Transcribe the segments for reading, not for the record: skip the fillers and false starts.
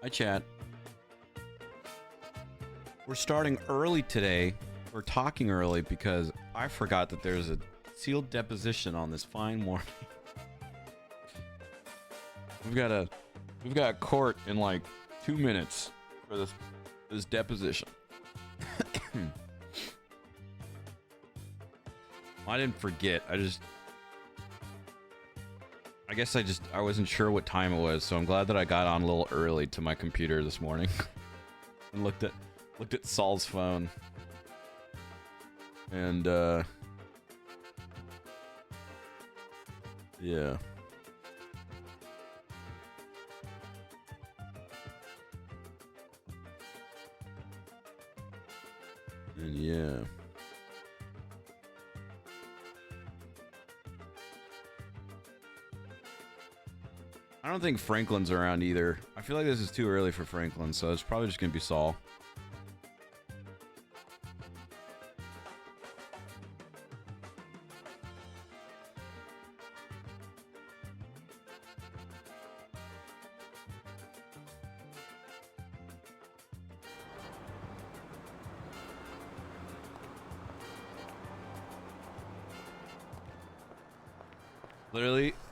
Hi, chat. We're starting early today. We're talking early because I forgot that there's a sealed deposition on this fine morning. We've got court in like 2 minutes for this deposition. I didn't forget. I wasn't sure what time it was, so I'm glad that I got on a little early to my computer this morning and looked at Saul's phone. And yeah. And yeah. I don't think Franklin's around either. I feel like this is too early for Franklin, so it's probably just gonna be Saul.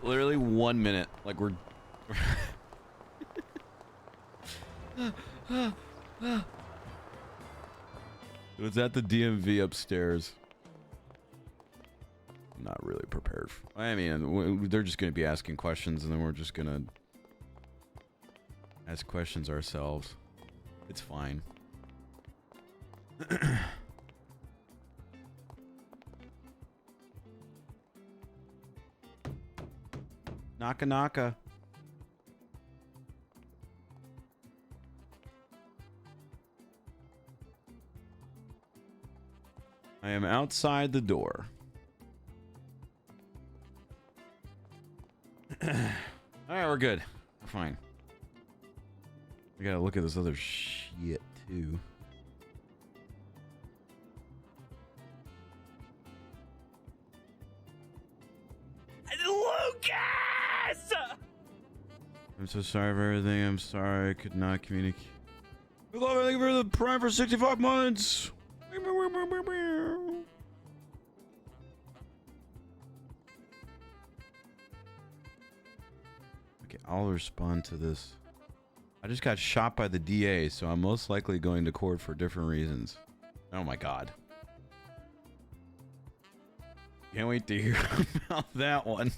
Literally 1 minute. Like we're It was at the DMV upstairs. I'm not really prepared. I mean, they're just going to be asking questions, and then we're just going to ask questions ourselves. It's fine. Naka naka. I am outside the door. Alright, we're good. We're fine. We gotta look at this other shit, too. Lucas! I'm so sorry for everything. I'm sorry I could not communicate. We love everything for the Prime for 65 months. Okay, I'll respond to this. I just got shot by the DA, so I'm most likely going to court for different reasons. Oh my god. Can't wait to hear about that one.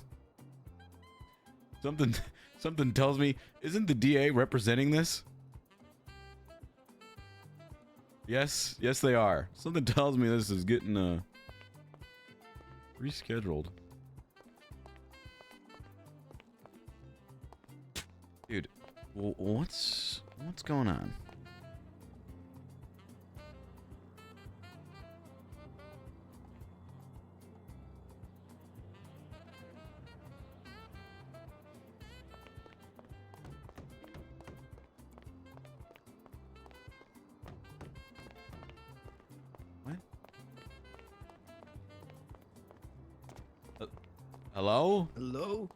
Something tells me, isn't the DA representing this? Yes, they are. Something tells me this is getting rescheduled. Dude, what's going on? Hello? Hello?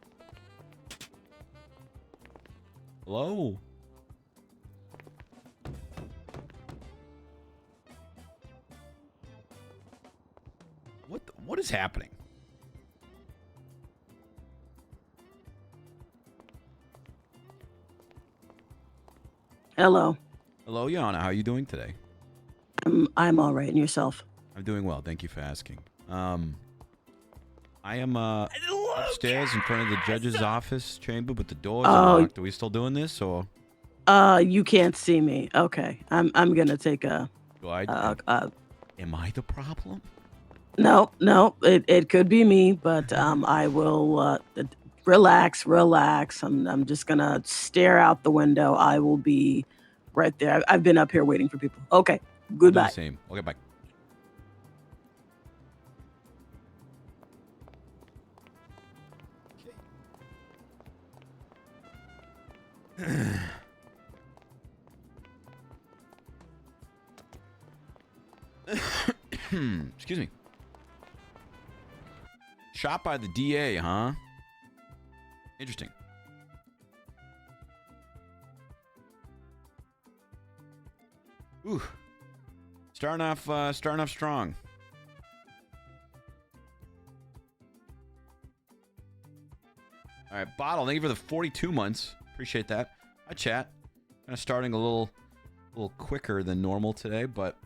Hello? What is happening? Hello. Hello, Yana. How are you doing today? I'm all right. And yourself? I'm doing well. Thank you for asking. I am upstairs in front of the judge's office chamber, but the doors are locked. Are we still doing this, or? You can't see me. Okay. I'm gonna take a. Am I the problem? No. It could be me, but I will relax. I'm just gonna stare out the window. I will be right there. I've been up here waiting for people. Okay. Goodbye. I'll do the same. Okay, bye. Excuse me. Shot by the DA, huh? Interesting. Ooh. Starting off strong. All right, Bottle, thank you for the 42 months. Appreciate that. Hi, chat. Kind of starting a little quicker than normal today, but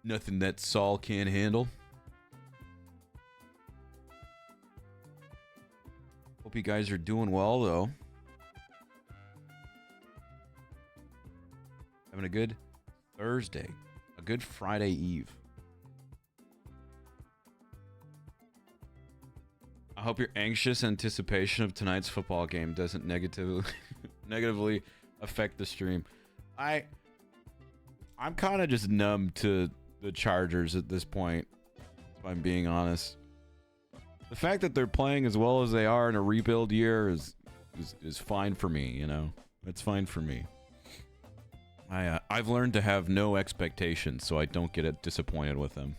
nothing that Saul can't handle. Hope you guys are doing well, though. Having a good Thursday, a good Friday Eve. I hope your anxious anticipation of tonight's football game doesn't negatively affect the stream. I'm kind of just numb to the Chargers at this point, if I'm being honest. The fact that they're playing as well as they are in a rebuild year is fine for me, you know? It's fine for me. I've learned to have no expectations, so I don't get disappointed with them.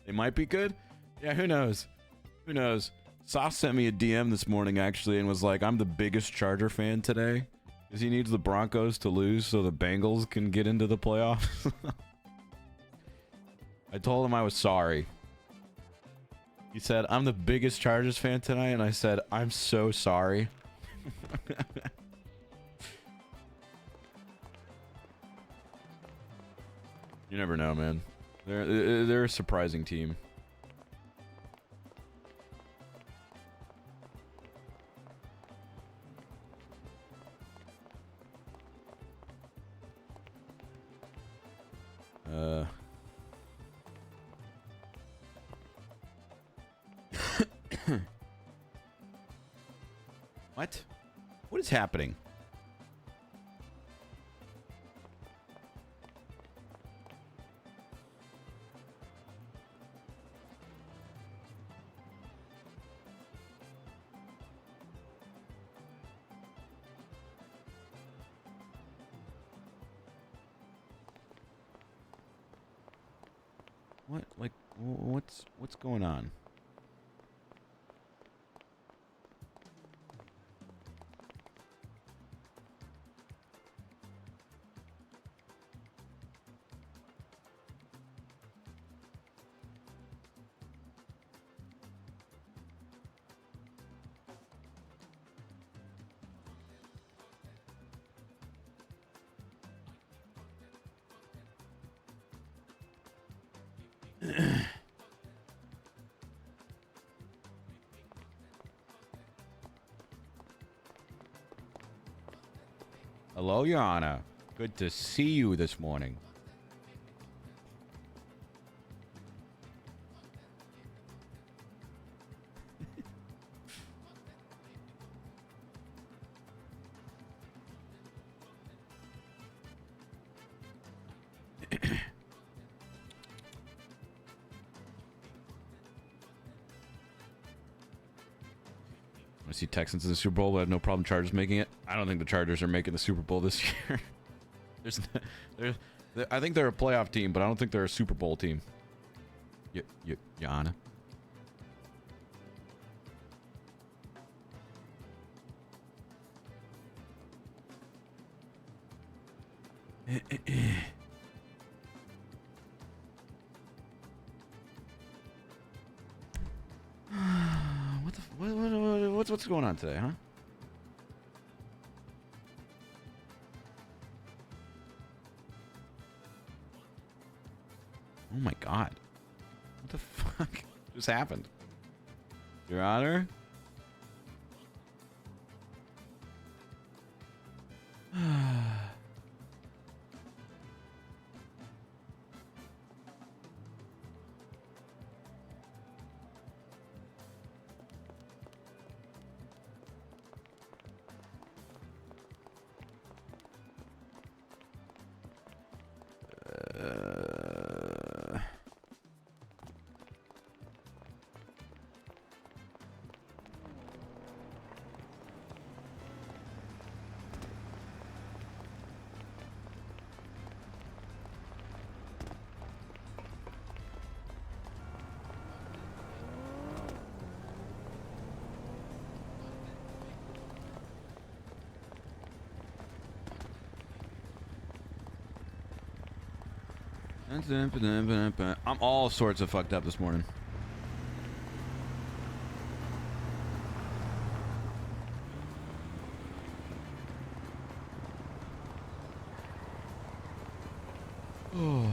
They might be good? Yeah, who knows? Who knows? Sauce sent me a DM this morning, actually, and was like, I'm the biggest Charger fan today, because he needs the Broncos to lose so the Bengals can get into the playoffs. I told him I was sorry. He said, I'm the biggest Chargers fan tonight, and I said, I'm so sorry. You never know, man. They're a surprising team. What? What is happening? What? Like, what's going on? Hello, Your Honor. Good to see you this morning. I see Texans in the Super Bowl, but I have no problem Chargers making it. I don't think the Chargers are making the Super Bowl this year. I think they're a playoff team, but I don't think they're a Super Bowl team. Yana. What's going on today, huh? Oh my god. What the fuck just happened? Your Honor? I'm all sorts of fucked up this morning. Oh.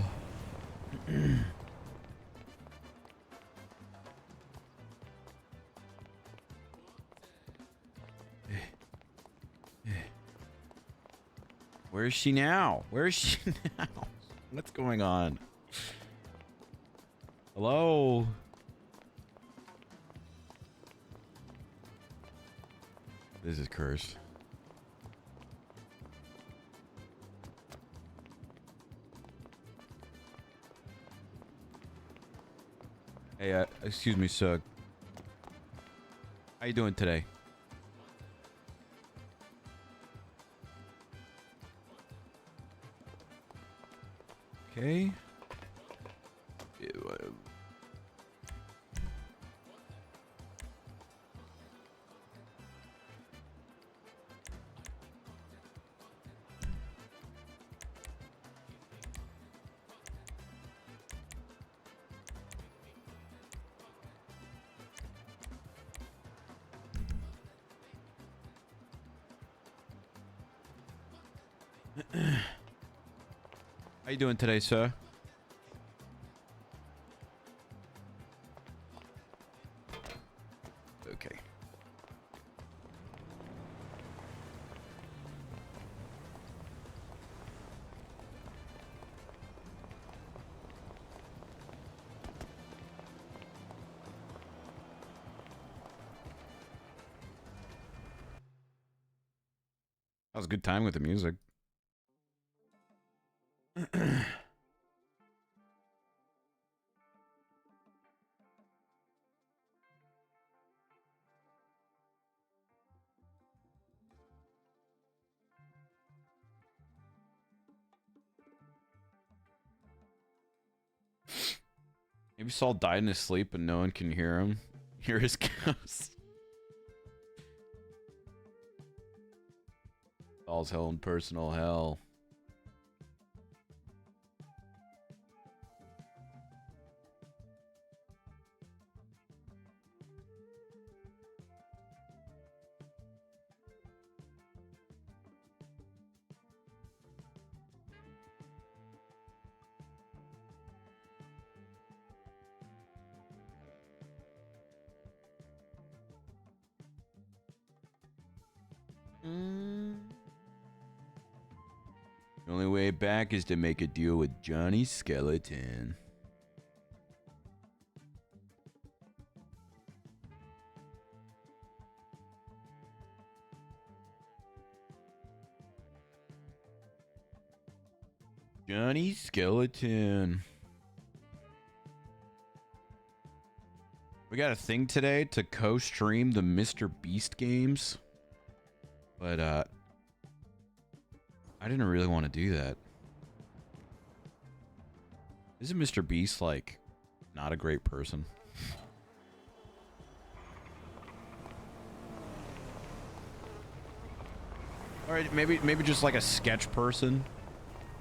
Where is she now? Where is she now? What's going on? Hello? This is cursed. Hey, excuse me, sir. How you doing today? Okay. How you doing today, sir? Okay. That was a good time with the music. Maybe Saul died in his sleep and no one can hear him. Hear his ghost. Saul's hell and personal hell. The only way back is to make a deal with Johnny Skeleton. Johnny Skeleton. We got a thing today to co-stream the Mr. Beast games. But, I didn't really want to do that. Isn't Mr. Beast, like, not a great person? Alright, maybe just like a sketch person.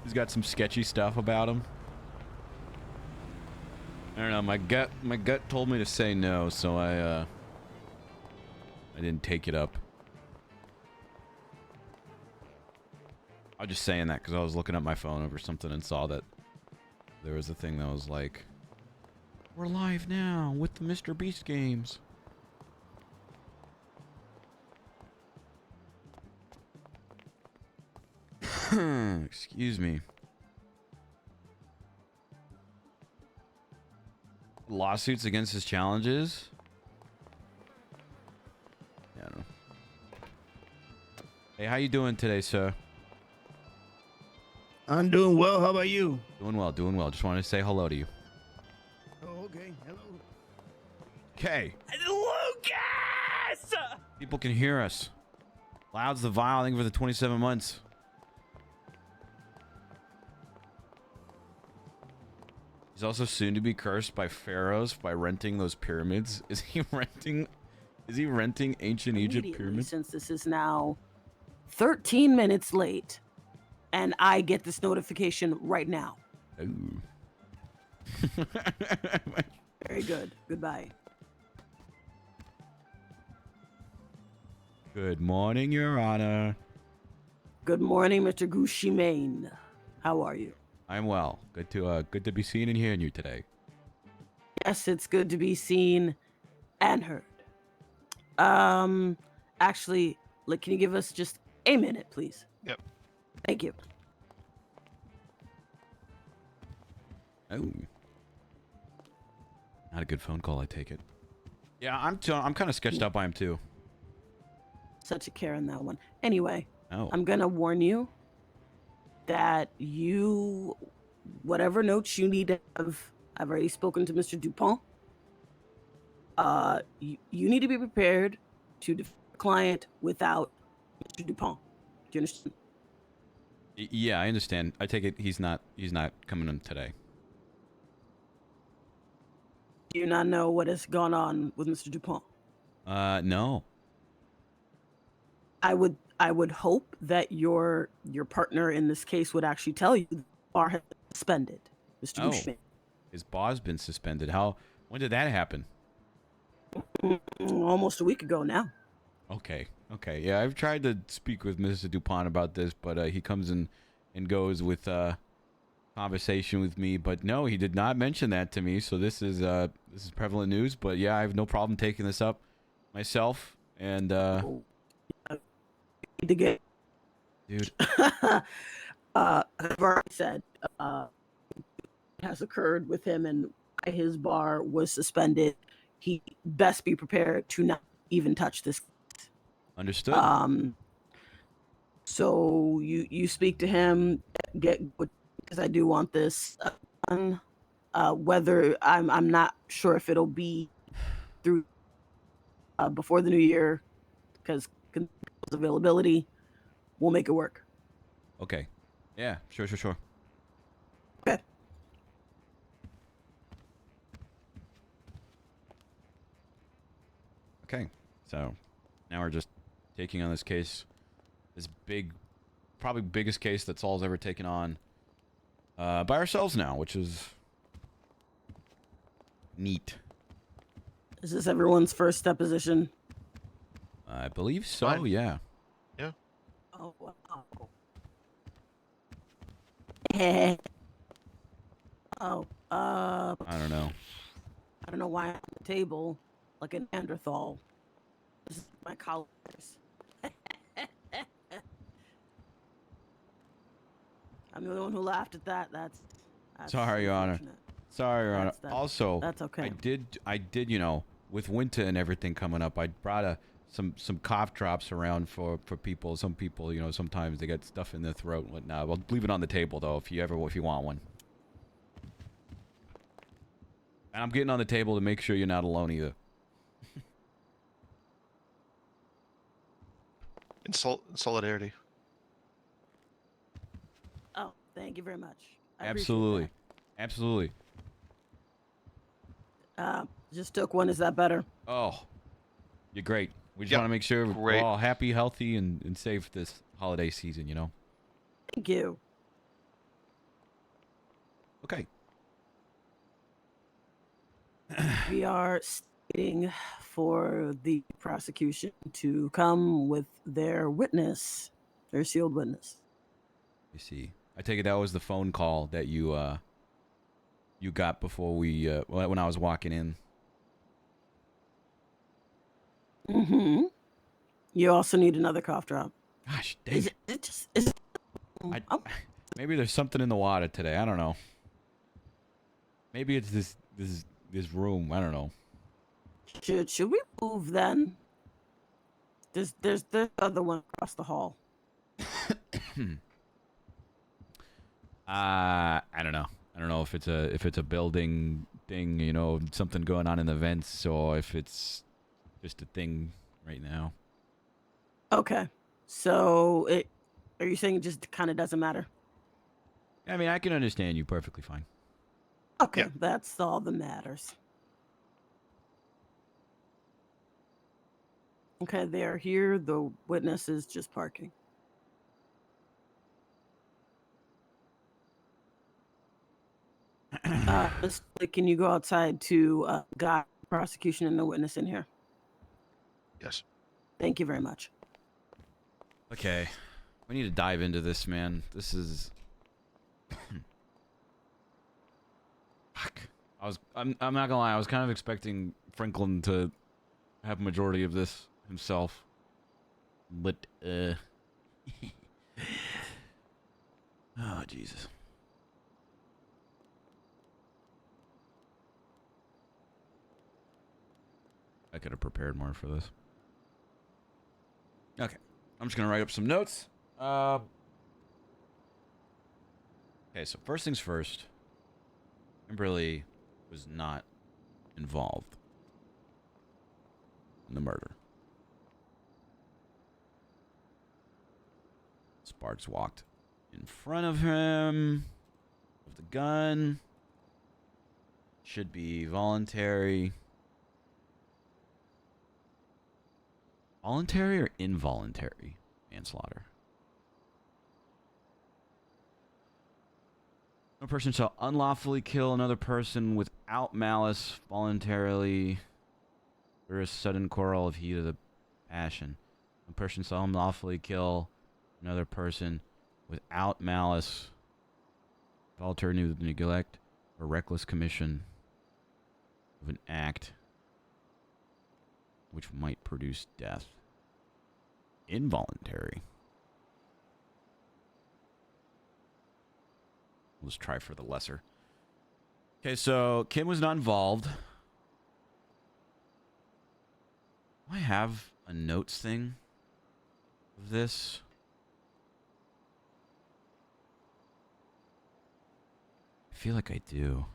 Who's got some sketchy stuff about him. I don't know, my gut told me to say no, so I didn't take it up. I was just saying that because I was looking at my phone over something and saw that there was a thing that was like, we're live now with the Mr. Beast games. Excuse me. Lawsuits against his challenges? Yeah, I don't know. Hey, how you doing today, sir? I'm doing well. How about you? Doing well, doing well. Just wanted to say hello to you. Oh, okay. Hello. Okay. Lucas! People can hear us. Loud's the Vile, thank you for the 27 months. He's also soon to be cursed by pharaohs by renting those pyramids. Is he renting ancient Egypt pyramids? Since this is now 13 minutes late and I get this notification right now. Ooh. Very good. Goodbye. Good morning, Your Honor. Good morning, Mr. Gushimane. How are you? I'm well. Good to be seen and hearing you today. Yes, it's good to be seen and heard. Actually, can you give us just a minute, please? Yep. Thank you. Oh. Not a good phone call, I take it. Yeah, I'm kind of sketched out by him too. Such a care in that one. Anyway, Oh. I'm gonna warn you that whatever notes you need to have, I've already spoken to Mr. Dupont. You need to be prepared to defend the client without Mr. Dupont. Do you understand? Yeah, I understand. I take it he's not coming in today. Do you not know what has gone on with Mr. Dupont? No. I would hope that your partner in this case would actually tell you the bar has been suspended, Mr. Oh. Gushman. His bar's been suspended. When did that happen? Almost a week ago now. Okay. Yeah, I've tried to speak with Mr. Dupont about this, but he comes and goes with conversation with me. But no, he did not mention that to me. So this is prevalent news. But yeah, I have no problem taking this up myself. And Need to get, dude, I've already said has occurred with him, and why his bar was suspended. He best be prepared to not even touch this. understood. So you speak to him, because I do want this done. Whether I'm not sure if it'll be through before the new year, because availability, we'll make it work. Okay. Yeah, sure. Okay. Okay. So now we're just taking on this case, this probably biggest case that Saul's ever taken on by ourselves now, which is neat. Is this everyone's first deposition? I believe so. Fine. Yeah. Oh, wow. I don't know. I don't know why I'm at the table like a Neanderthal. This is my collars. I'm the only one who laughed at that. That's Sorry, Your Honor. unfortunate. Sorry, Your Honor. That's- Also, that's okay. I did, with winter and everything coming up, I brought some cough drops around for people. Some people, sometimes they get stuff in their throat and whatnot. I'll leave it on the table though, if you want one. And I'm getting on the table to make sure you're not alone either. In solidarity. Oh, thank you very much. I Absolutely. appreciate that. Just took one. Is that better? Oh, you're great. We just Yep. want to make sure we're Great. all happy, healthy, and safe this holiday season, Thank you. Okay. We are stating for the prosecution to come with their witness, their sealed witness. You see. I take it that was the phone call that you got before we when I was walking in. Mm-hmm. You also need another cough drop. Gosh, dang. Is it just? Is it, oh, Maybe there's something in the water today. I don't know. Maybe it's this room. I don't know. should we move then? There's the other one across the hall. I don't know. I don't know if it's a building thing, something going on in the vents, or if it's just a thing right now. Okay. So are you saying it just kind of doesn't matter? I mean, I can understand you perfectly fine. Okay, Yeah. that's all that matters. Okay, they are here. The witness is just parking. Ms. Blake, can you go outside to guide the prosecution and the witness in here? Yes. Thank you very much. Okay. We need to dive into this, man. This is... Fuck. I'm not gonna lie, I was kind of expecting Franklin to have majority of this himself. But, oh, Jesus. I could have prepared more for this. Okay. I'm just gonna write up some notes. Okay, so first things first. Kimberly was not involved in the murder. Sparks walked in front of him with the gun. Should be voluntary. Voluntary or involuntary manslaughter? No person shall unlawfully kill another person without malice voluntarily or a sudden quarrel of heat of the passion. No person shall unlawfully kill another person without malice, voluntary neglect, or reckless commission of an act which might produce death. Involuntary. Let's try for the lesser. Okay, so Kim was not involved. Do I have a notes thing of this? I feel like I do.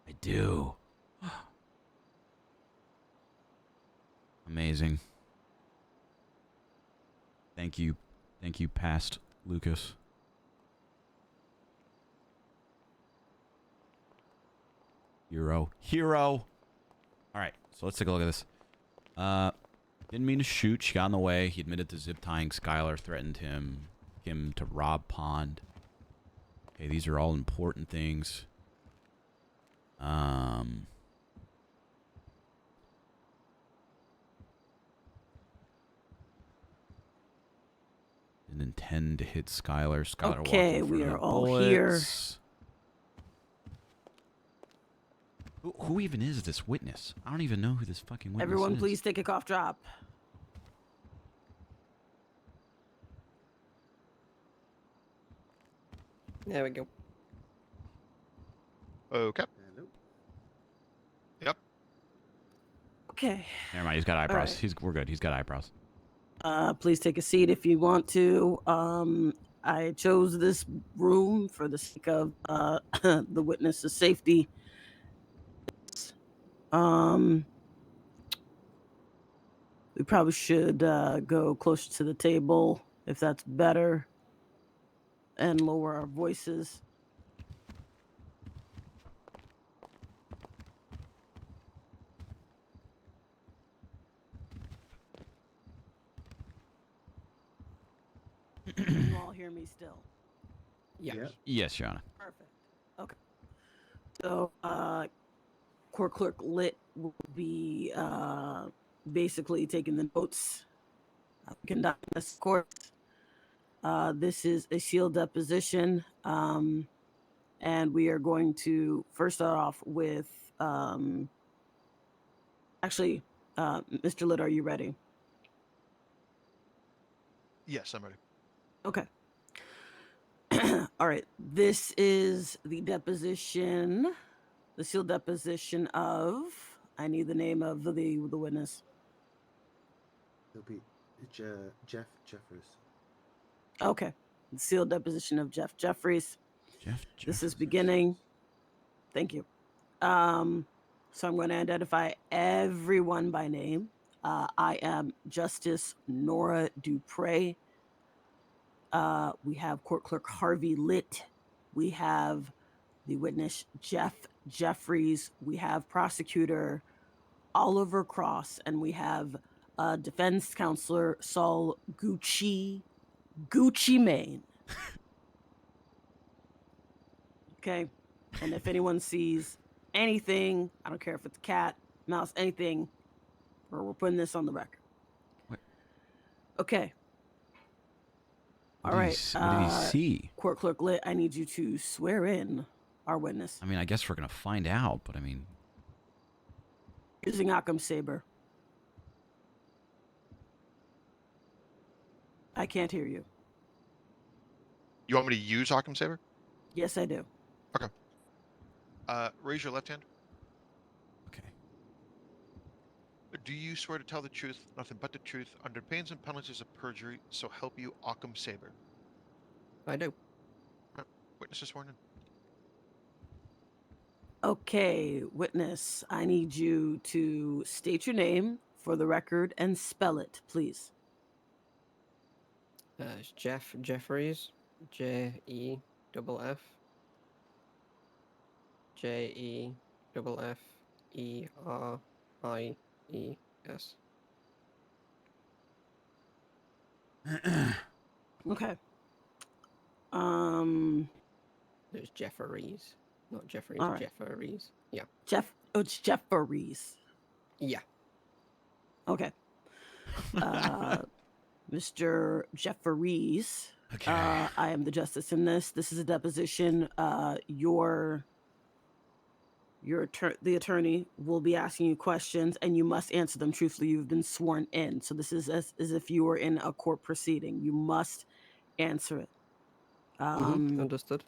I do. Amazing. Thank you. Thank you, past Lucas. Hero. Hero! Alright, so let's take a look at this. Didn't mean to shoot. She got in the way. He admitted to zip tying Skylar, threatened him to rob Pond. Okay, these are all important things. Didn't intend to hit Skylar. Skylar walked Okay, in front we of are the all here. bullets. Who even is this witness? I don't even know who this fucking witness is. Everyone, please take a cough drop. There we go. Okay. Hello. Yep. Okay. Never mind, he's got eyebrows. right. We're good. He's got eyebrows. Please take a seat if you want to. I chose this room for the sake of the witness's safety. We probably should go closer to the table if that's better and lower our voices. Can you all hear me still? Yeah. Yes, Your Honor. Perfect. Okay. So, court clerk Lit will be basically taking the notes, conducting this court. This is a sealed deposition, and we are going to first start off with. Actually, Mr. Lit, are you ready? Yes, I'm ready. Okay. All right. This is the deposition, the sealed deposition of. I need the name of the witness. It'll be Jeff Jeffers. Okay. The sealed deposition of Jeff Jeffries. This is Jeffries. beginning. Thank you. So I'm going to identify everyone by name. I am Justice Nora Dupre. We have Court Clerk Harvey Litt. We have the witness Jeff Jeffries. We have Prosecutor Oliver Cross, and we have Defense Counselor Saul Gucci Mane. Okay. And if anyone sees anything, I don't care if it's a cat, mouse, anything, we're putting this on the record. What? Okay. What All did right. what did he see? Court clerk Lit, I need you to swear in our witness I mean, I guess we're gonna find out, but I mean, using Occam Saber. I can't hear you. You want me to use Occam Saber? Yes, I do. Raise your left hand. okay. Do you swear to tell the truth, nothing but the truth, under pains and penalties of perjury, so help you Occam Saber? I do. Witness is sworn in. Okay, witness, I need you to state your name for the record and spell it, please. It's Jeff Jeffries. Jeffff. Jeffries. Okay. There's Jeffries, not Jeffries. All right. Jeffries. Yeah. It's Jeffries. Yeah. Okay. Mr. Jeffries. Okay. I am the justice in this. This is a deposition. The attorney will be asking you questions, and you must answer them truthfully. You've been sworn in, so this is as if you were in a court proceeding. You must answer it. Understood.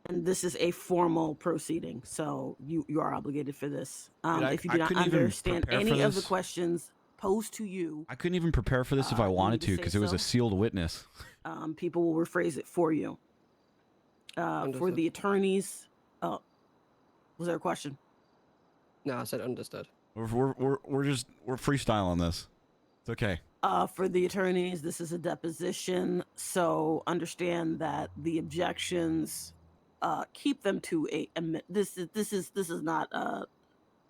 And this is a formal proceeding, so you are obligated for this. Dude, If you do I not couldn't even understand prepare for any of the this. questions posed to you, I couldn't even prepare for this if I you wanted need to to, say because it was a so. sealed witness. people will rephrase it for you. For Understood. the attorneys, was there a question? No, I said understood. We're freestyling this. It's okay. For the attorneys, this is a deposition, so understand that the objections, keep them to this is not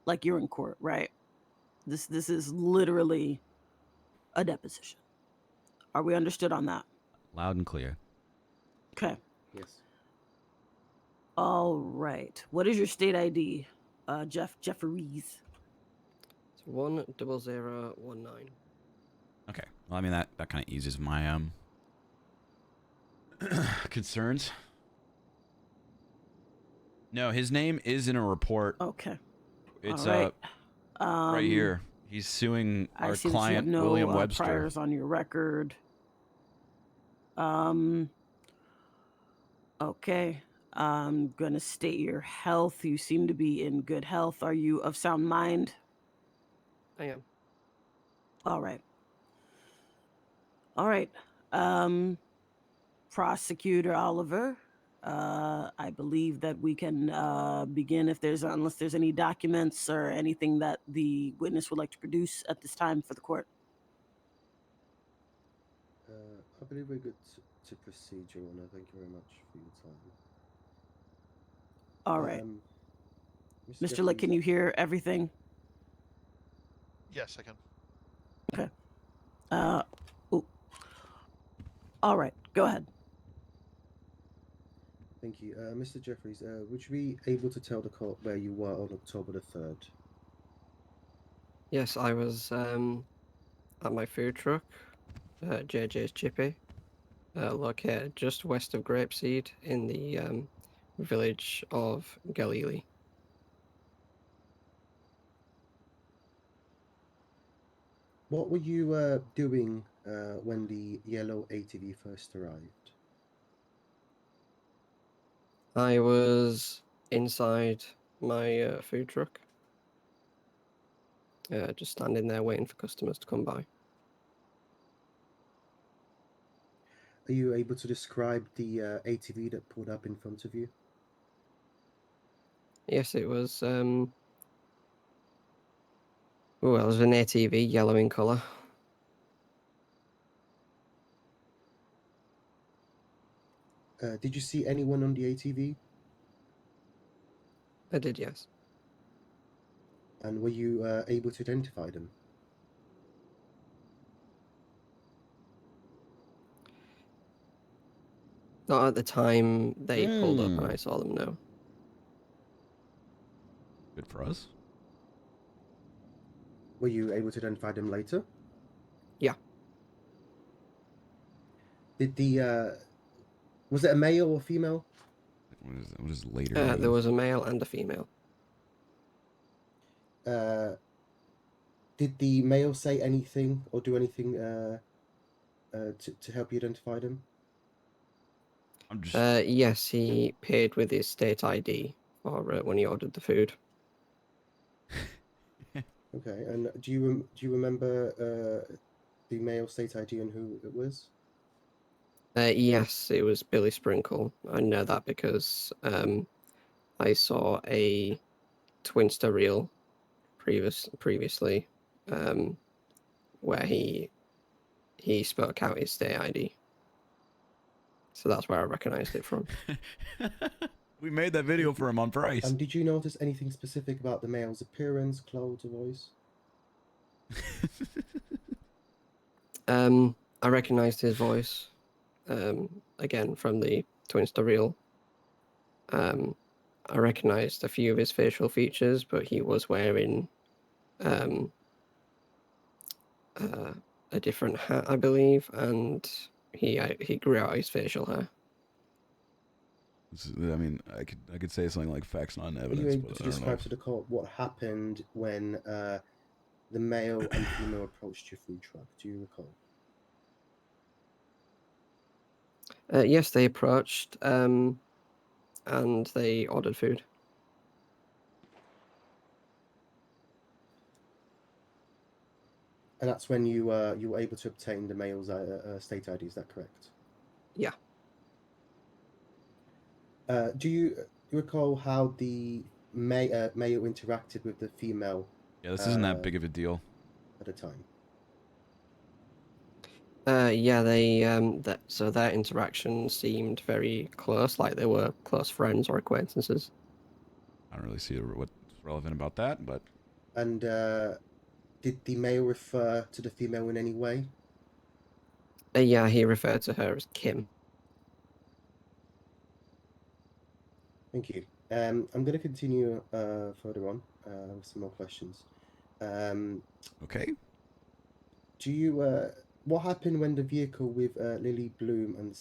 like you're in court, right? This is literally a deposition. Are we understood on that? Loud and clear. Okay. Yes. All right. What is your state ID, Jeffries? It's 10019. Okay. Well, I mean that kind of eases my concerns. No, his name is in a report. Okay. It's all right. right here. He's suing I our see that you client have no William Webster. priors on your record. Okay. I'm gonna state your health. You seem to be in good health. Are you of sound mind? I am. All right. All right. Prosecutor Oliver, I believe that we can begin unless there's any documents or anything that the witness would like to produce at this time for the court. I believe we're good to proceed, Your Honor. Thank you very much for your time. All right. Mr. Jeffries, Lick, can you hear everything? Yes, I can. Okay. All right. Go ahead. Thank you. Mr. Jeffries, would you be able to tell the court where you were on October the 3rd? Yes, I was at my food truck, JJ's Chippy, located just west of Grapeseed in the village of Galilee. What were you doing when the yellow ATV first arrived? I was inside my food truck, just standing there waiting for customers to come by. Are you able to describe the ATV that pulled up in front of you? Yes, it was. It was an ATV, yellow in colour. Did you see anyone on the ATV? I did, yes. And were you able to identify them? Not at the time they pulled up and Hmm. I saw them, no. Good for us. Were you able to identify them later? Yeah. Did the was it a male or female? What does later There mean? was a male and a female. Did the male say anything or do anything to help you identify them? I'm just. Yes, he paid with his state ID for when he ordered the food. Okay, and do you remember the male state ID and who it was? Yes, it was Billy Sprinkle. I know that because I saw a Twinster reel previously where he spoke out his state ID. So that's where I recognized it from. We made that video for him on Bryce. Did you notice anything specific about the male's appearance, clothes, or voice? I recognized his voice again from the Twinster reel. I recognized a few of his facial features, but he was wearing a different hat, I believe, and he grew out his facial hair. I mean, I could say something like facts, not Are you evidence, able but to I don't know. describe to the court what happened when the male and female approached your food truck? Do you recall? Yes, they approached and they ordered food. And that's when you were able to obtain the male's state ID. Is that correct? Yeah. Do you recall how the male interacted with the female? Yeah, this isn't that big of a deal. At the time. Yeah, they so their interaction seemed very close, like they were close friends or acquaintances. I don't really see what's relevant about that, but. And did the male refer to the female in any way? Yeah, he referred to her as Kim. Thank you. I'm going to continue further on with some more questions. Okay. Do you what happened when the vehicle with Lily Bloom and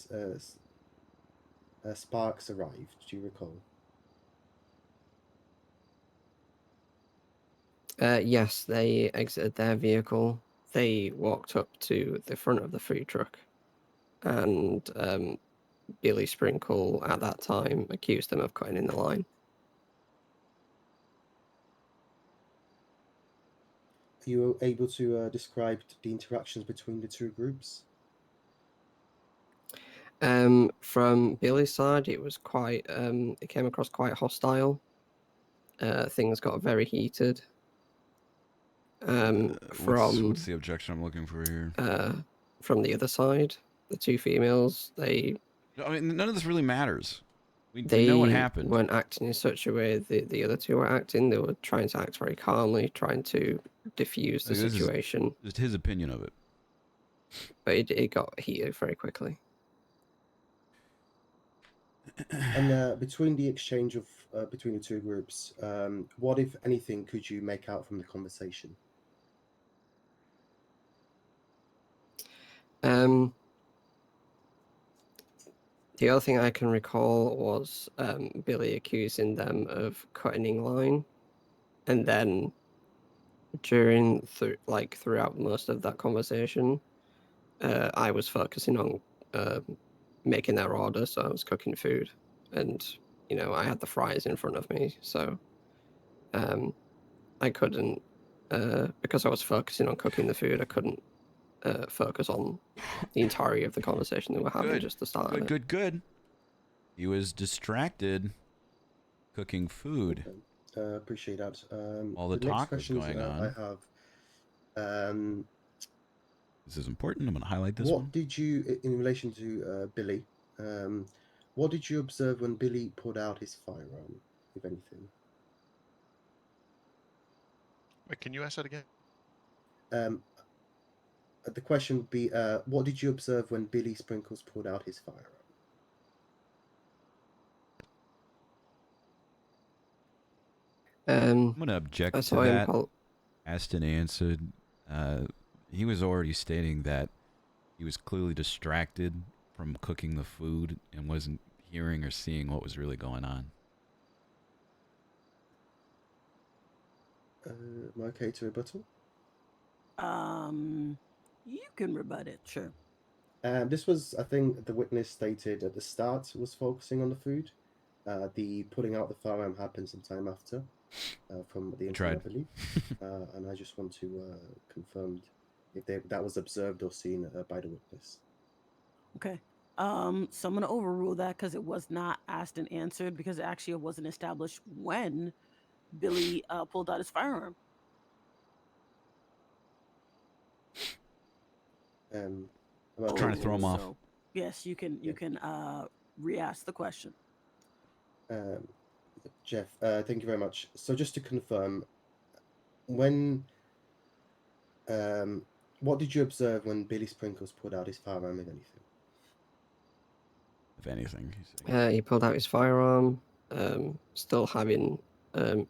Sparks arrived? Do you recall? Yes, they exited their vehicle. They walked up to the front of the food truck, and Billy Sprinkle at that time accused them of cutting in the line. Are you able to describe the interactions between the two groups? From Billy's side, it was quite. It came across quite hostile. Things got very heated. What's the objection I'm looking for here? From the other side, the two females, I mean, none of this really matters. We they know what happened. weren't acting in such a way that the other two were acting. They were trying to act very calmly, trying to diffuse the situation. Just his opinion of it. But it got heated very quickly. And between the exchange of between the two groups, what, if anything, could you make out from the conversation? The other thing I can recall was Billy accusing them of cutting in line, and then throughout most of that conversation, I was focusing on making their order, so I was cooking food, and I had the fries in front of me, so I couldn't because I was focusing on cooking the food. I couldn't focus on the entirety of the conversation that we're having. Just the start of it. Good. He was distracted cooking food. Okay. Appreciate that. All the talk was going on. I have. This is important. I'm going to highlight this what one. Did you, in relation to Billy, what did you observe when Billy pulled out his firearm, if anything? Wait, can you ask that again? The question would be, what did you observe when Billy Sprinkles pulled out his firearm? I'm gonna object I to saw him that. pull. Aston answered. He was already stating that he was clearly distracted from cooking the food and wasn't hearing or seeing what was really going on. Am I okay to rebuttal? You can rebut it, sure. This was, I think, the witness stated at the start was focusing on the food. The pulling out the firearm happened sometime after, from the interview, I believe. And I just want to confirm if that was observed or seen by the witness. Okay. So I'm gonna overrule that because it was not asked and answered because actually it wasn't established when Billy pulled out his firearm. I'm trying to throw him off. So, yes, you can re-ask the question. Jeff, thank you very much. So just to confirm, when what did you observe when Billy Sprinkles pulled out his firearm, if anything? If anything, he's saying. He pulled out his firearm, still having a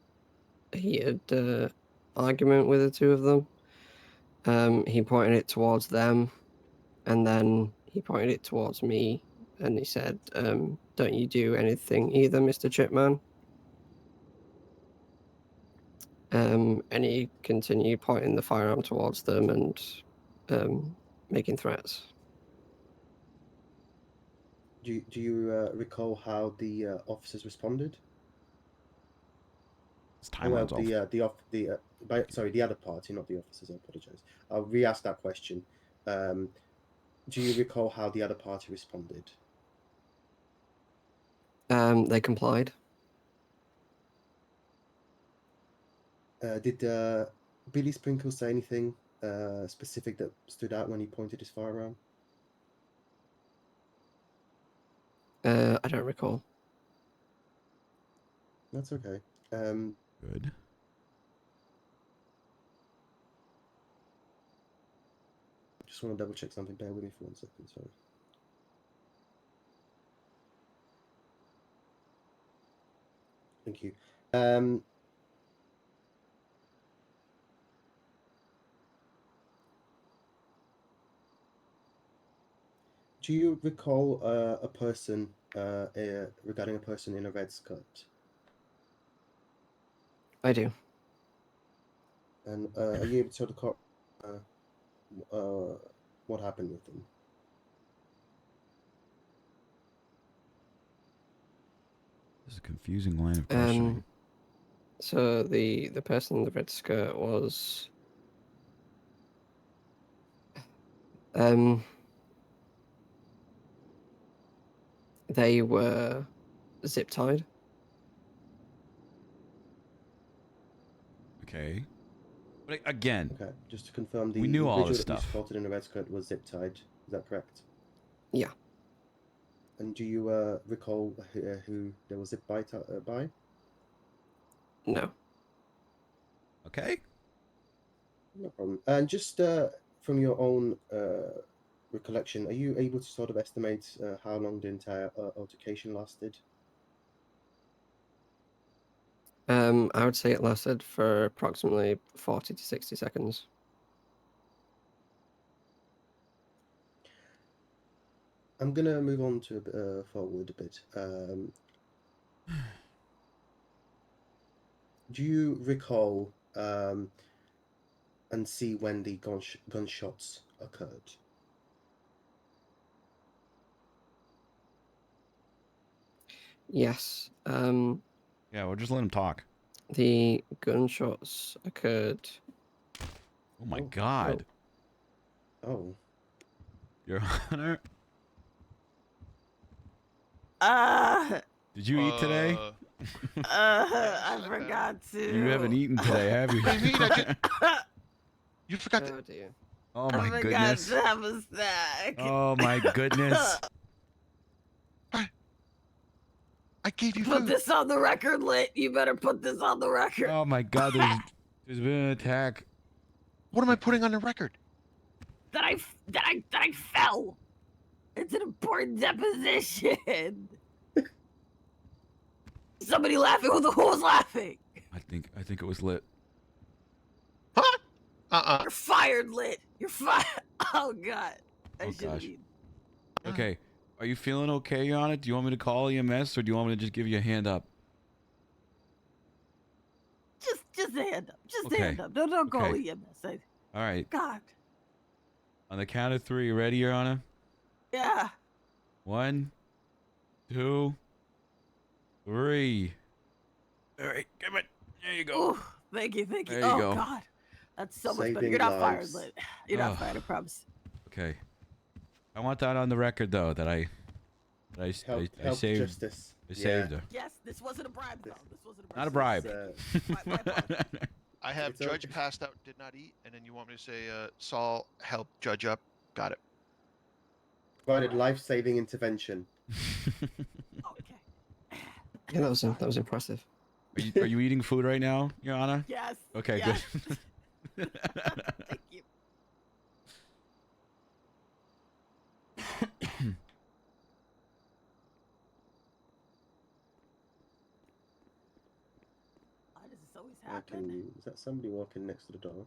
heated argument with the two of them. He pointed it towards them, and then he pointed it towards me, and he said, "Don't you do anything either, Mr. Chipman?" And he continued pointing the firearm towards them and making threats. Do you recall how the officers responded? His timeline's off. The other party, not the officers. I apologize. I'll re-ask that question. Do you recall how the other party responded? They complied. Did Billy Sprinkles say anything specific that stood out when he pointed his firearm? I don't recall. That's okay. Good. Just want to double check something. Bear with me for 1 second. Sorry. Thank you. Do you recall a person regarding a person in a red skirt? I do. And are you able to tell the cop what happened with them? This is a confusing line of questioning. So the person in the red skirt was they were zip tied. Okay. But again, Okay, just to confirm, the we knew all individual this that you stuff. spotted in a red skirt was zip tied. Is that correct? Yeah. And do you recall who there was zip by? No. Okay. No problem. And just from your own recollection, are you able to sort of estimate how long the entire altercation lasted? I would say it lasted for approximately 40 to 60 seconds. I'm gonna move on to forward a bit. Do you recall and see when the gunshots occurred? Yes. Yeah, we'll just let him talk. The gunshots occurred. Oh my God. Oh. Your Honor. Did you eat today? I forgot to. You haven't eaten today, have you? What do you mean? You forgot to... Oh dear. Oh I my forgot goodness. to have a snack. Oh my goodness. I gave you Put food. this on the record, Lit. You better put this on the record. Oh my God, there's been an attack. What am I putting on the record? That I fell. It's an important deposition. Somebody laughing. Who was laughing? I think it was lit. Huh? You're fired, Lit. You're fired. Oh God. I Oh, should have gosh. been. Okay. Are you feeling okay on it? Do you want me to call EMS or do you want me to just give you a hand up? Just a hand up. Just a Okay. hand up. Don't call Okay. EMS. All right. God. On the count of 3, you ready, Your Honor? Yeah. 1, 2, 3. All right, come on. There you go. Ooh, thank you. There you Oh go. God. That's so much better. Saving You're not fired, lives. Lit. You're not fired, I promise. Okay. I want that on the record, though, that I Help saved, justice. I saved her. Yes, this wasn't a bribe, though. This wasn't a bribe. Not a bribe. My apologies. I have It's judge okay. passed out, did not eat, and then you want me to say, Saul, help judge up. Got it. Provided life-saving intervention. Okay. Yeah, that was impressive. Are you eating food right now, Your Honor? Yes. Okay, yes. good. Thank you. Why does this always happen? Is that somebody walking next to the door?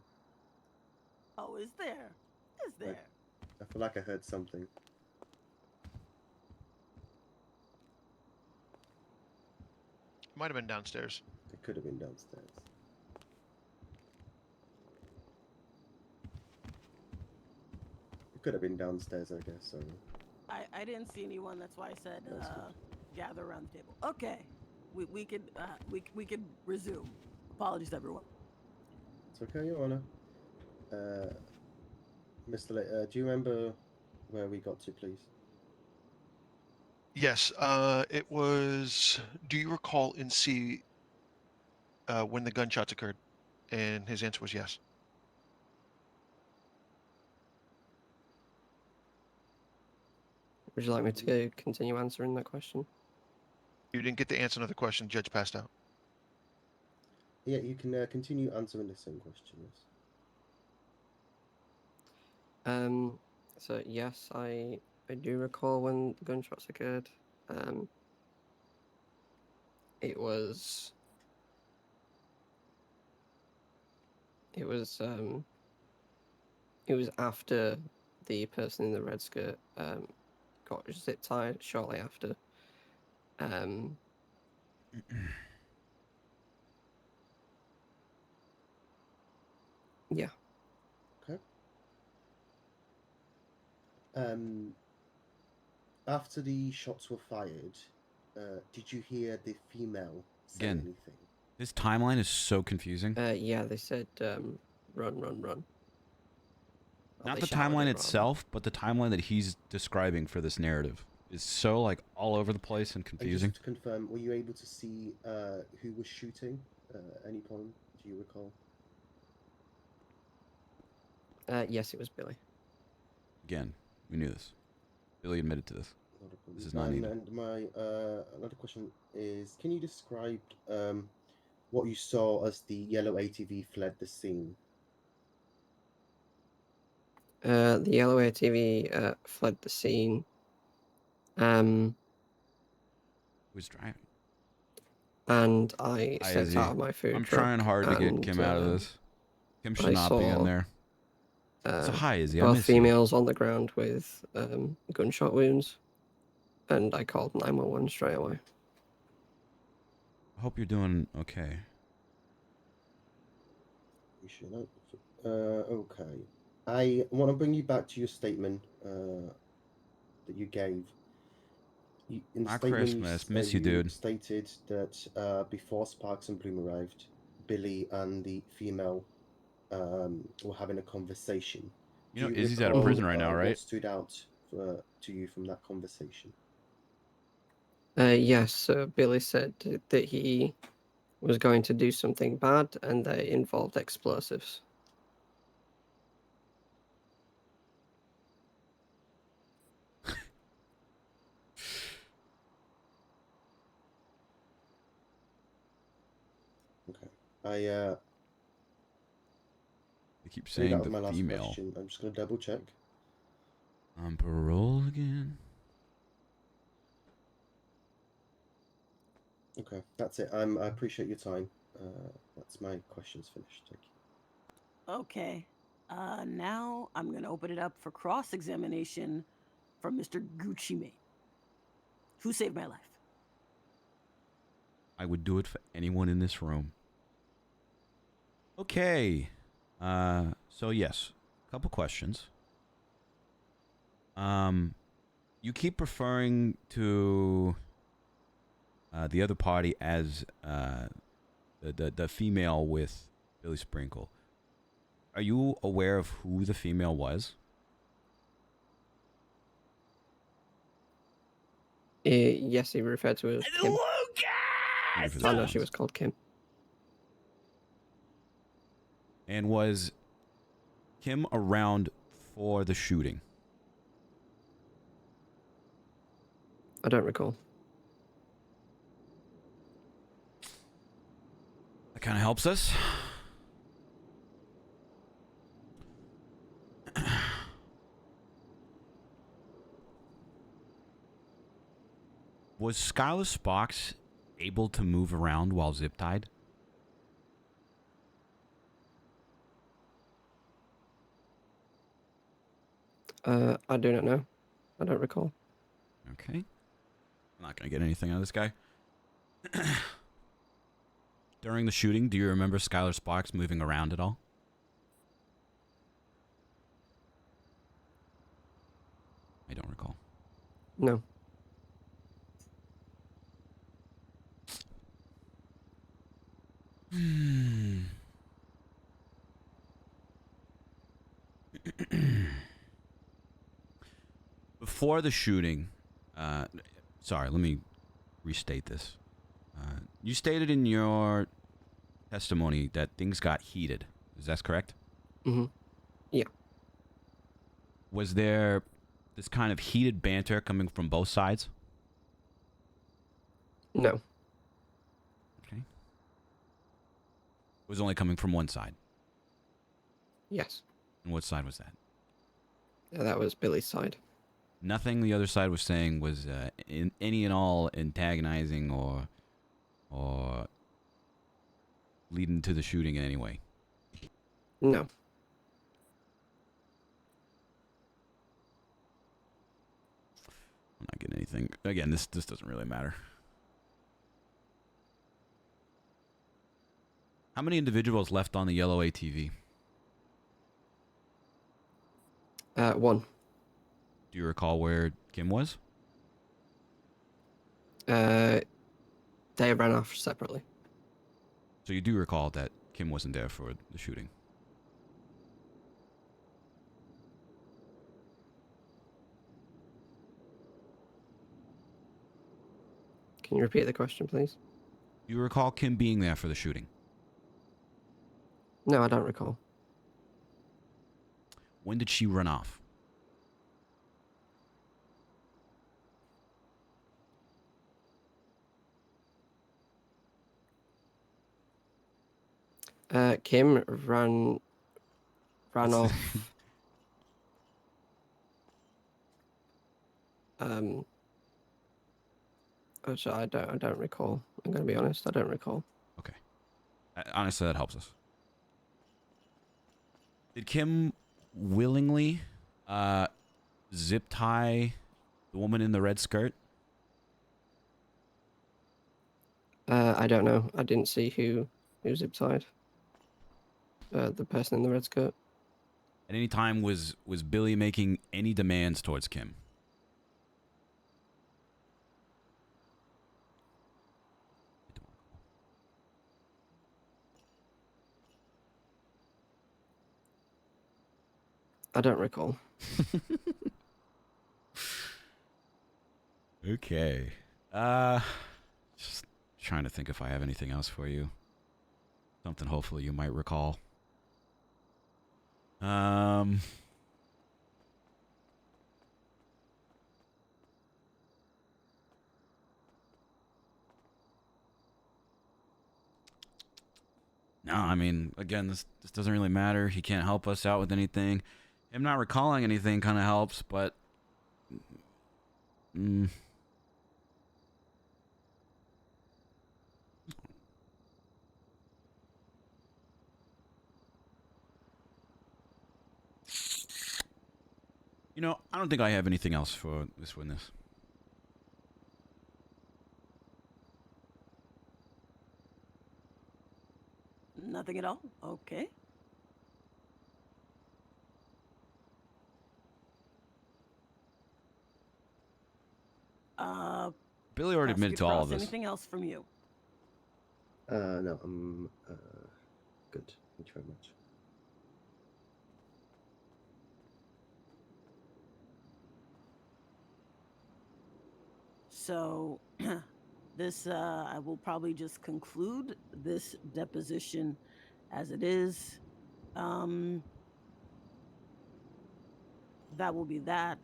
Oh, is there? Is there? I feel like I heard something. Might have been downstairs. It could have been downstairs. It could have been downstairs, I guess. Sorry. I didn't see anyone. That's why I said gather around the table. Okay, we could resume. Apologies, everyone. It's okay, Your Honor. Mr. Do you remember where we got to, please? Yes, it was. Do you recall in C when the gunshots occurred? And his answer was yes. Would you like me to continue answering that question? You didn't get to answer another question. Judge passed out. Yeah, you can continue answering the same question, yes. So yes, I do recall when the gunshots occurred. It was after the person in the red skirt got zip tied shortly after. Yeah. Okay. After the shots were fired, did you hear the female say Again. anything? This timeline is so confusing. Yeah, they said run. Or Not they the shouted timeline it, rather. itself, but the timeline that he's describing for this narrative is so like all over the place and And confusing. just to confirm, were you able to see who was shooting at any point? Do you recall? Yes, it was Billy. Again, we knew this. Billy admitted to this. Not a problem. This is not needed. And my another question is, can you describe what you saw as the yellow ATV fled the scene? The yellow ATV fled the scene. Who's driving? And I Hi, stepped Izzy. out of my food I'm truck. trying hard to get Kim out of this. Kim should not be in there. So hi, Izzy. I Both miss you. females on the ground with gunshot wounds, and I called 911 straight away. I hope you're doing okay. We should. Okay. I want to bring you back to your statement that you gave. In the Not statement, Christmas. Miss you, dude. Stated that before Sparks and Bloom arrived, Billy and the female were having a conversation. You know, Do Izzy's out of recall, prison right now, right? What stood out to you from that conversation? Yes, Billy said that he was going to do something bad, and that it involved explosives. Okay. I keep saying my the last female. question. I'm just going to double check. On parole again? Okay, that's it. I appreciate your time. That's my questions finished. Thank you. Okay. Now I'm going to open it up for cross-examination from Mr. Gucci Mane. Who saved my life? I would do it for anyone in this room. Okay. So yes, a couple questions. You keep referring to the other party as the female with Billy Sprinkle. Are you aware of who the female was? Yes, he referred to her as Kim. Lucas! Oh no, she was called Kim. And was Kim around for the shooting? I don't recall. That kind of helps us. Was Skylar Sparks able to move around while zip tied? I do not know. I don't recall. Okay. I'm not going to get anything out of this guy. During the shooting, do you remember Skylar Sparks moving around at all? I don't recall. No. Before the shooting, sorry, let me restate this. You stated in your testimony that things got heated. Is that correct? Mm-hmm. Yeah. Was there this kind of heated banter coming from both sides? No. Okay. It was only coming from one side. Yes. And what side was that? That was Billy's side. Nothing the other side was saying was in any and all antagonizing or leading to the shooting in any way. No. I'm not getting anything. Again, this doesn't really matter. How many individuals left on the yellow ATV? One. Do you recall where Kim was? They ran off separately. So you do recall that Kim wasn't there for the shooting. Can you repeat the question, please? Do you recall Kim being there for the shooting? No, I don't recall. When did she run off? Kim ran off. Actually, I don't recall. I'm gonna be honest. I don't recall. Okay. Honestly, that helps us. Did Kim willingly zip tie the woman in the red skirt? I don't know. I didn't see who zip tied. The person in the red skirt. At any time was Billy making any demands towards Kim? I don't recall. Okay. Just trying to think if I have anything else for you. Something hopefully you might recall. No, I mean, again, this doesn't really matter. He can't help us out with anything. Him not recalling anything kind of helps, but know, I don't think I have anything else for this witness. Nothing at all? Okay. Billy already admitted to all of this. Anything else from you? No, I'm good. Thank you very much. So, this I will probably just conclude this deposition as it is. That will be that.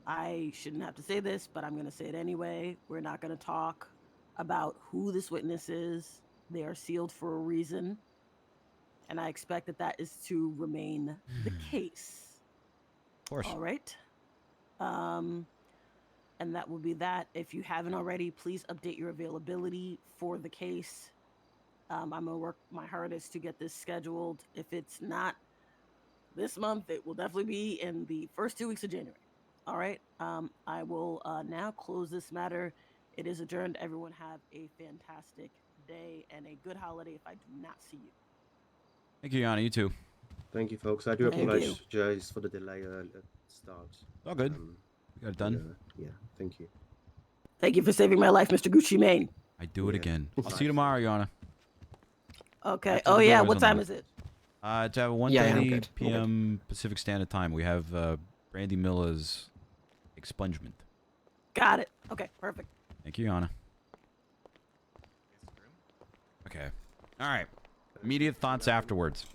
I shouldn't have to say this, but I'm going to say it anyway. We're not going to talk about who this witness is. They are sealed for a reason. And I expect that that is to remain the case. Of course. All right. And that will be that. If you haven't already, please update your availability for the case. I'm going to work my hardest to get this scheduled. If it's not this month, it will definitely be in the first 2 weeks of January. All right. I will now close this matter. It is adjourned. Everyone have a fantastic day and a good holiday if I do not see you. Thank you, Yana. You too. Thank you, folks. I do Thank apologize for the delay at start. All good. We got it done. Yeah, thank you. Thank you for saving my life, Mr. Gucci Mane. I do it again. I'll see you tomorrow, Yana. Okay. After Oh, the yeah. doors What time unlocked. is it? It's at 1:30 p.m. Pacific Standard Time. We have Brandy Miller's expungement. Got it. Okay. Perfect. Thank you, Yana. Okay. All right. Immediate thoughts afterwards.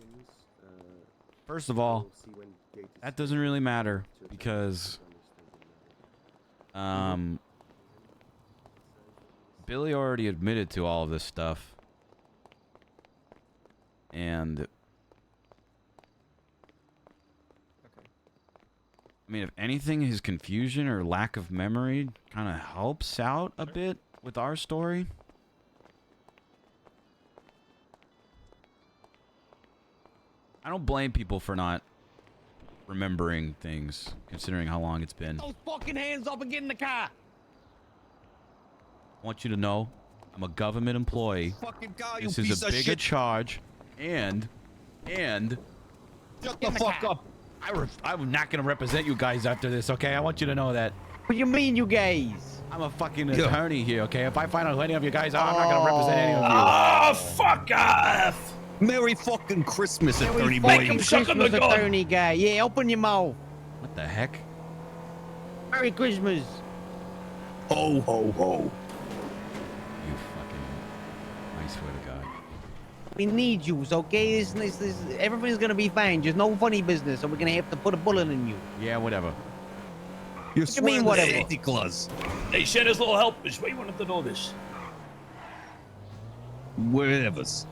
First of all, that doesn't really matter because Billy already admitted to all of this stuff. And I mean, if anything, his confusion or lack of memory kind of helps out a bit with our story. I don't blame people for not remembering things, considering how long it's been. Those fucking hands up and get in the car. I want you to know, I'm a government employee. Fucking car, you This piece is a of bigger shit. charge, and Shut the fuck up. I'm not gonna represent you guys after this, okay? I want you to know that. What do you mean, you guys? I'm a fucking attorney here, okay? If I find out who any of you guys are, I'm not gonna represent any of you. Oh, fuck off! Merry fucking Christmas, attorney boy. Fucking Christmas, attorney guy. Yeah, open your mouth. What the heck? Merry Christmas. Ho, ho, ho. You fucking... I swear to God. We need you, okay? Everything's gonna be fine. Just no funny business, or we're gonna have to put a bullet in you. Yeah, whatever. You're What do you mean, whatever? Santa Claus. Hey, Santa's little helpers. Why you wanted to know this? Whatever's.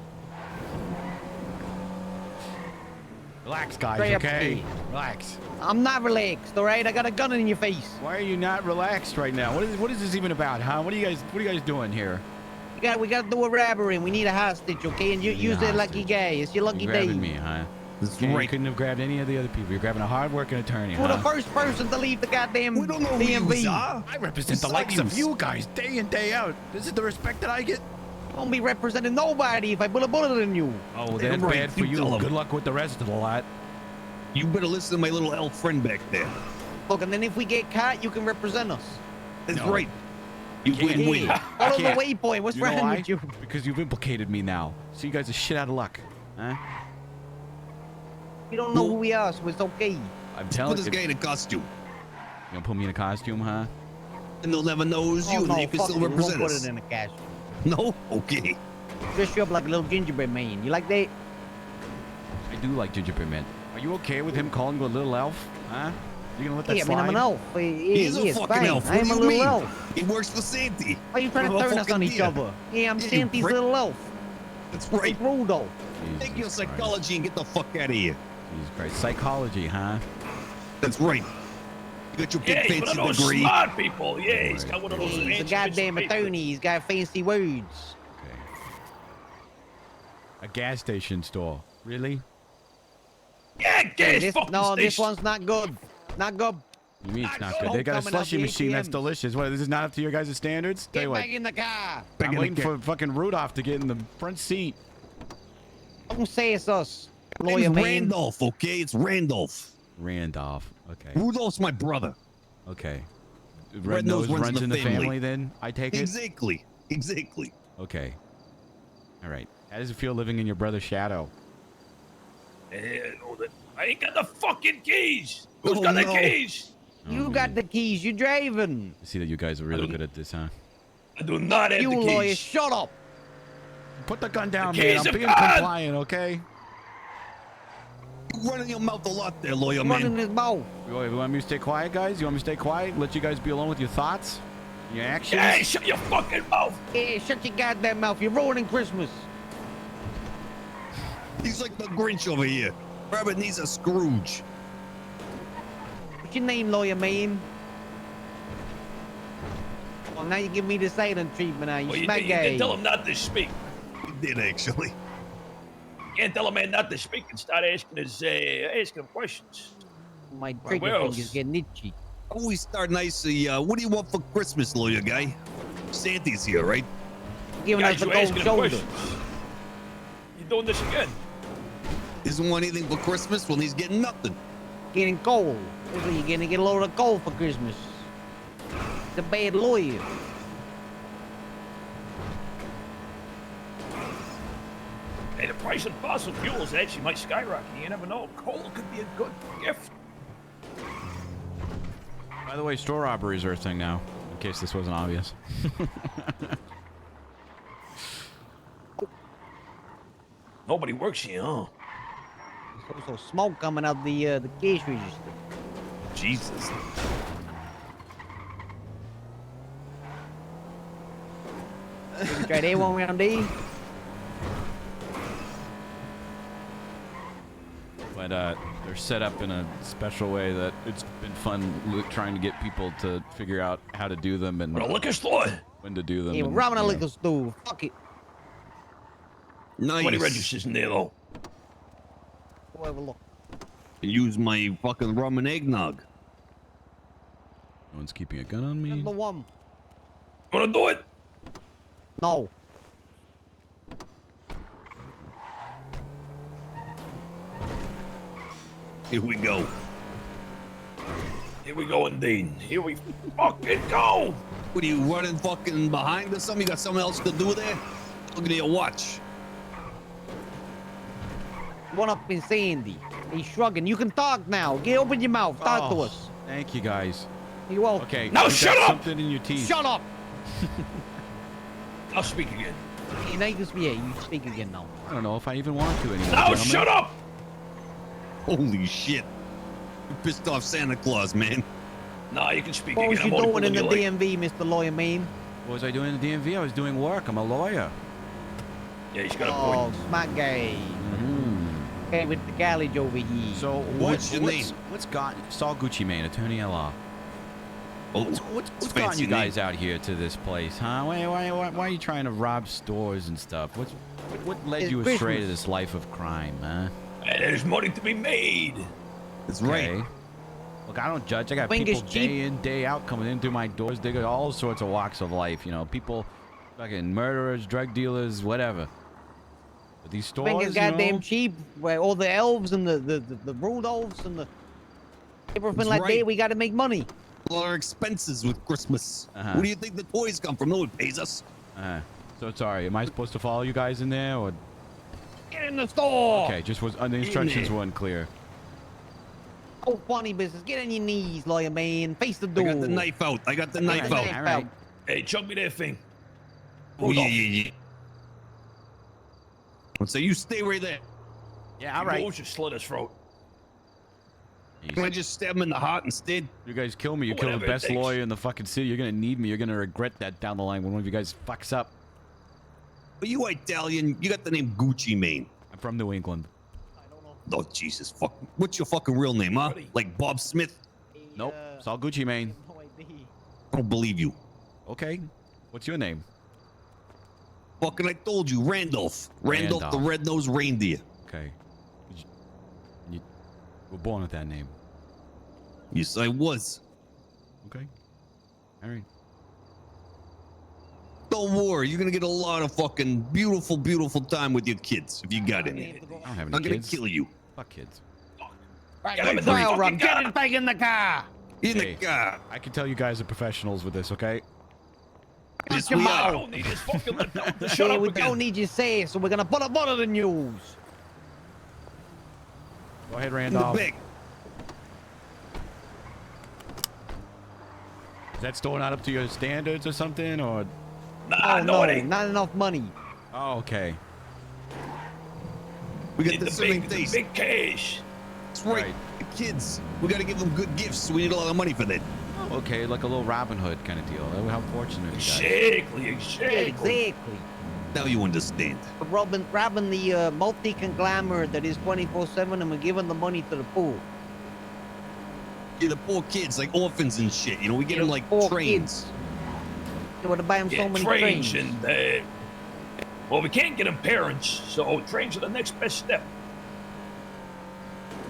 Relax, guys, Straight up okay? to Relax. I'm not relaxed, all right? I got a gun in your face. Why are you not relaxed right now? What is this even about, huh? What are you guys doing here? We gotta do a robbery. We need a hostage, okay? And you use the lucky guy. It's your lucky You day. grabbing me, huh? That's You right. couldn't have grabbed any of the other people. You're grabbing a hard-working attorney, We're the huh? first person to leave the goddamn We don't know who you DMV. are. I represent the likes of you guys day in, day out. This is the respect that I get. Won't be representing nobody if I put a bullet in you. Oh, Damn that's right, bad for you you. tell 'em. Good luck with the rest of the lot. You better listen to my little elf friend back there. Look, and then if we get caught, you can represent us. That's No. right. You can't. win-win. Follow the can't. waypoint. What's You know wrong why? with you? Because you've implicated me now. So you guys are shit out of luck. Huh? We don't know who we are, so it's okay. I'm Put telling this you. guy in a costume. You gonna put me in a costume, huh? And they'll never know it was you. Oh, no, Then you can fuck still you. We won't represent put us. it in a cash. No? Okay. Dress you up like a little gingerbread man. You like that? I do like gingerbread man. Are you okay with him calling you a little elf? Huh? You gonna let that Yeah, I slide? mean, I'm an elf. He's a it's fucking fine. elf. I am What a do you little mean? elf. He works for Santa. Why are you trying to What a turn us on fucking each deal. other? Yeah, I'm Yeah, you Santa's prick. little elf. That's right. It's Rudolph. Take your Jesus Christ. psychology and get the fuck out of here. Jesus Christ. Psychology, huh? That's right. You got your big Yeah, he's one of fancy those degree. smart people. Yeah, he's got one of those He's a fancy goddamn bits of paper. attorney. He's got fancy words. Okay. A gas station store. Really? Yeah, get his fucking No, this station. one's not good. Not good. You mean it's not Smoke good? They got a coming out slushy the machine that's ATMs. delicious. What? This is not up to your guys' standards. Tell Get you what, back in the car. Back I'm in the waiting car. for fucking Rudolph to get in the front seat. Don't say it's us. Name's Lawyer man. Randolph, okay? It's Randolph. Randolph. Okay. Rudolph's my brother. Okay. Red Nose runs in the family. Then I take it. Exactly. Exactly. Okay. All right. How does it feel living in your brother's shadow? I ain't got the fucking keys. Who's Oh, got the no. keys? You got the keys. You driving. I see that you guys are really good at this, huh? I do not have You the keys. lawyer, shut up. Put the gun down, The man. keys I'm are being gone. compliant, okay? You're running your mouth a lot there, lawyer Running man. his mouth. You want me to stay quiet, guys? You want me to stay quiet? Let you guys be alone with your thoughts? Your actions? Hey, shut your fucking mouth. Hey, shut your goddamn mouth. You're ruining Christmas. He's like the Grinch over here. Rabbit needs a Scrooge. What's your name, lawyer man? Well, now you give me the silent treatment now. You Well, you smack can tell gay. him not to speak. He did, actually. You can't tell a man not to speak and start asking him questions. My Well, trigger where finger's else? getting itchy. Always start nicely. What do you want for Christmas, lawyer guy? Santa's here, right? Giving Guys, us the you cold asking him shoulder. questions. You doing this again? Doesn't want anything for Christmas? Well, he's getting nothing. Getting cold. So you're gonna get a load of coal for Christmas. The bad lawyer. Hey, the price of fossil fuels actually might skyrocket. You never know. Coal could be a good gift. By the way, store robberies are a thing now, in case this wasn't obvious. Nobody works here, huh? So smoke coming out the cash register. Jesus. You can try that one round D. But they're set up in a special way that it's been fun trying to get people to figure out how to do them and What a liquor store. when to do them. Yeah, we're and, robbing a you know. liquor store. Fuck it. Nice. 20 registers in there, though. Go have a look. Use my fucking rum and eggnog. No one's keeping a gun on me. Number one. Wanna do it? No. Here we go. Here we go, indeed. Here we fucking go. What are you running fucking behind or something? You got something else to do there? Look at your watch. One up in Sandy. He's shrugging. You can talk now. Get open your mouth. Talk to Oh, us. Thank you, guys. You're welcome. Okay. Now you shut got up! Something in your teeth. Shut up. I'll speak again. You know you can speak. Yeah, you speak again now. I don't know if I even want to anymore. Now gentlemen. shut up. Holy shit. You pissed off Santa Claus, man. Nah, you can speak What was again. you I'm only doing in the pulling your leg. DMV, Mr. Lawyer Man? What was I doing in the DMV? I was doing work. I'm a lawyer. Yeah, he's got a Oh, point. smart guy. Okay, with the college over here. So What's your name? What's got Saul Gucci Mane, attorney at law? Oh, What's it's gotten fancy you guys name. out here to this place, huh? Why are you trying to rob stores and stuff? What led It's you astray to Christmas. this life of crime, huh? Hey, there's money to be made. That's right. Okay. Look, I don't judge. I got Think people it's cheap. day in, day out coming in through my doors. They got all sorts of walks of life. You know, people, fucking murderers, drug dealers, whatever. But these stores, think it's you know, goddamn cheap. Where all the elves and the Rudolphs and the everything That's like right. that, we got to make money. A lot of expenses with Christmas. Uh-huh. Where do you think the toys come from? No one pays us. So sorry. Am I supposed to follow you guys in there, or Get in the store. okay? Just was the instructions weren't clear. Oh, funny business. Get on your knees, Lawyer Man. Face the I door. got the knife out. I got the Okay, knife the out. knife All right. out. Hey, chug me that thing. Oh, yeah, Rudolph. yeah. So you stay right there. Yeah, all You right. know, just slit his throat. Can I just stab him in the heart instead? You guys kill me. You kill the Whatever it best takes. lawyer in the fucking city. You're gonna need me. You're gonna regret that down the line when one of you guys fucks up. Are you Italian? You got the name Gucci Mane. I'm from New England. Oh, Jesus. Fuck. What's your fucking real name, huh? Buddy. Like Bob Smith? Nope. Saul Gucci Mane. No idea. I don't believe you. Okay. What's your name? Fucking I told you. Randolph. Randolph the Randolph. red-nosed reindeer. Okay. You were born with that name. Yes, I was. Okay. All right. Don't worry, you're gonna get a lot of fucking beautiful, beautiful time with your kids if you got any. I don't have any I'm gonna kids. kill you. Fuck kids. Right, Get him in the well, fucking Rob, get car. it back in the car. In Hey. the car. I can tell you guys are professionals with this, okay? Yes, your we I are. don't need his fucking letdown to shut Yeah, up we again. don't need you to say it, so we're gonna put a ball of the news. Go ahead, In the Randolph. back. Is that store not up to your standards or something? Or Nah, Oh no, no, it ain't. not enough money. oh, okay. We got Need the same the taste. big cash. That's right. Right. The kids. We gotta give them good gifts. So we need a lot of money for that. Oh, okay, like a little Robin Hood kind of deal. How fortunate you guys. Exactly, exactly. Exactly. Now you understand. Robbing the multi-conglomerate that is 24/7, and we're giving the money to the poor. Yeah, the poor kids, like orphans and shit. You know, we get them like Poor trains. kids. They want to buy them so Yeah, many trains trains. and well, we can't get them parents, so trains are the next best step.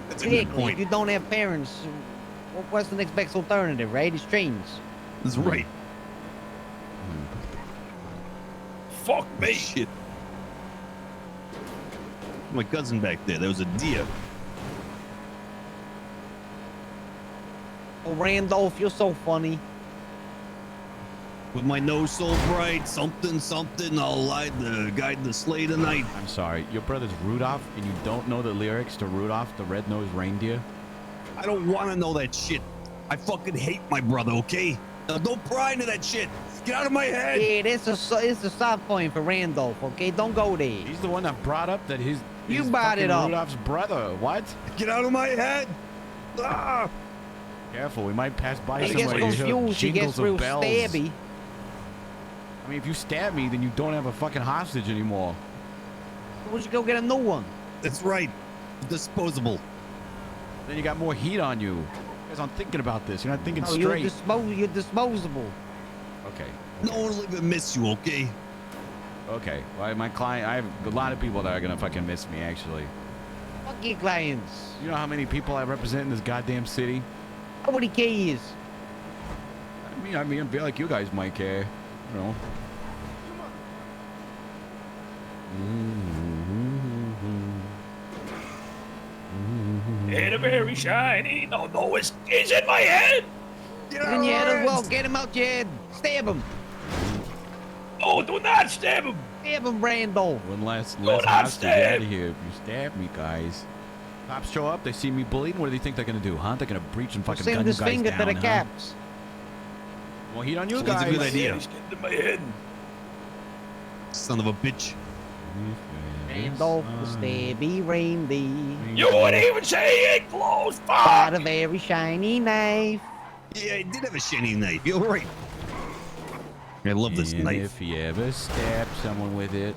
That's a good Exactly. If point. you don't have parents, what's the next best alternative, right? It's trains. That's right. Fuck me. Shit. My cousin back there. There was a deer. Oh, Randolph, you're so funny. With my nose so bright, something, something. I'll guide the sleigh tonight. I'm sorry. Your brother's Rudolph, and you don't know the lyrics to Rudolph the Red-Nosed Reindeer? I don't want to know that shit. I fucking hate my brother, okay? Now don't pry into that shit. Get out of my head. Yeah, it's a soft point for Randolph, okay? Don't go there. He's the one that brought up that he's You brought it fucking up. Rudolph's brother. What? Get out of my head. Ah! Careful, we might pass by He gets somewhere. You hear confused, he jingles gets of real bells. stabby. I mean, if you stab me, then you don't have a fucking hostage anymore. Why don't you go get a new one? That's right. Disposable. Then you got more heat on you. You guys aren't thinking about this. You're not thinking No, straight. you're disposable. Okay. No one will even miss you, okay? Okay. Well, my client, I have a lot of people that are gonna fucking miss me, actually. Fuck your clients. You know how many people I represent in this goddamn city? Nobody cares. I mean, I feel like you guys might care. You know. And a very shiny. No, it's in my head. And you had as well. Get him out your head. Stab him. Oh, do not stab him. Stab him, Randolph. One less not hostage stab. out of here if you stab me, guys. Cops show up, they see me bleeding. What do you think they're gonna do, huh? They're gonna breach and fucking Send gun you his guys finger down, to the huh? caps. More heat on you So that's guys. a good idea. He's getting in my head. Son of a bitch. Randolph the stabby reindeer. You wouldn't even say it close. Got Fuck. a very shiny knife. Yeah, I did have a shiny knife. You're right. I love this And knife. if he ever stabs someone with it,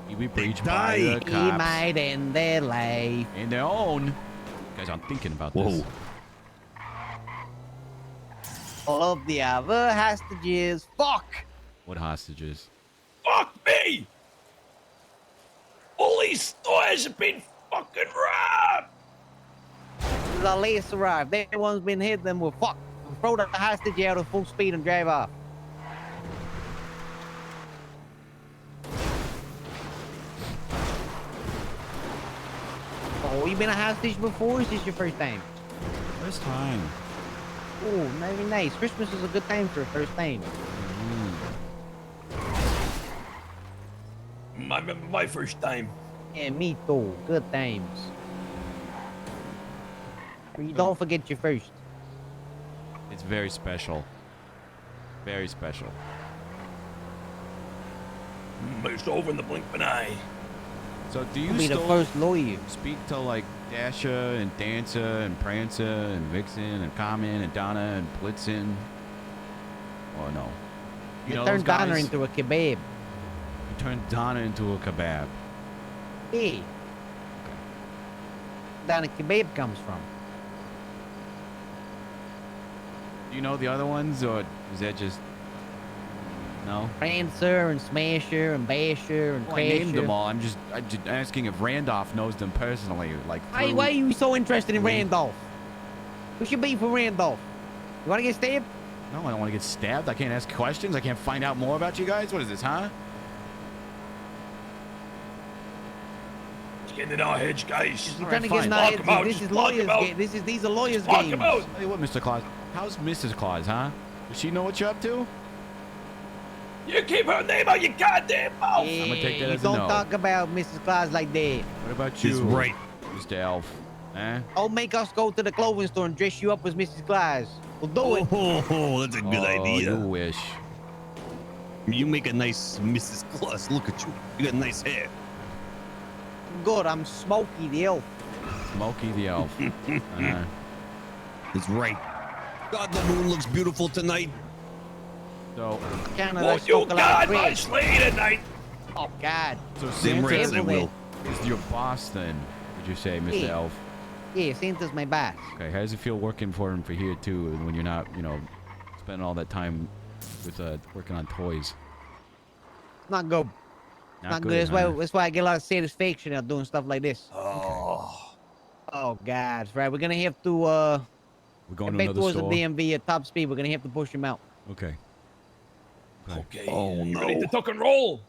he'll be breached by die. the He cops. might end their life. And their own. Guys, I'm thinking about this. Whoa. All of the other hostages. Fuck. What hostages? Fuck me. All these stores have been fucking robbed. The last arrived. That one's been hit. Then we'll fuck. Throw the hostage out at full speed and drive off. Oh, you been a hostage before? Or is this your first time? First time. Oh, very nice. Christmas is a good time for a first time. My first time. Yeah, me too. Good times. You don't forget your first. It's very special. Very special. It's over in the blink of an eye. So do you You'll be the still first lawyer. speak to like Dasher and Dancer and Prancer and Vixen and Common and Donna and Blitzen? Or no? You know turn those Donna guys? into a kebab. You turned Donna into a kebab. Hey. Donna kebab comes from. Do you know the other ones, or is that just No. Prancer and Smasher and Basher and Well, I named them Crasher. all. I'm just asking if Randolph knows them personally. Like, Why through are you so interested in me. Randolph? What's your beef with Randolph? You want to get stabbed? No, I don't want to get stabbed. I can't ask questions. I can't find out more about you guys. What is this, huh? Let's get in our heads, guys. You're All trying right, to get fine. in our Lock heads. 'em out, This just is lock 'em lawyers' out. game. These are lawyers' Lock games. 'em out. Tell you what, Mr. Claus. How's Mrs. Claus, huh? Does she know what you're up to? You keep her name out your goddamn mouth. Yeah, I'ma take that you as a don't no. talk about Mrs. Claus like that. What about you? He's right. Mr. Elf. Eh? Don't make us go to the clothing store and dress you up as Mrs. Claus. We'll do it. Oh, that's a good idea. You wish. You make a nice Mrs. Claus. Look at you. You got nice hair. Good. I'm Smokey the elf. Smokey the Elf. That's right. God, the moon looks beautiful tonight. So, Canada Won't you spoke a lot guard of my French. sleigh tonight? Oh God. so Damn right I Santa will. is your boss then, would you say, Mr. Yeah. Elf? Yeah, Santa's my boss. Okay, how does it feel working for him for here too, when you're not, spending all that time with working on toys? Not good. Not good. huh? That's why I get a lot of satisfaction out doing stuff like this. Oh. Oh God, right. We're gonna have to We're going to back another towards store. the DMV at top speed. We're gonna have to push him out. Okay. Okay. Oh, you no. ready to tuck and roll?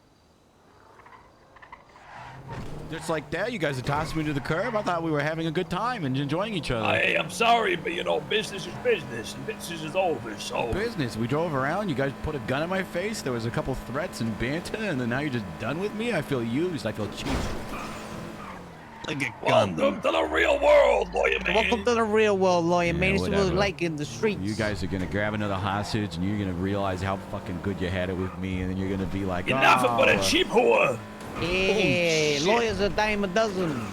Just like that, you guys are tossing me to the curb. I thought we were having a good time and enjoying each other. I'm sorry, but business is business, and business is over. So Business. We drove around. You guys put a gun in my face. There was a couple threats and banter, and then now you're just done with me. I feel used. I feel cheap. Like a welcome condom. to the real world, lawyer man. Welcome to the real world, lawyer Yeah, man. This is what it's whatever. like in the streets. You guys are gonna grab another hostage, and you're gonna realize how fucking good you had it with me, and then you're gonna be like, You're nothing but a cheap whore. Yeah, shit. lawyers a dime a dozen.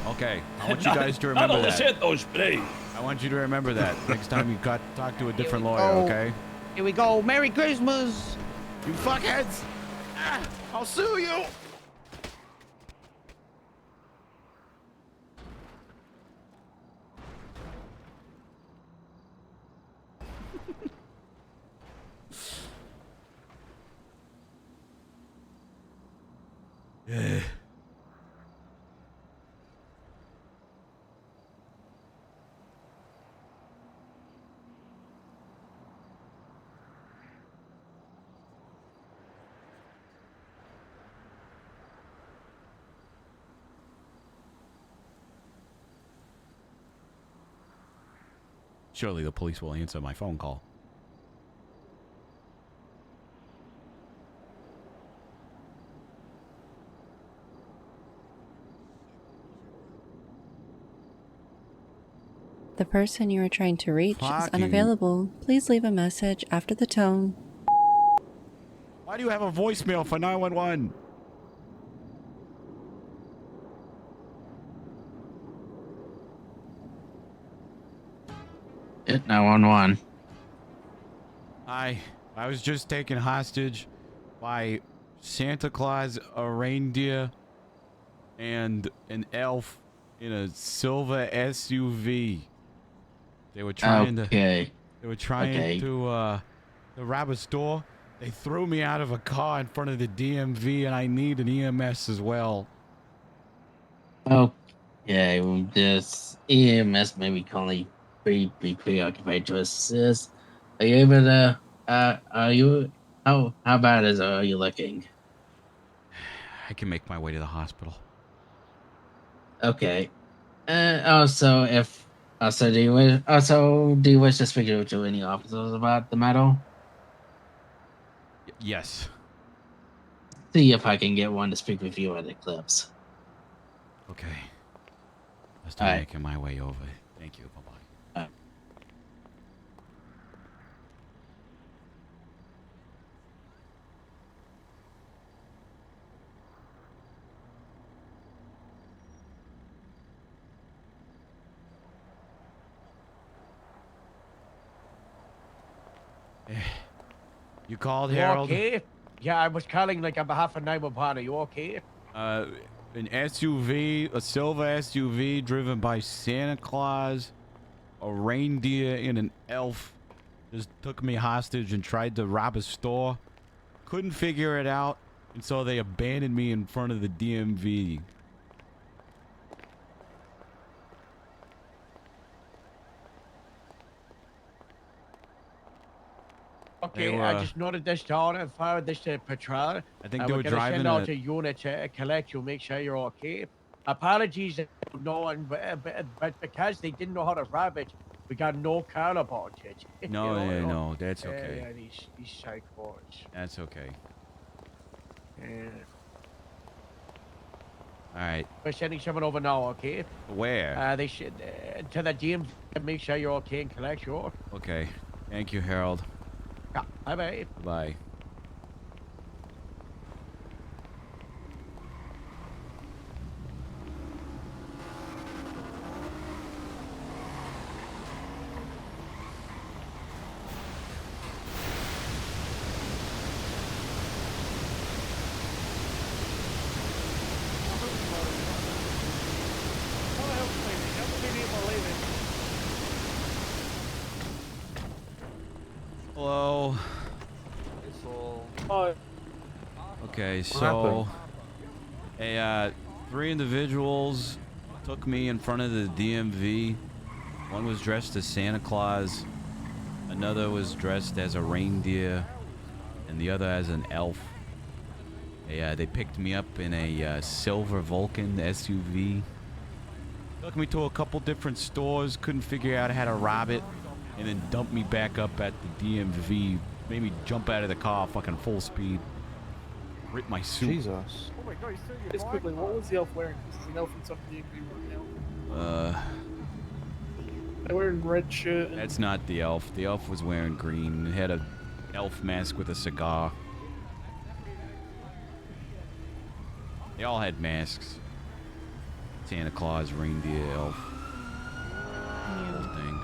Okay, I want you guys to remember Not that. Santos, please. I want you to remember that next time you talk to a different we lawyer, go. okay? Here we go. Merry Christmas. You fuckheads! Ah, I'll sue you! Yeah. Surely the police will answer my phone call. The person you are trying to reach is Fucking- unavailable. Please leave a message after the tone. Why do you have a voicemail for 911? Hit 911. I was just taken hostage by Santa Claus, a reindeer, and an elf in a silver SUV. They were trying Okay. to rob a store. They threw me out of a car in front of the DMV, and I need an EMS as well. Okay, well, this EMS may be currently be preoccupied to assist. Are you able to, how bad are you looking? I can make my way to the hospital. Okay. Also, do you wish to speak to any officers about the matter? Yes. See if I can get one to speak with you at Eclipse. Okay. I'll start Alright. making my way over. Thank you. Bye-bye. You called, You Harold? okay? Yeah, I was calling like on behalf of 911. Are you okay? An SUV, a silver SUV driven by Santa Claus, a reindeer, and an elf just took me hostage and tried to rob a store. couldn't figure it out, and so they abandoned me in front of the DMV. Okay, were, I just noted this down and forwarded this to patrol. I think they we're were gonna driving send out a... a unit to collect you, make sure you're okay. Apologies, no one, but because they didn't know how to rob it, we got no call about it. No, no, that's okay. Yeah, these psychos. That's okay. Yeah. All right. We're sending someone over now, okay? Where? They should to the DMV to make sure you're okay and collect you. Okay. Thank you, Harold. Yeah, bye-bye. Bye. Hello. Hey, Saul. Okay, so a 3 individuals took me in front of the DMV. One was dressed as Santa Claus, another was dressed as a reindeer, and the other as an elf. They picked me up in a silver Vulcan SUV. Took me to a couple different stores, couldn't figure out how to rob it, and then dumped me back up at the DMV. Made me jump out of the car fucking full speed. Ripped my suit. Jesus. Oh my god, just quickly, what was the elf wearing? This is an elf in some DMV right now. They're wearing red shirt. That's not the elf. The elf was wearing green. It had a elf mask with a cigar. They all had masks. Santa Claus, reindeer, elf. Whole thing.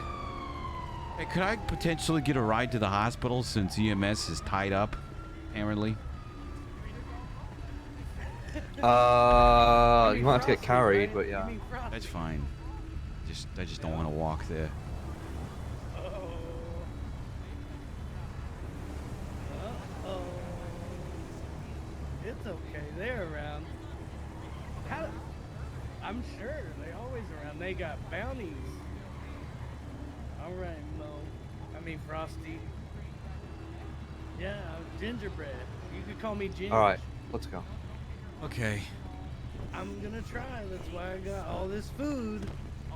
Hey, could I potentially get a ride to the hospital since EMS is tied up, apparently? You might have to get carried, but yeah. That's fine. I just don't want to walk there. It's okay, they're around. I'm sure, they always around. They got bounties. Alright, Mo. I mean Frosty. Yeah, gingerbread. You could call me Ginger. Alright, let's go. Okay. I'm gonna try, that's why I got all this food.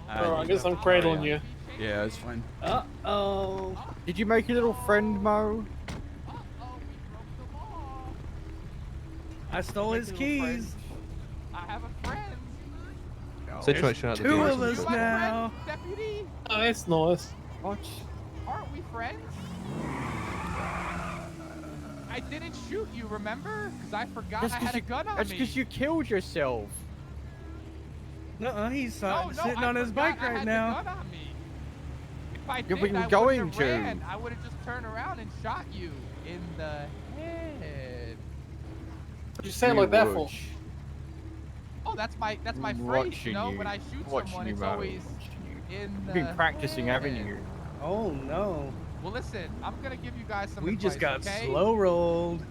I guess I'm cradling you. Yeah, it's fine. Uh-oh. Did you make your little friend, Mo? I stole his keys. I have a friend. Situation at the Two dealership. of us now. Deputy? Oh, that's nice. What? Aren't we friends? I didn't shoot you, remember? Because I forgot I had a gun on me. That's because you killed yourself. No, he's sitting I on his bike forgot I right had now. the gun on me. If I You've did, been I going wouldn't to. have ran. I would have just turned around and shot you in the head. What'd you say like that for? Oh, that's my phrase, you know. When I shoot someone, it's always in the You've been practicing, haven't you? Oh no. Well, listen, I'm gonna give you guys some We advice, just got okay? slow rolled.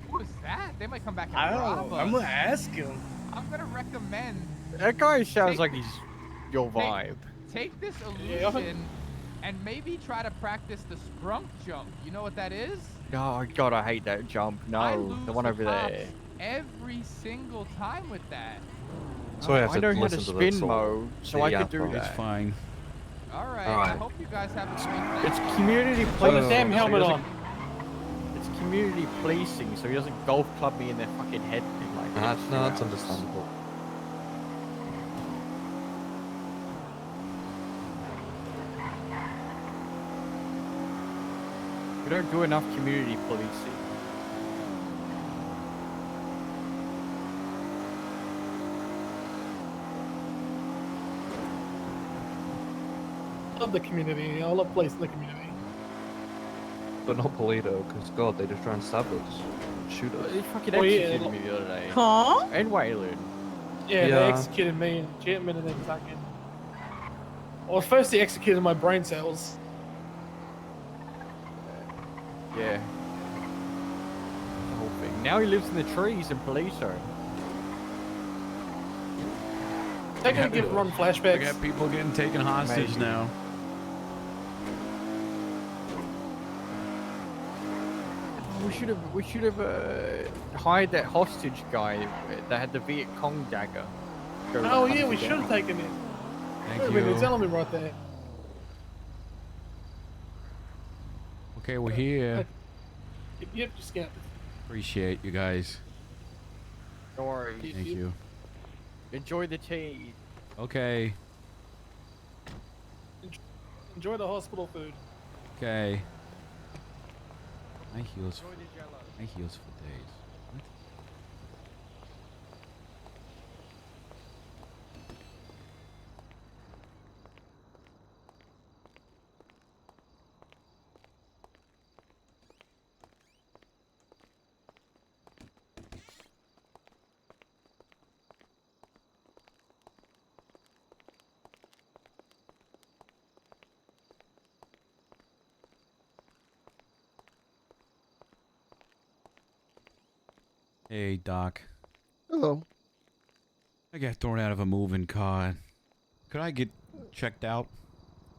Who is that? They might come back and I rob don't know. us. I'm gonna ask him. I'm gonna recommend That guy sounds like he's your vibe. take this illusion and maybe try to practice the sprunk jump. You know what that is? Oh god, I hate that jump. I No, lose the one over cops there. every single time with that. So I have to know how to listen to the spin mode, so I could do that. It's fine. All right. Alright. I hope you guys have a great day. It's community Put policing. a damn so he helmet doesn't- on. It's community policing, so he doesn't golf club me in the fucking head in like. That's understandable. We don't do enough community policing. Oh, I love the community. I love placing the community. But not Polito, because God, they just try and stab us. Shoot us. He fucking Oh, yeah, executed me the other day. Huh? And Waylon. Yeah, Yeah. they executed me and Jetman and then fucking. Well, first they executed my brain cells. Yeah. whole thing. Now he lives in the trees in police zone. They're gonna give Ron flashbacks. We got people getting taken hostage now. We should have hired that hostage guy that had the Viet Cong dagger. Oh yeah, we should have taken it. Thank Wait a minute, you. telling me right there. Okay, we're here. Yep, just got. Appreciate you guys. No worries. Thank you. Enjoy the tea. Okay. Enjoy the hospital food. Okay. My heels for days. What? Hey, Doc. Hello. I got thrown out of a moving car. Could I get checked out?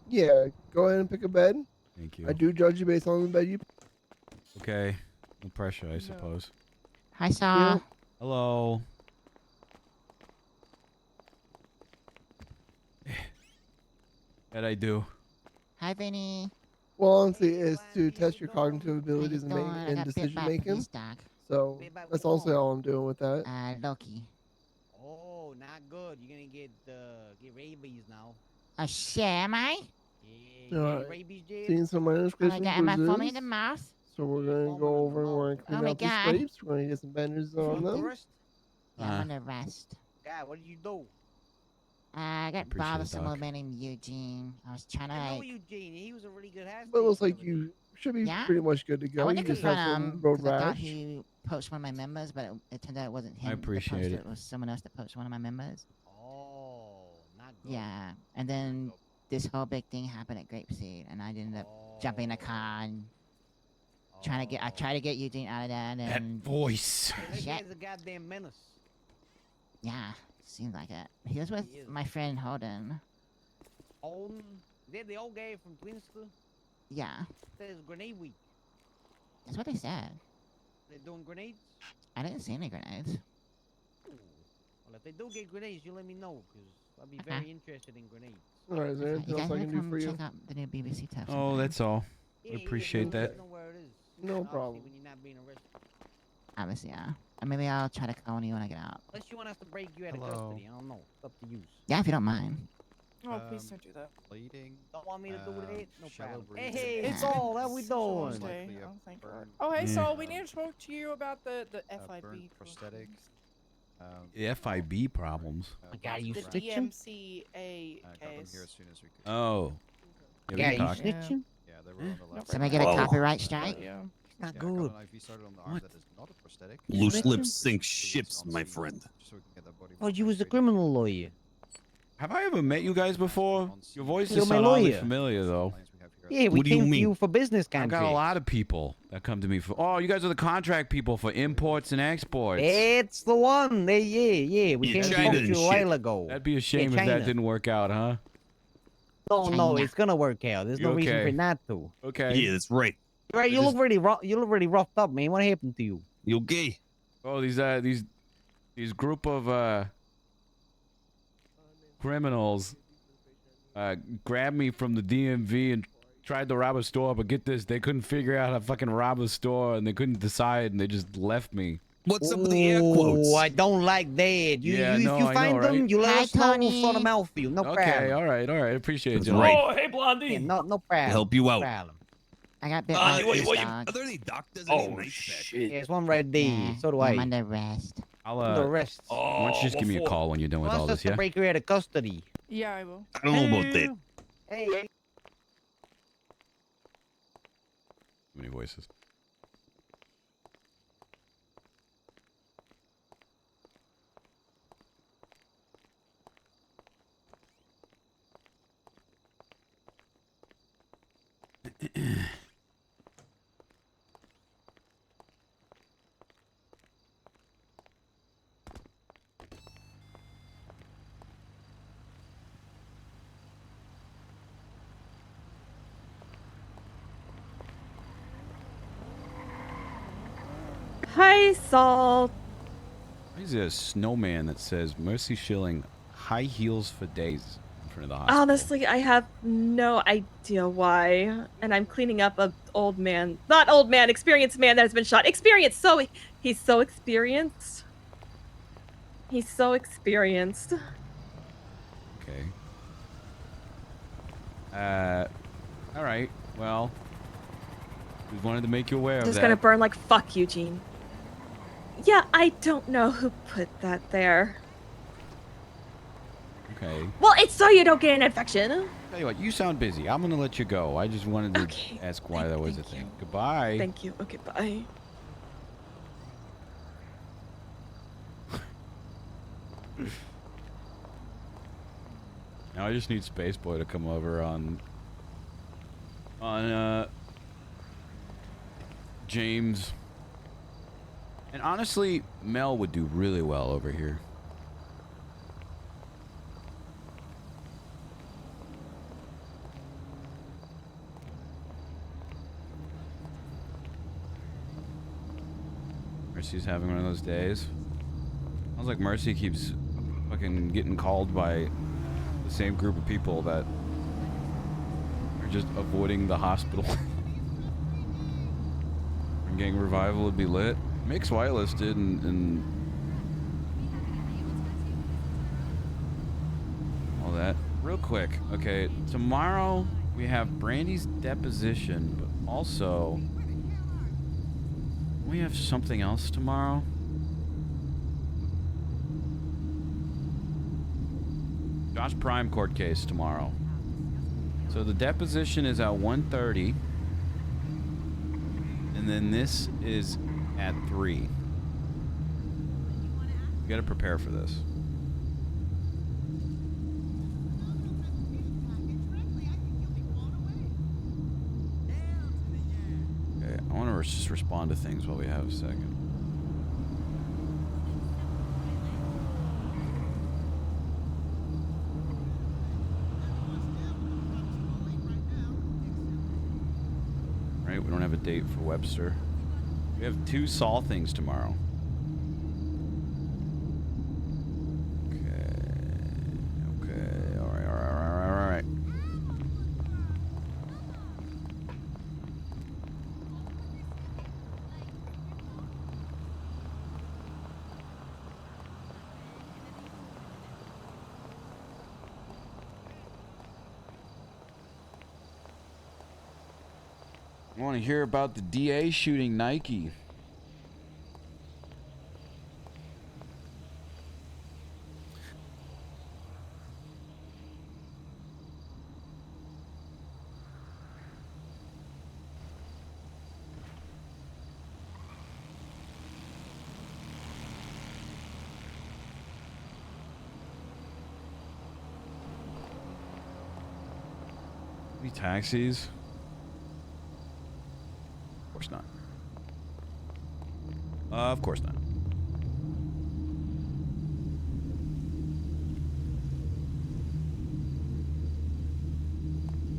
Yeah, go ahead and pick a bed. Thank you. I do judge you based on the bed you. Okay. No pressure, I suppose. Hi, Saul. Hello. How'd I do? Hi, Vinny. Well, honestly, it's to test your cognitive abilities and decision making. So that's also all I'm doing with that. Loki. Oh, not good. You're gonna get rabies now. Oh, shit, am I? Alright. Seeing some minor scrapes and Am I bruises. foaming in the mouth? So we're gonna go over and we're gonna clean Oh my out these God. scrapes. We're gonna get some bandages on them. Yeah, I'm under arrest. God, what did you do? I got Appreciate bothered it, with some Doc. little man named Eugene. I was trying to I know like... Eugene. He was a really good half. But it looks like you should be Yeah? pretty much good to I go. went You to just have confront some him road because I thought rash. he poached one of my members, but it turned out it wasn't him. appreciate that it. poached It was someone else that poached one of my members. Oh, not good. Yeah, and then this whole big thing happened at Grapeseed, and I ended up jumping in a car and I tried to get Eugene out of there, and That then voice. That Shit. guy's a goddamn menace. Yeah, seems like it. He was with my friend Holden. Holden? They're the old guy from Twinster? Yeah, There's grenade week. that's what they said. They're doing grenades? I didn't see any grenades. Well, if they do get grenades, you let me know, because I'd be very interested in grenades. Alright, is there anything You else guys I wanna can do come for you? check out the new BBC test? Oh, that's all. Yeah, We appreciate let that. us know where it is. No Obviously, problem. when you're not being arrested. Obviously, yeah. Or maybe I'll try to call you when I get out. Unless you want us to break you out of custody. I don't know. It's up to you. Yeah, if you don't mind. Oh, please don't do that. Bleeding. Don't want me to do it? No problem. breathing. Hey, It's all that we Saul's doing? Day. Oh, thank God. Oh, hey, Yeah. Saul, we need to talk to you about the FIB Burn prosthetics. The FIB problems. I got you the snitching? DMCA Got them case. here as soon as we could. Oh. Yeah, we Yeah, can you talk. snitching? Yeah, they were on the left. Somebody get a copyright strike? Yeah. Not Yeah, good. I got an IV started on the arm that is not a prosthetic. Loose lips sink ships, my friend. So we can get that body Oh, you was a criminal lawyer. Have I ever met you guys before? Your voices You're my sound oddly lawyer. familiar, though. Yeah, we What do you came to mean? you for business I've contracts. got a lot of people that come to me for. Oh, you guys are the contract people for imports and exports. It's the one. Yeah. We Yeah, came to China talk to and you a shit. while ago. That'd be a shame if China. that didn't work out, huh? No, China. it's gonna work out. There's no reason for Okay. it not to. Okay. Yeah, that's right. Right, you just- look really roughed up, man. What happened to you? You okay? Oh, these group of criminals grabbed me from the DMV and tried to rob a store, but get this, they couldn't figure out how to fucking rob a store and they couldn't decide and they just left me. What's up with the air quotes? Oh, I don't like that. Yeah, If no, you I find know, them, right? you let Hi, us know. We'll Tony. sort them out for you. No Okay, problem. all right. Appreciate That's you. right. Oh, hey, Blondie. Yeah, no problem. Help you out. No problem. I got bit by a Wait, fish are dog. there any doctors? Oh, Any shit. Yeah, it's one right there. Yeah, So do I'm I. under arrest. I'll The rest. why don't you just give me a what for? call when you're done with all Wants us this, to yeah? break you out of custody. Yeah, I will. I don't know about that. Hey. Too many voices. Hi, Saul. He's a snowman that says Mercy Shilling high heels for days in front of the hospital. Honestly, I have no idea why. And I'm cleaning up a old man, not old man, experienced man that has been shot. Experienced. So he's so experienced. He's so experienced. Okay. All right. Well, we wanted to make you aware of Just that. gonna burn like fuck, Eugene. Yeah, I don't know who put that there. Okay. Well, it's so you don't get an infection. Tell you what, you sound busy. I'm gonna let you go. I just wanted to ask why that was a thing. Goodbye. Thank you. Okay, bye. Now I just need Spaceboy to come over on James. And honestly, Mel would do really well over here. Mercy's having one of those days. Sounds like Mercy keeps fucking getting called by the same group of people that are just avoiding the hospital. Gang Revival would be lit. Mix whitelisted and all that. Real quick, okay, tomorrow we have Brandy's deposition, but also we have something else tomorrow. Josh Prime court case tomorrow. So the deposition is at 1:30. And then this is at 3. You gotta prepare for this. Okay, I want to just respond to things while we have a second. Right, we don't have a date for Webster. We have 2 Saul things tomorrow. Okay, alright. I want to hear about the DA shooting Nike. Any taxis? Of course not. Of course not.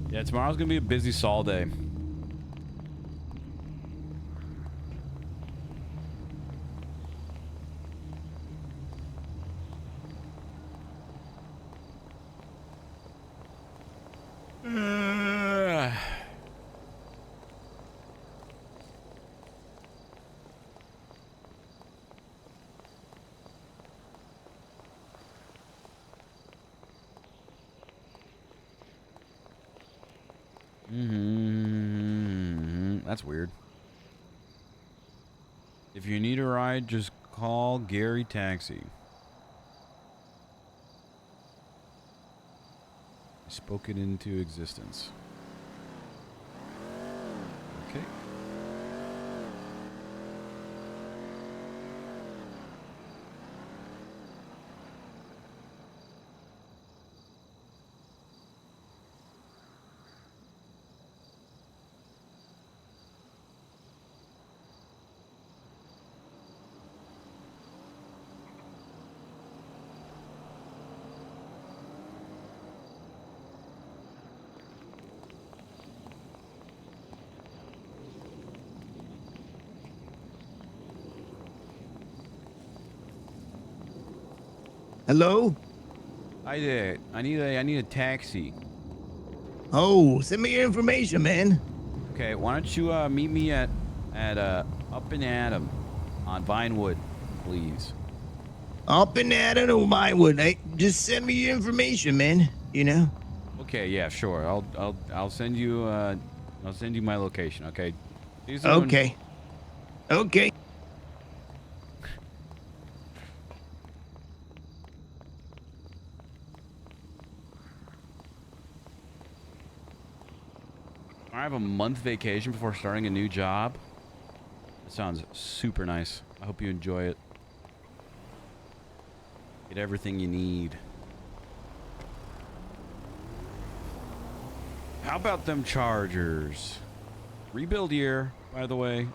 Yeah, tomorrow's gonna be a busy Saul day. That's weird. If you need a ride, just call Gary Taxi. Spoke it into existence. Okay. Hello? Hi there. I need a taxi. Oh, send me your information, man. Okay, why don't you meet me at Up and Adam on Vinewood, please. Up and at it or Vinewood. Hey, just send me your information, man. You know? Okay, yeah, sure. I'll send you my location, okay? See you soon. Okay. Okay. I have a month vacation before starting a new job. That sounds super nice. I hope you enjoy it. Get everything you need. How about them Chargers? Rebuild year, by the way.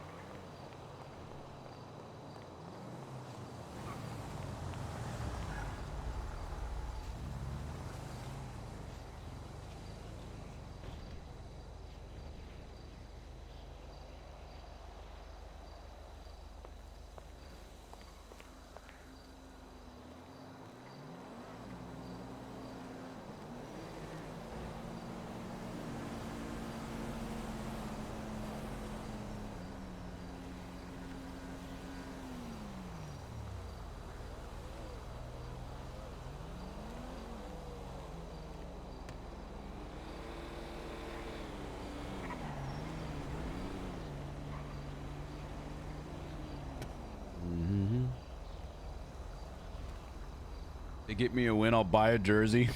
They get me a win, I'll buy a jersey.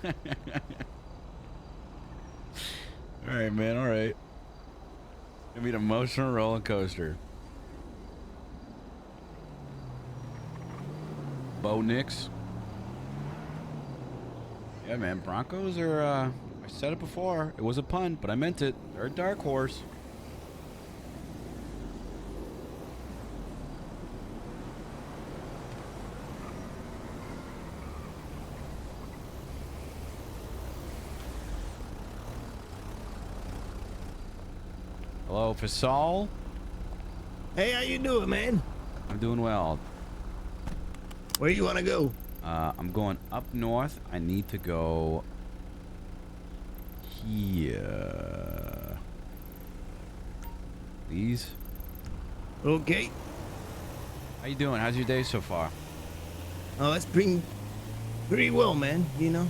All right, man. All right. Gonna be an emotional roller coaster. Bo Nix. Yeah, man. Broncos are. I said it before. It was a pun, but I meant it. They're a dark horse. Hello, for Saul. Hey, how you doing, man? I'm doing well. Where you want to go? I'm going up north. I need to go here. Please. Okay. How you doing? How's your day so far? Oh, it's pretty well, man. You know,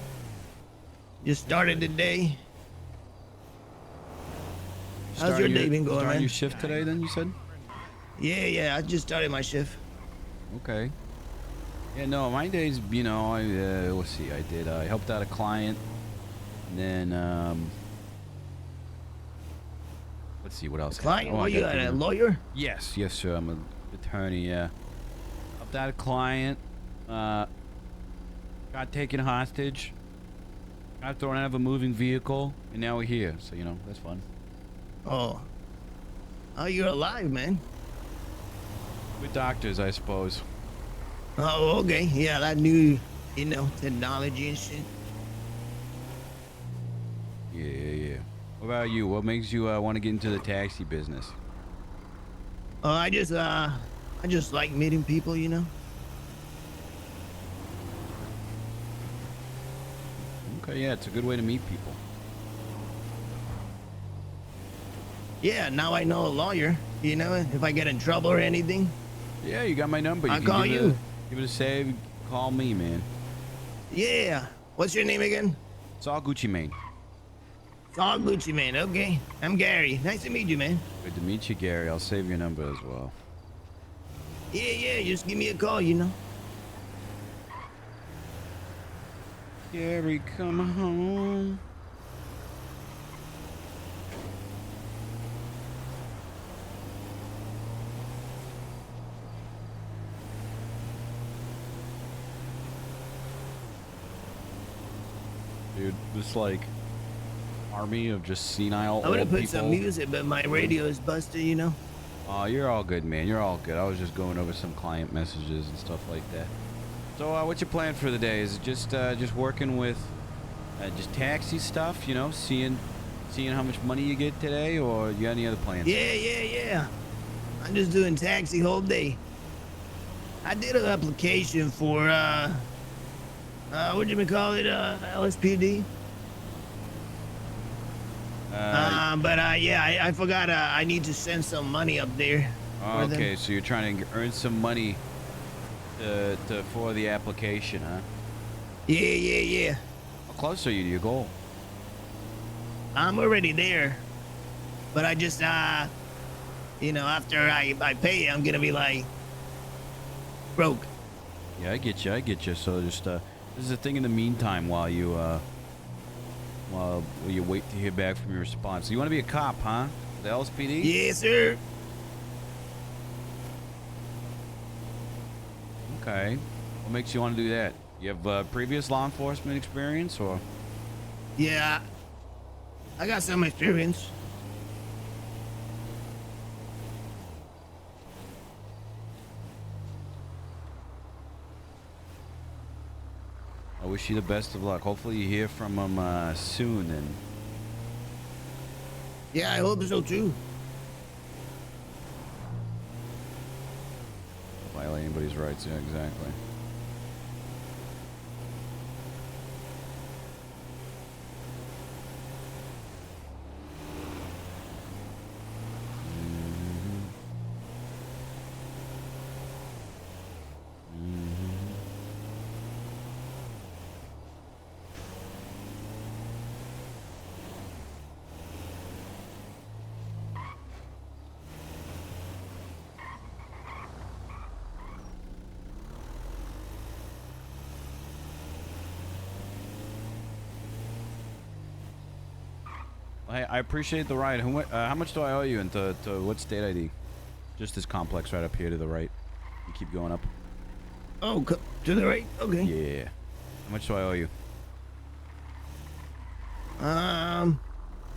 just started the day. How's your day been going, starting man? your shift today, then you said? Yeah. I just started my shift. Okay. Yeah, no, my days, you know, let's see, I helped out a client, and then, let's see, what else? Client? What, you got a lawyer? Yes, sir, I'm an attorney, yeah. Helped out a client, got taken hostage, got thrown out of a moving vehicle, and now we're here, so, you know, that's fun. Oh, you're alive, man. We're doctors, I suppose. Oh, okay. Yeah, that new, you know, technology and shit. Yeah. What about you? What makes you want to get into the taxi business? Oh, I just like meeting people, you know. Okay, yeah, it's a good way to meet people. Yeah, now I know a lawyer, you know, if I get in trouble or anything. Yeah, you got my number. I'll call you. Give it a save. Call me, man. Yeah. What's your name again? Saul Gucci Mane. Saul Gucci Mane. Okay. I'm Gary. Nice to meet you, man. Good to meet you, Gary. I'll save your number as well. Yeah. Just give me a call, you know. Gary, come home. Dude, this like army of just senile I would have old put people. some music, but my radio is busted, you know. Oh, you're all good, man. You're all good. I was just going over some client messages and stuff like that. So, what's your plan for the day? Is it just working with just taxi stuff, you know, seeing how much money you get today, or you got any other plans? Yeah. I'm just doing taxi whole day. I did an application for what do you call it? LSPD. Yeah, I forgot. I need to send some money up there. Okay, so you're trying to earn some money for the application, huh? Yeah. How close are you to your goal? I'm already there, but I just you know, after I pay, I'm gonna be like broke. Yeah, I get you. So just this is a thing in the meantime while you wait to hear back from your response. So you want to be a cop, huh? The LSPD? Yes, sir. Okay. What makes you want to do that? You have previous law enforcement experience, or? Yeah, I got some experience. I wish you the best of luck. Hopefully you hear from them soon. And yeah, I hope so too. Violate anybody's rights. Yeah, exactly. Hey, I appreciate the ride. How much do I owe you, and to what state ID? Just this complex right up here to the right. You keep going up. Oh, to the right? Okay. Yeah. How much do I owe you? I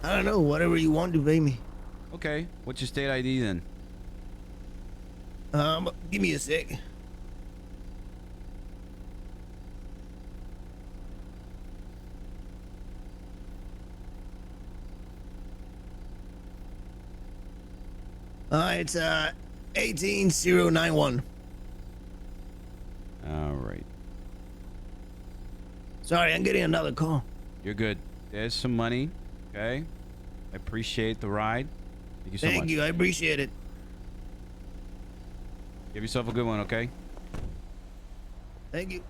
don't know. Whatever you want to pay me. Okay. What's your state ID then? Give me a sec. It's 18091. All right. Sorry, I'm getting another call. You're good. There's some money. Okay. I appreciate the ride. Thank you so much. Thank you. I appreciate it. Give yourself a good one, okay? Thank you.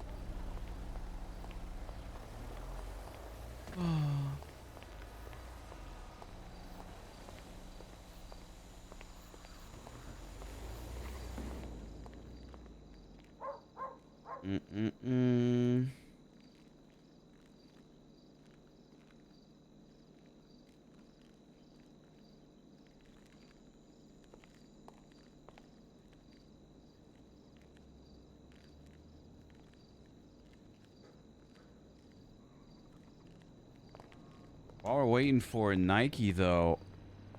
While we're waiting for Nike, though,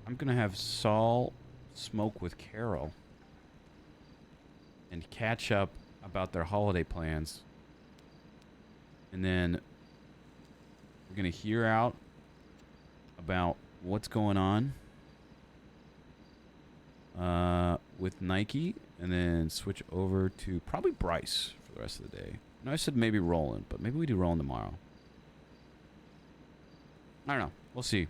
I'm going to have Saul smoke with Carol and catch up about their holiday plans. And then we're going to hear out about what's going on with Nike, and then switch over to probably Bryce for the rest of the day. No, I said maybe Roland, but maybe we do Roland tomorrow. I don't know. We'll see.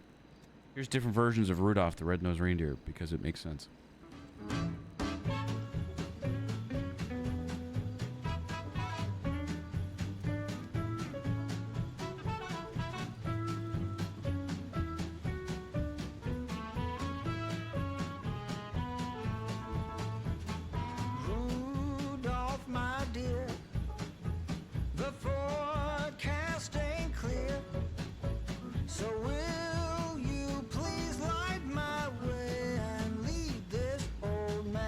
Here's different versions of Rudolph the Red-Nosed Reindeer because it makes sense. Rudolph, my dear, the forecast ain't clear. So will you please light my way and lead this old man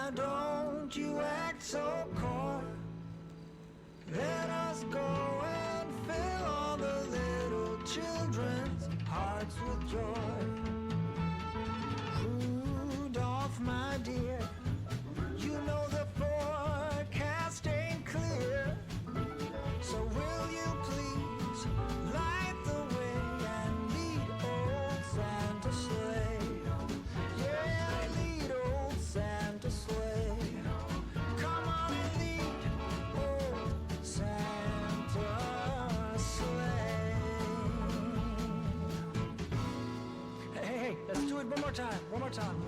Why don't you act so coy? Let us go and fill all the little children's hearts with joy. Rudolph, my dear, you know the forecast ain't clear. So will you please light the way and lead old Santa sleigh? Yeah, lead old Santa sleigh. Come on and lead old Santa sleigh. Hey, let's do it one more time. One more time.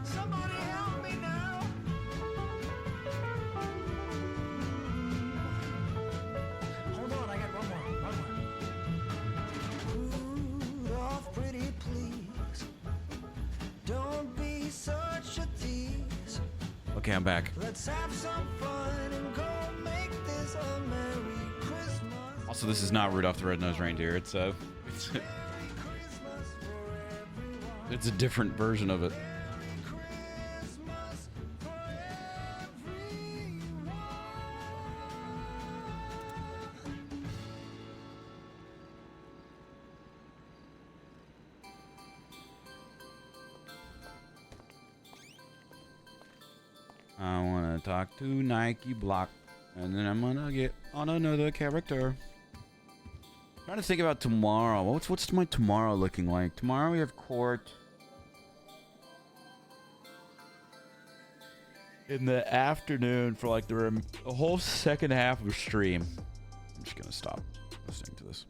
Somebody help me now. Hold on, I got one more. Rudolph, pretty please, don't be such a tease. Okay, I'm back. Let's have some fun and go make this a Merry Christmas. Also, this is not Rudolph the Red-Nosed Reindeer. It's a different version of it. I want to talk to Nike Block, and then I'm gonna get on another character. Trying to think about tomorrow. What's my tomorrow looking like? Tomorrow we have court in the afternoon for like the whole second half of the stream. I'm just gonna stop listening to this.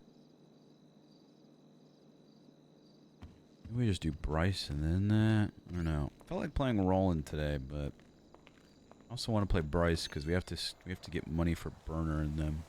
Maybe we just do Bryce and then that. I don't know. I felt like playing Roland today, but I also want to play Bryce because we have to get money for Burner and them.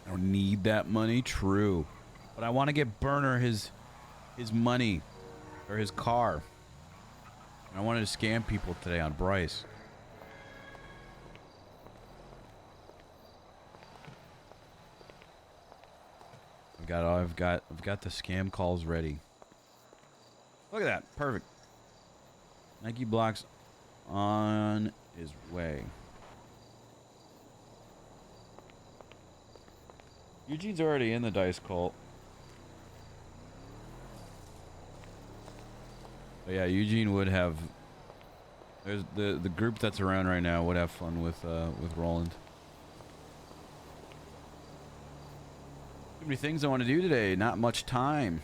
I don't need that money, true. But I want to get Burner his money, or his car. And I wanted to scam people today on Bryce. I've got the scam calls ready. Look at that, perfect. Nike Block's on his way. Eugene's already in the dice cult. But yeah, Eugene would have. There's the group that's around right now would have fun with Roland. Too many things I want to do today. Not much time.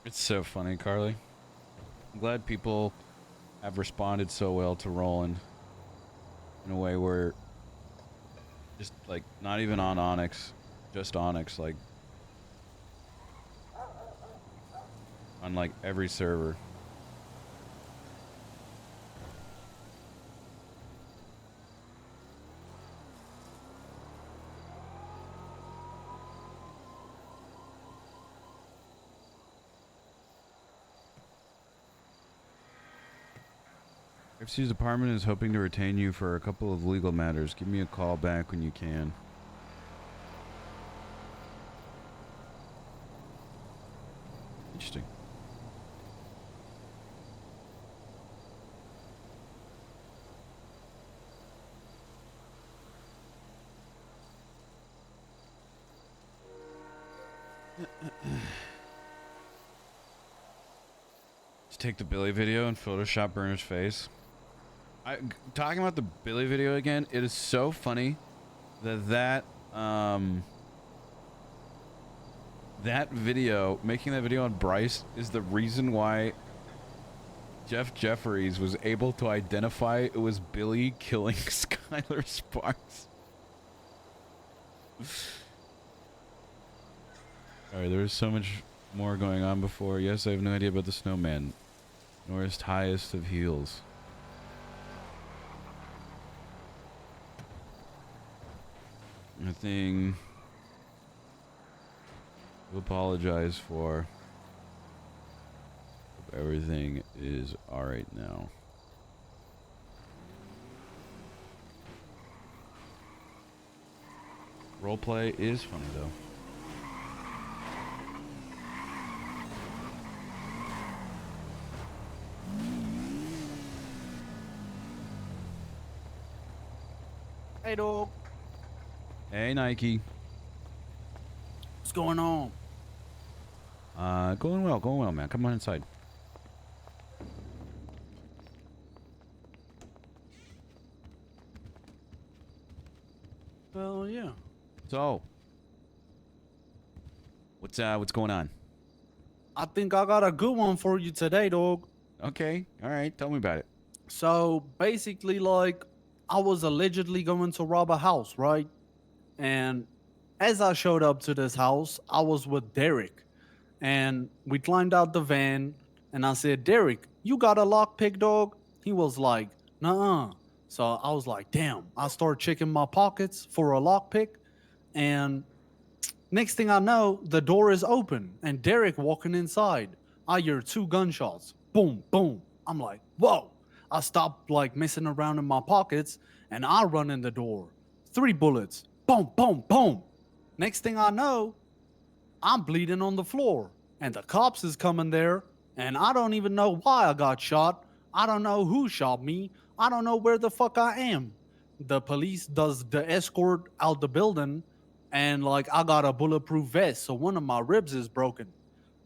It's so funny, Carly. I'm glad people have responded so well to Roland in a way where just like not even on ONX, just ONX, like on like every server. FC's department is hoping to retain you for a couple of legal matters. Give me a call back when you can. Interesting. Just take the Billy video and Photoshop Burner's face. Talking about the Billy video again, it is so funny that video, making that video on Bryce, is the reason why Jeff Jeffries was able to identify it was Billy killing Skylar Sparks. Alright, there was so much more going on before. Yes, I have no idea about the snowman. North's highest of heels. Nothing to apologize for. Hope everything is alright now. Roleplay is funny though. Hey, dog. Hey, Nike. What's going on? Going well, man. Come on inside. Hell yeah. So, what's going on? I think I got a good one for you today, dog. Okay, all right. Tell me about it. So basically, like, I was allegedly going to rob a house, right? And as I showed up to this house, I was with Derek. And we climbed out the van, and I said, Derek, you got a lockpick, dog? He was like, nuh-uh. So I was like, damn. I started checking my pockets for a lockpick, and next thing I know, the door is open, and Derek walking inside. I hear 2 gunshots. Boom, boom. I'm like, whoa. I stopped like messing around in my pockets, and I run in the door. 3 bullets. Boom, boom, boom. Next thing I know, I'm bleeding on the floor, and the cops is coming there, and I don't even know why I got shot. I don't know who shot me. I don't know where the fuck I am. The police does the escort out the building, and like I got a bulletproof vest, so one of my ribs is broken.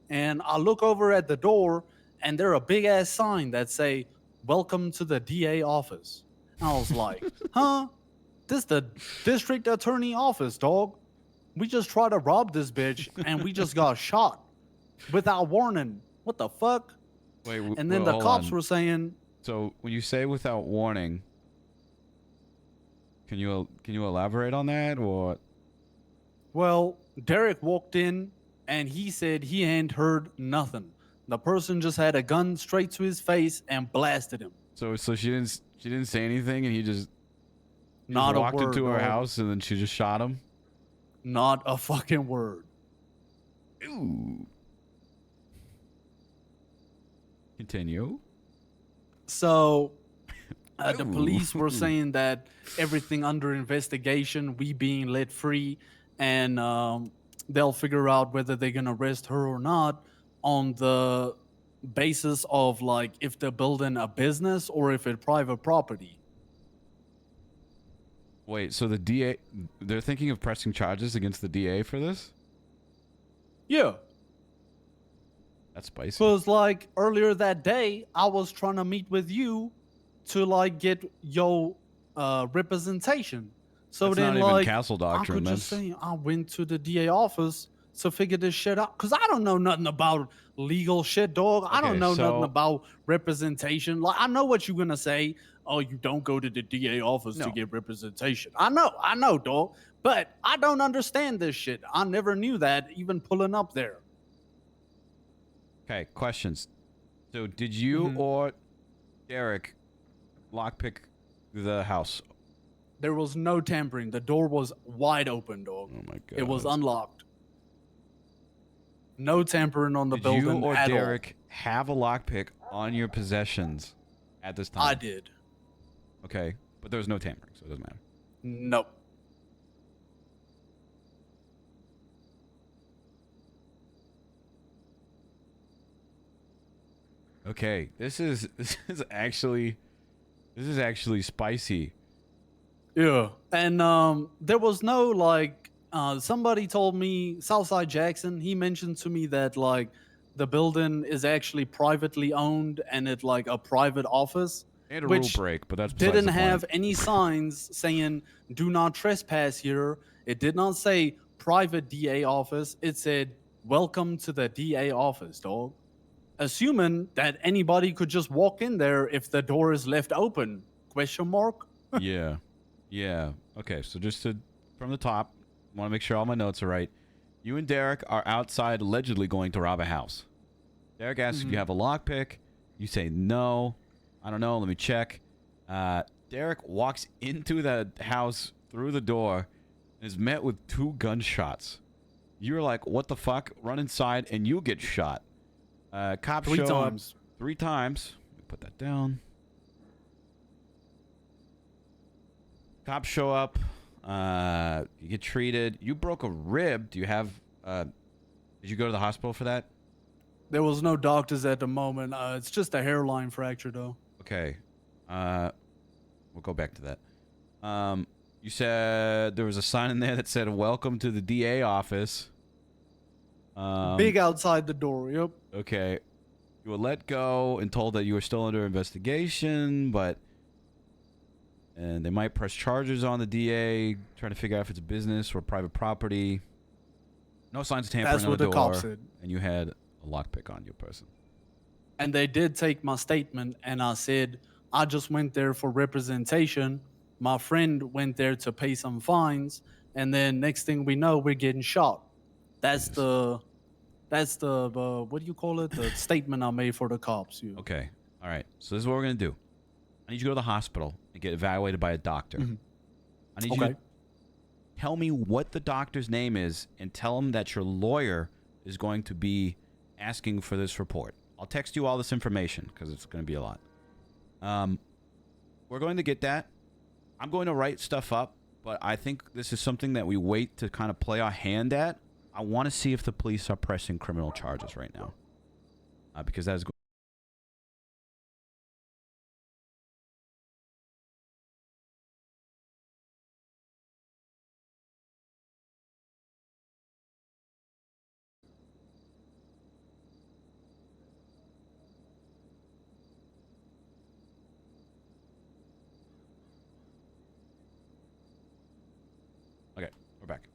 And I look over at the door, and there a big ass sign that say, "Welcome to the DA office." And I was like, huh? This the district attorney office, dog. We just tried to rob this bitch, and we just got shot without warning. What the fuck? Wait, and then the cops were saying. So when you say without warning, can you elaborate on that or? Well, Derek walked in, and he said he hadn't heard nothing. The person just had a gun straight to his face and blasted him. So she didn't say anything, and he just Not a walked word, into her dog. house, and then she just shot him. Not a fucking word. Ooh. Continue. So the police were saying that everything under investigation, we being let free, and they'll figure out whether they're gonna arrest her or not on the basis of like if they're building a business or if it's private property. Wait, so the DA, they're thinking of pressing charges against the DA for this? Yeah. That's spicy. Because like earlier that day, I was trying to meet with you to like get your representation. So That's then not even like castle doctrine. I could just That's say I went to the DA office to figure this shit out. Because I don't know nothing about legal shit, dog. I don't Okay, know so- nothing about representation. Like I know what you're gonna say. Oh, you don't go to the DA office to No. get representation. I know, dog. But I don't understand this shit. I never knew that even pulling up there. Okay, questions. So did you or Derek lockpick the house? There was no tampering. The door was wide open, dog. Oh my god. It was unlocked. No tampering on the Did building you or at all. Derek have a lockpick on your possessions at this time? I did. Okay, but there was no tampering, so it doesn't matter. Nope. Okay, this is actually spicy. Yeah, and there was no like somebody told me Southside Jackson. He mentioned to me that like the building is actually privately owned and it like a private office, And a rule which break, but that's besides didn't the point. have any signs saying "Do not trespass here." It did not say private DA office. It said "Welcome to the DA office, dog." Assuming that anybody could just walk in there if the door is left open? Question mark. Yeah. Yeah. Okay, so just from the top, want to make sure all my notes are right. You and Derek are outside allegedly going to rob a house. Derek asks if you have a lockpick. You say no. I don't know. Let me check. Derek walks into the house through the door and is met with 2 gunshots. You're like, what the fuck? Run inside and you get shot. Cops 3 show times. up 3 times. Let me put that down. Cops show up. You get treated. You broke a rib. Do you have... did you go to the hospital for that? There was no doctors at the moment. It's just a hairline fracture, though. Okay. We'll go back to that. You said there was a sign in there that said, "Welcome to the DA office." Big outside the door, yep. Okay. You were let go and told that you were still under investigation, but... And they might press charges on the DA, trying to figure out if it's business or private property. No signs of tampering That's on what the the door. cops said. And you had a lockpick on your person. And they did take my statement, and I said, I just went there for representation. My friend went there to pay some fines, and then next thing we know, we're getting shot. That's the what do you call it? The statement I made for the cops. Yeah. Okay. All right. So this is what we're going to do. I need you to go to the hospital and get evaluated by a doctor. I need you to tell me what the doctor's name is and tell him that your lawyer is going to be asking for this report. I'll text you all this information because it's going to be a lot. We're going to get that. I'm going to write stuff up, but I think this is something that we wait to kind of play our hand at. I want to see if the police are pressing criminal charges right now. Because that is... Okay, we're back.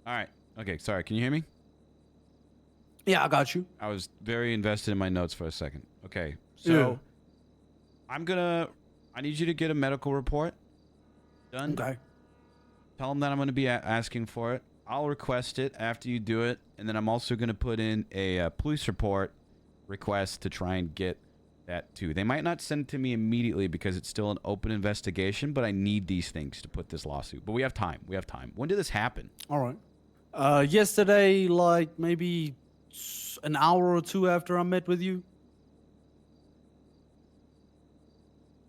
All right. Okay, sorry. Can you hear me? Yeah, I got you. I was very invested in my notes for a second. Okay, so Yeah. I need you to get a medical report done. Okay. Tell them that I'm going to be asking for it. I'll request it after you do it, and then I'm also going to put in a police report request to try and get that too. They might not send it to me immediately because it's still an open investigation, but I need these things to put this lawsuit. But we have time. We have time. When did this happen? All right. Yesterday, like maybe an hour or 2 after I met with you.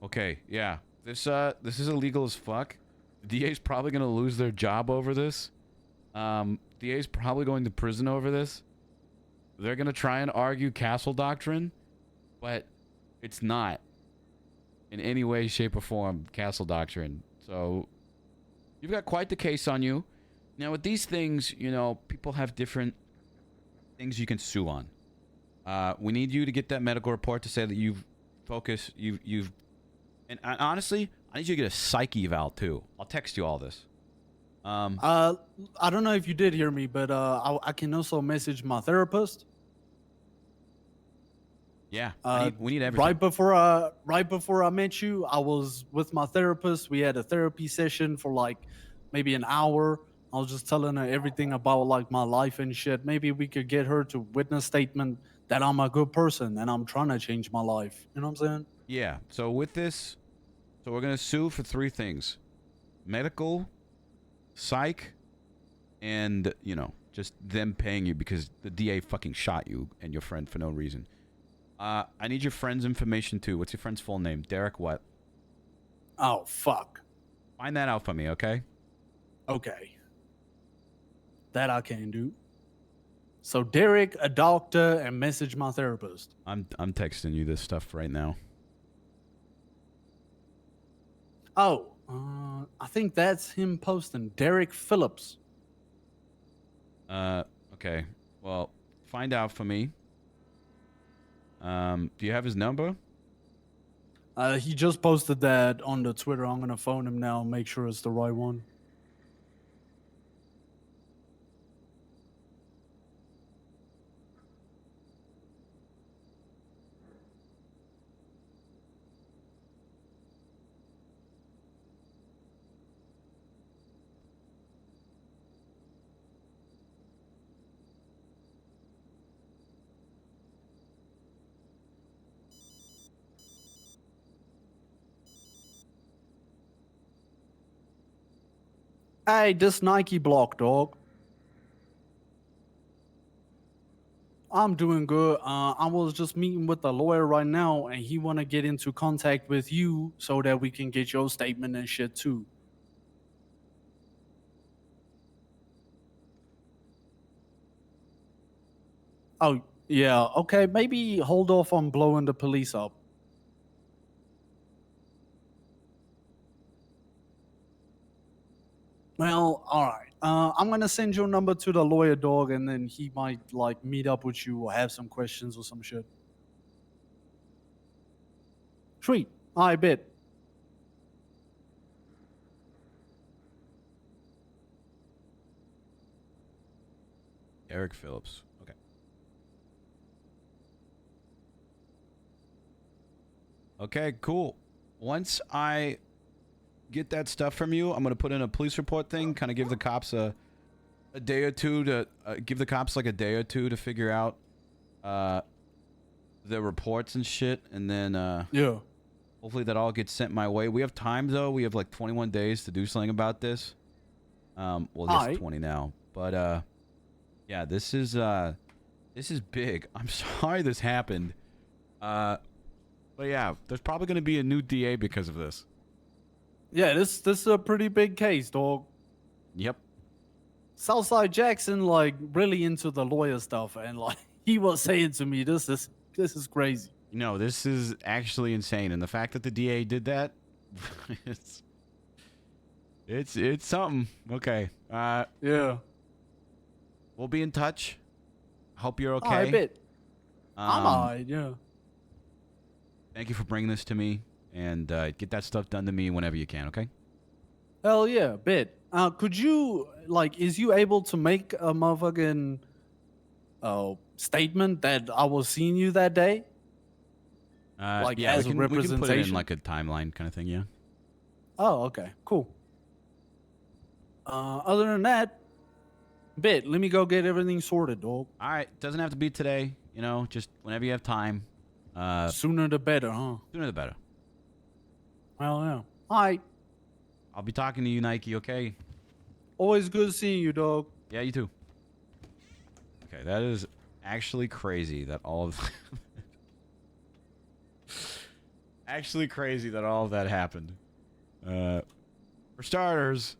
Okay, yeah. This is illegal as fuck. The DA's probably going to lose their job over this. DA's probably going to prison over this. They're going to try and argue castle doctrine, but it's not in any way, shape, or form castle doctrine. So you've got quite the case on you. Now, with these things, you know, people have different things you can sue on. We need you to get that medical report to say that you've focused, and honestly, I need you to get a psych eval too. I'll text you all this. I don't know if you did hear me, but I can also message my therapist. Yeah, we need everything. Right before I met you, I was with my therapist. We had a therapy session for like maybe an hour. I was just telling her everything about like my life and shit. Maybe we could get her to witness statement that I'm a good person and I'm trying to change my life. You know what I'm saying? Yeah. So with this, we're gonna sue for 3 things: medical, psych, and just them paying you because the DA fucking shot you and your friend for no reason. I need your friend's information too. What's your friend's full name? Derek what? Oh fuck. Find that out for me, okay? Okay. That I can do. So Derek, a doctor, and message my therapist. I'm texting you this stuff right now. Oh, I think that's him posting. Derek Phillips. Okay. Well, find out for me. Do you have his number? He just posted that on the Twitter. I'm gonna phone him now and make sure it's the right one. Hey, this Nike block, dog. I'm doing good. I was just meeting with the lawyer right now, and he want to get into contact with you so that we can get your statement and shit too. Oh, yeah. Okay, maybe hold off on blowing the police up. Well, all right. I'm gonna send your number to the lawyer, dog, and then he might like meet up with you or have some questions or some shit. Sweet. I bet. Eric Phillips. Okay. Okay, cool. Once I get that stuff from you, I'm gonna put in a police report thing, kind of give the cops a day or two to give the cops like a day or two to figure out the reports and shit, and then yeah, hopefully that all gets sent my way. We have time though. We have like 21 days to do something about this. Well, I guess 20 now, but yeah, this is big. I'm sorry this happened. But yeah, there's probably gonna be a new DA because of this. Yeah, this is a pretty big case, dog. Yep. Southside Jackson like really into the lawyer stuff, and like he was saying to me, this is crazy. No, this is actually insane, and the fact that the DA did that, it's something. Okay. Yeah. We'll be in touch. Hope you're okay. I bet. I'm alright, yeah. Thank you for bringing this to me, and get that stuff done to me whenever you can, okay? Hell yeah, bet. Could you, like, is you able to make a motherfucking statement that I was seeing you that day? Like, yeah, as we a can put it in representation? like a timeline kind of thing, yeah. Oh, okay, cool. Other than that, bet, let me go get everything sorted, dog. All right, doesn't have to be today, you know, just whenever you have time. Sooner the better, huh? Sooner the better. Well, yeah. All right. I'll be talking to you, Nike, okay? Always good seeing you, dog. Yeah, you too. Okay, that is actually crazy that all of actually crazy that all of that happened. For starters,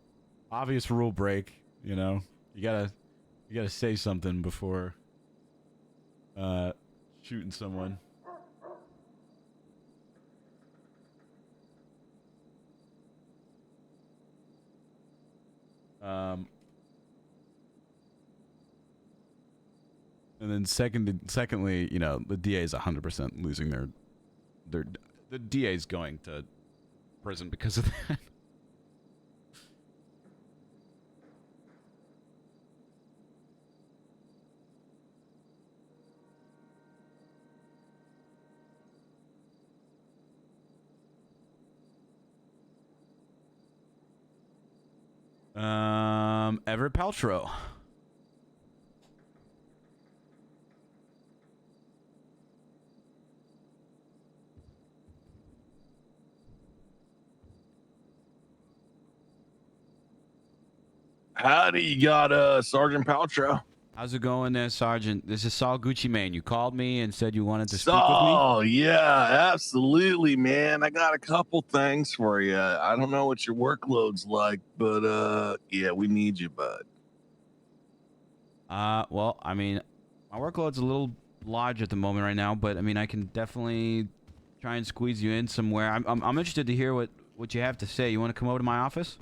obvious rule break, you know. You gotta say something before shooting someone. And then secondly, you know, the DA is 100% losing the DA is going to prison because of that. Everett Paltrow. Howdy, you got Sergeant Paltrow. How's it going there, Sergeant? This is Saul Gucci Mane. You called me and said you wanted to speak with me? Oh, yeah, absolutely, man. I got a couple things for you. I don't know what your workload's like, but yeah, we need you, bud. Well, I mean, My workload's a little large at the moment right now, but I mean, I can definitely try and squeeze you in somewhere. I'm interested to hear what you have to say. You want to come over to my office?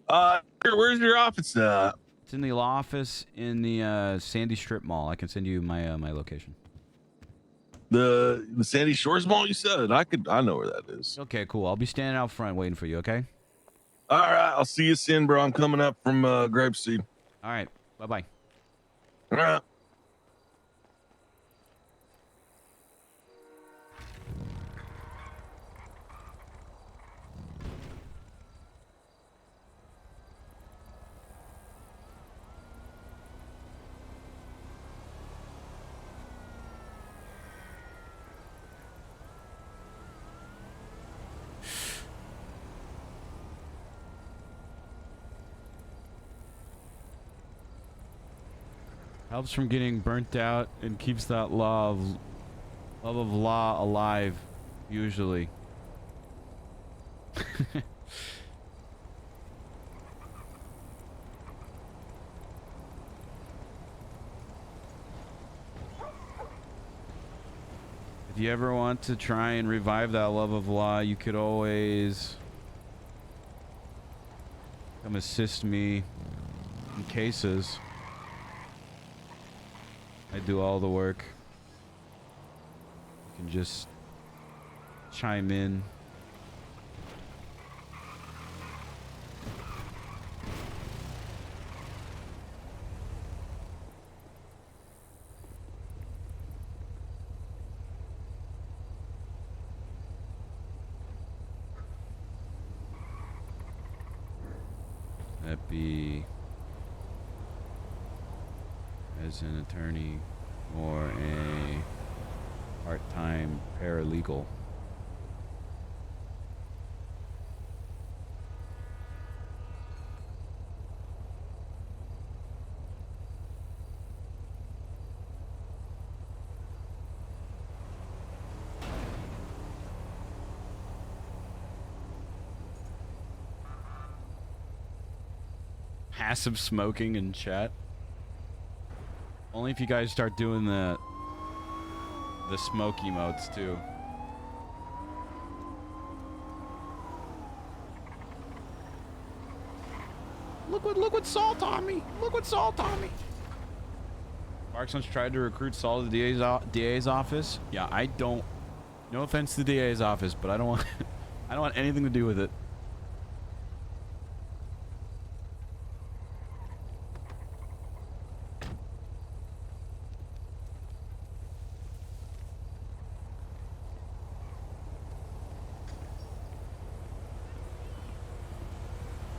Where's your office? It's in the law office in the Sandy Strip Mall. I can send you my my location. The Sandy Shores Mall, you said? I know where that is. Okay, cool. I'll be standing out front waiting for you, okay? All right, I'll see you soon, bro. I'm coming up from Grapeseed. All right, bye-bye. All right. Helps from getting burnt out and keeps that love of law alive, usually. If you ever want to try and revive that love of law, you could always come assist me in cases. I do all the work. You can just chime in. That be as an attorney or a part-time paralegal. Passive smoking in chat. Only if you guys start doing the smoke emotes too. Look what Saul taught me. Look what Saul taught me. Marksman's tried to recruit Saul to the DA's office. Yeah, I don't. No offense to the DA's office, but I don't want. I don't want anything to do with it.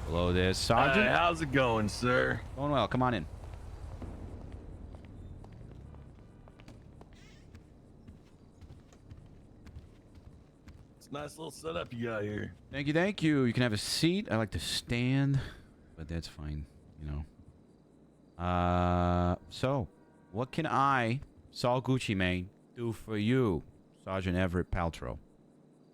Hello there, Sergeant. How's it going, sir? Going well. Come on in. It's a nice little setup you got here. Thank you, thank you. You can have a seat. I like to stand, but that's fine, you know. So, what can I, Saul Gucci Mane, do for you, Sergeant Everett Paltrow?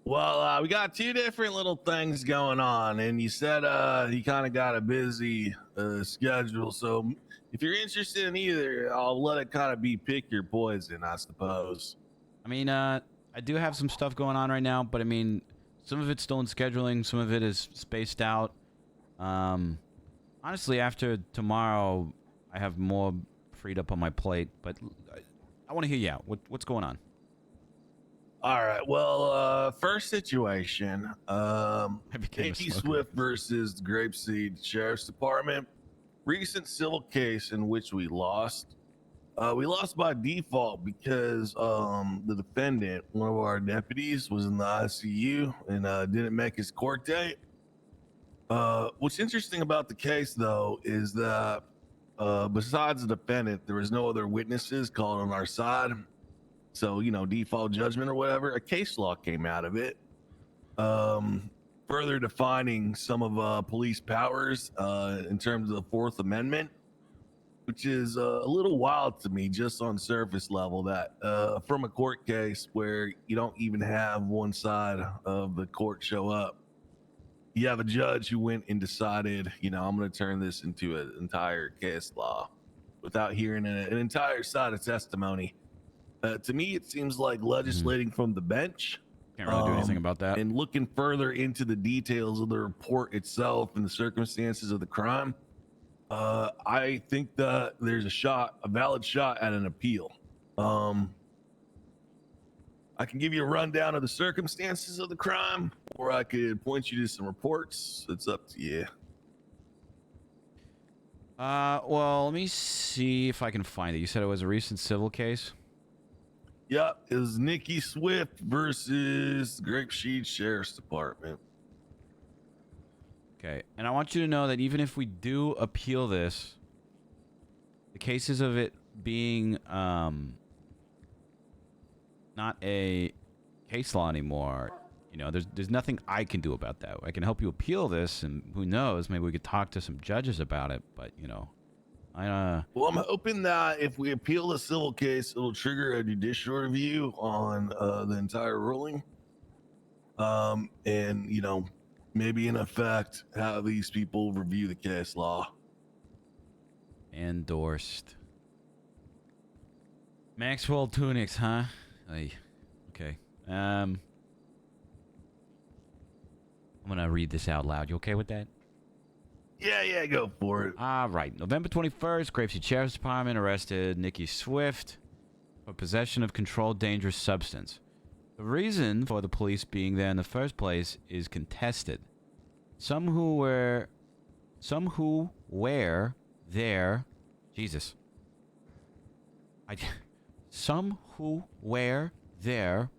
Well, we got two different little things going on, and you said you kind of got a busy schedule. So if you're interested in either, I'll let it kind of be pick your poison, I suppose. I mean, I do have some stuff going on right now, but I mean, some of it's still in scheduling, some of it is spaced out. Honestly, after tomorrow, I have more freed up on my plate, but I want to hear you out. What's going on? All right. Well, first situation, Katie Swift versus the Grapeseed Sheriff's Department. Recent civil case in which we lost. We lost by default because the defendant, one of our deputies, was in the ICU and didn't make his court date. What's interesting about the case, though, is that besides the defendant, there was no other witnesses called on our side. So, you know, default judgment or whatever, a case law came out of it, further defining some of police powers in terms of the Fourth Amendment, which is a little wild to me just on surface level that from a court case where you don't even have one side of the court show up, you have a judge who went and decided, you know, I'm going to turn this into an entire case law. without hearing an entire side of testimony. To me, it seems like legislating from the bench. Can't really do anything about that. And looking further into the details of the report itself and the circumstances of the crime, I think that there's a valid shot at an appeal. I can give you a rundown of the circumstances of the crime, or I could point you to some reports. It's up to you. Well, let me see if I can find it. You said it was a recent civil case? Yep, it was Nikki Swift versus Grapeseed Sheriff's Department. Okay, and I want you to know that even if we do appeal this, the cases of it being not a case law anymore, you know, there's nothing I can do about that. I can help you appeal this, and who knows, maybe we could talk to some judges about it, but, you know, Well, I'm hoping that if we appeal the civil case, it'll trigger a judicial review on the entire ruling. And, you know, maybe in effect, have these people review the case law. Endorsed. Maxwell Tunics, huh? Okay. I'm gonna read this out loud. You okay with that? Yeah, go for it. All right. November 21st, Grapeseed Sheriff's Department arrested Nikki Swift for possession of controlled dangerous substance. The reason for the police being there in the first place is contested. Some who were there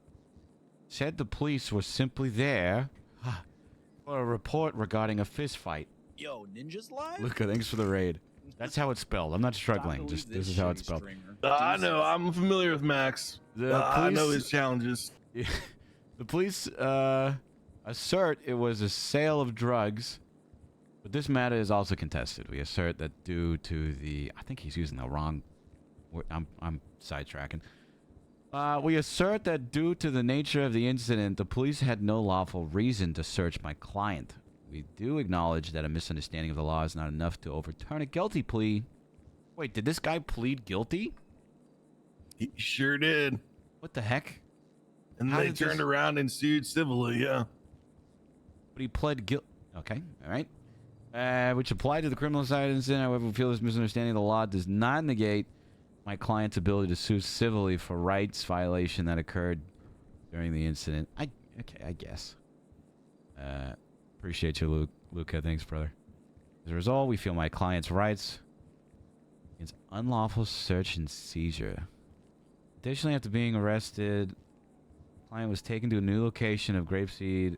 said the police were simply there for a report regarding a fist fight. Yo, Ninja's live? Luca, thanks for the raid. That's how it's spelled. I'm not struggling. Just this is how it's spelled. I know. I'm familiar with Max. I know his challenges. The police assert it was a sale of drugs, but this matter is also contested. We assert that due to the... I think he's using the wrong... I'm sidetracking. We assert that due to the nature of the incident, the police had no lawful reason to search my client. We do acknowledge that a misunderstanding of the law is not enough to overturn a guilty plea. Wait, did this guy plead guilty? He sure did. What the heck? And they turned around and sued civilly, yeah. But he pled guilty. Okay, all right. Which applied to the criminal side of the incident. However, we feel this misunderstanding of the law does not negate my client's ability to sue civilly for rights violation that occurred during the incident. Okay, I guess. Appreciate you, Luca. Thanks, brother. As a result, we feel my client's rights against unlawful search and seizure. Additionally, after being arrested, the client was taken to a new location of Grapeseed.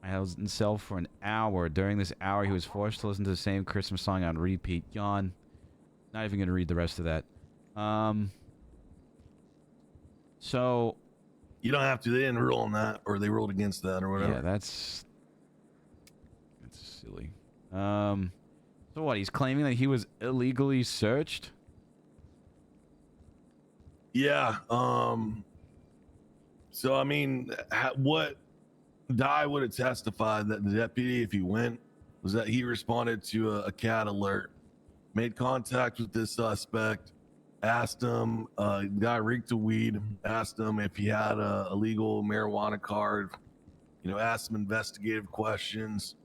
I was in cell for an hour. During this hour, he was forced to listen to the same Christmas song on repeat. Yawn. Not even going to read the rest of that. So... You don't have to. They didn't rule on that, or they ruled against that, or whatever. Yeah, that's silly. So what? He's claiming that he was illegally searched? Yeah. So I mean, what Dye would have testified that the deputy, if he went, was that he responded to a cat alert, made contact with this suspect. Asked him, the guy reeked of weed, asked him if he had a illegal marijuana card, you know, asked him investigative questions.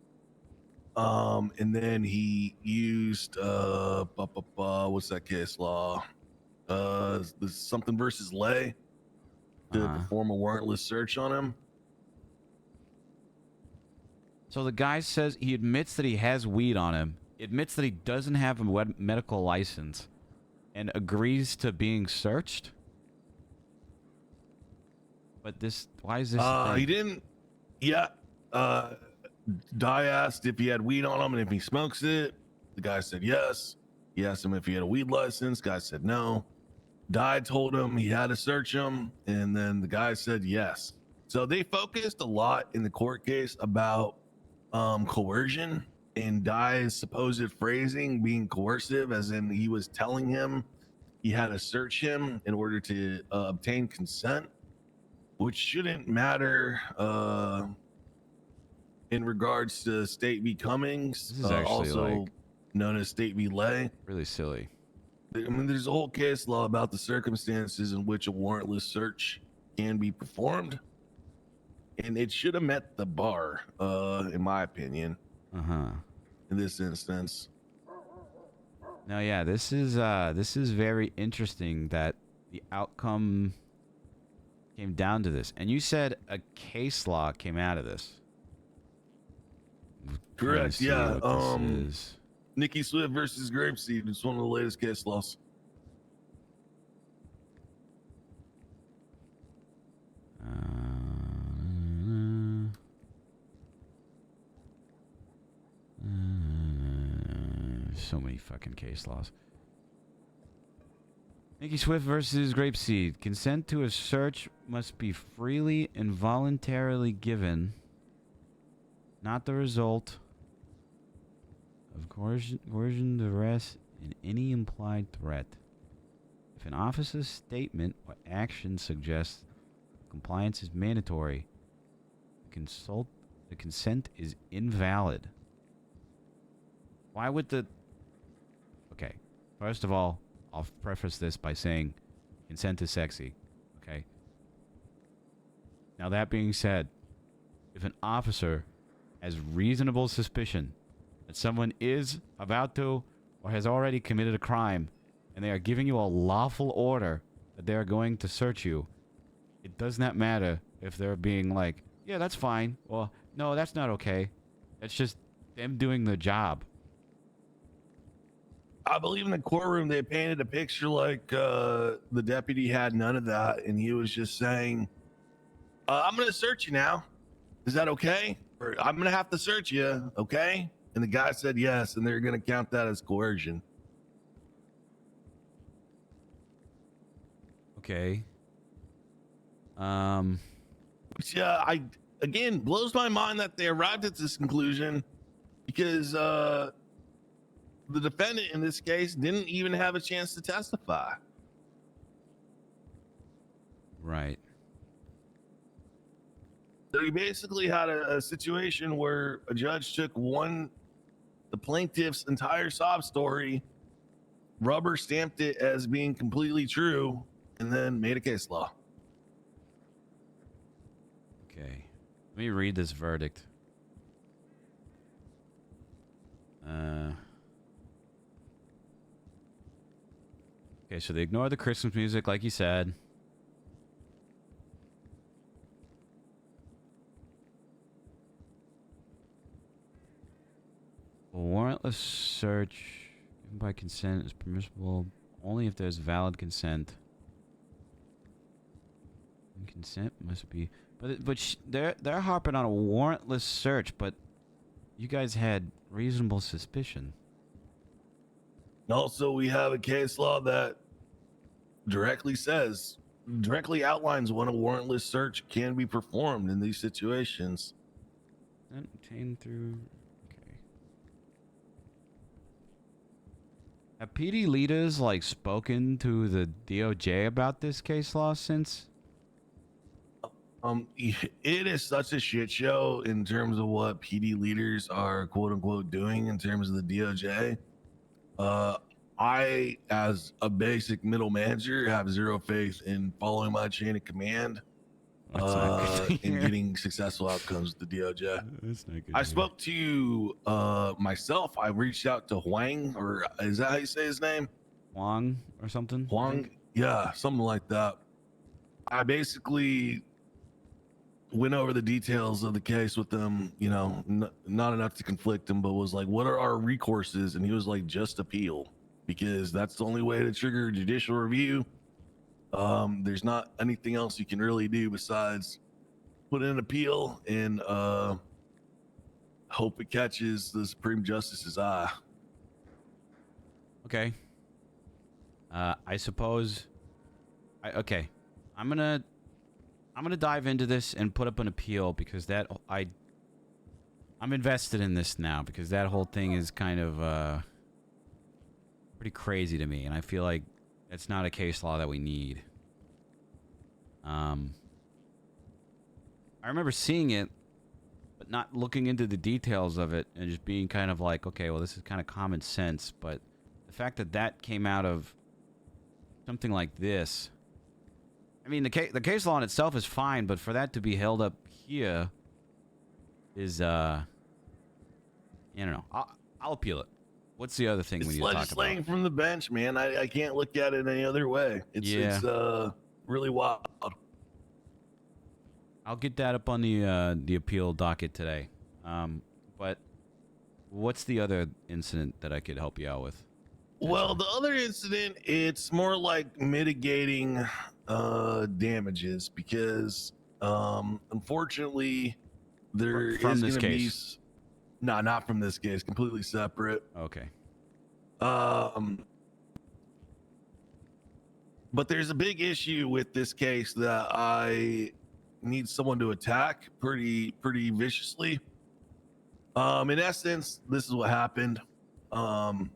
And then he used, what's that case law? Something versus Lay to perform a warrantless search on him. So the guy says he admits that he has weed on him, admits that he doesn't have a medical license, and agrees to being searched? But this... Why is this... He didn't... Yeah. Dye asked if he had weed on him and if he smokes it. The guy said yes. He asked him if he had a weed license. Guy said no. Dye told him he had to search him, and then the guy said yes. So they focused a lot in the court case about coercion and Dye's supposed phrasing being coercive, as in he was telling him he had to search him in order to obtain consent, which shouldn't matter in regards to State v. Cummings. This is actually also, like known as State v. Lay. Really silly. I mean, there's a whole case law about the circumstances in which a warrantless search can be performed, and it should have met the bar, in my opinion. In this instance. Now, yeah, this is very interesting that the outcome came down to this. And you said a case law came out of this. Correct. Yeah. Nikki Swift versus Grapeseed. It's one of the latest case laws. So many fucking case laws. Nikki Swift versus Grapeseed. Consent to a search must be freely and voluntarily given, not the result of coercion, duress, and any implied threat. If an officer's statement or action suggests compliance is mandatory, the consent is invalid. Why would the... Okay, first of all, I'll preface this by saying consent is sexy, okay? Now that being said, if an officer has reasonable suspicion that someone is about to or has already committed a crime and they are giving you a lawful order that they are going to search you, it does not matter if they're being like, yeah, that's fine, or no, that's not okay. That's just them doing the job. I believe in the courtroom they painted a picture like the deputy had none of that, and he was just saying, I'm going to search you now. Is that okay? Or I'm going to have to search you, okay? And the guy said yes, and they're going to count that as coercion. Okay. Which, again, blows my mind that they arrived at this conclusion because the defendant in this case didn't even have a chance to testify. Right. So you basically had a situation where a judge took the plaintiff's entire sob story, rubber stamped it as being completely true, and then made a case law. Okay. Let me read this verdict. Okay, so they ignored the Christmas music, like you said. A warrantless search given by consent is permissible only if there's valid consent. And consent must be, but they're harping on a warrantless search, but you guys had reasonable suspicion. Also, we have a case law that directly outlines when a warrantless search can be performed in these situations. Obtained through... Okay. Have PD leaders, like, spoken to the DOJ about this case law since? It is such a shit show in terms of what PD leaders are quote unquote doing in terms of the DOJ. I, as a basic middle manager, have zero faith in following my chain of command and getting successful outcomes with the DOJ. That's not good. I spoke to myself. I reached out to Huang, or is that how you say his name? Huang or something? Huang, yeah, something like that. I basically went over the details of the case with them, you know, not enough to conflict him, but was like, what are our recourses? And he was like, just appeal, because that's the only way to trigger judicial review. There's not anything else you can really do besides put in an appeal and hope it catches the Supreme Justice's eye. Okay. I suppose... Okay. I'm gonna dive into this and put up an appeal, because I'm invested in this now, because that whole thing is kind of pretty crazy to me, and I feel like it's not a case law that we need. I remember seeing it, but not looking into the details of it and just being kind of like, okay, well, this is kind of common sense. But the fact that that came out of something like this, I mean, the case law in itself is fine, but for that to be held up here is, I don't know. I'll appeal it. What's the other thing we It's need to talk about? legislating from the bench, man. I can't look at it any other way. It's really wild. I'll get that up on the appeal docket today. But what's the other incident that I could help you out with? Well, the other incident, it's more like mitigating damages because unfortunately there From is this going to be case. no, not from this case, completely separate. Okay. But there's a big issue with this case that I need someone to attack pretty viciously. In essence, this is what happened. From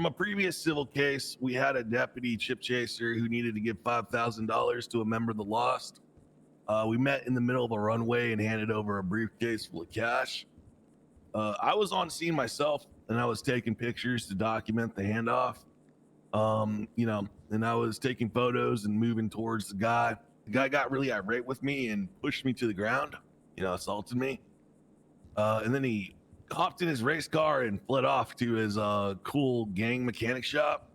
a previous civil case, we had a deputy chip chaser who needed to give $5,000 to a member of the Lost. We met in the middle of a runway and handed over a briefcase full of cash. I was on scene myself, and I was taking pictures to document the handoff. And I was taking photos and moving towards the guy. The guy got really irate with me and pushed me to the ground, assaulted me. And then he hopped in his race car and fled off to his cool gang mechanic shop.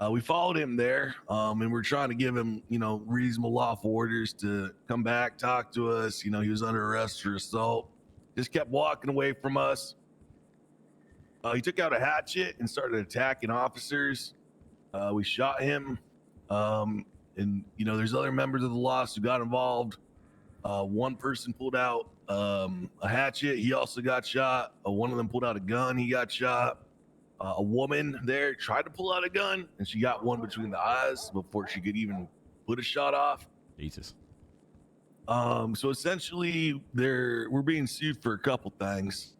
We followed him there, and we're trying to give him, reasonable lawful orders to come back, talk to us. He was under arrest for assault. Just kept walking away from us. He took out a hatchet and started attacking officers. We shot him. And, there's other members of the Lost who got involved. One person pulled out a hatchet. He also got shot. One of them pulled out a gun. He got shot. A woman there tried to pull out a gun, and she got one between the eyes before she could even put a shot off. Jesus. So essentially, we're being sued for a couple things.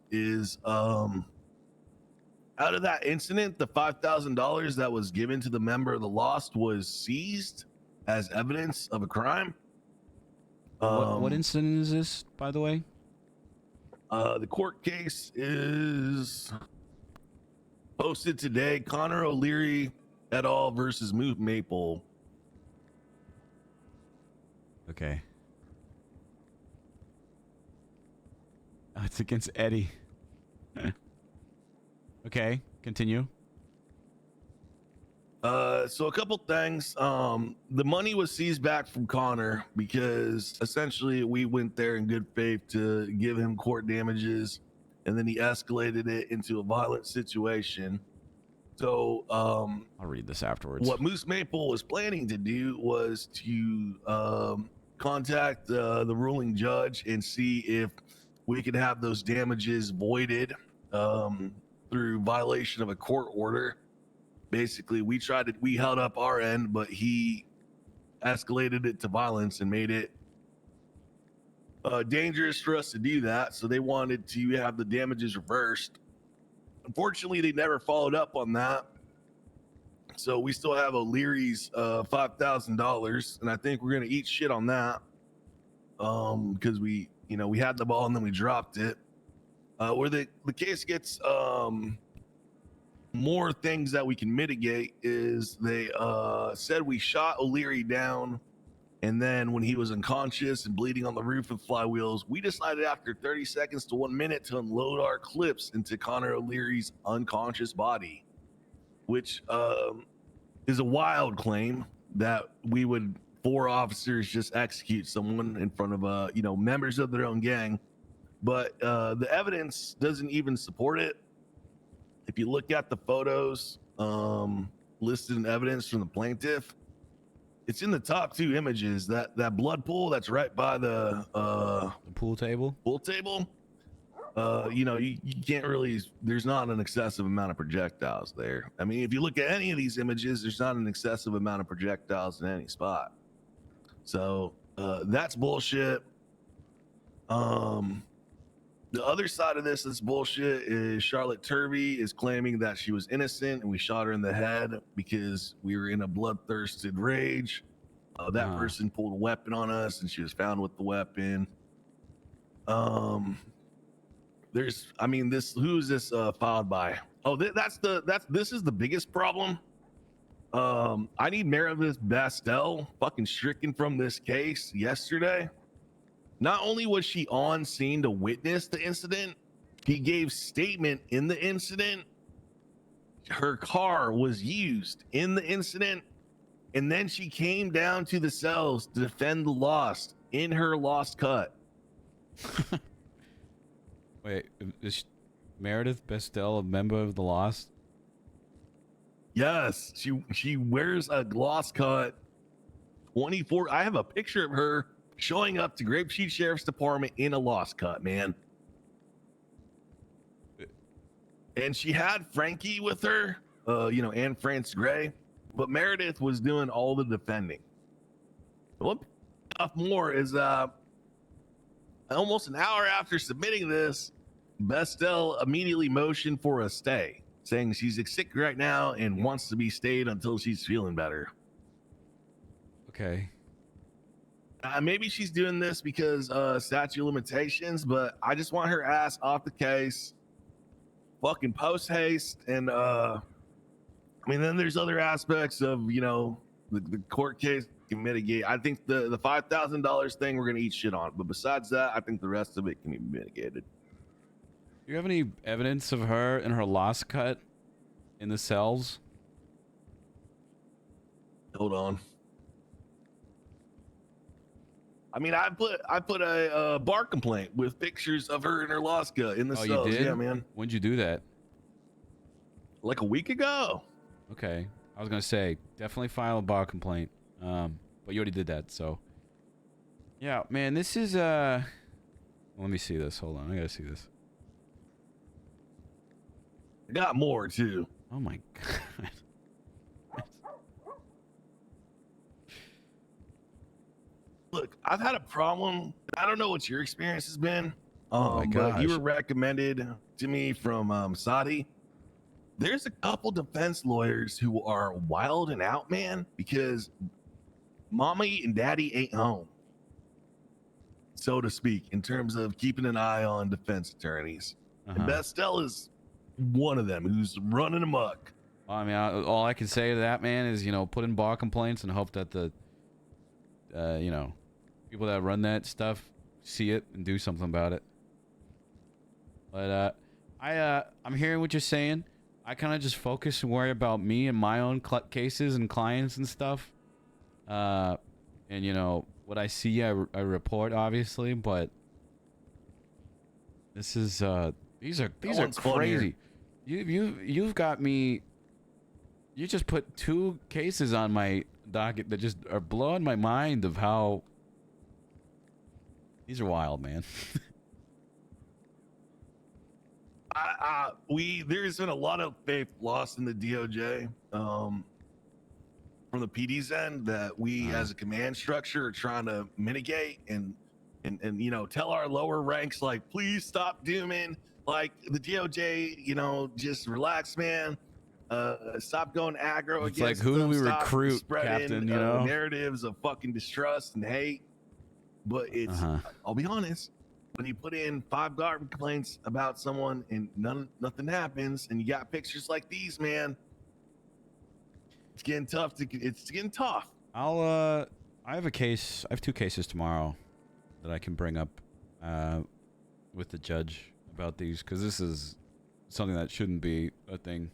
Out of that incident, the $5,000 that was given to the member of the Lost was seized as evidence of a crime. What incident is this, by the way? The court case is posted today. Connor O'Leary et al. Versus Move Maple. Okay. It's against Eddie. Okay, continue. So a couple things. The money was seized back from Connor because essentially we went there in good faith to give him court damages, and then he escalated it into a violent situation. So I'll read this afterwards. What Moose Maple was planning to do was to contact the ruling judge and see if we could have those damages voided through violation of a court order. Basically, we held up our end, but he escalated it to violence and made it dangerous for us to do that. So they wanted to have the damages reversed. Unfortunately, they never followed up on that. So we still have O'Leary's $5,000, and I think we're gonna eat shit on that because we had the ball and then we dropped it. Where the case gets more things that we can mitigate is they said we shot O'Leary down, and then when he was unconscious and bleeding on the roof with flywheels, we decided after 30 seconds to 1 minute to unload our clips into Connor O'Leary's unconscious body, which is a wild claim that we would 4 officers just execute someone in front of members of their own gang. But the evidence doesn't even support it. If you look at the photos listed in evidence from the plaintiff, it's in the top 2 images. That blood pool that's right by the pool table. You can't really. There's not an excessive amount of projectiles there. I mean, if you look at any of these images, there's not an excessive amount of projectiles in any spot. So that's bullshit. The other side of this that's bullshit is Charlotte Turvey is claiming that she was innocent and we shot her in the head because we were in a bloodthirsted rage. That person pulled a weapon on us and she was found with the weapon. There's, I mean, who's this filed by? Oh, this is the biggest problem. I need Meredith Bastel fucking stricken from this case yesterday. Not only was she on scene to witness the incident, she gave statement in the incident. Her car was used in the incident, and then she came down to the cells to defend the lost in her lost cut. Wait, is Meredith Bastel a member of the Lost? Yes, she wears a lost cut 24. I have a picture of her showing up to Grapeseed Sheriff's Department in a lost cut, man. And she had Frankie with her, and France Gray, but Meredith was doing all the defending. What more is almost an hour after submitting this, Bastel immediately motioned for a stay, saying she's sick right now and wants to be stayed until she's feeling better. Okay. Maybe she's doing this because statute of limitations, but I just want her ass off the case. Fucking post haste. And I mean, then there's other aspects of, the court case can mitigate. I think the $5,000 thing we're going to eat shit on. But besides that, I think the rest of it can be mitigated. Do you have any evidence of her in her lost cut in the cells? Hold on. I mean, I put a bar complaint with pictures of her in her lost cut in the cells. You did? Yeah, man. When'd you do that? Like a week ago. Okay. I was gonna say definitely file a bar complaint. But you already did that, so yeah, man. This is let me see this. Hold on, I gotta see this. I got more too. Oh my god. Look, I've had a problem. I don't know what your experience has been. Oh my gosh. But you were recommended to me from Saudi. There's a couple defense lawyers who are wild and out, man, because mommy and daddy ain't home, so to speak, in terms of keeping an eye on defense attorneys. And Bastel is one of them who's running amok. I mean, all I can say to that, man, is, put in bar complaints and hope that the, people that run that stuff see it and do something about it. But I'm hearing what you're saying. I kind of just focus and worry about me and my own cases and clients and stuff. And what I see, I report, obviously. But this is these are crazy. You've got me. You just put 2 cases on my docket that just are blowing my mind of how these are wild, man. There's been a lot of faith lost in the DOJ from the PD's end that we as a command structure are trying to mitigate and tell our lower ranks, like, please stop dooming, like the DOJ, just relax, man. Stop going aggro It's against like, who do them. we Stop recruit, spreading, Captain, narratives of fucking distrust and hate. But it's, I'll be honest, when you put in 5 guard complaints about someone and nothing happens, and you got pictures like these, man, it's getting tough. It's getting tough. I have a case. I have 2 cases tomorrow that I can bring up with the judge about these, because this is something that shouldn't be a thing.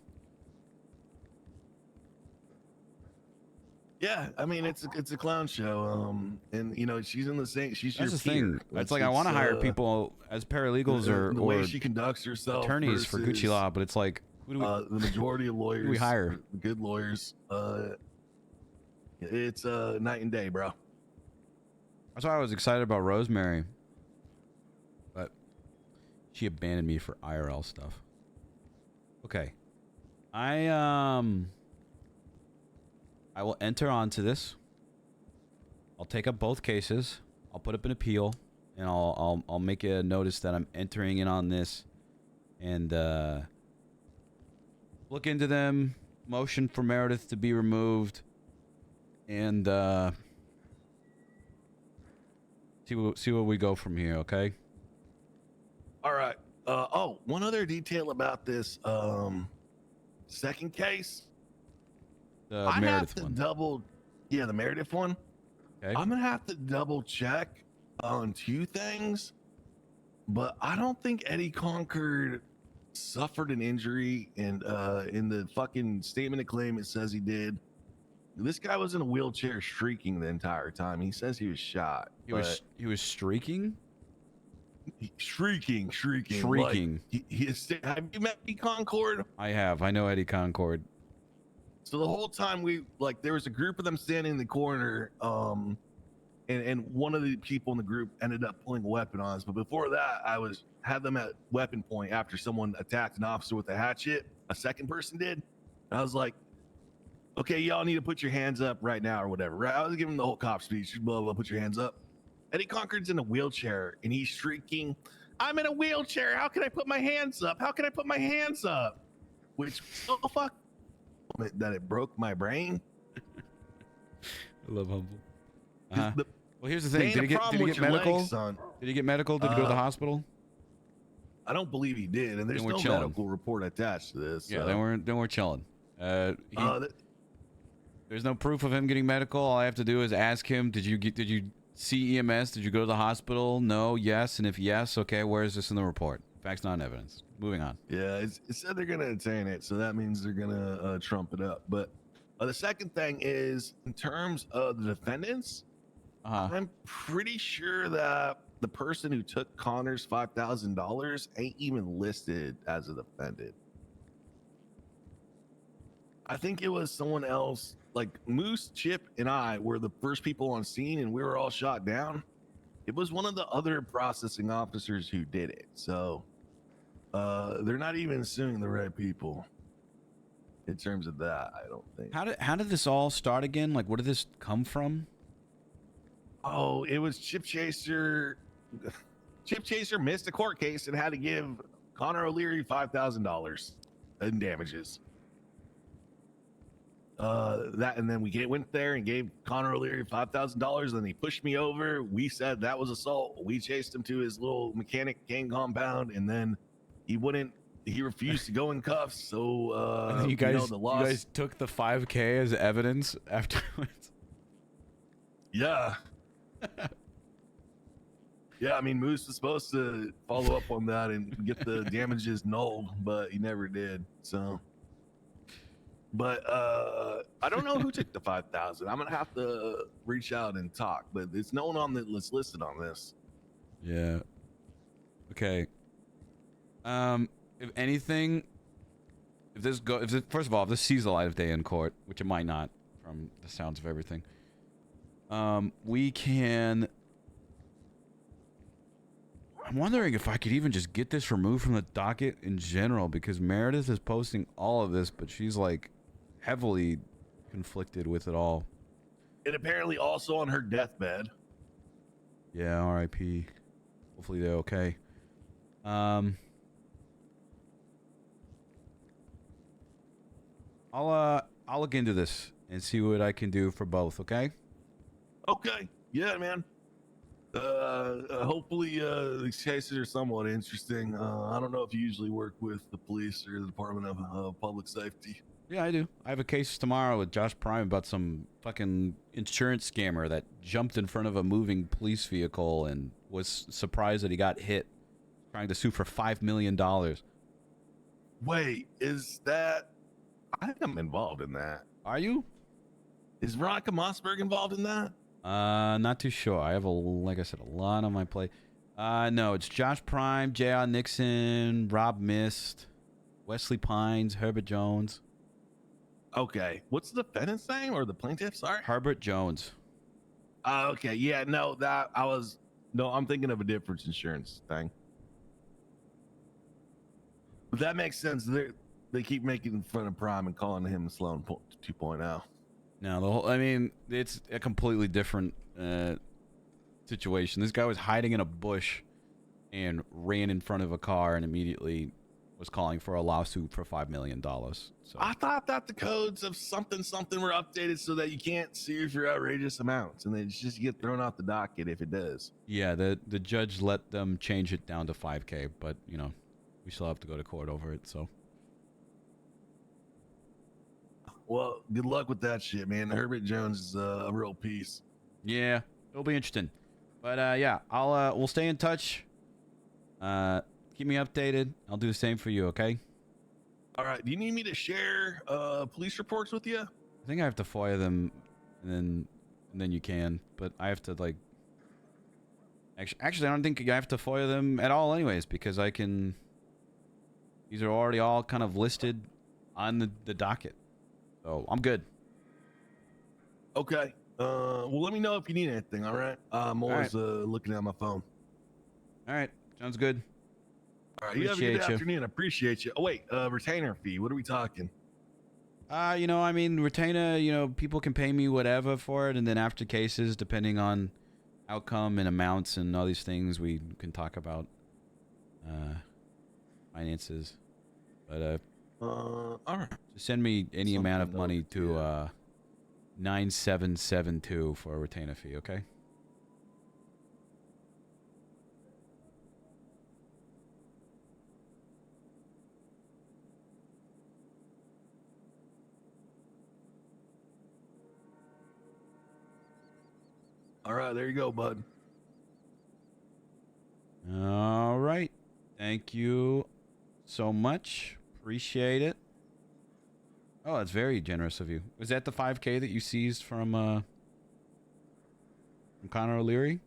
Yeah, I mean, it's a clown show, and she's in the same. She's That's your the peer. thing. It's like, I want to hire people as paralegals or the way she conducts herself, attorneys for Gucci Law, but it's like, who do we, the majority of lawyers who do we hire? the good lawyers. It's night and day, bro. That's why I was excited about Rosemary, but she abandoned me for IRL stuff. Okay, I will enter onto this. I'll take up both cases. I'll put up an appeal, and I'll make a notice that I'm entering in on this, and look into them. Motion for Meredith to be removed, and see where we go from here. Okay. All right. Oh, one other detail about this second case. The I Meredith have to one. the Meredith one. Okay. I'm gonna have to double check on 2 things, but I don't think Eddie Concord suffered an injury, and in the fucking statement of claim it says he did. This guy was in a wheelchair streaking the entire time. He says he was shot. He was streaking? Shrieking. Shrieking. Like, have you met Eddie Concord? I have. I know Eddie Concord. So the whole time there was a group of them standing in the corner, and one of the people in the group ended up pulling a weapon on us. But before that, had them at weapon point after someone attacked an officer with a hatchet. A second person did. And I was like, okay, y'all need to put your hands up right now or whatever. Right? I was giving the whole cop speech. Blah, blah, put your hands up. Eddie Concord's in a wheelchair and he's shrieking, I'm in a wheelchair. How can I put my hands up? How can I put my hands up? Which, oh, fuck, that it broke my brain. I love Humble. Well, here's the They thing. ain't Did a he problem get with your medical? legs, son. Did he get medical? Did he go to the hospital? I don't believe he did, and there's we're no chilling. medical report attached to this. Yeah, so. then we're chilling. There's no proof of him getting medical. All I have to do is ask him, did you see EMS? Did you go to the hospital? No, yes, and if yes, okay, where is this in the report? Facts, not evidence. Moving on. Yeah, it said they're gonna attain it, so that means they're gonna trump it up. But the second thing is, in terms of the defendants, I'm pretty sure that the person who took Connor's $5,000 ain't even listed as a defendant. I think it was someone else. Like Moose, Chip, and I were the first people on scene, and we were all shot down. It was one of the other processing officers who did it. So they're not even suing the right people. In terms of that, I don't think. How did this all start again? Like, where did this come from? Oh, it was Chip Chaser. Chip Chaser missed a court case and had to give Connor O'Leary $5,000 in damages. And then we went there and gave Connor O'Leary $5,000. And he pushed me over. We said that was assault. We chased him to his little mechanic gang compound, and then he refused to go in cuffs. So you guys took the 5K as evidence afterwards. Yeah. Yeah, I mean, Moose was supposed to follow up on that and get the damages nulled, but he never did. So, but I don't know who took the 5,000. I'm gonna have to reach out and talk, but there's no one on the list listed on this. Yeah. Okay. If anything, first of all, if this sees the light of day in court, which it might not, from the sounds of everything, we can. I'm wondering if I could even just get this removed from the docket in general, because Meredith is posting all of this, but she's like heavily conflicted with it all. And apparently also on her deathbed. Yeah, R.I.P. Hopefully they're okay. I'll look into this and see what I can do for both, okay? Okay. Yeah, man. Hopefully these cases are somewhat interesting. I don't know if you usually work with the police or the Department of Public Safety. Yeah, I do. I have a case tomorrow with Josh Prime about some fucking insurance scammer that jumped in front of a moving police vehicle and was surprised that he got hit, trying to sue for $5 million. Wait, is that... I think I'm involved in that. Are you? Is Veronica Mossberg involved in that? Not too sure. I have like I said, a lot on my plate. No, it's Josh Prime, J.R. Nixon, Rob Mist, Wesley Pines, Herbert Jones. Okay. What's the defendant's name or the plaintiff? Sorry. Herbert Jones. Okay. Yeah, no, I'm thinking of a different insurance thing. But that makes sense. They keep making fun of Prime and calling him Sloan 2.0. No, it's a completely different situation. This guy was hiding in a bush and ran in front of a car and immediately was calling for a lawsuit for $5 million. So I thought that the codes of something were updated so that you can't sue for outrageous amounts, and then just get thrown off the docket if it does. yeah, the judge let them change it down to 5K, but you know, we still have to go to court over it. So Well, good luck with that shit, man. Herbert Jones is a real piece. yeah, it'll be interesting. But yeah, we'll stay in touch. Keep me updated. I'll do the same for you. Okay. All right. Do you need me to share police reports with you? I think I have to FOIA them, and then you can. But I have to like. Actually, I don't think I have to FOIA them at all, anyways, because I can. These are already all kind of listed on the docket, so I'm good. Okay. Well, let me know if you need anything. All right. I'm always looking at my phone. All right. Sounds good. All right. You have a good afternoon. I appreciate you. Oh wait, retainer fee. What are we talking? You know, I mean, retainer, you know, people can pay me whatever for it, and then after cases, depending on outcome and amounts and all these things, we can talk about finances. But all right. Just send me any amount of money to 9772 for a retainer fee, okay? All right, there you go, bud. All right. Thank you so much. Appreciate it. Oh, that's very generous of you. Was that the 5K that you seized from Connor O'Leary?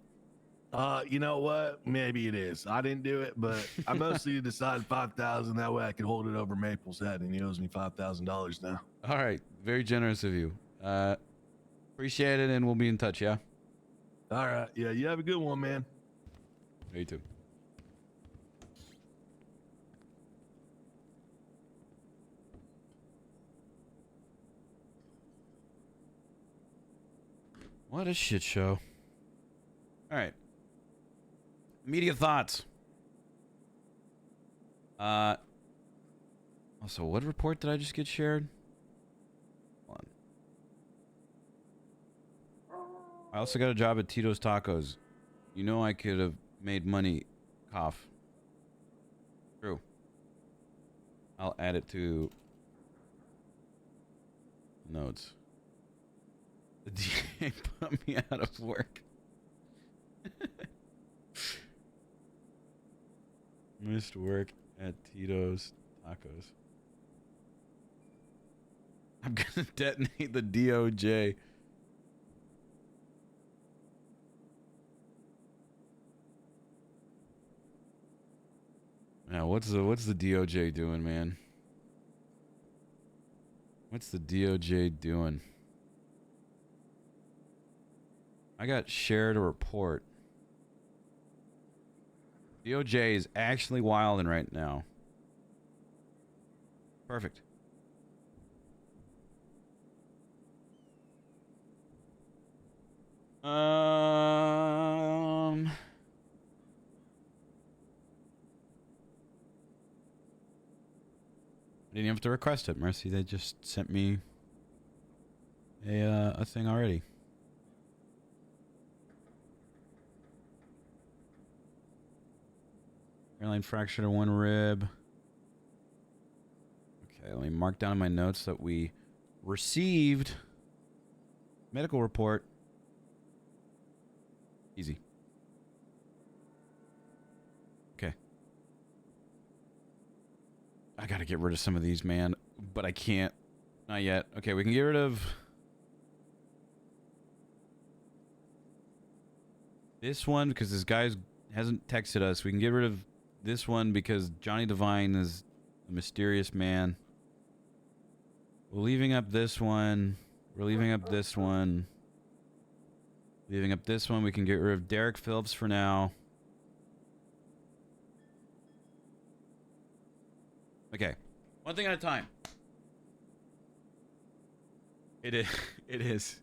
You know what? Maybe it is. I didn't do it, but I mostly decided 5,000. That way I could hold it over Maple's head, and he owes me $5,000 now. All right. Very generous of you. Appreciate it, and we'll be in touch, yeah? All right. Yeah, you have a good one, man. You too. What a shit show. All right. Immediate thoughts. Also, what report did I just get shared? Hold on. I also got a job at Tito's Tacos. You know I could have made money. Cough. True. I'll add it to notes. The DA put me out of work. Missed work at Tito's Tacos. I'm gonna detonate the DOJ. Now, what's the DOJ doing, man? What's the DOJ doing? I got shared a report. DOJ is actually wilding right now. Perfect. I didn't have to request it, Mercy. They just sent me a thing already. Airline fractured one rib. Okay, let me mark down in my notes that we received medical report. Easy. Okay. I gotta get rid of some of these, man. But I can't. Not yet. Okay, we can get rid of this one because this guy hasn't texted us. We can get rid of this one because Johnny Devine is a mysterious man. We're leaving up this one. We're leaving up this one. Leaving up this one. We can get rid of Derek Phillips for now. Okay. One thing at a time. It is. It is.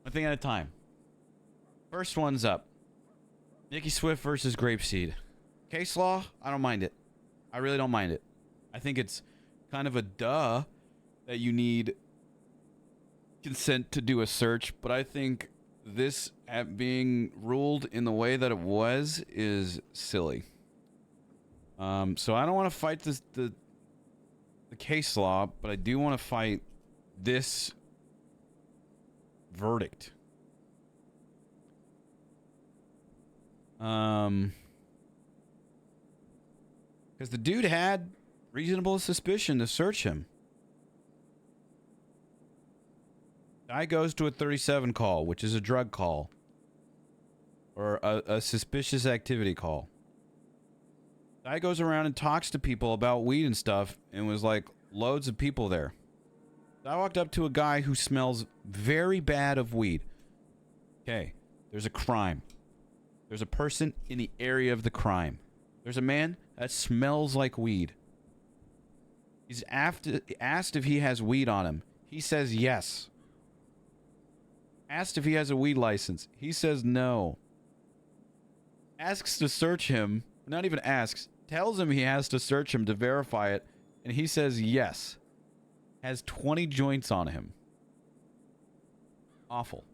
One thing at a time. First one's up. Nikki Swift versus Grapeseed. Case law, I don't mind it. I really don't mind it. I think it's kind of a duh that you need consent to do a search, but I think this at being ruled in the way that it was is silly. So I don't want to fight the case law, but I do want to fight this verdict. Because the dude had reasonable suspicion to search him. Guy goes to a 37 call, which is a drug call. Or a suspicious activity call. Guy goes around and talks to people about weed and stuff, and was like, loads of people there. I walked up to a guy who smells very bad of weed. Okay, there's a crime. There's a person in the area of the crime. There's a man that smells like weed. He's asked if he has weed on him. He says yes. Asked if he has a weed license. He says no. Asks to search him. Not even asks. Tells him he has to search him to verify it. And he says yes. Has 20 joints on him. Awful.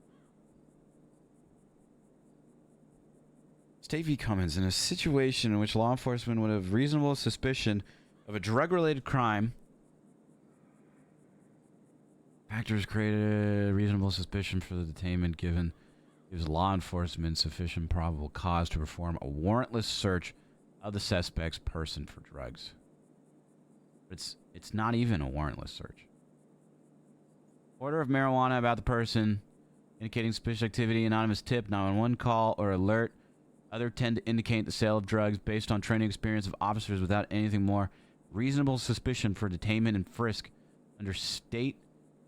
State v. Cummins, in a situation in which law enforcement would have reasonable suspicion of a drug-related crime, factors created reasonable suspicion for the detainment gives law enforcement sufficient probable cause to perform a warrantless search of the suspect's person for drugs. It's not even a warrantless search. Order of marijuana about the person, indicating suspicious activity, anonymous tip, 911 call or alert. Other tend to indicate the sale of drugs based on training experience of officers without anything more. Reasonable suspicion for detainment and frisk under State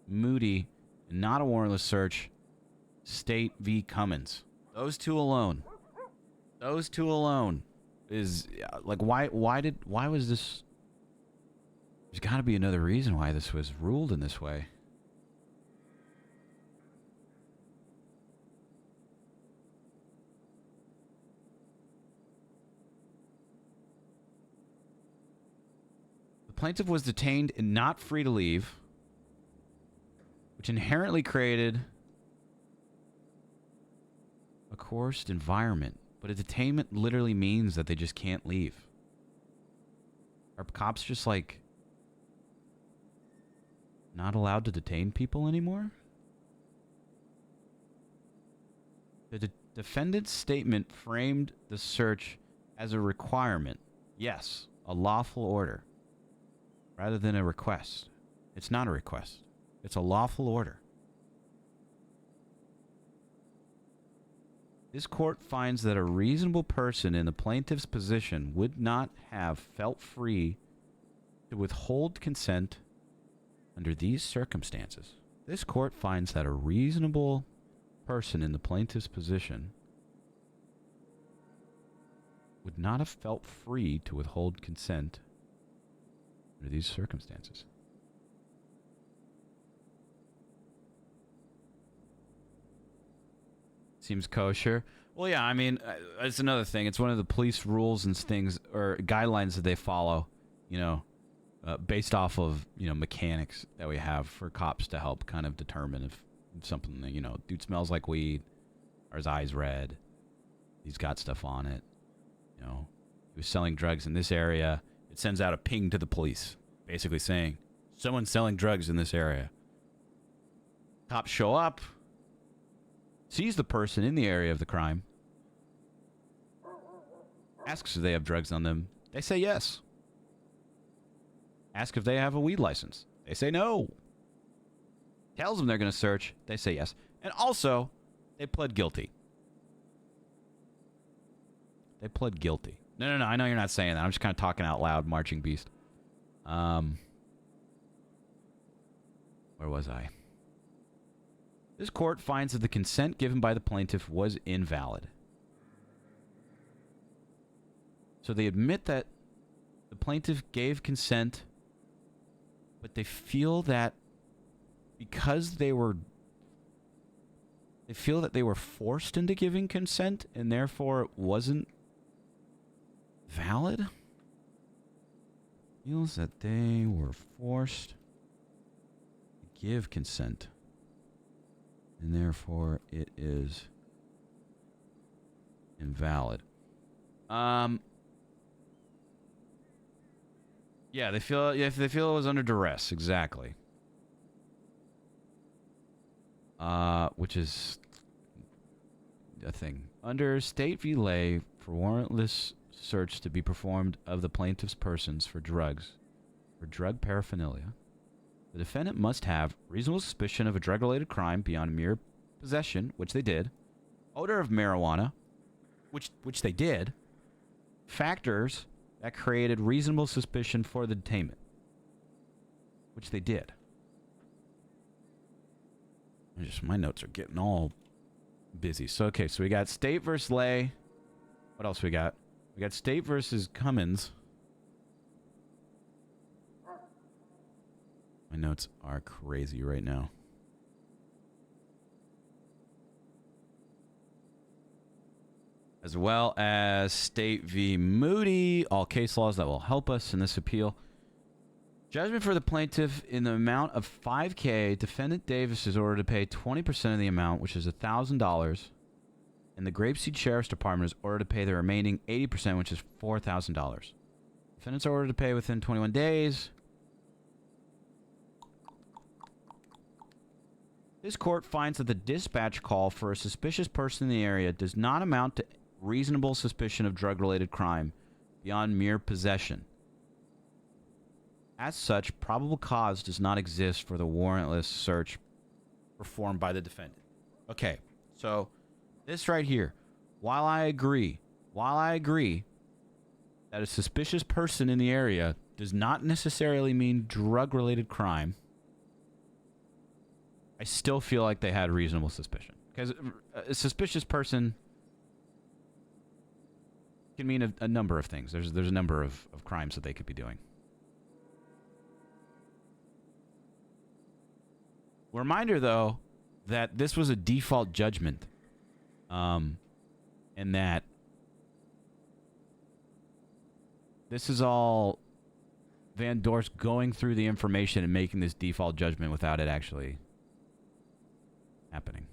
Moody, and not a warrantless search. State v. Cummins. Those two alone. Those two alone is like why was this? There's got to be another reason why this was ruled in this way. The plaintiff was detained and not free to leave, which inherently created a coerced environment. But a detainment literally means that they just can't leave. Are cops just like not allowed to detain people anymore? The defendant's statement framed the search as a requirement. Yes, a lawful order, rather than a request. It's not a request. It's a lawful order. This court finds that a reasonable person in the plaintiff's position would not have felt free to withhold consent under these circumstances. This court finds that a reasonable person in the plaintiff's position would not have felt free to withhold consent under these circumstances. Seems kosher. Well, yeah, I mean, it's another thing. It's one of the police rules and things, or guidelines that they follow, you know, based off of, you know, mechanics that we have for cops to help kind of determine if something, you know, dude smells like weed, or his eyes red, he's got stuff on it, you know, he was selling drugs in this area. It sends out a ping to the police, basically saying, someone's selling drugs in this area. Cops show up, sees the person in the area of the crime, asks if they have drugs on them. They say yes. Ask if they have a weed license. They say no. Tells them they're going to search. They say yes. And also, they pled guilty. They pled guilty. No, I know you're not saying that. I'm just kind of talking out loud, marching beast. Where was I? This court finds that the consent given by the plaintiff was invalid. So they admit that the plaintiff gave consent, but they feel that because they feel that they were forced into giving consent and therefore it wasn't valid. feels that they were forced to give consent, and therefore it is invalid. Yeah, they feel if they feel it was under duress, exactly. Which is a thing. Under State v. Lay, for warrantless search to be performed of the plaintiff's persons for drugs or drug paraphernalia, the defendant must have reasonable suspicion of a drug-related crime beyond mere possession, which they did, odor of marijuana, which they did, factors that created reasonable suspicion for the detainment, which they did. My notes are getting all busy. So, okay, so we got State versus Lay. What else we got? We got State versus Cummins. My notes are crazy right now. As well as State v. Moody. All case laws that will help us in this appeal. Judgment for the plaintiff in the amount of $5,000. Defendant Davis is ordered to pay 20% of the amount, which is $1,000. And the Grapeseed Sheriff's Department is ordered to pay the remaining 80%, which is $4,000. Defendants are ordered to pay within 21 days. This court finds that the dispatch call for a suspicious person in the area does not amount to reasonable suspicion of drug-related crime beyond mere possession. As such, probable cause does not exist for the warrantless search performed by the defendant. Okay, so this right here, while I agree that a suspicious person in the area does not necessarily mean drug-related crime, I still feel like they had reasonable suspicion. Because a suspicious person can mean a number of things. There's a number of crimes that they could be doing. Reminder, though, that this was a default judgment. And that this is all Van Dorst going through the information and making this default judgment without it actually happening.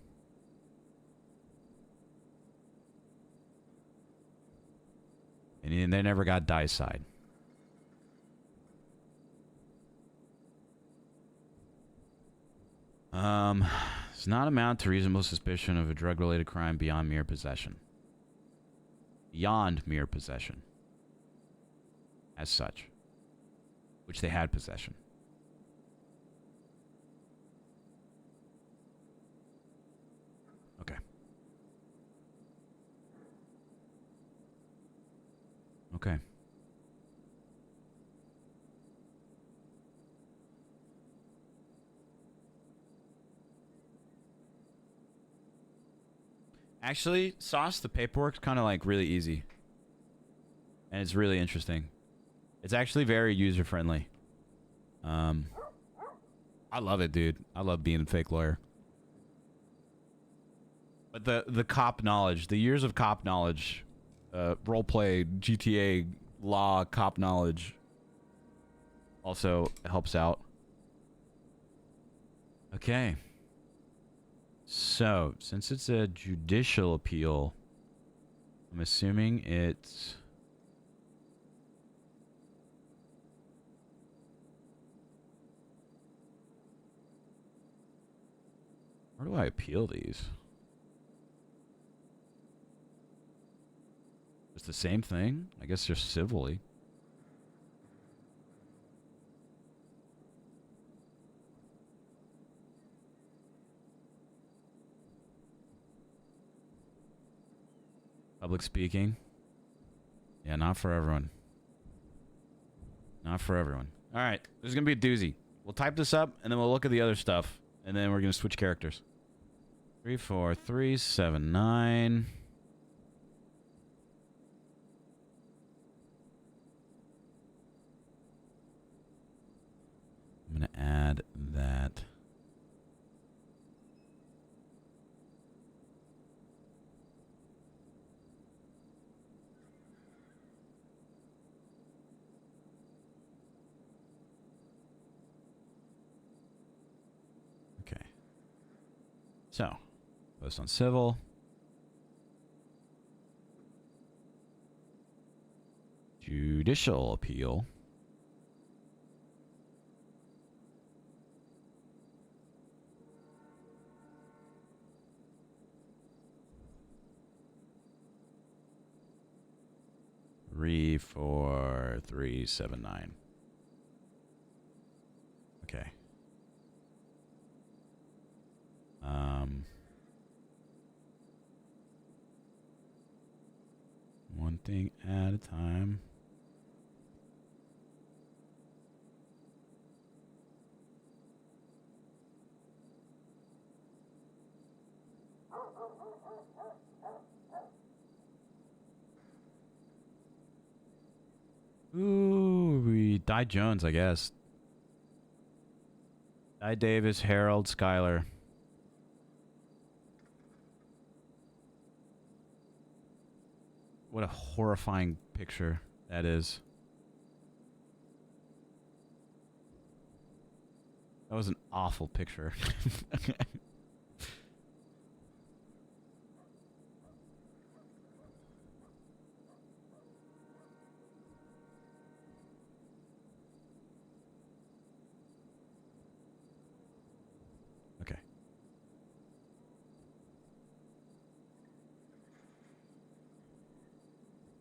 And they never got Dye's side. Does not amount to reasonable suspicion of a drug-related crime beyond mere possession. Beyond mere possession. As such. Which they had possession. Okay. Okay. Actually, Sauce, the paperwork's kind of like really easy. And it's really interesting. It's actually very user-friendly. I love it, dude. I love being a fake lawyer. But the cop knowledge, the years of cop knowledge, roleplay, GTA, law, cop knowledge also helps out. Okay. So, since it's a judicial appeal, I'm assuming it's... Where do I appeal these? It's the same thing? I guess just civilly. Public speaking. Yeah, not for everyone. Not for everyone. All right, there's going to be a doozy. We'll type this up, and then we'll look at the other stuff. And then we're going to switch characters. 34379. I'm going to add that. So, post on civil. Judicial appeal. Three, 4, 3, 7, 9. Okay. One thing at a time. Ooh, we Di Jones, I guess. Di Davis, Harold, Schuyler. What a horrifying picture that is. That was an awful picture. Okay.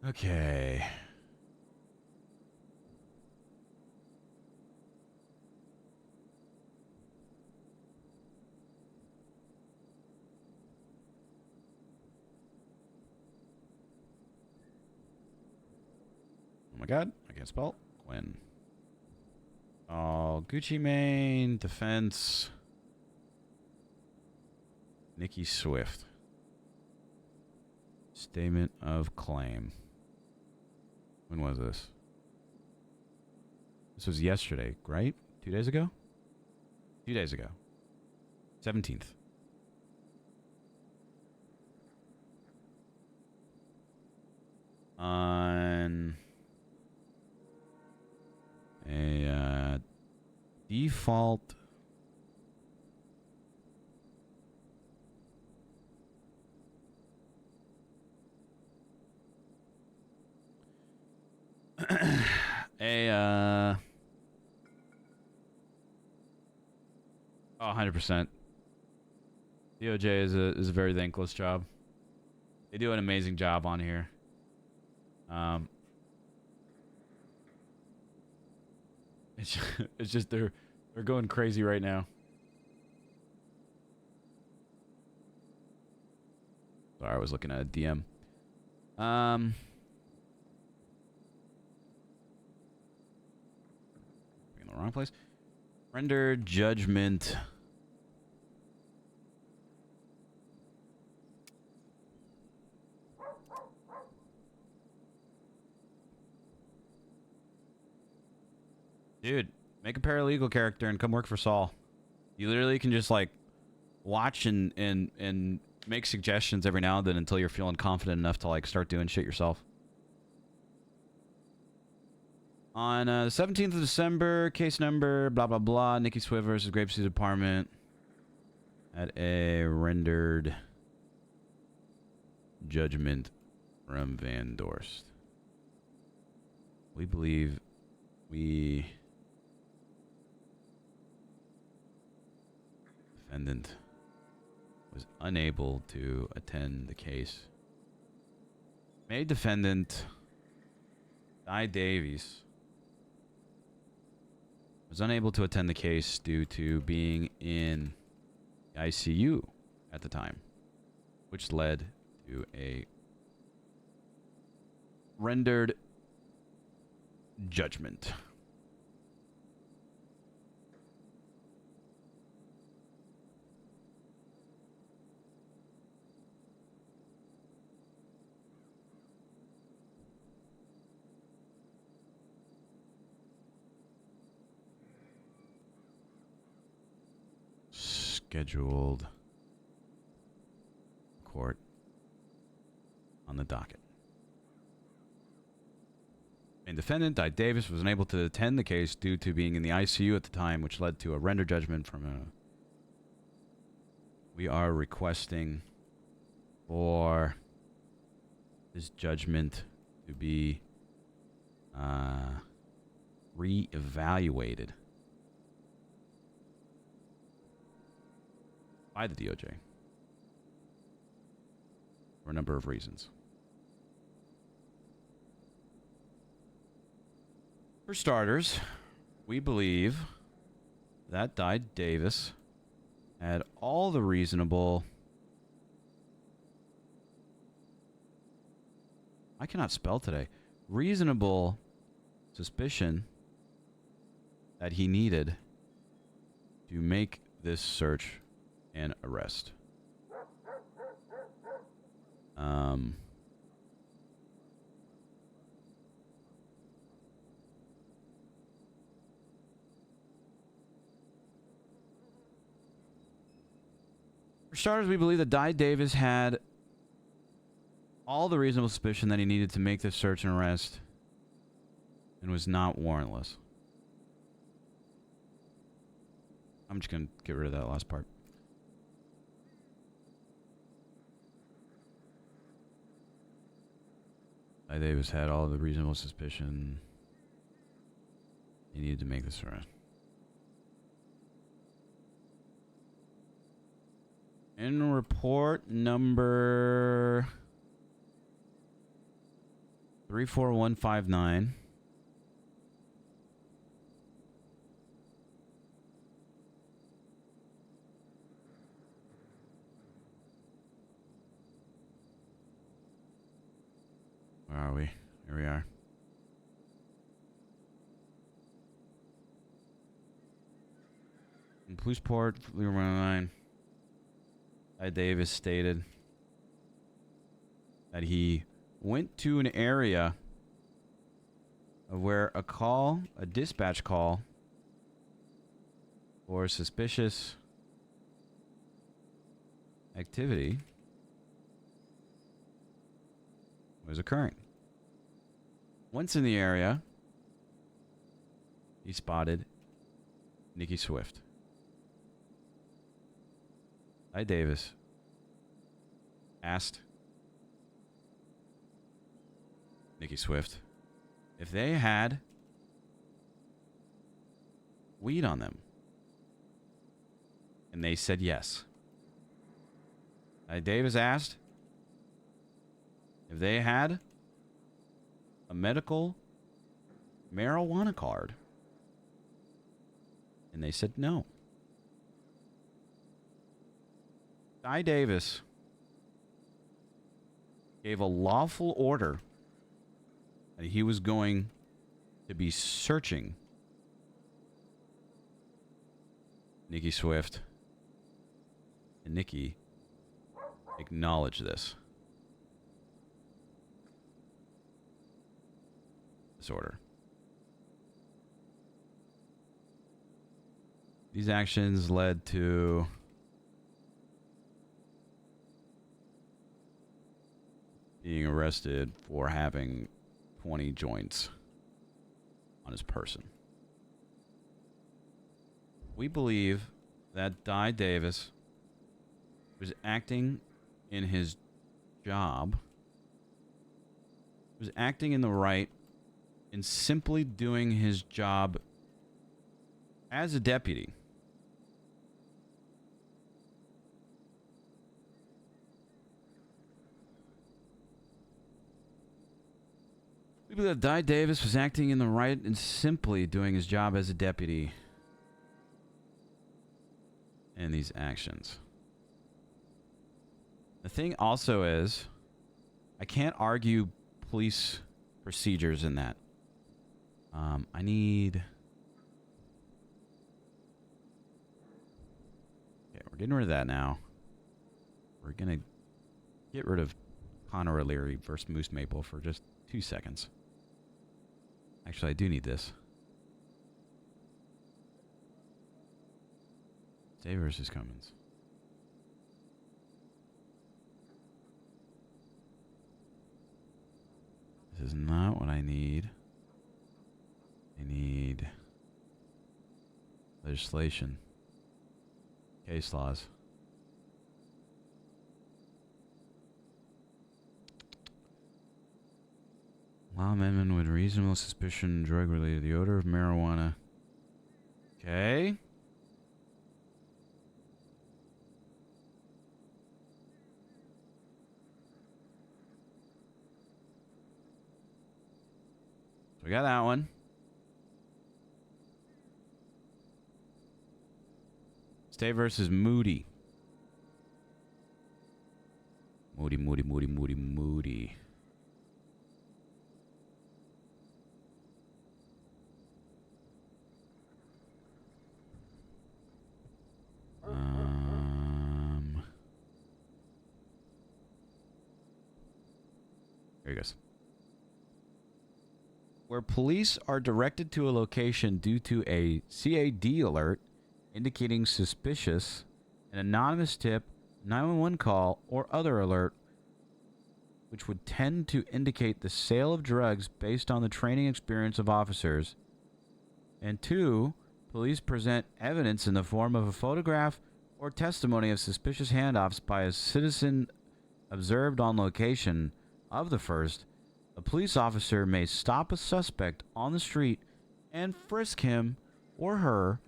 Okay. Oh my god, I can't spell. Quinn. Oh, Gucci Mane, defense. Nikki Swift. Statement of claim. When was this? This was yesterday, right? 2 days ago? 2 days ago. 17th. On a default a 100%. DOJ is a very thankless job. They do an amazing job on here. It's just they're going crazy right now. Sorry, I was looking at a DM. In the wrong place. Render judgment. Dude, make a paralegal character and come work for Saul. You literally can just like watch and make suggestions every now and then until you're feeling confident enough to like start doing shit yourself. On the 17th of December, case number blah blah blah, Nikki Swift versus Grapeseed Apartment at a rendered judgment from Van Dorst. We believe we defendant was unable to attend the case. Made defendant Di Davies was unable to attend the case due to being in the ICU at the time, which led to a rendered judgment. Scheduled court on the docket. And defendant Di Davis was unable to attend the case due to being in the ICU at the time, which led to a render judgment from a. we are requesting for this judgment to be reevaluated by the DOJ for a number of reasons. For starters, we believe that Di Davis had all the reasonable... I cannot spell today. Reasonable suspicion that he needed to make this search and arrest. For starters, we believe that Di Davis had all the reasonable suspicion that he needed to make this search and arrest and was not warrantless. I'm just going to get rid of that last part. Di Davis had all the reasonable suspicion he needed to make this arrest. In report number 34159, where are we? Here we are. In Police Port 319, Di Davis stated that he went to an area of where a dispatch call for suspicious activity was occurring. Once in the area, he spotted Nikki Swift. Di Davis asked Nikki Swift if they had weed on them. And they said yes. Di Davis asked if they had a medical marijuana card. And they said no. Di Davis gave a lawful order that he was going to be searching Nikki Swift. And Nikki acknowledged this order. These actions led to being arrested for having 20 joints on his person. We believe that Di Davis was acting in his job, was acting in the right, in simply doing his job as a deputy. We believe that Di Davis was acting in the right and simply doing his job as a deputy in these actions. The thing also is, I can't argue police procedures in that. I need... Okay, we're getting rid of that now. We're going to get rid of Conor O'Leary versus Moose Maple for just 2 seconds. Actually, I do need this. Day versus Cummins. This is not what I need. I need legislation. Case laws. Law amendment with reasonable suspicion drug related. The odor of marijuana. Okay. So we got that one. State versus Moody. Moody. Here he goes. Where police are directed to a location due to a CAD alert indicating suspicious, an anonymous tip, 911 call, or other alert which would tend to indicate the sale of drugs based on the training experience of officers. And 2, police present evidence in the form of a photograph or testimony of suspicious handoffs by a citizen observed on location of the first. A police officer may stop a suspect on the street and frisk him or her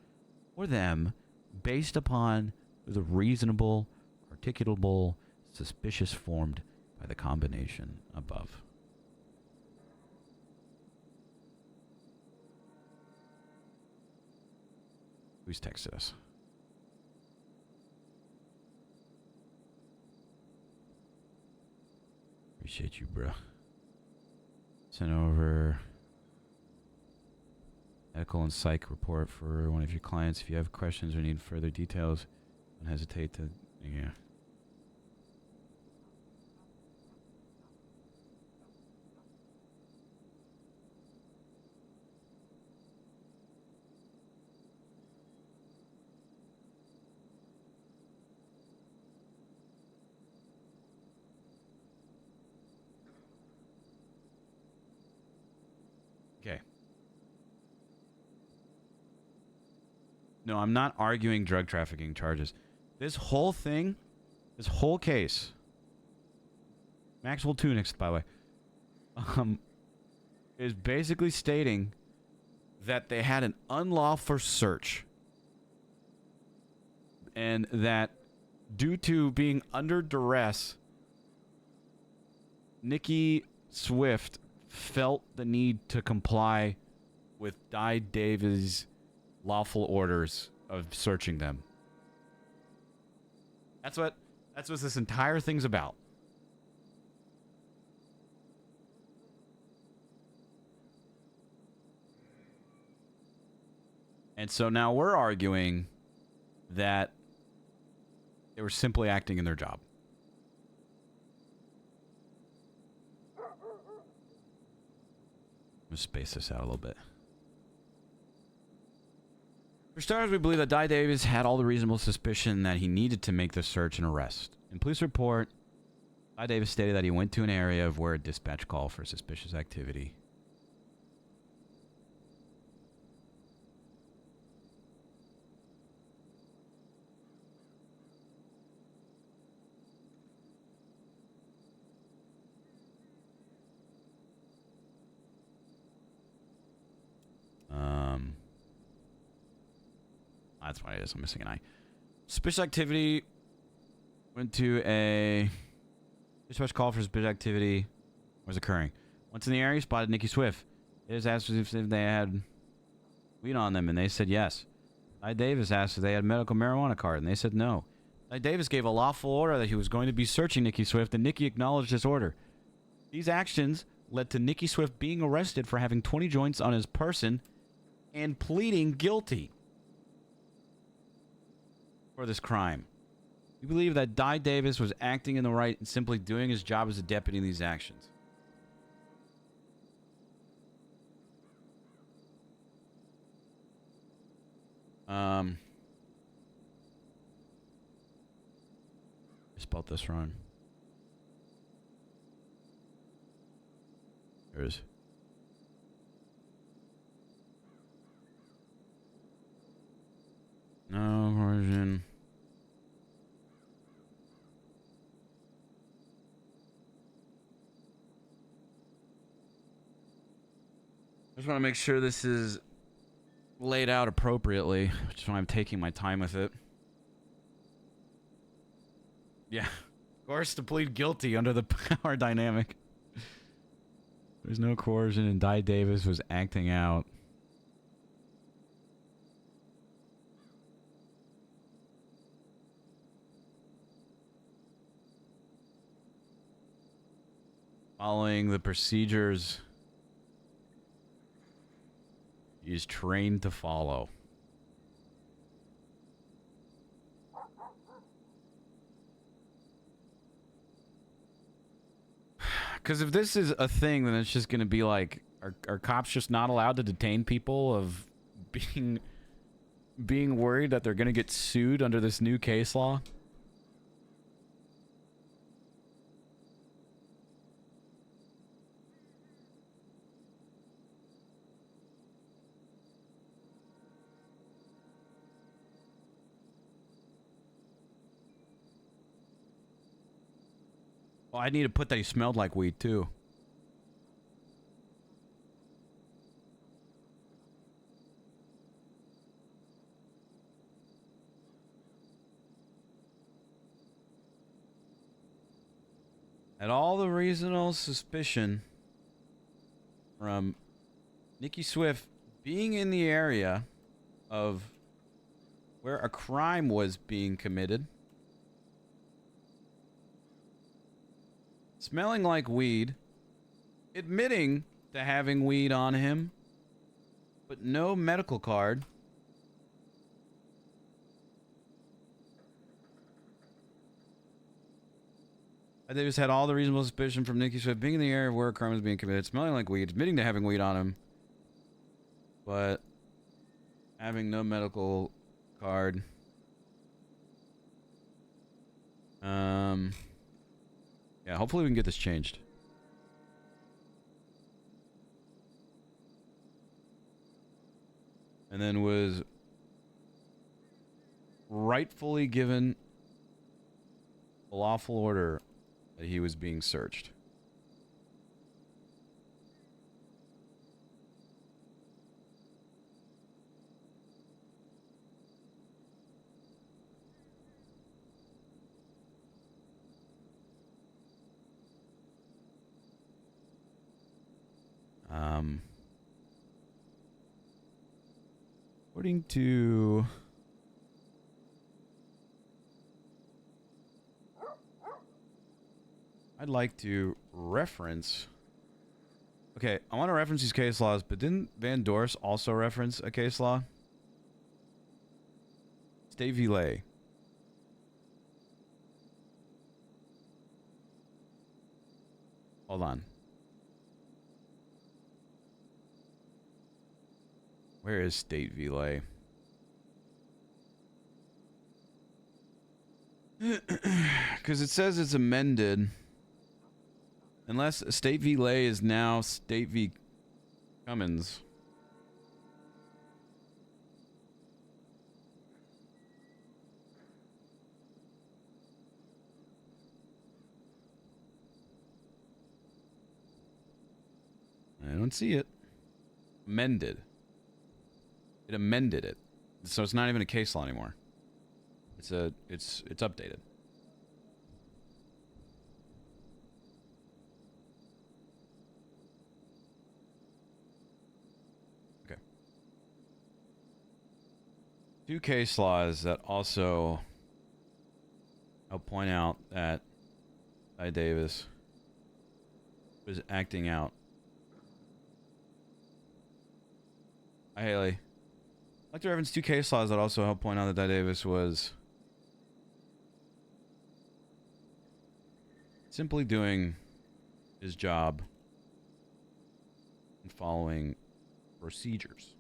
or them based upon the reasonable, articulable, suspicious formed by the combination above. Who's texted us? Appreciate you, bro. Send over medical and psych report for one of your clients. If you have questions or need further details, don't hesitate to, yeah. Okay. No, I'm not arguing drug trafficking charges. This whole thing, this whole case, Maxwell Tunix, by the way, is basically stating that they had an unlawful search and that due to being under duress, Nikki Swift felt the need to comply with Di Davis' lawful orders of searching them. That's what this entire thing's about. And so now we're arguing that they were simply acting in their job. Let's space this out a little bit. For starters, we believe that Di Davis had all the reasonable suspicion that he needed to make the search and arrest. In police report, Di Davis stated that he went to an area of where a dispatch call for suspicious activity. That's what it is. I'm missing an eye. Suspicious activity. Went to a dispatch call for suspicious activity was occurring. Once in the area, spotted Nikki Swift. They just asked if they had weed on them, and they said yes. Di Davis asked if they had a medical marijuana card, and they said no. Di Davis gave a lawful order that he was going to be searching Nikki Swift, and Nikki acknowledged his order. These actions led to Nikki Swift being arrested for having 20 joints on his person and pleading guilty for this crime. We believe that Di Davis was acting in the right and simply doing his job as a deputy in these actions. I spelled this wrong. There it is. No version. just want to make sure this is laid out appropriately, which is why I'm taking my time with it. Yeah, coerced to plead guilty under the power dynamic. There's no coercion, and Di Davis was acting out. Following the procedures he's trained to follow. Because if this is a thing, then it's just going to be like, are cops just not allowed to detain people of being worried that they're going to get sued under this new case law? Well, I need to put that he smelled like weed, too. Had all the reasonable suspicion from Nikki Swift being in the area of where a crime was being committed. Smelling like weed, admitting to having weed on him, but no medical card. They just had all the reasonable suspicion from Nikki Swift being in the area where a crime was being committed, smelling like weed, admitting to having weed on him, but having no medical card. Yeah, hopefully we can get this changed. And then was rightfully given a lawful order that he was being searched. According to I'd like to reference. Okay, I want to reference these case laws, but didn't Van Dorst also reference a case law? State v. Lay. Hold on. Where is State v. Lay? Because it says it's amended. Unless State v. Lay is now State v. Cummins. I don't see it. Amended. It amended it. So it's not even a case law anymore. It's updated. Okay. Two case laws that also I'll point out that Di Davis was acting out. Hi, Haley. I'd like to reference two case laws that also help point out that Di Davis was simply doing his job and following procedures.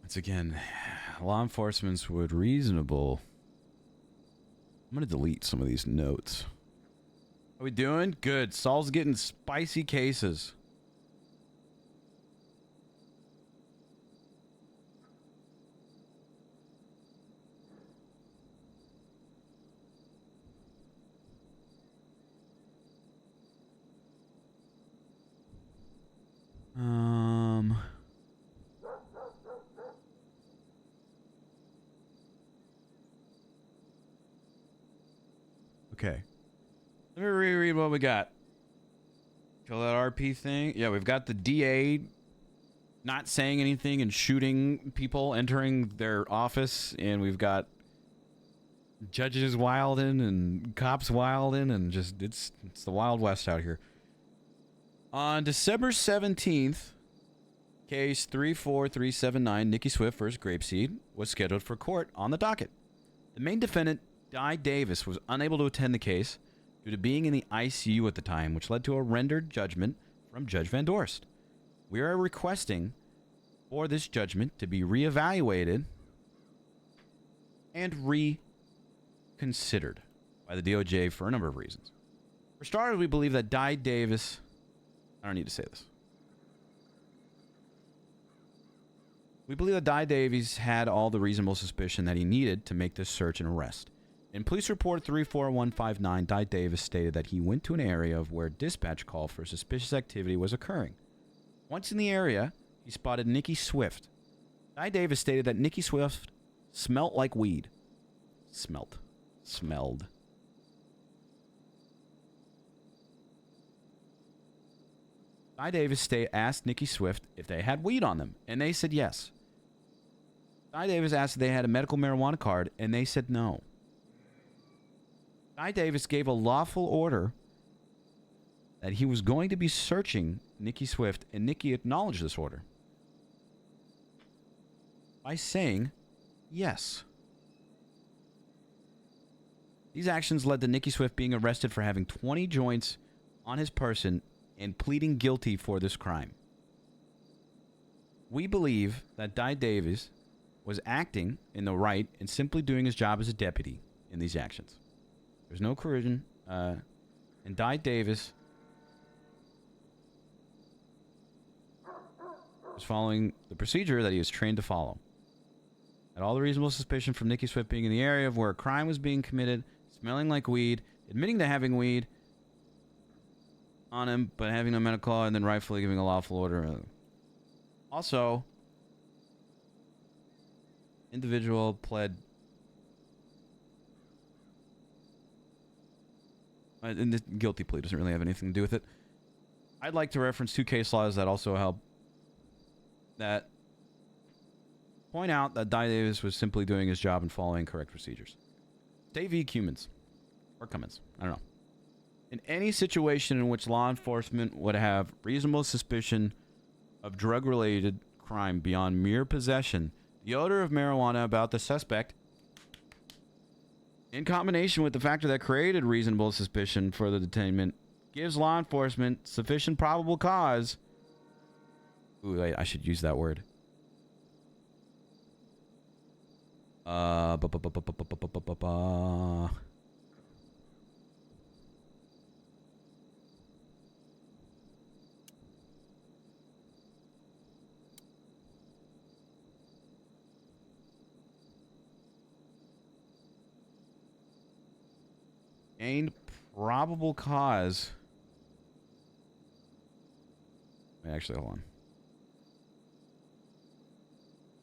Once again, law enforcement would reasonable. I'm gonna delete some of these notes. How we doing? Good. Saul's getting spicy cases. Okay. Let me reread what we got. Kill that RP thing. Yeah, we've got the DA not saying anything and shooting people entering their office, and we've got judges wilding and cops wilding, and just it's the Wild West out here. On December 17th, case 34379, Nikki Swift vs. Grapeseed, was scheduled for court on the docket. The main defendant, Di Davis, was unable to attend the case due to being in the ICU at the time, which led to a rendered judgment from Judge Van Dorst. We are requesting for this judgment to be reevaluated and reconsidered by the DOJ for a number of reasons. For starters, we believe that Di Davis... I don't need to say this. We believe that Di Davies had all the reasonable suspicion that he needed to make this search and arrest. In Police Report 34159, Di Davis stated that he went to an area of where dispatch call for suspicious activity was occurring. Once in the area, he spotted Nikki Swift. Di Davis stated that Nikki Swift smelt like weed. Smelled. Di Davis asked Nikki Swift if they had weed on them, and they said yes. Di Davis asked if they had a medical marijuana card, and they said no. Di Davis gave a lawful order that he was going to be searching Nikki Swift, and Nikki acknowledged this order by saying yes. These actions led to Nikki Swift being arrested for having 20 joints on his person and pleading guilty for this crime. We believe that Di Davis was acting in the right and simply doing his job as a deputy in these actions. There's no coercion, and Di Davis was following the procedure that he was trained to follow. Had all the reasonable suspicion from Nikki Swift being in the area of where a crime was being committed, smelling like weed, admitting to having weed on him, but having no medical law, and then rightfully giving a lawful order. Also, individual pled... and the guilty plea doesn't really have anything to do with it. I'd like to reference two case laws that also help that point out that Di Davis was simply doing his job and following correct procedures. State v. Cummins. Or Cummins. I don't know. In any situation in which law enforcement would have reasonable suspicion of drug-related crime beyond mere possession, the odor of marijuana about the suspect, in combination with the factor that created reasonable suspicion for the detainment, gives law enforcement sufficient probable cause. Ooh, wait, I should use that word. Gained probable cause. Wait, actually, hold on.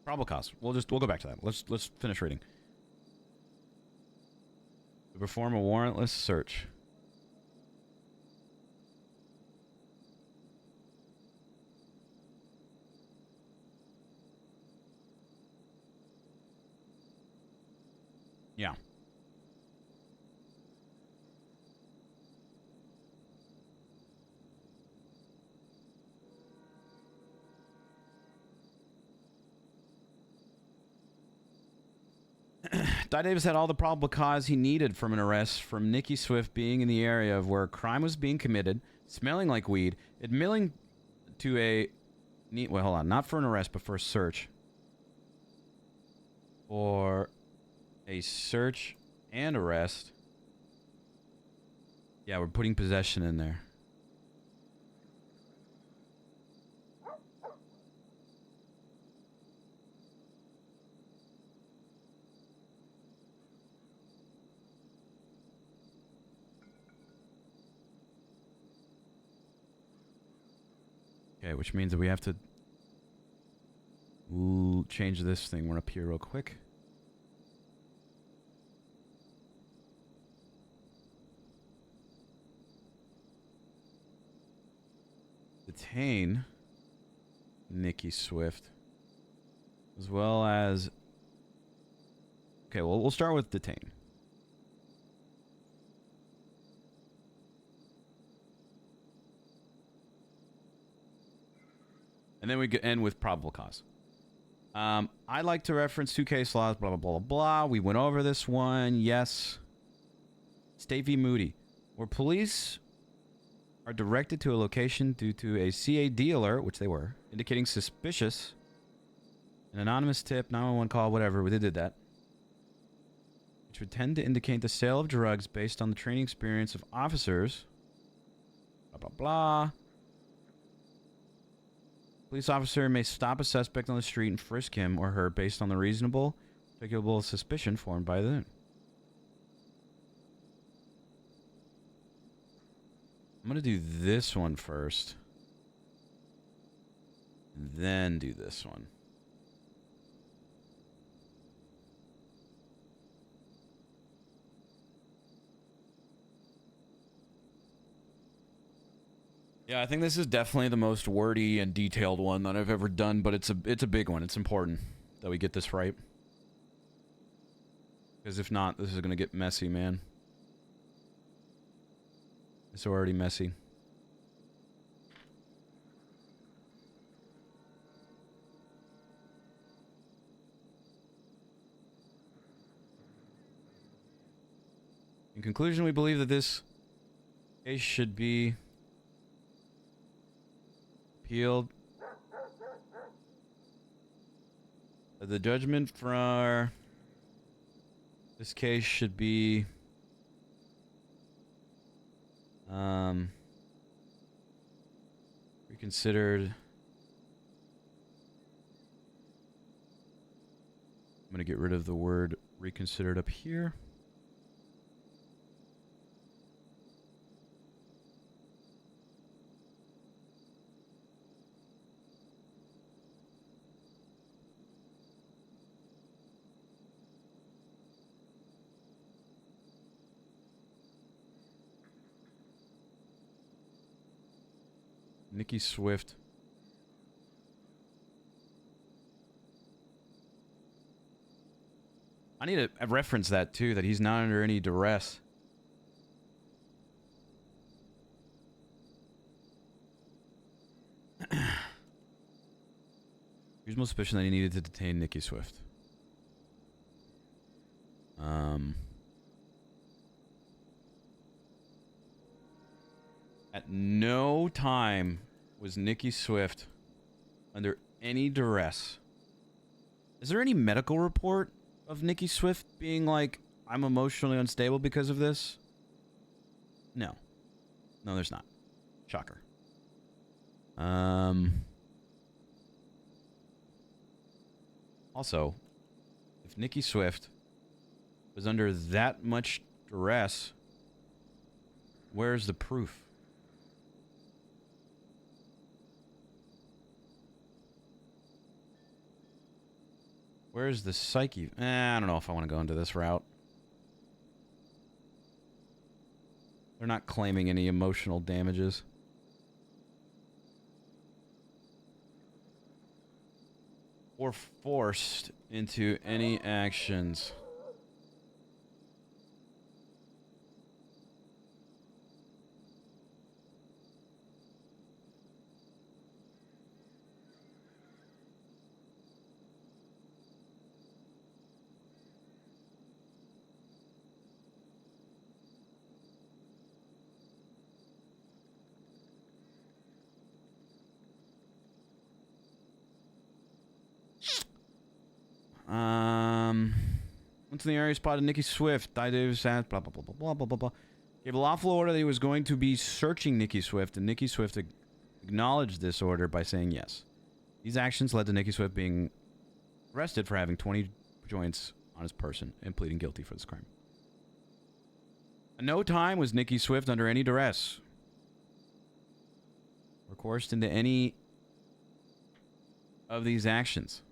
Probable cause. We'll go back to that. Let's finish reading. To perform a warrantless search. Yeah. Di Davis had all the probable cause he needed from an arrest from Nikki Swift being in the area of where a crime was being committed, smelling like weed, admitting to a... Wait, hold on. Not for an arrest, but for a search. for a search and arrest. Yeah, we're putting possession in there. Okay, which means that we have to change this thing. We're up here real quick. Detain Nikki Swift, as well as... Okay, well, we'll start with detain. And then we end with probable cause. I like to reference 2 case laws, blah, blah, blah, blah. We went over this one. Yes. State v. Moody, where police are directed to a location due to a CAD alert, which they were, indicating suspicious, an anonymous tip, 911 call, whatever. They did that. Which would tend to indicate the sale of drugs based on the training experience of officers. Blah, blah, blah. Police officer may stop a suspect on the street and frisk him or her based on the reasonable, articulable suspicion formed by them. I'm going to do this one first. Then do this one. Yeah, I think this is definitely the most wordy and detailed one that I've ever done, but it's a big one. It's important that we get this right. Because if not, this is going to get messy, man. It's already messy. In conclusion, we believe that this case should be appealed. The judgment for this case should be reconsidered. I'm going to get rid of the word reconsidered up here. Nikki Swift. I need to reference that too, that he's not under any duress. Reasonable suspicion that he needed to detain Nikki Swift. At no time was Nikki Swift under any duress. Is there any medical report of Nikki Swift being like, I'm emotionally unstable because of this? No. No, there's not. Shocker. Also, if Nikki Swift was under that much duress, where's the proof? Where's the psyche? I don't know if I want to go into this route. They're not claiming any emotional damages. Or forced into any actions. agents in the area spotted Nikki Swift. Di Davis asked, blah, blah, blah, blah, blah, blah, blah, blah. Gave a lawful order that he was going to be searching Nikki Swift, and Nikki Swift acknowledged this order by saying yes. These actions led to Nikki Swift being arrested for having 20 joints on his person and pleading guilty for this crime. At no time was Nikki Swift under any duress or coerced into any of these actions.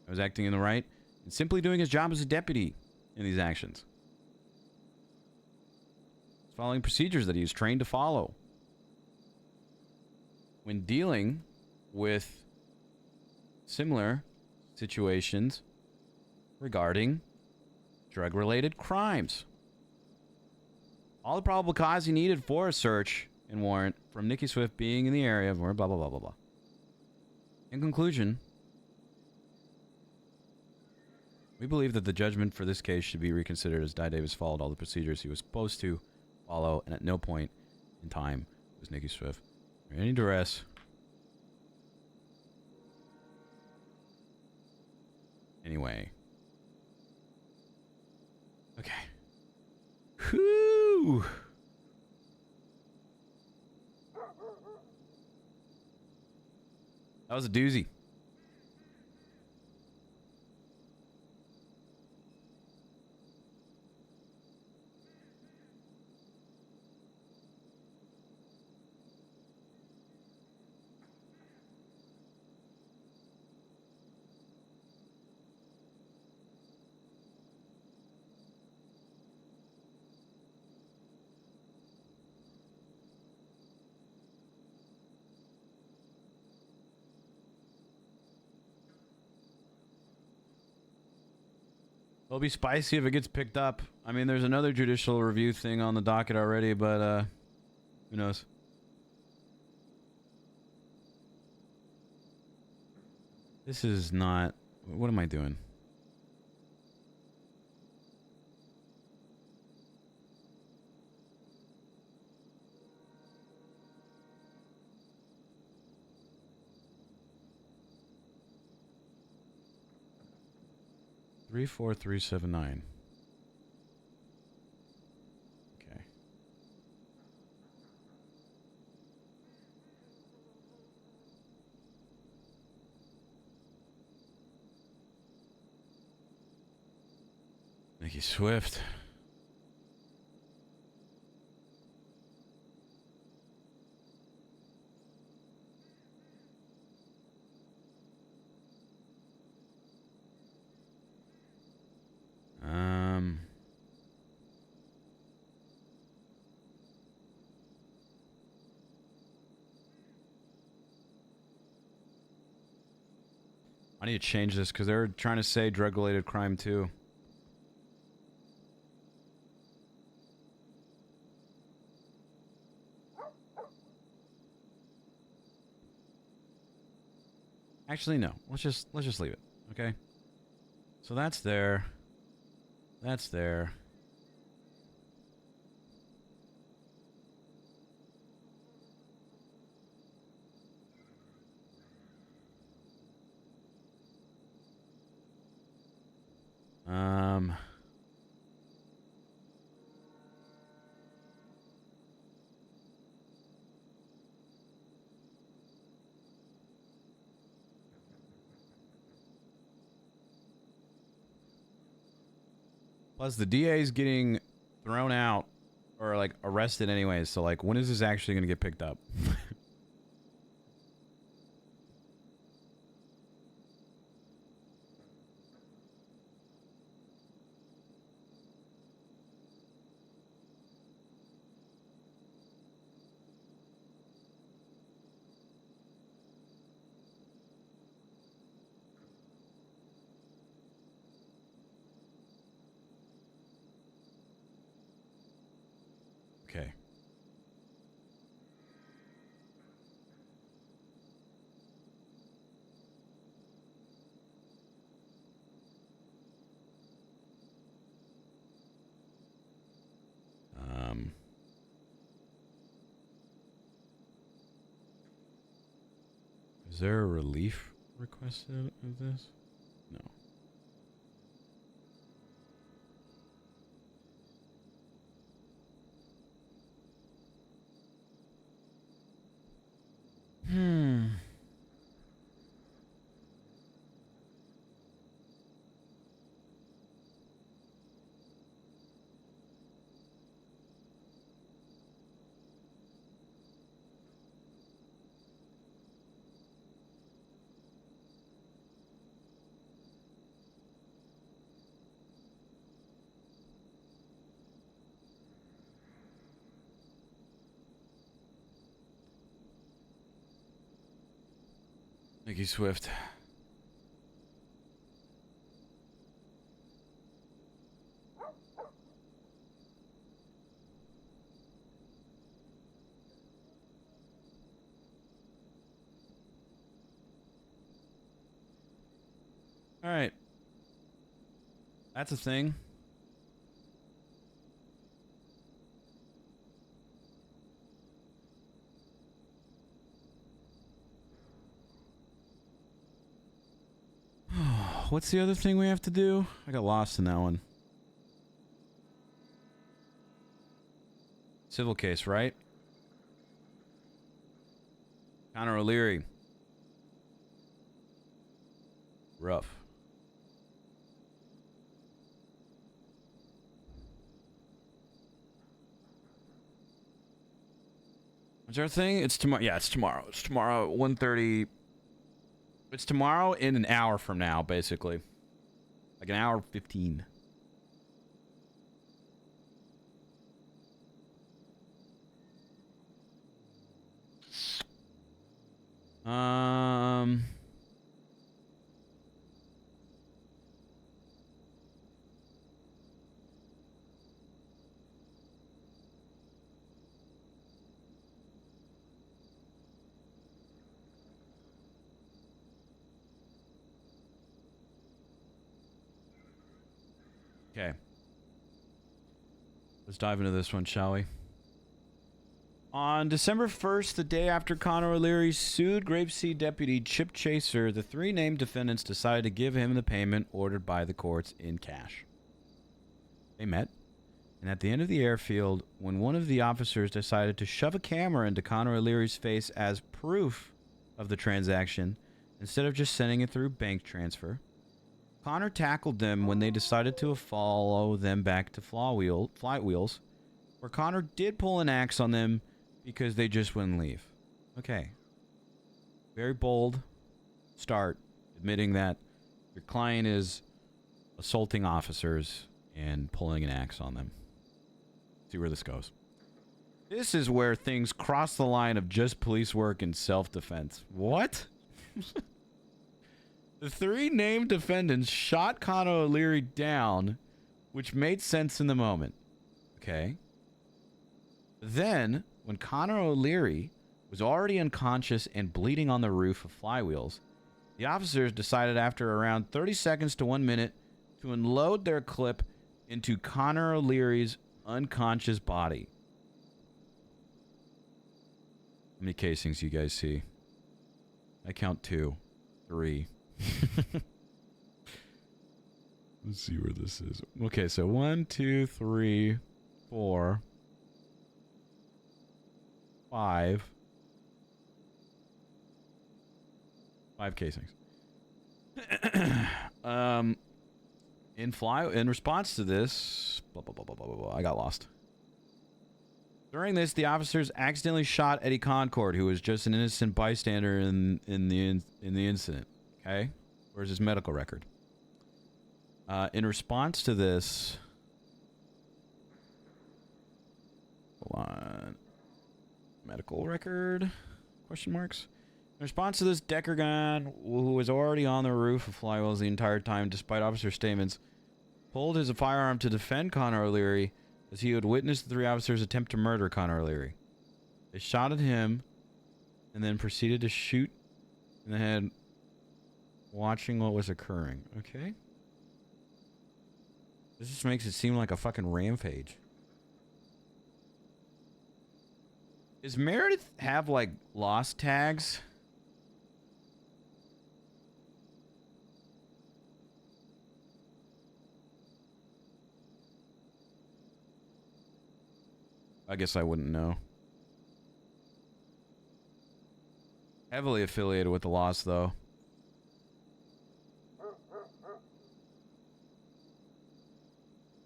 I was acting in the right and simply doing his job as a deputy in these actions. He's following procedures that he was trained to follow when dealing with similar situations regarding drug-related crimes. All the probable cause he needed for a search and warrant from Nikki Swift being in the area of blah, blah, blah, blah, blah. In conclusion, we believe that the judgment for this case should be reconsidered as Di Davis followed all the procedures he was supposed to follow, and at no point in time was Nikki Swift under any duress. Anyway. Okay. Whew. That was a doozy. It'll be spicy if it gets picked up. I mean, there's another judicial review thing on the docket already, but who knows? This is not... What am I doing? Three, 4, 3, 7, 9. Okay. Nikki Swift. I need to change this because they're trying to say drug-related crime too. Actually, no. Let's just leave it. Okay. So that's there. That's there. Plus, the DA is getting thrown out or like arrested anyways. So, like, when is this actually going to get picked up? Okay. Is there a relief requested of this? No. Mickey Swift. All right. That's a thing. What's the other thing we have to do? I got lost in that one. Civil case, right? Connor O'Leary. Rough. What's our thing? It's tomorrow. Yeah, it's tomorrow. It's tomorrow at 1:30. It's tomorrow in an hour from now, basically. Like an hour 15. Okay. Let's dive into this one, shall we? On December 1st, the day after Connor O'Leary sued Grapeseed deputy Chip Chaser, the three named defendants decided to give him the payment ordered by the courts in cash. They met, and at the end of the airfield, when one of the officers decided to shove a camera into Connor O'Leary's face as proof of the transaction, instead of just sending it through bank transfer, Connor tackled them when they decided to follow them back to flight wheels, where Connor did pull an axe on them because they just wouldn't leave. Okay. Very bold start, admitting that your client is assaulting officers and pulling an axe on them. See where this goes. This is where things cross the line of just police work and self-defense. What? The three named defendants shot Connor O'Leary down, which made sense in the moment. Okay. Then, when Connor O'Leary was already unconscious and bleeding on the roof of flywheels, the officers decided after around 30 seconds to 1 minute to unload their clip into Connor O'Leary's unconscious body. How many casings you guys see? I count 2, 3. Let's see where this is. Okay, so 1, 2, 3, 4, 5. 5 casings. In response to this, I got lost. During this, the officers accidentally shot Eddie Concord, who was just an innocent bystander in the incident. Okay, where's his medical record? In response to this, hold on, medical record? Question marks. In response to this, Decker Gunn, who was already on the roof of flywheels the entire time, despite officer statements, pulled his firearm to defend Connor O'Leary, as he had witnessed the three officers attempt to murder Connor O'Leary. They shot at him, and then proceeded to shoot in the head, watching what was occurring. Okay. This just makes it seem like a fucking rampage. Does Meredith have, like, lost tags? I guess I wouldn't know. Heavily affiliated with the lost, though.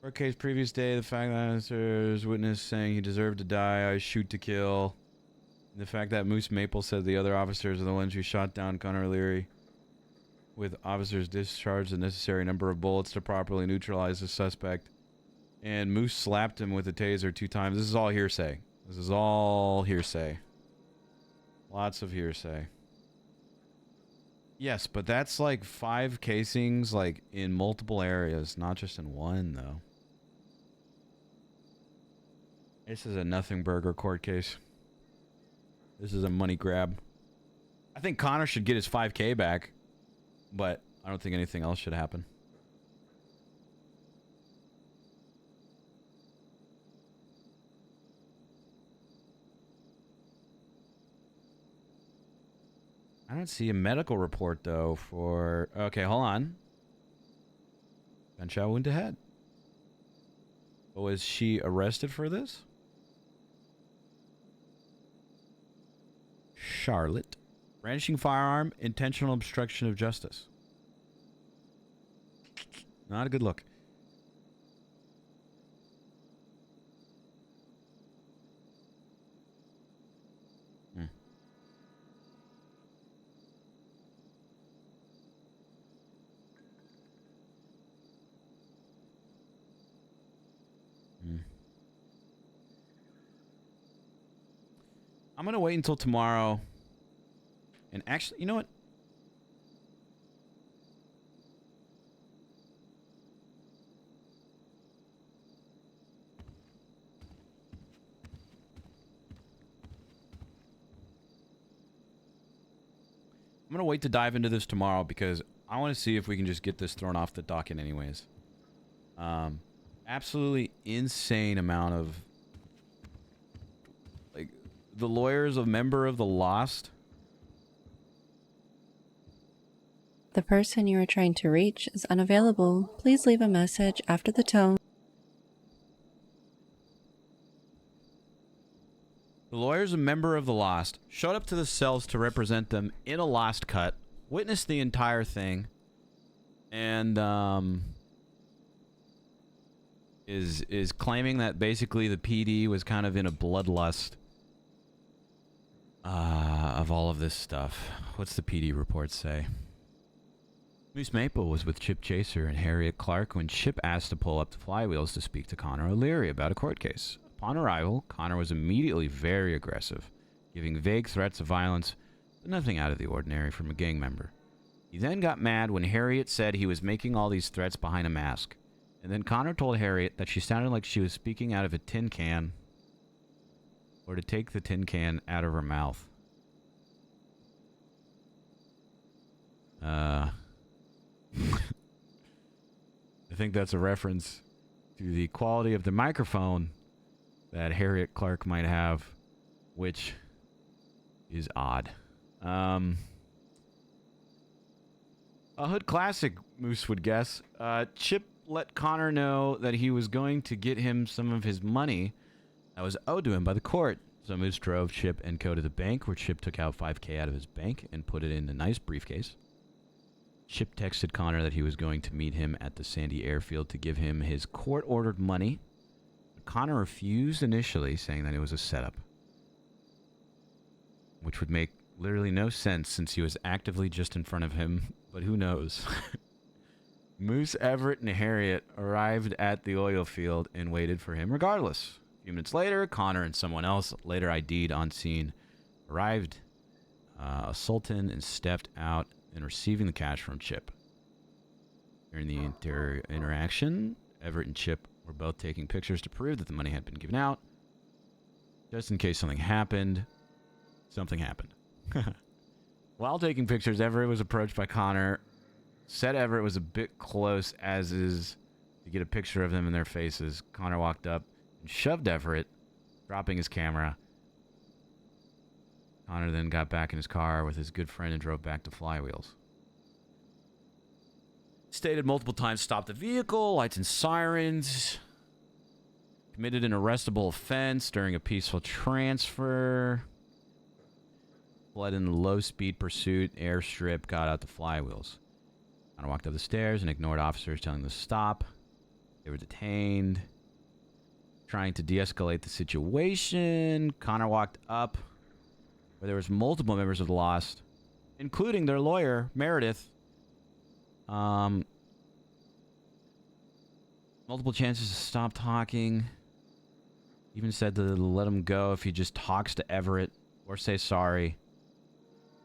For a case previous day, the fact that there's witness saying he deserved to die, I shoot to kill. And the fact that Moose Maple said the other officers are the ones who shot down Connor O'Leary, with officers discharged the necessary number of bullets to properly neutralize the suspect. And Moose slapped him with a taser 2 times. This is all hearsay. This is all hearsay. Lots of hearsay. Yes, but that's like 5 casings, like in multiple areas, not just in one, though. This is a nothing burger court case. This is a money grab. I think Connor should get his 5K back, but I don't think anything else should happen. I don't see a medical report, though, for... Okay, hold on. Gunshot wound to head. Was she arrested for this? Charlotte. Brandishing firearm, intentional obstruction of justice. Not a good look. I'm going to wait until tomorrow. And actually, you know what? I'm going to wait to dive into this tomorrow because I want to see if we can just get this thrown off the docket anyways. Absolutely insane amount of... Like, the lawyer's a member of the Lost. The person you are trying to reach is unavailable. Please leave a message after the tone. The lawyer's a member of the Lost. Showed up to the cells to represent them in a Lost cut. Witnessed the entire thing. And, is claiming that basically the PD was kind of in a bloodlust of all of this stuff. What's the PD report say? Moose Maple was with Chip Chaser and Harriet Clark when Chip asked to pull up the flywheels to speak to Connor O'Leary about a court case. Upon arrival, Connor was immediately very aggressive, giving vague threats of violence, but nothing out of the ordinary from a gang member. He then got mad when Harriet said he was making all these threats behind a mask. And then Connor told Harriet that she sounded like she was speaking out of a tin can, or to take the tin can out of her mouth. I think that's a reference to the quality of the microphone that Harriet Clark might have, which is odd. A hood classic, Moose would guess. Chip let Connor know that he was going to get him some of his money that was owed to him by the court. So Moose drove Chip and Co to the bank, where Chip took out $5K out of his bank and put it in a nice briefcase. Chip texted Connor that he was going to meet him at the Sandy airfield to give him his court-ordered money. But Connor refused initially, saying that it was a setup, which would make literally no sense since he was actively just in front of him, but who knows. Moose, Everett, and Harriet arrived at the oil field and waited for him regardless. A few minutes later, Connor and someone else, later ID'd on scene, arrived, Sultan, and stepped out and receiving the cash from Chip. During the interaction, Everett and Chip were both taking pictures to prove that the money had been given out. Just in case something happened, something happened. While taking pictures, Everett was approached by Connor. Said Everett was a bit close, as is, to get a picture of them in their faces. Connor walked up and shoved Everett, dropping his camera. Connor then got back in his car with his good friend and drove back to Flywheels. Stated multiple times, stopped the vehicle, lights and sirens. Committed an arrestable offense during a peaceful transfer. Fled in a low-speed pursuit, airstrip, got out the Flywheels. Connor walked up the stairs and ignored officers telling them to stop. They were detained. Trying to de-escalate the situation, Connor walked up where there was multiple members of the Lost, including their lawyer, Meredith. Multiple chances to stop talking. Even said to let him go if he just talks to Everett or say sorry.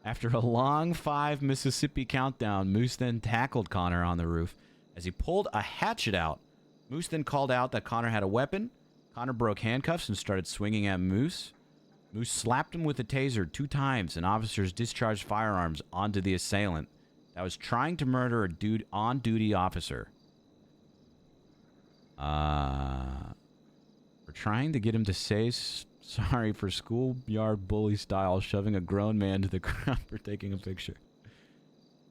After a long 5 Mississippi countdown, Moose then tackled Connor on the roof. As he pulled a hatchet out, Moose then called out that Connor had a weapon. Connor broke handcuffs and started swinging at Moose. Moose slapped him with a taser 2 times, and officers discharged firearms onto the assailant that was trying to murder a on-duty officer. We're trying to get him to say sorry for schoolyard bully style shoving a grown man to the ground for taking a picture.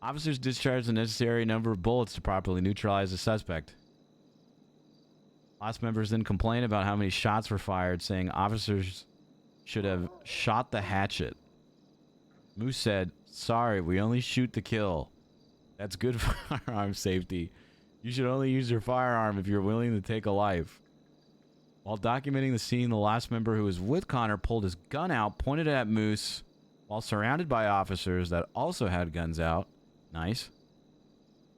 Officers discharged the necessary number of bullets to properly neutralize the suspect. Lost members then complained about how many shots were fired, saying officers should have shot the hatchet. Moose said, "Sorry, we only shoot to kill. That's good firearm safety. You should only use your firearm if you're willing to take a life." While documenting the scene, the last member who was with Connor pulled his gun out, pointed it at Moose, while surrounded by officers that also had guns out. Nice.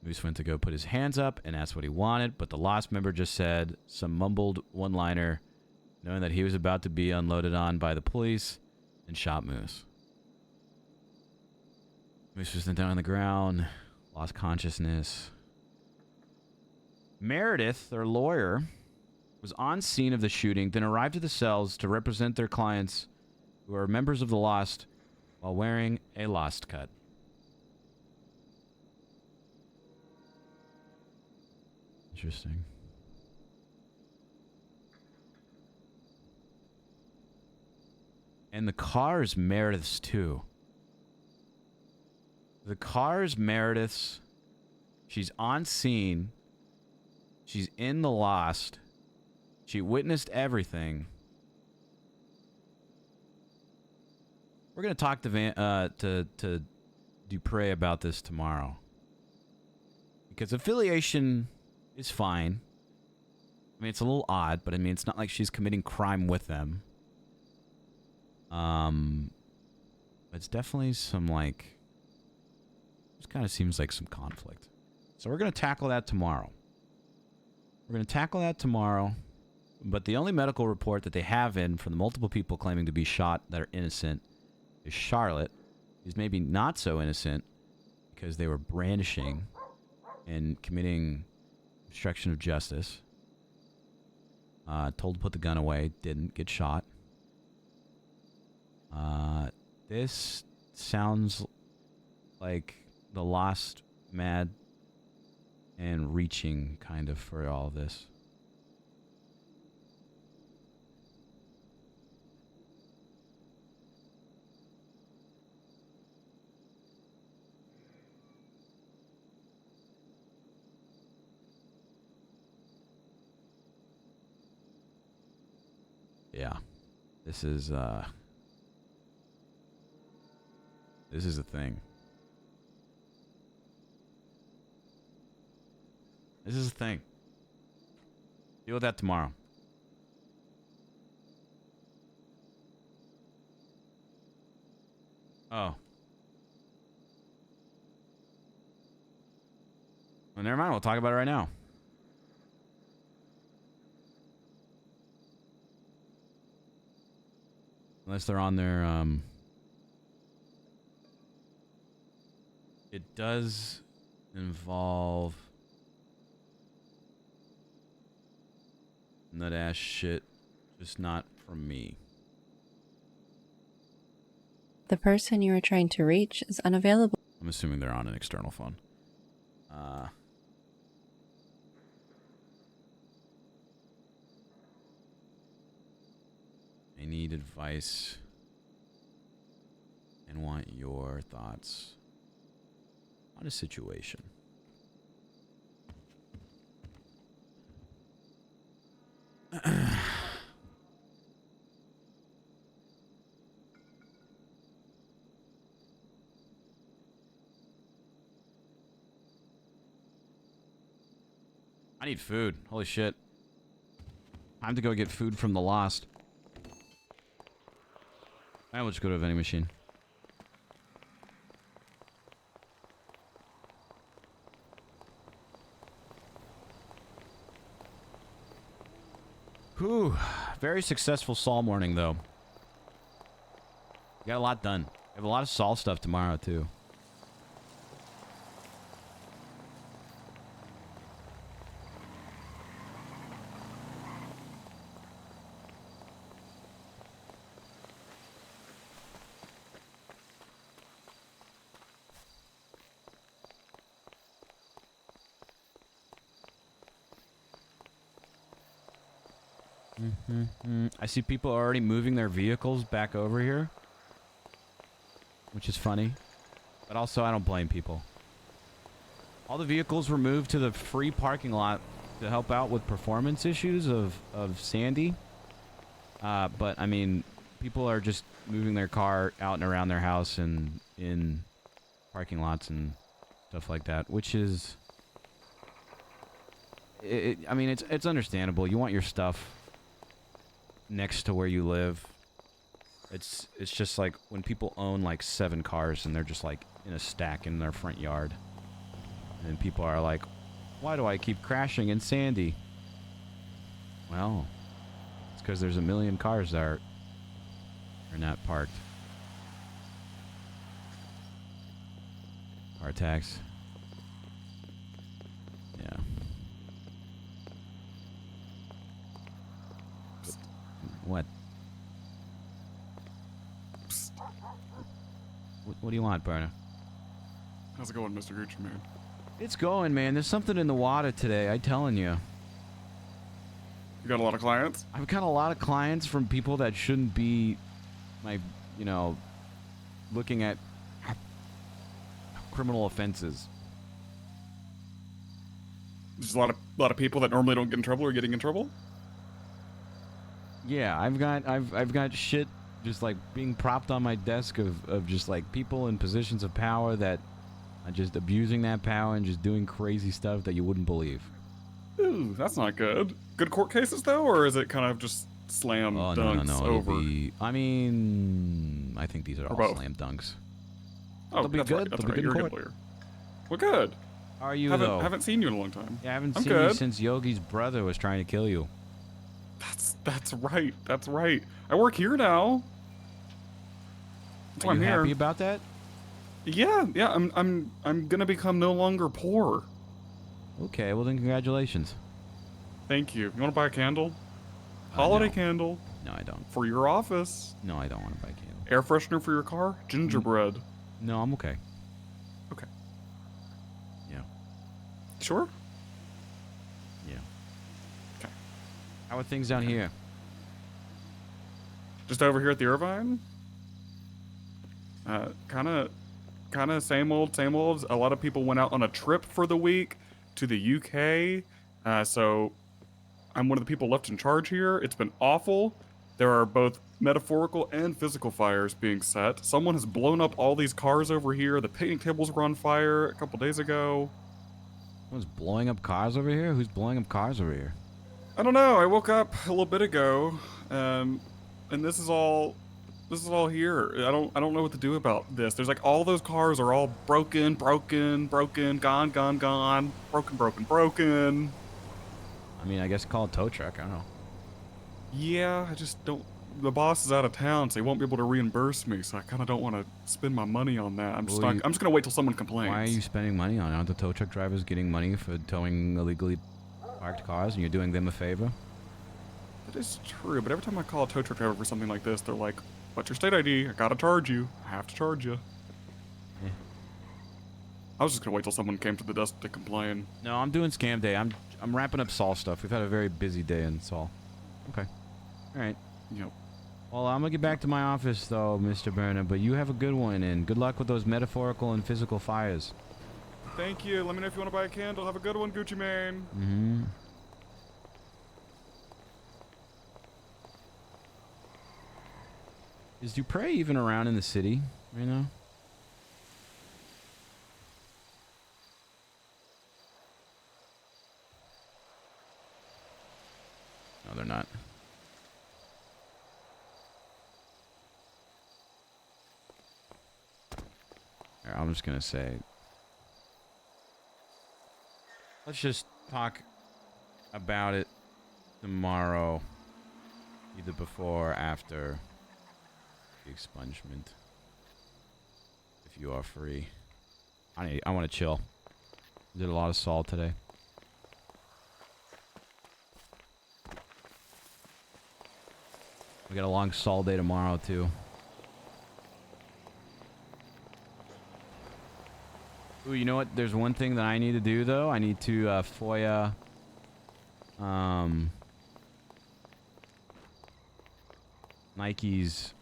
Moose went to go put his hands up and asked what he wanted, but the last member just said some mumbled one-liner, knowing that he was about to be unloaded on by the police, and shot Moose. Moose was then down on the ground, lost consciousness. Meredith, their lawyer, was on scene of the shooting, then arrived to the cells to represent their clients who are members of the Lost while wearing a Lost cut. Interesting. And the car is Meredith's too. The car is Meredith's. She's on scene. She's in the Lost. She witnessed everything. We're gonna talk to Dupre about this tomorrow, because affiliation is fine. I mean, it's a little odd, but I mean, it's not like she's committing crime with them. It's definitely some, like, it kind of seems like some conflict. So we're gonna tackle that tomorrow. But the only medical report that they have in from the multiple people claiming to be shot that are innocent is Charlotte, who's maybe not so innocent because they were brandishing and committing obstruction of justice. Told to put the gun away, didn't get shot. This sounds like the Lost, mad, and reaching kind of for all this. Yeah, this is a thing. This is a thing. Deal with that tomorrow. Oh. Well, never mind. We'll talk about it right now. Unless they're on their, it does involve nut ass shit, just not from me. The person you are trying to reach is unavailable. I'm assuming they're on an external phone. I need advice and want your thoughts on a situation. I need food. Holy shit. Time to go get food from the Lost. I will just go to a vending machine. Whew. Very successful Saul morning, though. Got a lot done. have a lot of Saul stuff tomorrow, too. I see people already moving their vehicles back over here, which is funny, but also I don't blame people. All the vehicles were moved to the free parking lot to help out with performance issues of Sandy. But I mean, people are just moving their car out and around their house and in parking lots and stuff like that, which is, I mean, it's understandable. You want your stuff next to where you live. It's just like when people own like 7 cars and they're just like in a stack in their front yard, and people are like, why do I keep crashing in Sandy? Well, it's because there's a million cars that are not parked. Car tax. Yeah. What? What do you want, Berna? How's it going, Mr. Gucci Man? It's going, man. There's something in the water today, I'm telling you. You got a lot of clients? I've got a lot of clients from people that shouldn't be, like, you know, looking at criminal offenses. There's a lot of people that normally don't get in trouble or getting in trouble? Yeah, I've got shit just like being propped on my desk of just like people in positions of power that are just abusing that power and just doing crazy stuff that you wouldn't believe. Ooh, that's not good. Good court cases though, or is it kind of just slam dunks no, over? I mean, I think these are all both. slam dunks. Oh, They'll be that's good. right. That's They'll be right. good You're in a good court. lawyer. Well, good. How are you though? Haven't seen you in a long time. Yeah, I haven't I'm seen you good. since Yogi's brother was trying to kill you. That's right. That's right. I work here now. That's why Are you I'm here. happy about that? Yeah. I'm gonna become no longer poor. Okay, well then congratulations. Thank you. You want to buy a candle? Holiday no. candle. No, I don't. For your office. No, I don't want to buy candle. Air freshener for your car. Gingerbread. No, I'm okay. Okay. Yeah. Sure. Yeah. Okay. How are things down here? Just over here at the Irvine. Kind of same old, same old. A lot of people went out on a trip for the week to the UK. So I'm one of the people left in charge here. It's been awful. There are both metaphorical and physical fires being set. Someone has blown up all these cars over here. The picnic tables were on fire a couple days ago. Someone's blowing up cars over here? Who's blowing up cars over here? I don't know. I woke up a little bit ago, and this is all here. I don't know what to do about this. There's like all those cars are all broken, gone, broken. I mean, I guess call a tow truck. I don't know. Yeah, I just don't. The boss is out of town, so he won't be able to reimburse me. So I kind of don't want to spend my money on that. I'm just gonna wait till someone complains. Why are you spending money on it? Aren't the tow truck drivers getting money for towing illegally parked cars, and you're doing them a favor? That is true, but every time I call a tow truck driver for something like this, they're like, "What's your state ID? I gotta charge you. I have to charge you." Yeah. I was just gonna wait till someone came to the desk to complain. No, I'm doing scam day. I'm wrapping up Saul stuff. We've had a very busy day in Saul. Okay. All right. Yep. Well, I'm gonna get back to my office though, Mr. Burner. But you have a good one, and good luck with those metaphorical and physical fires. Thank you. Let me know if you want to buy a candle. Have a good one, Gucci Mane. Mm-hmm. Is Dupre even around in the city right now? No, they're not. Here, I'm just gonna say, let's just talk about it tomorrow, either before or after the expungement. if you are free. I want to chill. Did a lot of Saul today. We got a long Saul day tomorrow too. Ooh, you know what? There's one thing that I need to do though. I need to FOIA Nike's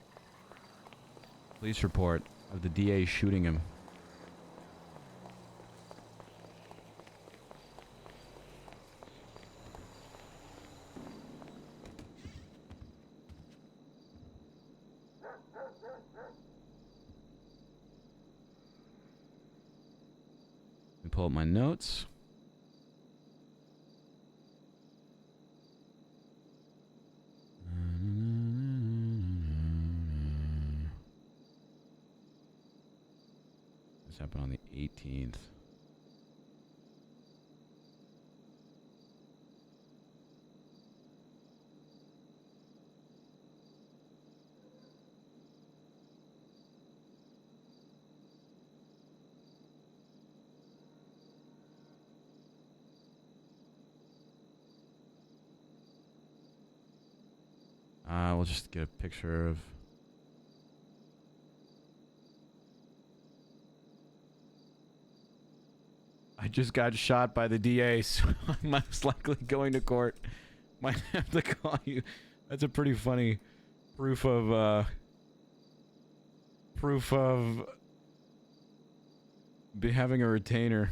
police report of the DA shooting him. Let me pull up my notes. This happened on the 18th. We'll just get a picture of... I just got shot by the DA, so I'm most likely going to court. Might have to call you. That's a pretty funny proof of having a retainer.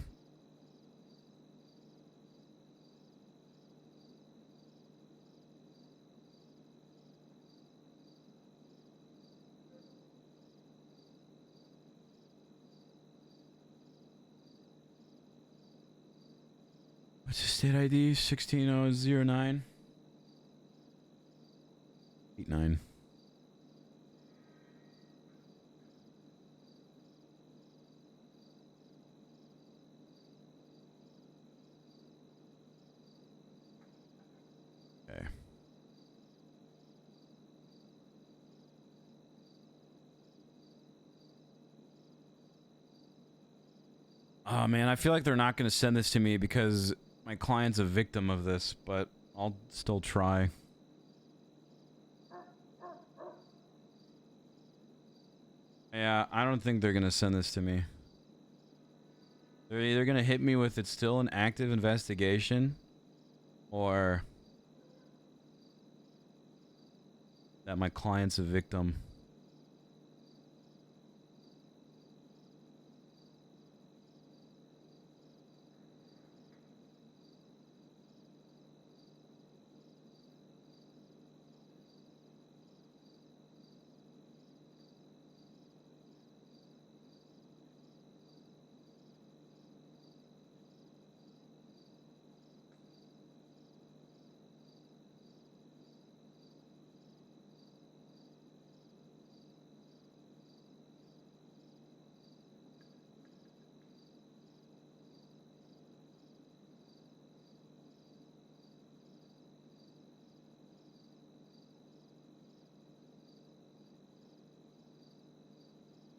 What's the state ID? 16009? 89. Okay. Oh man, I feel like they're not going to send this to me because my client's a victim of this, but I'll still try. Yeah, I don't think they're gonna send this to me. They're either gonna hit me with it's still an active investigation, or that my client's a victim.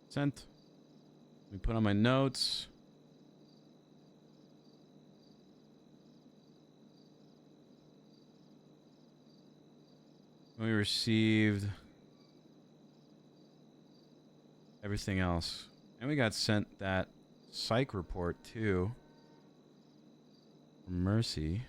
Sent. Let me put on my notes. We received everything else. And we got sent that psych report too. From Mercy.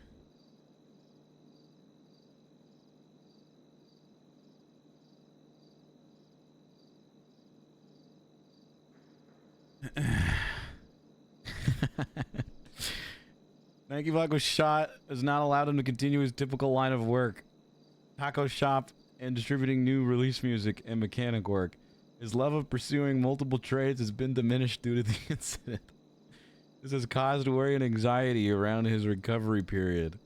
Frankie Black was shot, is not allowed him to continue his typical line of work. Taco shop and distributing new release music and mechanic work. His love of pursuing multiple trades has been diminished due to the incident. This has caused worry and anxiety around his recovery period.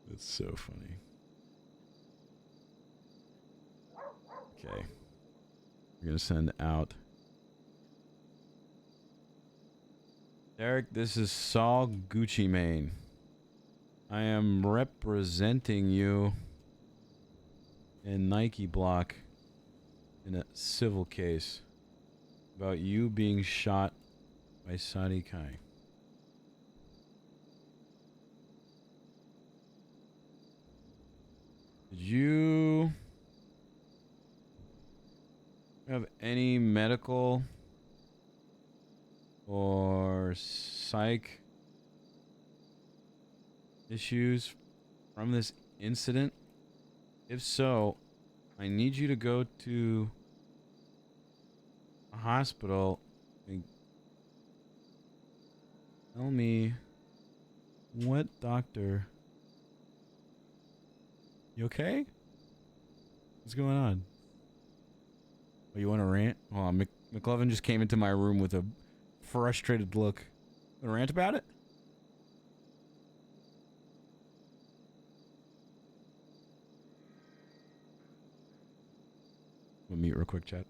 That's so funny. Okay. We're gonna send out Derek, this is Saul Gucci Mane. I am representing you in Nike Block in a civil case. about you being shot by Sadi Kai. Did you have any medical or psych issues from this incident? If so, I need you to go to a hospital and tell me what doctor. You okay? What's going on? Oh, you want to rant? Oh, McLovin just came into my room with a frustrated look. Want to rant about it? We'll meet real quick, chat.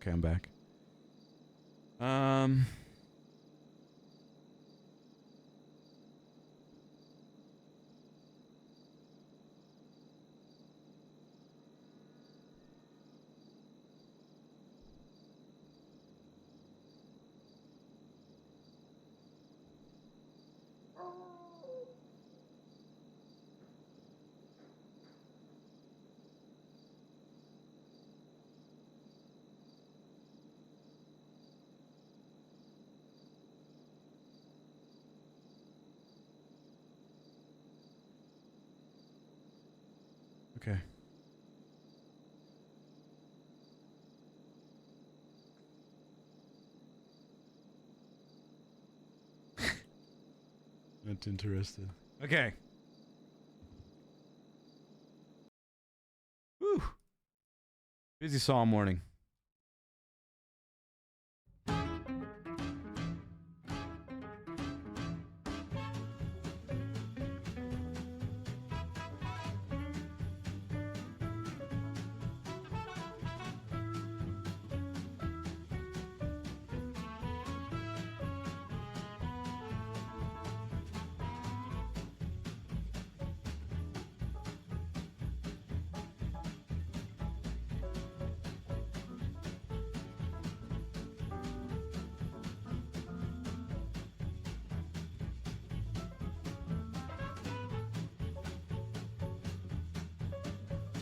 Okay, I'm back. Okay. Not interested. Okay. Woo. Busy Saul morning.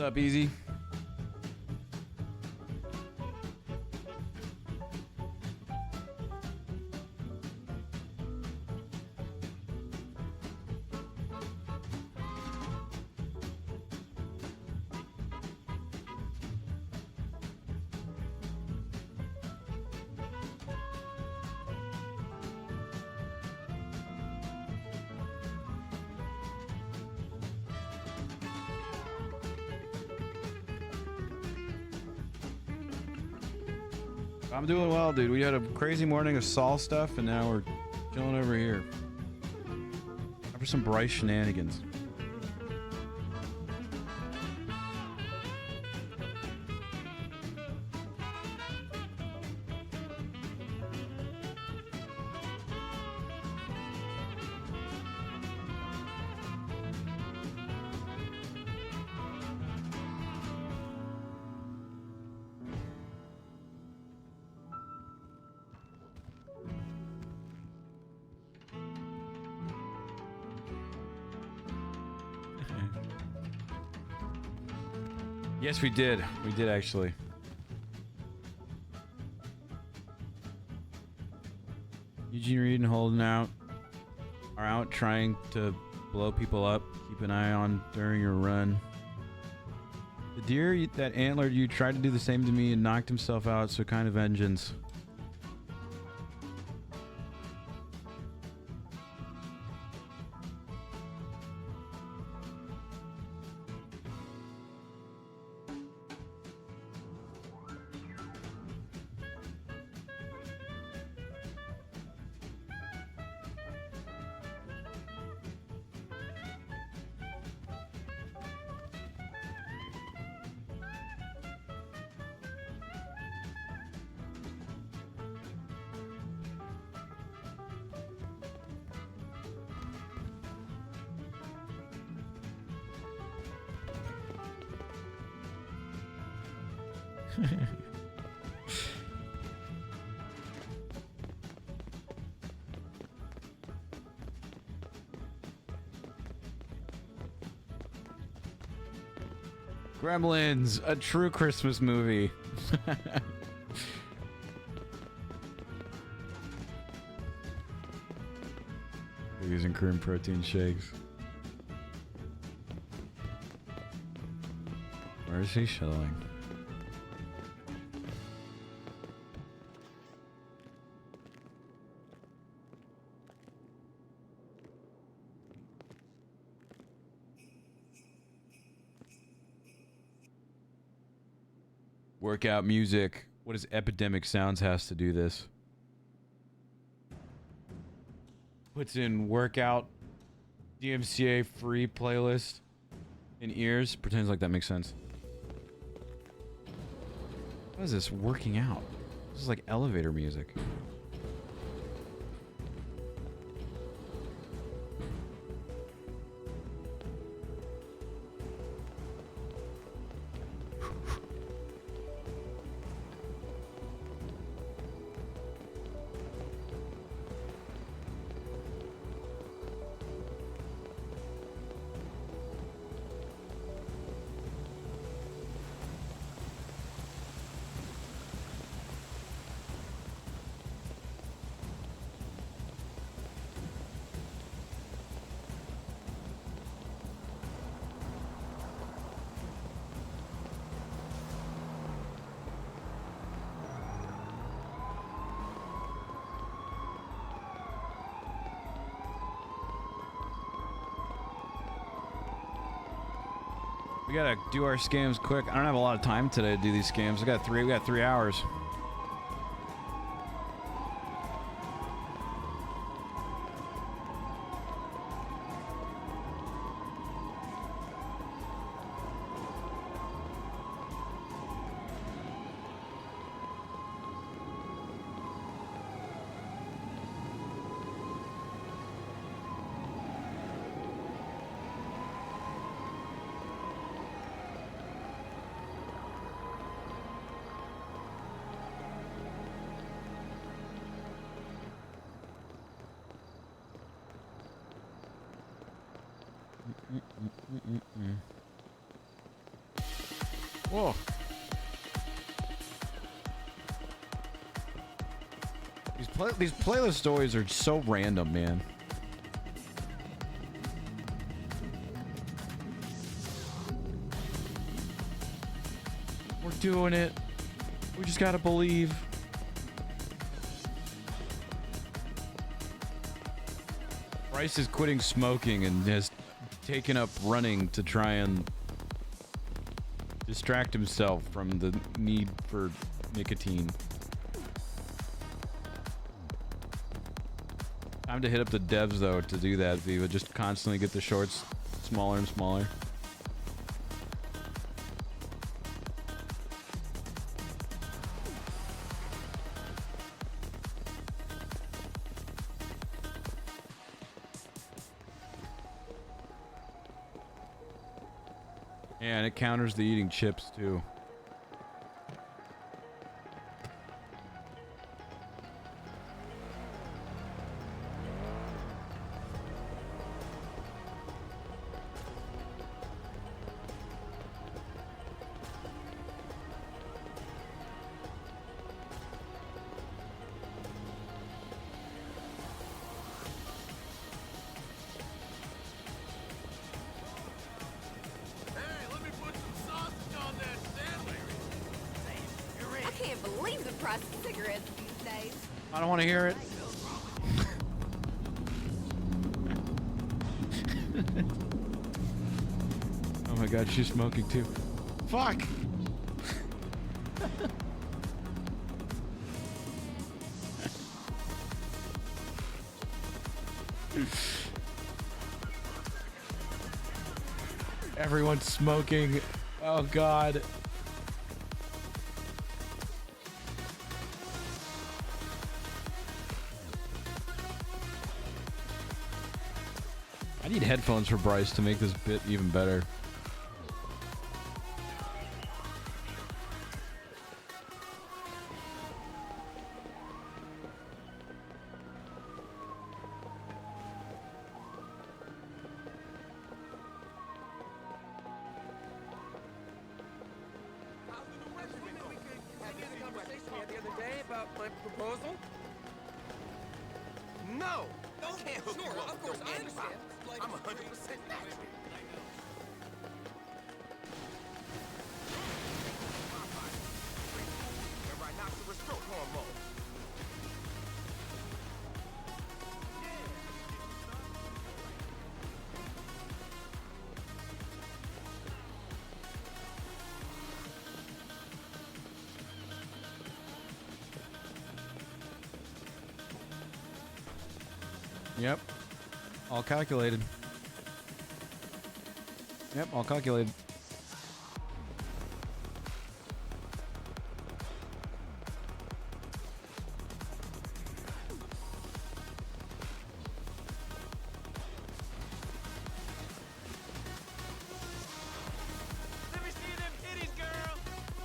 What's up, Easy? I'm doing well, dude. We had a crazy morning of Saul stuff, and now we're chilling over here. Time for some Bryce shenanigans. Yes, we did. We did, actually. Eugene Reed and Holden out are out trying to blow people up. Keep an eye on during your run. The deer that antlered you tried to do the same to me and knocked himself out, so kind of vengeance. Gremlins, a true Christmas movie. They're using cream protein shakes. Where is he showing? Workout music. What does Epidemic Sounds has to do this? Puts in workout DMCA free playlist in ears. Pretends like that makes sense. What is this? Working out. This is like elevator music. We gotta do our scams quick. I don't have a lot of time today to do these scams. We got 3 hours. Whoa. These playlist stories are so random, man. We're doing it. We just gotta believe. Bryce is quitting smoking and has taken up running to try and distract himself from the need for nicotine. Time to hit up the devs though to do that, Viva. Just constantly get the shorts smaller and smaller. Yeah, and it counters the eating chips too. I can't believe the price of cigarettes these days. I don't want to hear it. Oh my god, she's smoking too. Fuck! Everyone's smoking. Oh god. I need headphones for Bryce to make this bit even better. conversation we had the other day about my proposal? No! I can't hook you up of course, with I no understand. antibiotics. I'm 100% natural. Rhinoceros growth hormone. Yep. All calculated. Yep, all calculated. Let me see them titties, girl.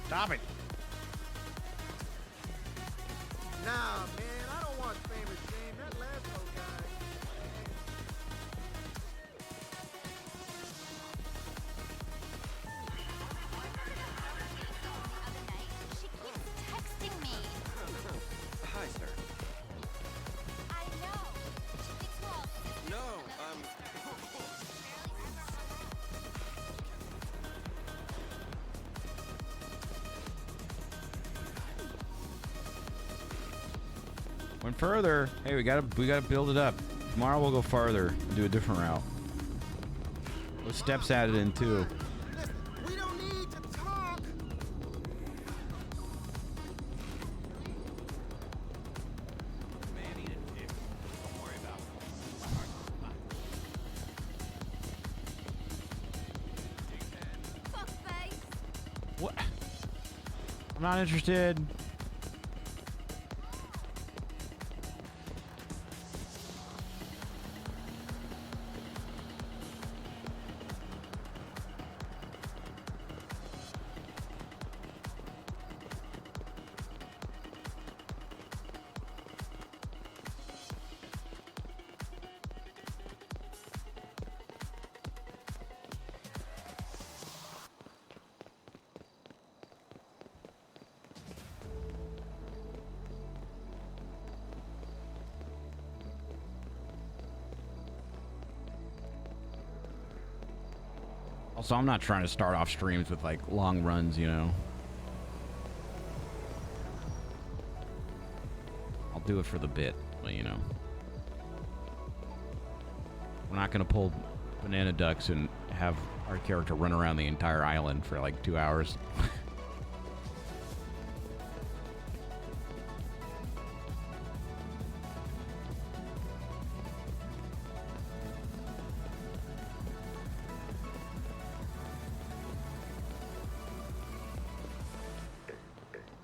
Stop it. Nah, man, I don't watch Famous Game. That last old guy. She keeps texting me. Hi, sir. I know. She thinks we're all sisters. No, Went further. Hey, we gotta build it up. Tomorrow we'll go farther and do a different route. Those steps added in too. we don't need to talk. Don't worry about it. What? I'm not interested. Also, I'm not trying to start off streams with like long runs, you know. I'll do it for the bit, but you know. We're not gonna pull banana ducks and have our character run around the entire island for like 2 hours.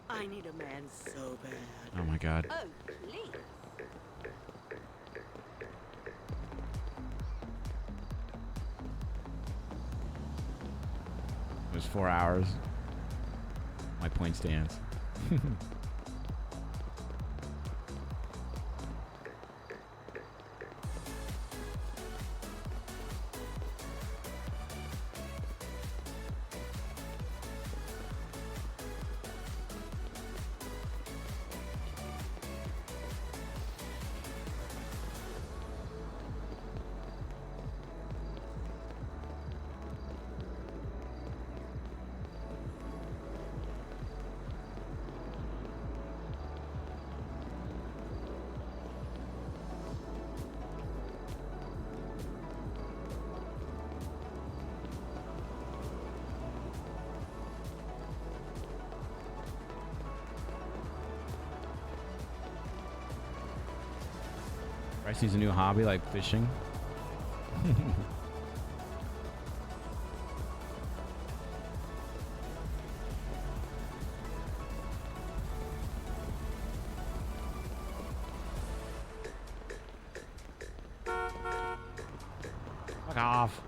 I need a man so bad. Oh my god. Oh, please. It was 4 hours. My point stands. Bryce needs a new hobby like fishing. Fuck off.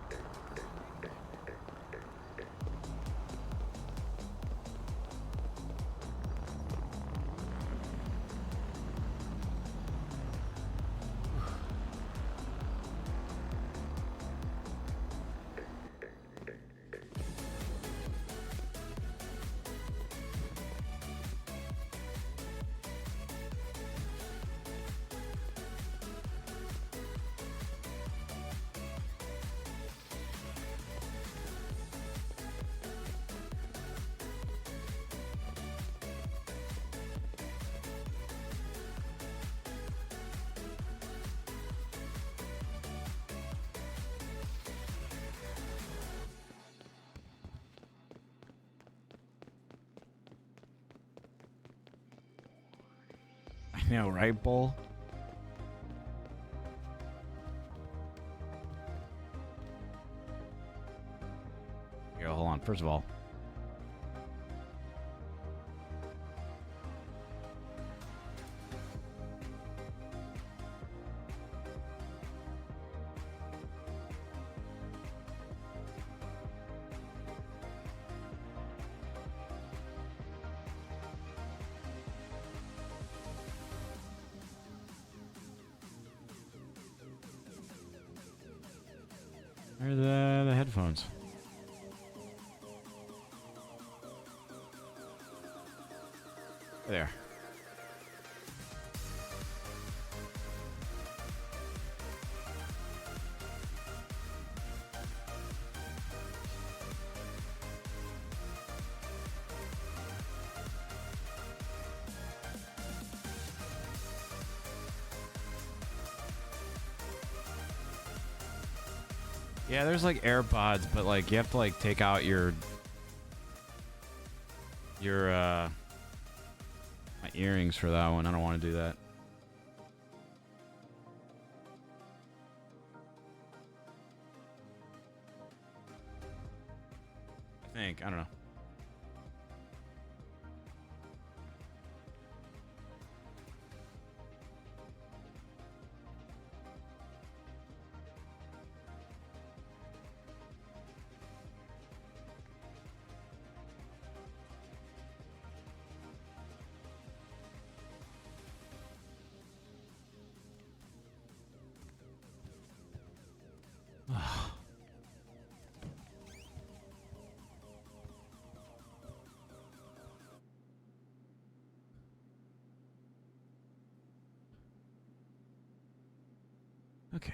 know, right, Bull? Here, hold on. First of all, where are the headphones? There. Yeah, there's like AirPods, but like you have to like take out your my earrings for that one. I don't want to do that. I think. I don't know. Okay.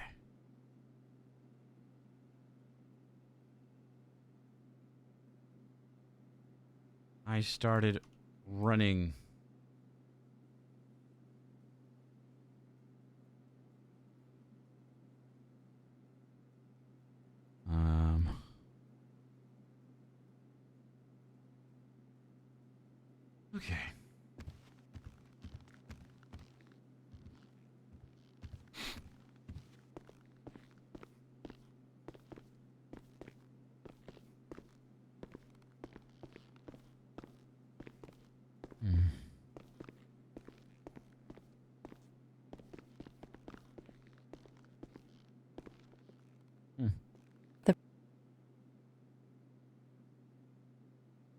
I started running. Okay.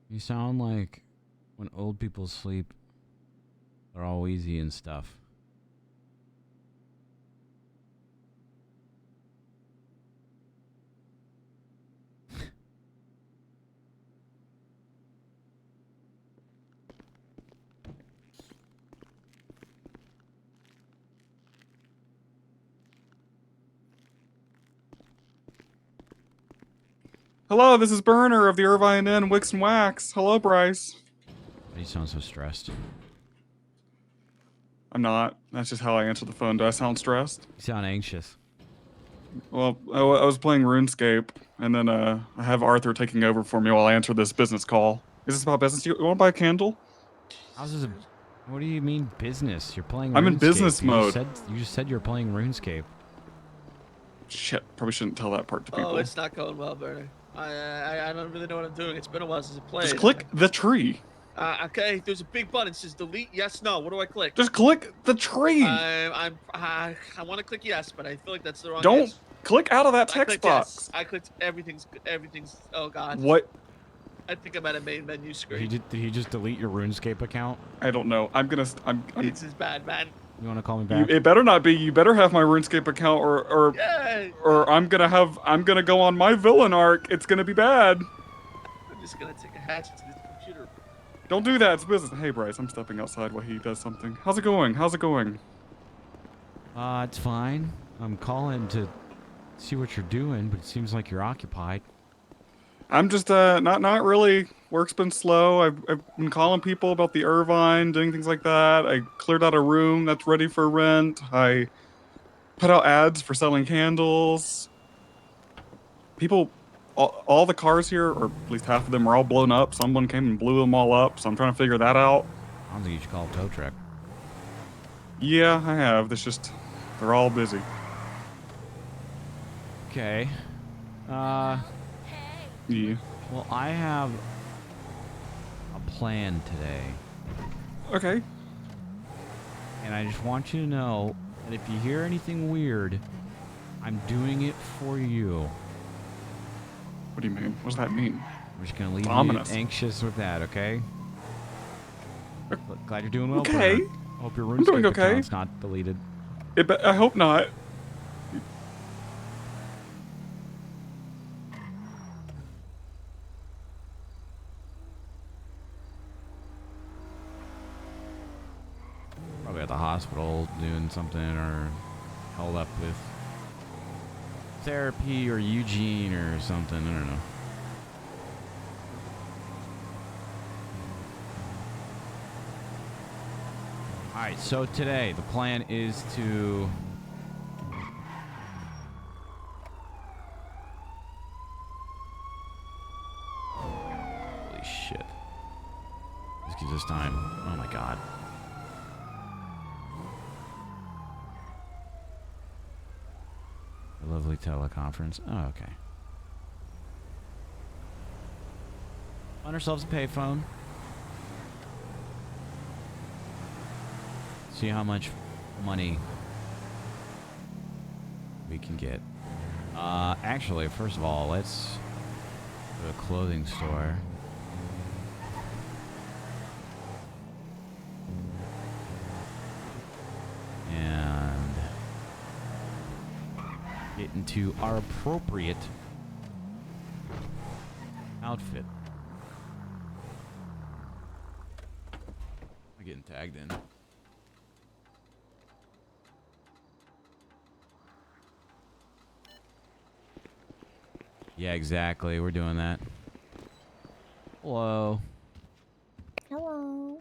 You sound like when old people sleep, they're all easy and stuff. Hello, this is Burner of the Irvine Inn, Wix and Wax. Hello, Bryce. You sound so stressed. I'm not. That's just how I answer the phone. Do I sound stressed? You sound anxious. Well, I was playing RuneScape, and then I have Arthur taking over for me while I answer this business call. Is this about business? You want to buy a candle? How's this? What do you mean business? You're playing. I'm RuneScape. in business mode. You just said you're playing RuneScape. Shit, probably shouldn't tell that part to people. Oh, it's not going well, Burner. I don't really know what I'm doing. It's been a while since I played. Just click the tree. Okay, there's a big button. It says delete, yes, no. What do I click? Just click the tree. I want to click yes, but I feel like that's the wrong Don't yes. click out of that text box. Yes. I clicked everything's, oh God. What? I think I'm at a main menu screen. Did he just delete your RuneScape account? I don't know. I'm This is bad, man. You want to call me back? It better not be. You better have my RuneScape account, or I'm gonna go on my villain arc. It's gonna be bad. I'm just gonna take a hatchet to this computer. Don't do that. It's business. Hey, Bryce, I'm stepping outside while he does something. How's it going? How's it going? It's fine. I'm calling to see what you're doing, but it seems like you're occupied. I'm just not really. Work's been slow. I've been calling people about the Irvine, doing things like that. I cleared out a room that's ready for rent. I put out ads for selling candles. People, all the cars here, or at least half of them, are all blown up. Someone came and blew them all up, so I'm trying to figure that out. I don't think you should call a tow truck. Yeah, I have. It's just they're all busy. Okay. Yeah. Well, I have a plan today. Okay. And I just want you to know that if you hear anything weird, I'm doing it for you. What do you mean? What does that mean? I'm just gonna leave Ominous. you anxious with that, okay? Glad you're doing well. Okay. Bernard. I hope your I'm doing RuneScape okay. account's not deleted. I hope not. Probably at the hospital doing something or held up with therapy or Eugene or something. I don't know. Alright, so today the plan is to holy shit. This gives us time. Oh my god. A lovely teleconference. Oh, okay. Find ourselves a payphone. See how much money we can get. Actually, first of all, let's go to a clothing store. And get into our appropriate outfit. I'm getting tagged in. Yeah, exactly. We're doing that. Hello. Hello.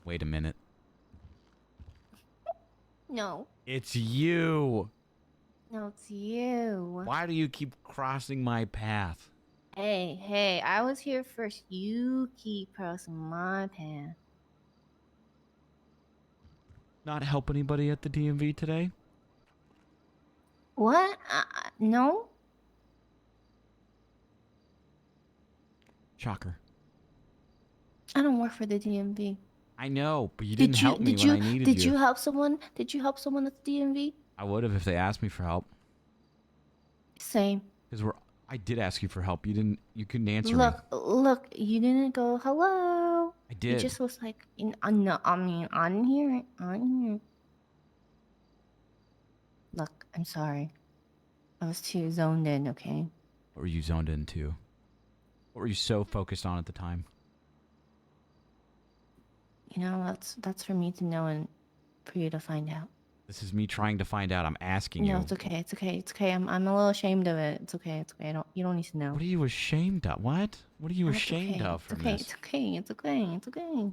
Wait a minute. No. It's you. No, it's you. Why do you keep crossing my path? Hey, I was here first. You keep crossing my path. Not help anybody at the DMV today? What? No? Shocker. I don't work for the DMV. I know, but you didn't help me when I needed you. Did you help someone? Did you help someone at the DMV? I would have if they asked me for help. Same. Because I did ask you for help. You couldn't answer me. Look, you didn't go, hello. I did. You just was like, no, I mean, I didn't hear it. I didn't hear it. Look, I'm sorry. I was too zoned in, okay? What were you zoned into? What were you so focused on at the time? You know, that's for me to know and for you to find out. This is me trying to find out. I'm asking you. No, it's okay. It's okay. I'm a little ashamed of it. It's okay. You don't need to know. What are you ashamed of? What? What are you It's ashamed okay. of from It's okay. this? It's okay. It's okay. It's okay.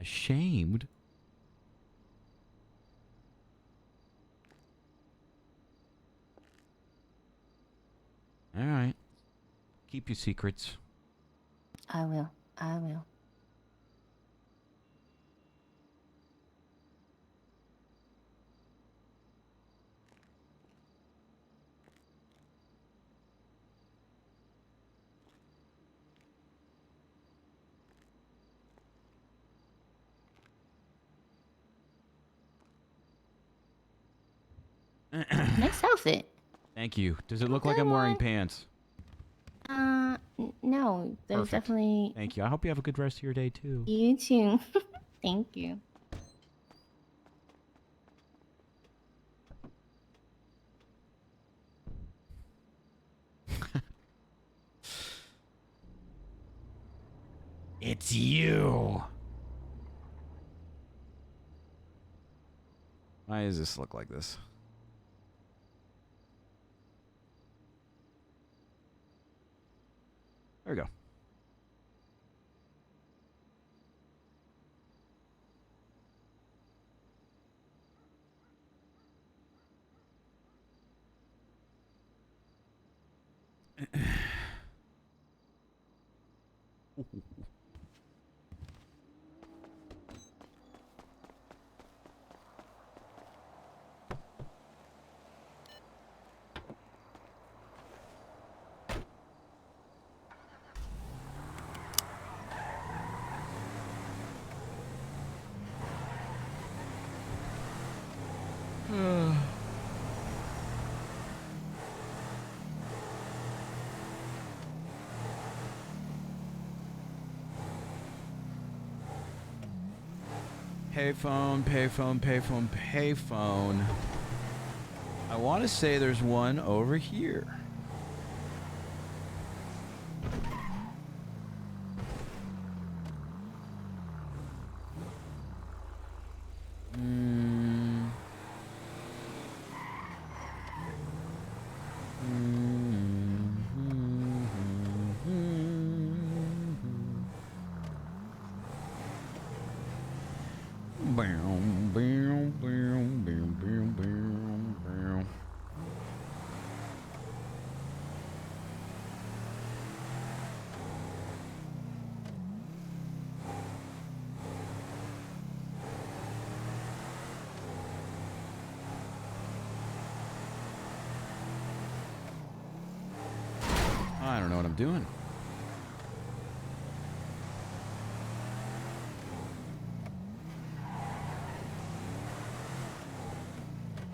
Ashamed? All right. Keep your secrets. I will. I will. Nice outfit. Thank you. Does it look like I'm wearing pants? No. There's Perfect. definitely. Thank you. I hope you have a good rest of your day, too. You too. Thank you. It's you. Why does this look like this? There we go. Payphone, payphone, payphone, payphone. I want to say there's one over here. I don't know what I'm doing.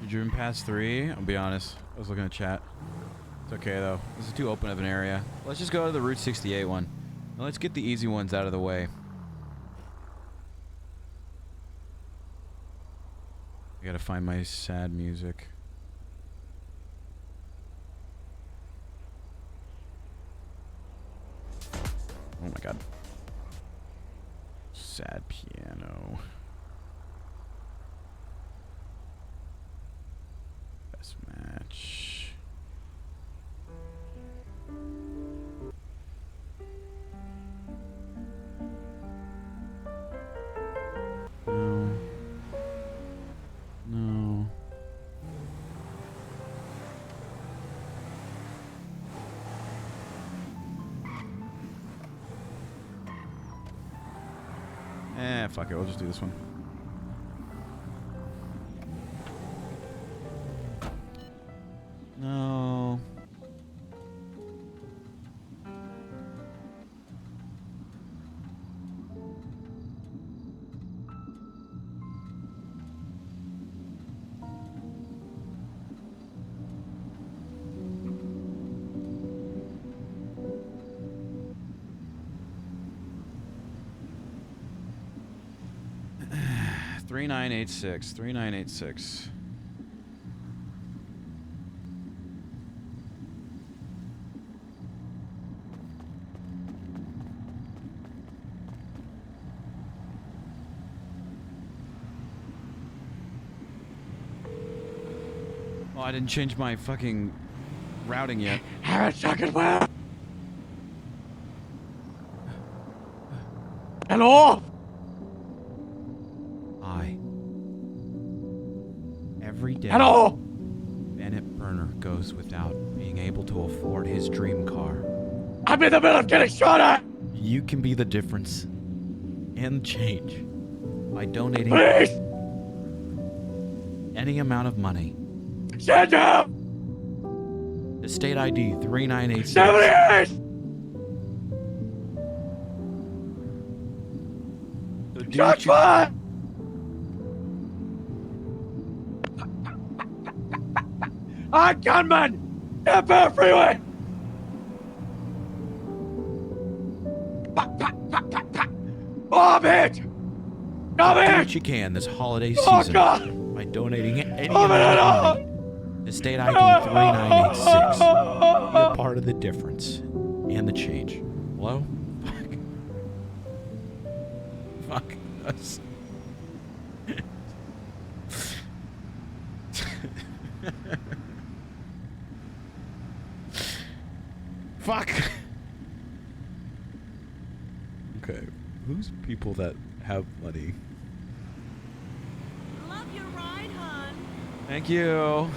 You driven past 3? I'll be honest. I was looking at chat. It's okay though. This is too open of an area. Let's just go to the Route 68 one. Now let's get the easy ones out of the way. I gotta find my sad music. Oh my god. Sad piano. Best match. No. No. Fuck it, we'll just do this one. No. Three 3986. Oh, I didn't change my fucking routing yet. Have a second well. Hello? Every day, Hello? Bennett Burner goes without being able to afford his dream car. I'm in the middle of getting shot at! You can be the difference and change by donating Please! any amount of money. Stand up! The state ID 3986. 78! So do Shot what you- fired! Gunman! Empire Freeway! Bomb hit! Come Do in! what you can this holiday Oh, season God! by donating any Oh, amount of man, money. The state ID 3986. Be a part of the difference and the change. Hello? Fuck. Fuck us. Fuck. Okay, who's people that have money? Love your ride, hon. Thank you.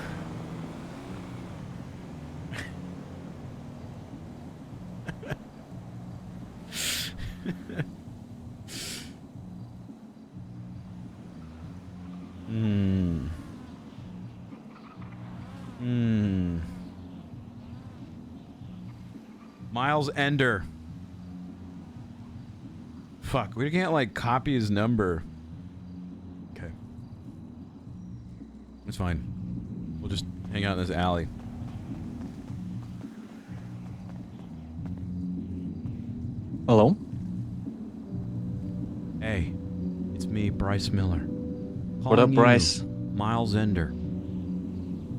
Miles Ender. Fuck, we can't like copy his number. Okay. It's fine. We'll just hang out in this alley. Hello? Hey, it's me, Bryce Miller. What up, Calling Bryce? you, Miles Ender.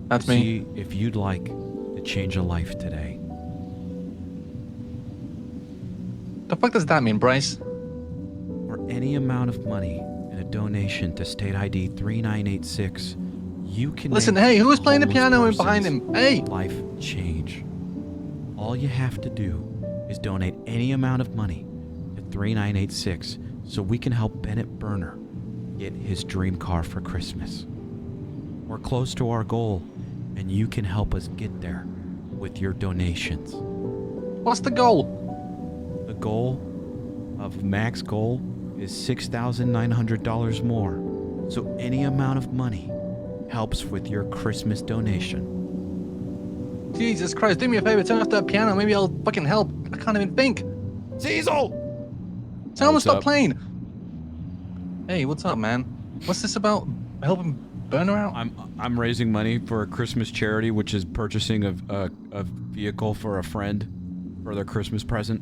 That's to me. See if you'd like to change a life today. The fuck does that mean, Bryce? For any amount of money and a donation to State ID 3986, you can Listen, make hey, who was playing the homeless piano behind person's him? Hey! life change. All you have to do is donate any amount of money to 3986 so we can help Bennett Burner get his dream car for Christmas. We're close to our goal, and you can help us get there with your donations. What's the goal? The goal of max goal is $6,900 more. So any amount of money helps with your Christmas donation. Jesus Christ, do me a favor, turn off that piano. Maybe I'll fucking help. I can't even think. Cecil! Someone stop up? playing. Hey, what's up, man? What's this about? Helping Burner out? I'm raising money for a Christmas charity, which is purchasing a vehicle for a friend for their Christmas present.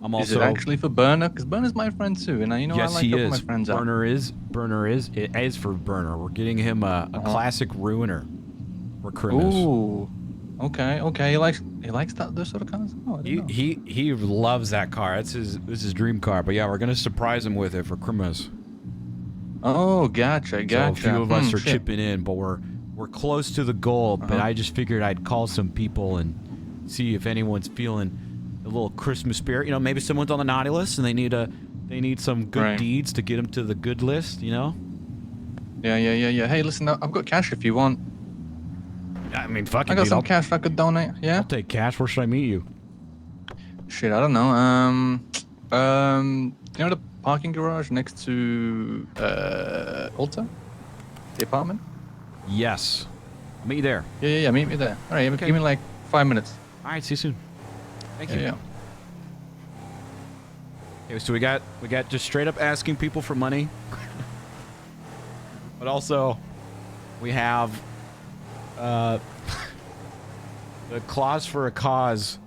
I'm also. Is it actually for Burner? Because Burner's my friend too, and you know Yes, I like he helping is. my friends out. Burner is. It is for Burner. We're getting him a classic ruiner for Christmas. Ooh. Okay. He likes that those sort of cars. Oh, I didn't know. He loves that car. It's his dream car. But yeah, we're gonna surprise him with it for Christmas. Oh, gotcha. So a few of us are chipping in, but we're close to the goal. But I just figured I'd call some people and see if anyone's feeling a little Christmas spirit. You know, maybe someone's on the naughty list and they need some good deeds to get them to the good list. You know? Yeah. Hey, listen, I've got cash if you want. I mean, fuck it, I got dude. some cash I could donate. Yeah. I'll take cash. Where should I meet you? Shit, I don't know. You know the parking garage next to Ulta, the apartment? Yes. I'll meet you there. Yeah. Meet me there. All right, Okay. give me like 5 minutes. All right. See you soon. Thank you. Yeah. Okay, so we got just straight up asking people for money, but also we have the clause for a cause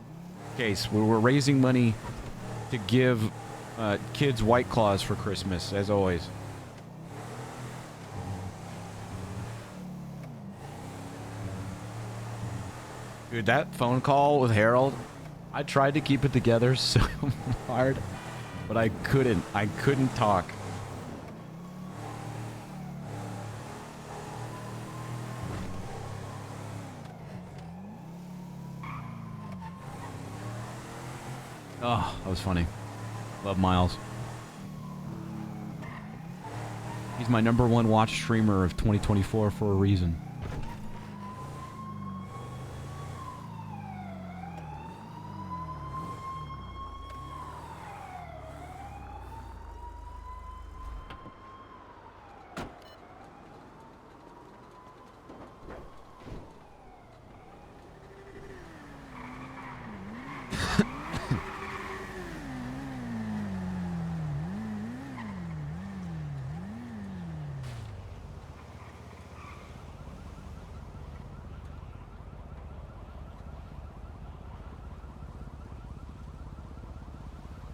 case where we're raising money to give kids White Claws for Christmas, as always. Dude, that phone call with Harold, I tried to keep it together so hard, but I couldn't. I couldn't talk. Oh, that was funny. Love Miles. He's my #1 watch streamer of 2024 for a reason.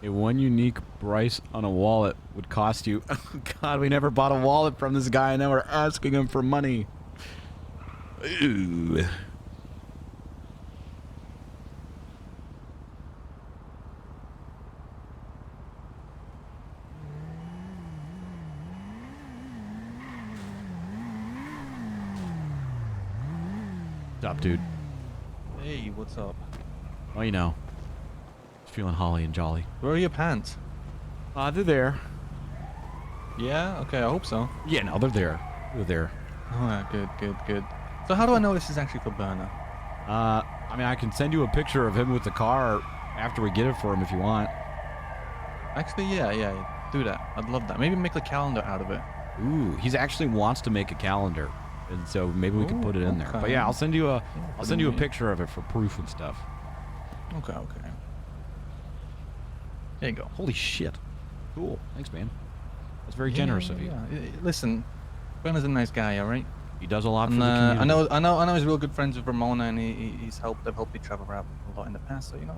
One unique Bryce on a wallet would cost you. Oh God, we never bought a wallet from this guy, and now we're asking him for money. Ooh. What's up, dude? Hey, what's up? Well, you know, feeling holly and jolly. Where are your pants? They're there. Yeah. Okay, I hope so. Yeah, no, they're there. They're there. Alright, good. So how do I know this is actually for Burner? I mean, I can send you a picture of him with the car after we get it for him if you want. Actually, yeah, do that. I'd love that. Maybe make a calendar out of it. Ooh, he actually wants to make a calendar, and so maybe we can put it in there. But yeah, I'll send you a picture of it for proof and stuff. Okay. There you go. Holy shit. Cool. Thanks, man. That's very generous of you. Yeah. Listen, Burner's a nice guy, all right? He does a lot for the community. I know he's real good friends with Ramona, and they've helped each other out a lot in the past. So you know,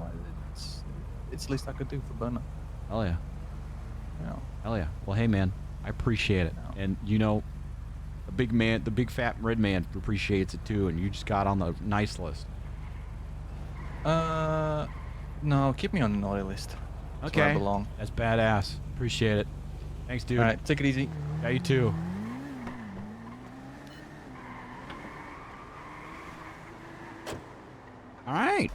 it's the least I could do for Burner. Hell yeah. You know. Hell yeah. Well, hey, man. I appreciate it. And you know, the big fat red man appreciates it too. And you just got on the nice list. No, keep me on the naughty list. That's where I Okay. belong. That's badass. Appreciate it. Thanks, dude. All right, take it easy. Yeah, you too. All right.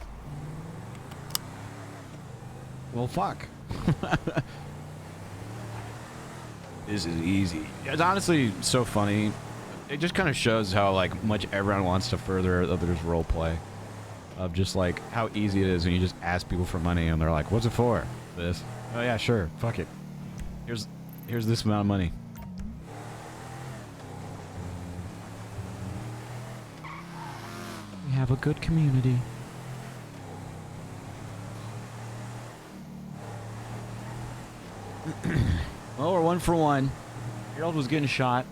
Well, fuck. This is easy. It's honestly so funny. It just kind of shows how like much everyone wants to further others' role play. Of just like how easy it is when you just ask people for money and they're like, "What's it for?" This. Oh yeah, sure. Fuck it. Here's this amount of money. We have a good community. Well, we're 1 for 1. Harold was getting shot.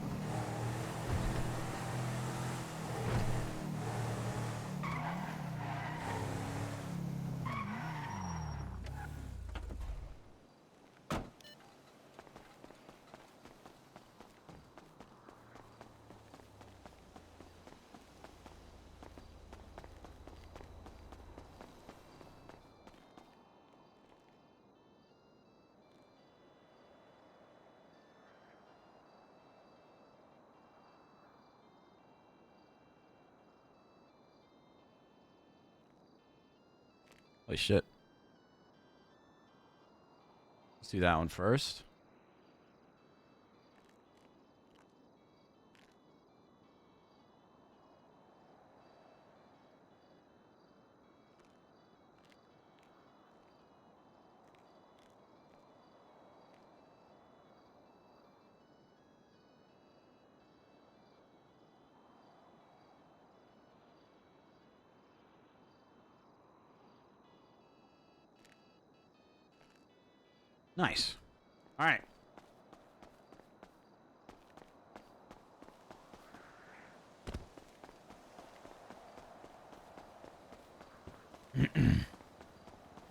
Holy shit. Let's do that one first. Nice. All right.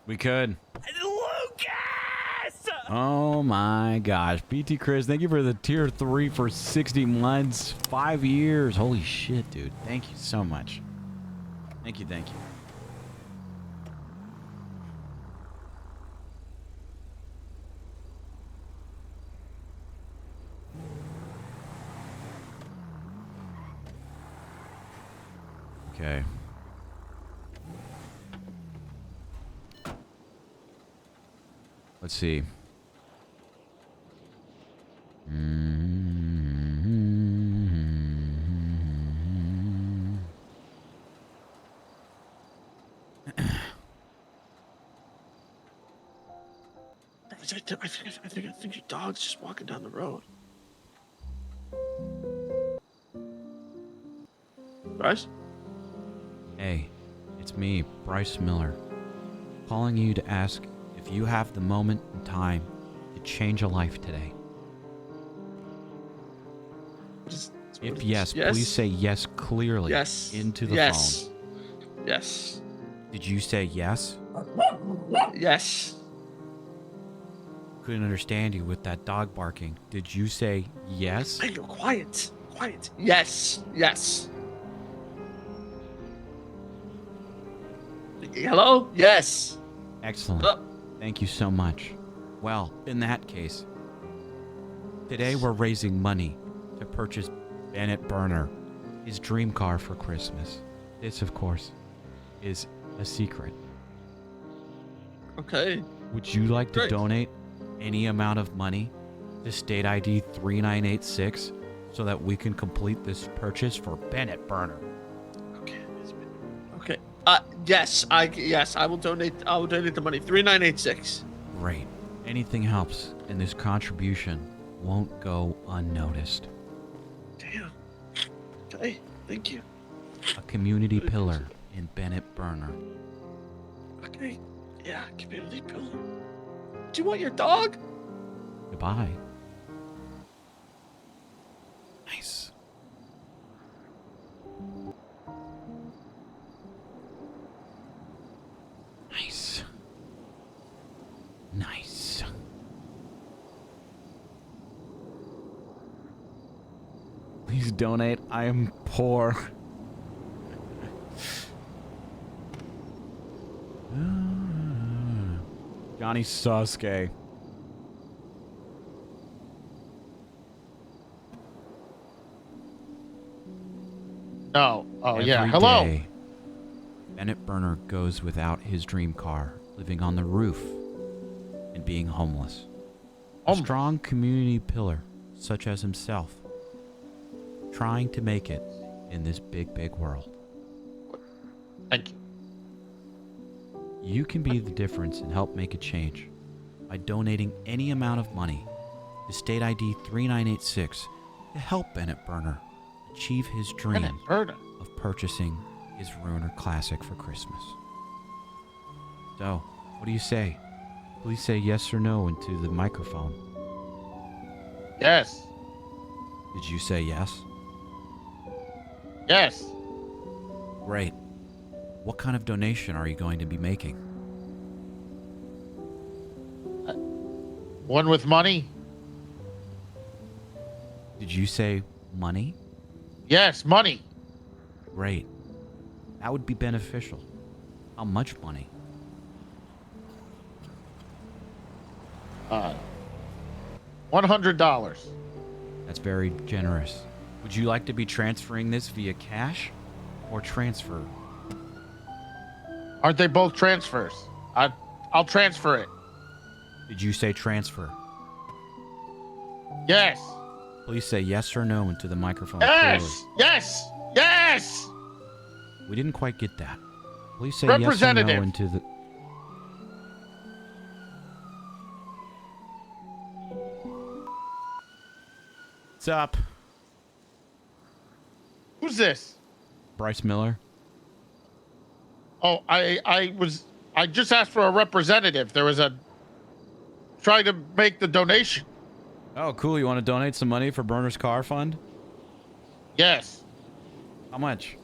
We could. Lucas! Oh my gosh. BT Chris, thank you for the tier 3 for 60 months, 5 years. Holy shit, dude. Thank you so much. Thank you, thank you. Okay. Let's see. I think your dog's just walking down the road. Bryce? Hey, it's me, Bryce Miller, calling you to ask if you have the moment and time to change a life today. If yes, please say yes clearly into the phone. Yes. Did you say yes? Yes. Couldn't understand you with that dog barking. Did you say yes? Hey, quiet. Quiet. Yes. Yes. Hello? Yes. Excellent. Thank you so much. Well, in that case, today we're raising money to purchase Bennett Burner his dream car for Christmas. This, of course, is a secret. Okay. Would you like to Great. donate any amount of money to state ID 3986 so that we can complete this purchase for Bennett Burner? Okay. Yes, I will donate. I will donate the money. 3986. Great. Anything helps, and this contribution won't go unnoticed. Damn. Okay. Thank you. A community pillar in Bennett Burner. Okay. Yeah, community pillar. Do you want your dog? Goodbye. Nice. Nice. Nice. Please donate. I am poor. Johnny Sasuke. No. Oh, Every yeah. Hello. day, Bennett Burner goes without his dream car, living on the roof and being homeless. A strong community pillar, such as himself, trying to make it in this big, big world. Thank you. You can be the difference and help make a change by donating any amount of money to State ID 3986 to help Bennett Burner achieve his dream of purchasing his Ruiner Classic for Christmas. So, what do you say? Please say yes or no into the microphone. Yes. Did you say yes? Yes. Great. What kind of donation are you going to be making? One with money? Did you say money? Yes, money. Great. That would be beneficial. How much money? $100. That's very generous. Would you like to be transferring this via cash or transfer? Aren't they both transfers? I'll transfer it. Did you say transfer? Yes. Please say yes or no into the microphone. Yes. Clearly. Yes. Yes. We didn't quite get that. Please say yes or no Representative. into the... What's up? Who's this? Bryce Miller. Oh, I just asked for a representative. There was a trying to make the donation. Oh, cool. You want to donate some money for Burner's Car Fund? Yes. How much?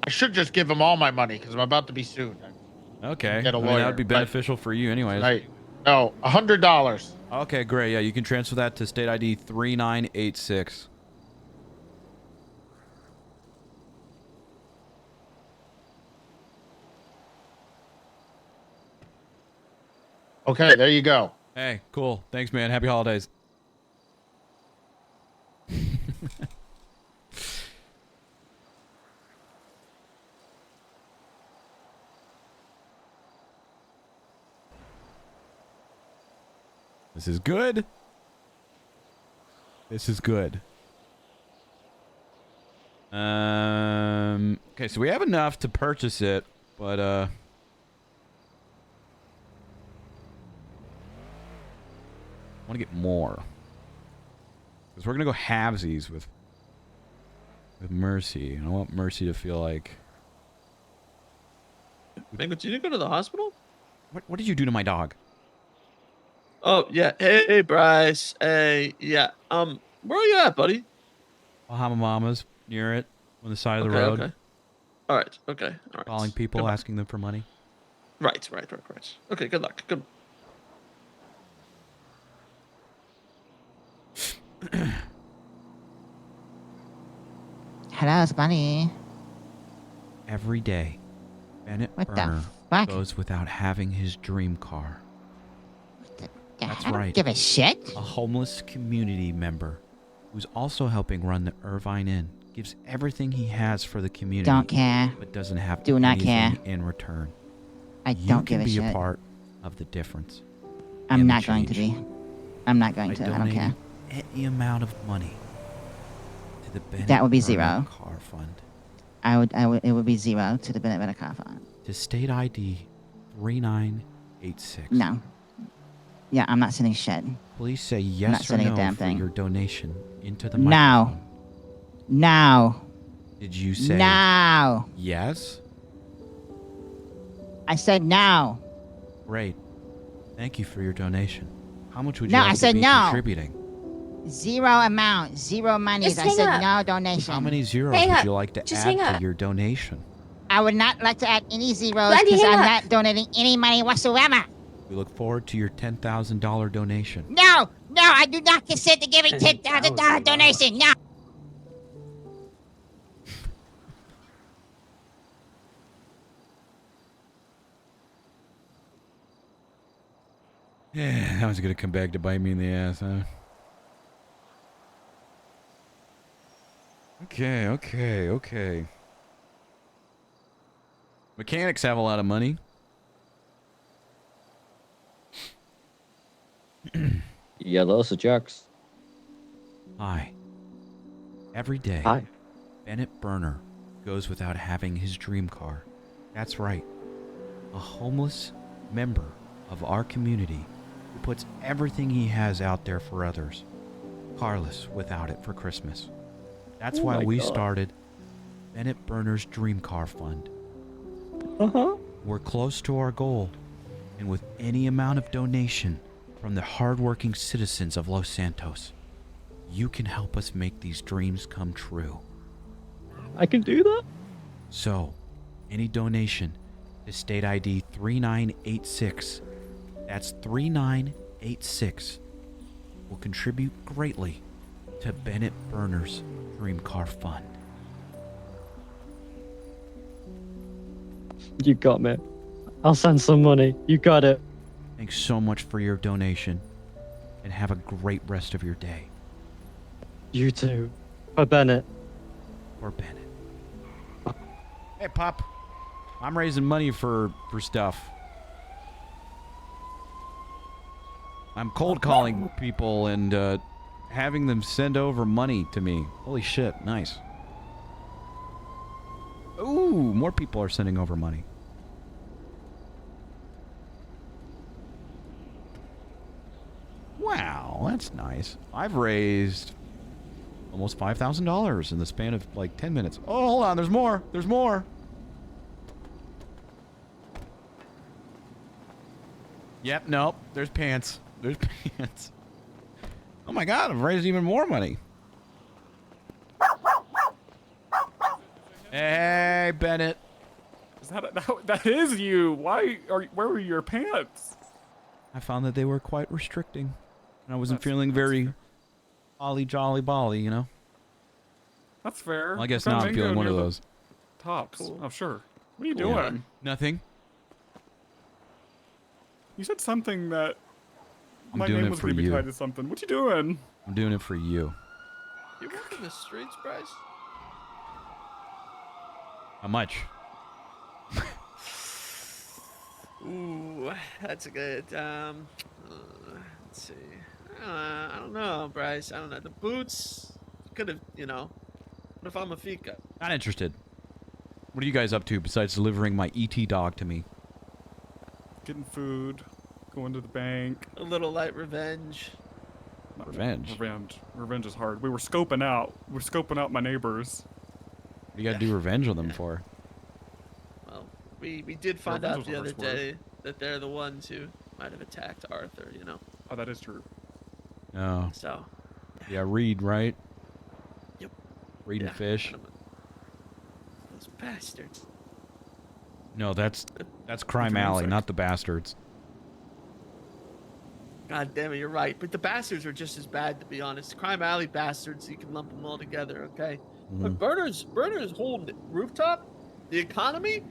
I should just give him all my money because I'm about to be sued. Okay. Get a I mean, lawyer, that would be beneficial for you anyways. Right. No, $100. Okay, great. Yeah, you can transfer that to State ID 3986. Okay, there you go. Hey, cool. Thanks, man. Happy holidays. This is good. This is good. Okay, so we have enough to purchase it, but I want to get more. Because we're going to go halvesies with Mercy. And I want Mercy to feel like... Mango, did you go to the hospital? What did you do to my dog? Oh, yeah. Hey, Bryce. Hey, yeah. Where are you at, buddy? Bahama Mama's near it, on the side of the road. Okay. All right. Okay. All right. Calling people, Goodbye. asking them for money. Right. Okay, good luck. Good. Hello, it's Bunny. Every day, Bennett What the Burner fuck? goes without having his dream car. That's I don't right. give a shit. A homeless community member who's also helping run the Irvine Inn gives everything he has for the community. Don't care. But doesn't have Do not anything care. in return. I don't give a You can be shit. a part of the difference. I'm and the not going to change be. I'm not going by to. I don't care. donating any amount of money to the Bennett That would be Burner zero. Car Fund. It would be zero to the Bennett Car Fund. To State ID 3986. No. Yeah, I'm not sending shit. Please say not yes or sending a no damn for thing. your donation into the No. microphone. No. Did you say No. yes? I said no. Great. Thank you for your donation. How much would you No, like I to said be no. contributing? Zero amount. Zero money. Just I hang said up. no donation. How many zeros Hang would up. you like to Just add hang to up. your donation? I would not like to add any zeros Glad you because hang I'm up. not donating any money whatsoever. We look forward to your $10,000 donation. No, I do not consent to giving $10,000 donation. No. Yeah, that was gonna come back to bite me in the ass, huh? Okay. Mechanics have a lot of money. Yeah, those are jacks. Hi. Every day, Hi. Bennett Burner goes without having his dream car. That's right. A homeless member of our community who puts everything he has out there for others. Carless without it for Christmas. That's Oh why my we God. started Bennett Burner's Dream Car Fund. We're close to our goal, and with any amount of donation from the hardworking citizens of Los Santos, you can help us make these dreams come true. I can do that? So, any donation to state ID 3986, that's 3986, will contribute greatly to Bennett Burner's Dream Car Fund. You got me. I'll send some money. You got it. Thanks so much for your donation, and have a great rest of your day. You too. For Bennett. For Bennett. Hey, Pop. I'm raising money for stuff. I'm cold calling people and having them send over money to me. Holy shit, nice. Ooh, more people are sending over money. Wow, that's nice. I've raised almost $5,000 in the span of like 10 minutes. Oh, hold on, there's more. There's more. Yep, nope. There's pants. There's pants. Oh my god, I've raised even more money. Hey, Bennett. Is that is you? Where were your pants? I found that they were quite restricting. And I wasn't feeling very ollie jolly bolly, you know? That's fair. Well, I guess What now kind I'm of feeling mango one of near the those. Tops. Cool. Oh, sure. What are you Yeah. doing? Nothing. You said something that I'm my doing name it was for going to be you. tied to something. What you doing? I'm doing it for you. You work in the streets, Bryce? How much? Ooh, that's a good. Let's see. I don't know, Bryce. I don't know. The boots could have, What if I'm a fika? Not interested. What are you guys up to besides delivering my ET dog to me? Getting food. Going to the bank. A little light revenge. Not Revenge? Revenge is hard. We were scoping out. We're scoping out my neighbors. What do you gotta do revenge on them for? Well, we did find Revenge out was the a other harsh word. day that they're the ones who might have attacked Arthur, Oh, that is true. No. So. Yeah, Reed, right? Yep. Reed and Yeah, Fish. Those bastards. No, that's Crime Alley, not the bastards. God damn it, you're right. But the bastards are just as bad, to be honest. Crime Alley bastards, you can lump them all together, okay? But Burner's whole rooftop, the economy.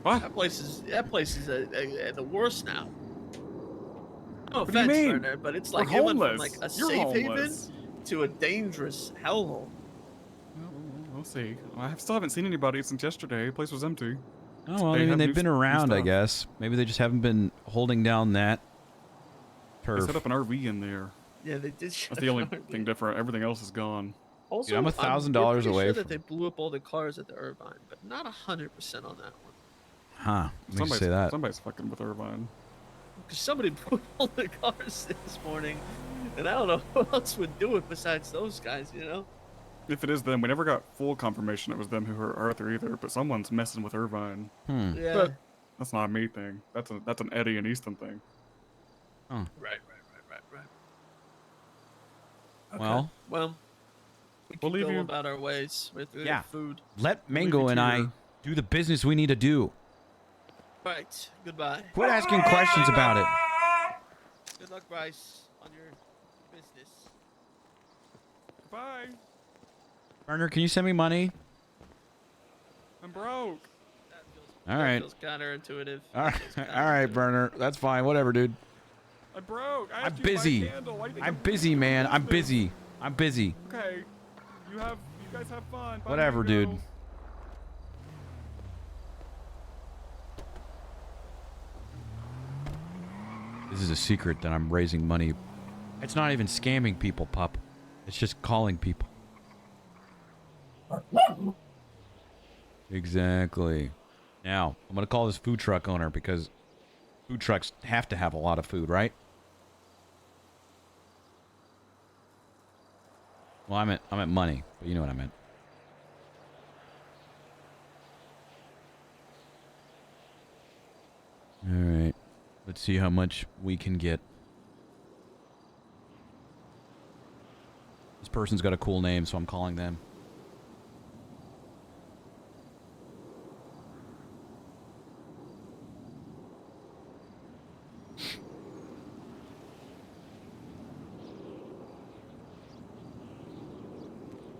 What? That place is the worst now. No What do you offense, mean? Burner, but it's We're like it went from homeless. like a You're safe homeless. haven to a dangerous hellhole. We'll see. I still haven't seen anybody since yesterday. The place was empty. Oh, well, I mean, they've been around, I guess. Maybe they just haven't been holding down that turf. They set up an RV in there. Yeah, they did. That's the only thing different. Everything else is gone. Also, Dude, I'm $1,000 pretty away sure from... that they blew up all the cars at the Irvine, but not 100% on that one. Huh. Let me say that. Somebody's fucking with Irvine. Because somebody blew all the cars this morning, and I don't know who else would do it besides those guys, If it is them, we never got full confirmation it was them who hurt Arthur either, but someone's messing with Irvine. Yeah. But that's not a me thing. That's an Eddie and Easton thing. Huh. Right. Okay. Well, we we'll can leave go you- about our ways with yeah. food. Let Mango and I do the business we need to do. Right. Goodbye. Quit asking questions about it. Good luck, Bryce, on your business. Bye. Burner, can you send me money? I'm broke. That feels All right. Feels counterintuitive. All right. All right, Burner. That's fine. Whatever, dude. I broke. I I'm asked you to buy a busy. candle. Why do you think I'm busy, man. I'm busy. I'm busy. Okay. You guys have fun. Bye, Whatever, Mango. dude. This is a secret that I'm raising money. It's not even scamming people, pup. It's just calling people. Exactly. Now, I'm going to call this food truck owner because food trucks have to have a lot of food, right? Well, I meant money, but you know what I meant. All right. Let's see how much we can get. This person's got a cool name, so I'm calling them.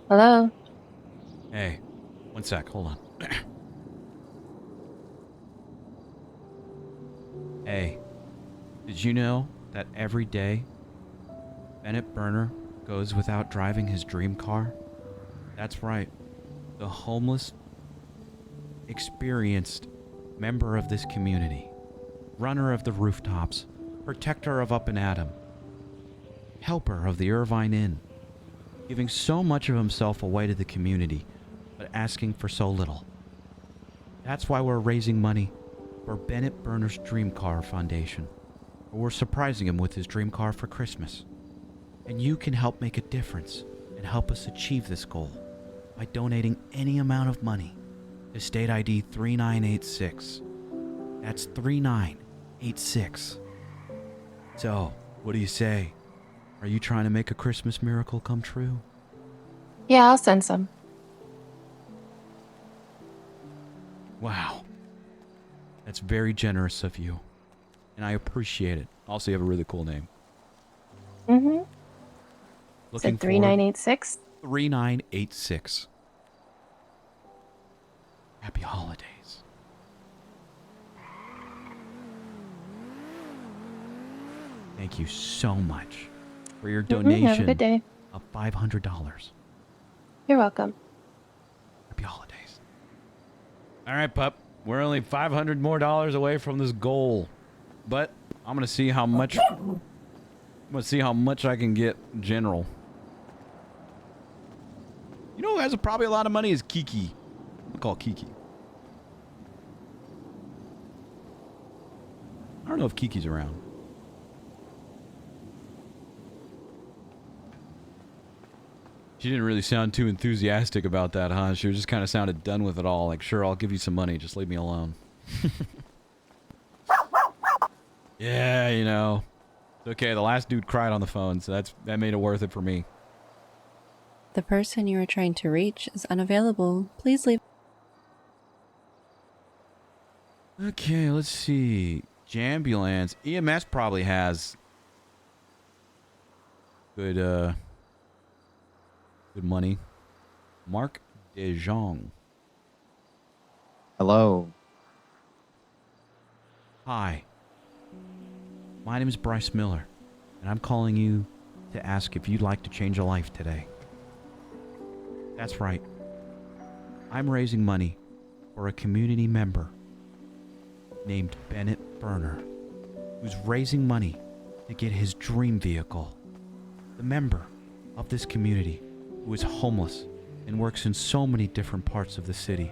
Hello? Hey, one sec. Hold on. Hey, did you know that every day Bennett Burner goes without driving his dream car? That's right. The homeless, experienced member of this community, runner of the rooftops, protector of Up and Adam, helper of the Irvine Inn, giving so much of himself away to the community, but asking for so little. That's why we're raising money for Bennett Burner's Dream Car Foundation. We're surprising him with his dream car for Christmas. And you can help make a difference and help us achieve this goal by donating any amount of money to state ID 3986. That's 3986. So, what do you say? Are you trying to make a Christmas miracle come true? Yeah, I'll send some. Wow. That's very generous of you. And I appreciate it. Also, you have a really cool name. Mm-hmm. Looking Said 3986? 3986. Happy holidays. Thank you so much for your donation Have a good day. of $500. You're welcome. Happy holidays. All right, pup. We're only $500 more away from this goal, but I'm gonna see how much. I'm gonna see how much I can get. General. You know who has probably a lot of money is Kiki. I'm gonna call Kiki. I don't know if Kiki's around. She didn't really sound too enthusiastic about that, huh? She just kind of sounded done with it all. Like, sure, I'll give you some money. Just leave me alone. Yeah, you know. It's okay. The last dude cried on the phone, so that made it worth it for me. The person you are trying to reach is unavailable. Please leave. Okay, let's see. Jambulance. EMS probably has good, good money. Mark DeJong. Hello. Hi. My name is Bryce Miller, and I'm calling you to ask if you'd like to change a life today. That's right. I'm raising money for a community member named Bennett Burner, who's raising money to get his dream vehicle. The member of this community who is homeless and works in so many different parts of the city,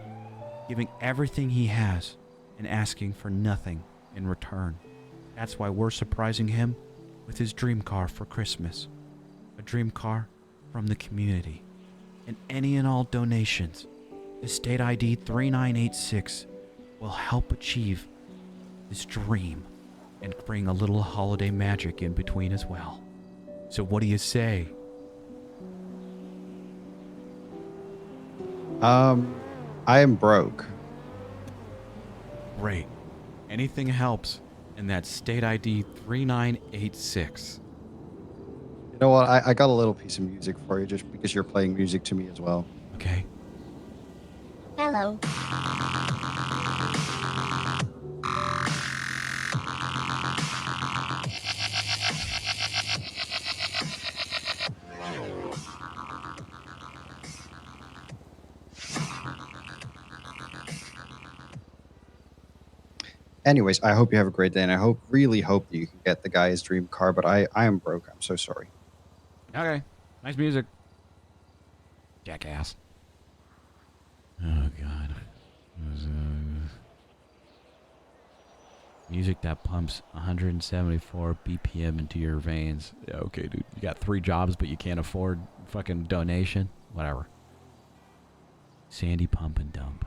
giving everything he has and asking for nothing in return. That's why we're surprising him with his dream car for Christmas. A dream car from the community. And any and all donations to state ID 3986 will help achieve this dream and bring a little holiday magic in between as well. So what do you say? I am broke. Great. Anything helps. And that's state ID 3986. You know what? I got a little piece of music for you just because you're playing music to me as well. Okay. Hello. Anyways, I hope you have a great day, and I really hope that you can get the guy his dream car. But I am broke. I'm so sorry. Okay. Nice music. Jackass. Oh God. Music that pumps 174 BPM into your veins. Yeah, okay, dude. You got 3 jobs, but you can't afford fucking donation. Whatever. Sandy Pump and Dump.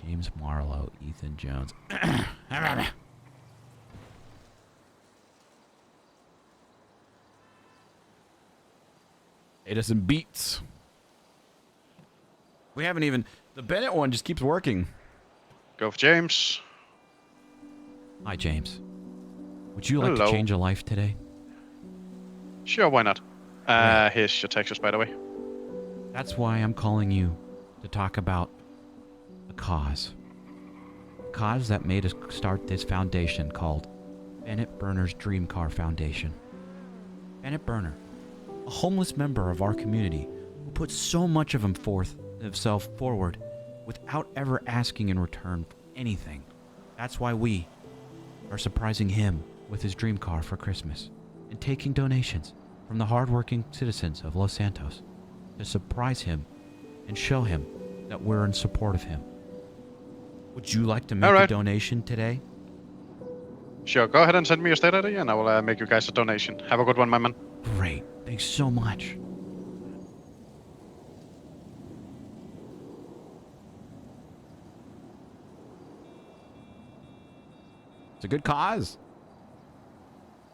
James Marlowe, Ethan Jones. Edison Beats. We haven't even... The Bennett one just keeps working. Go for James. Hi, James. Would you like Hello. to change a life today? Sure, why not? Here's your Texas, by the way. That's why I'm calling you to talk about a cause. A cause that made us start this foundation called Bennett Burner's Dream Car Foundation. Bennett Burner, a homeless member of our community who puts so much of himself forward without ever asking in return for anything. That's why we are surprising him with his dream car for Christmas and taking donations from the hardworking citizens of Los Santos to surprise him and show him that we're in support of him. Would you like to make a donation today? Sure, go ahead and send me your state ID and I will make you guys a donation. Have a good one, my man. Great. Thanks so much. It's a good cause.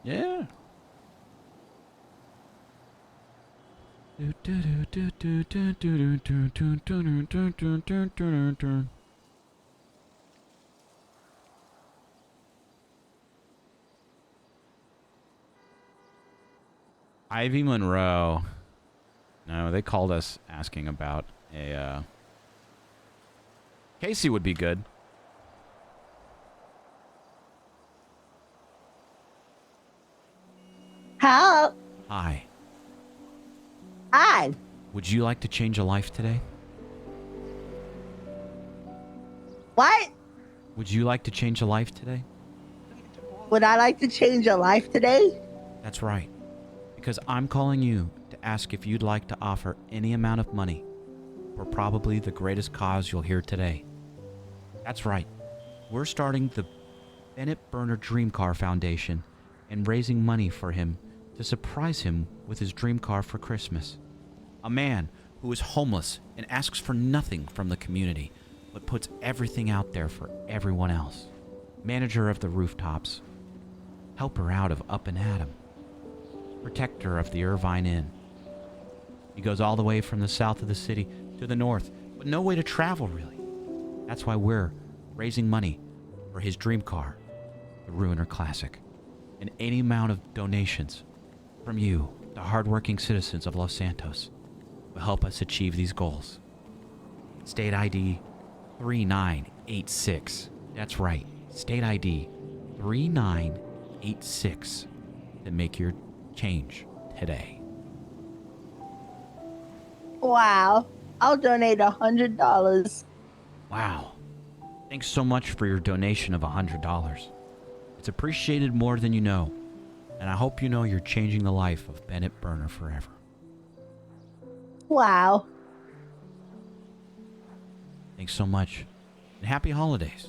Yeah. Ivy Monroe. No, they called us asking about a Casey would be good. Help. Hi. Hi. Would you like to change a life today? What? Would you like to change a life today? Would I like to change your life today? That's right. Because I'm calling you to ask if you'd like to offer any amount of money for probably the greatest cause you'll hear today. That's right. We're starting the Bennett Burner Dream Car Foundation and raising money for him to surprise him with his dream car for Christmas. A man who is homeless and asks for nothing from the community, but puts everything out there for everyone else. Manager of the rooftops, helper out of Up and Adam, protector of the Irvine Inn. He goes all the way from the south of the city to the north, but no way to travel really. That's why we're raising money for his dream car, the Ruiner Classic. And any amount of donations from you, the hardworking citizens of Los Santos, will help us achieve these goals. State ID 3986. That's right, state ID 3986 to make your change today. Wow. I'll donate $100. Wow. Thanks so much for your donation of $100. It's appreciated more than you know, and I hope you know you're changing the life of Bennett Burner forever. Wow. Thanks so much, and happy holidays.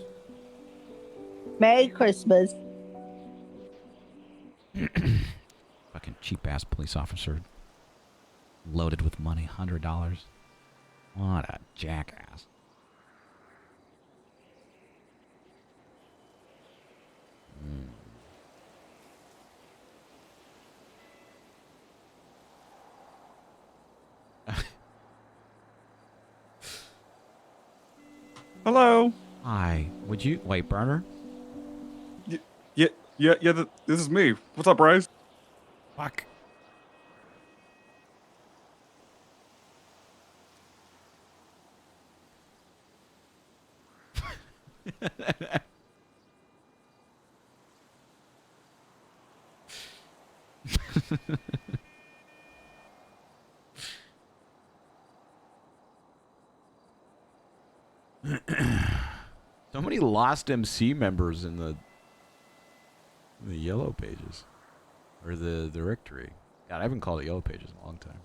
Merry Christmas. Fucking cheap-ass police officer loaded with money, $100. What a jackass. Hello. Hi. Would you wait, Burner? Yeah. This is me. What's up, Bryce? Fuck. So many lost MC members in the yellow pages. Or the directory. God, I haven't called it yellow pages in a long time.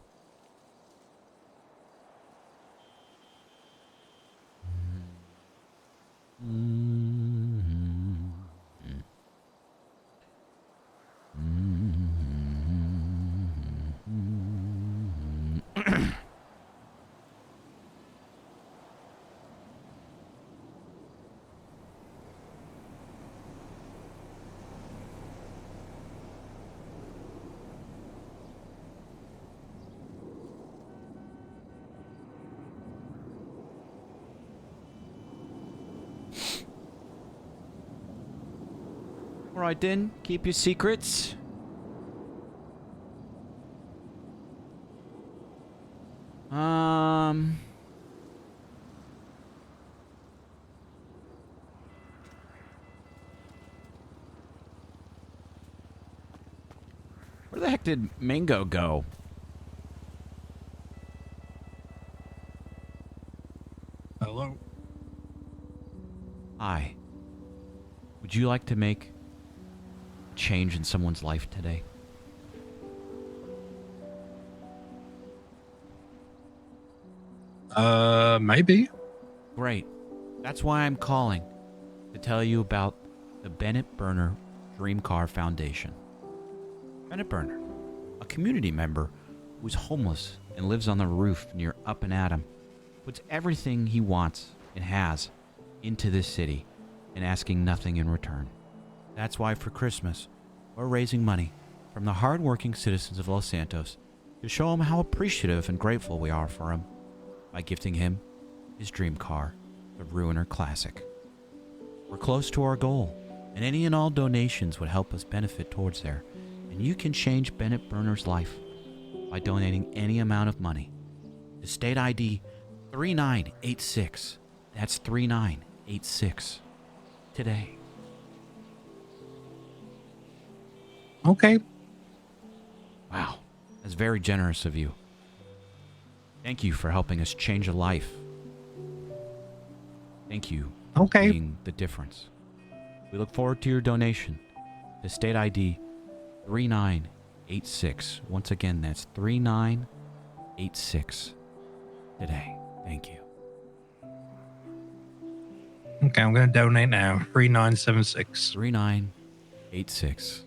All right, then. Keep your secrets. Where the heck did Mango go? Hello. Hi. Would you like to make a change in someone's life today? Maybe. Great. That's why I'm calling. To tell you about the Bennett Burner Dream Car Foundation. Bennett Burner, a community member who's homeless and lives on the roof near Up and Adam, puts everything he wants and has into this city and asking nothing in return. That's why for Christmas, we're raising money from the hard-working citizens of Los Santos to show him how appreciative and grateful we are for him by gifting him his dream car, the Ruiner Classic. We're close to our goal, and any and all donations would help us benefit towards there, and you can change Bennett Burner's life by donating any amount of money to state ID 3986. That's 3986 today. Okay. Wow, that's very generous of you. Thank you for helping us change a life. Thank you for being the difference. We look forward to your donation to state ID 3986. Once again, that's 3986 today. Thank you. Okay, I'm going to donate now. 3976. 3986.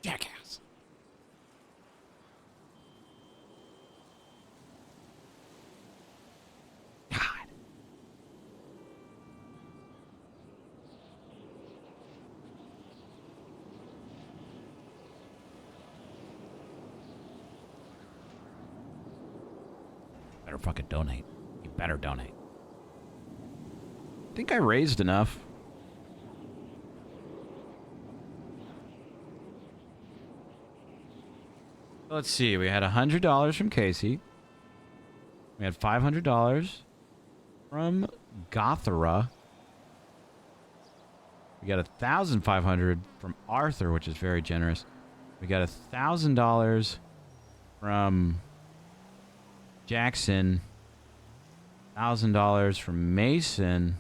Jackass. Better fucking donate. You better donate. I think I raised enough. Let's see. We had $100 from Casey. We had $500 from Gothera. We got $1,500 from Arthur, which is very generous. We got $1,000 from Jackson. $1,000 from Mason.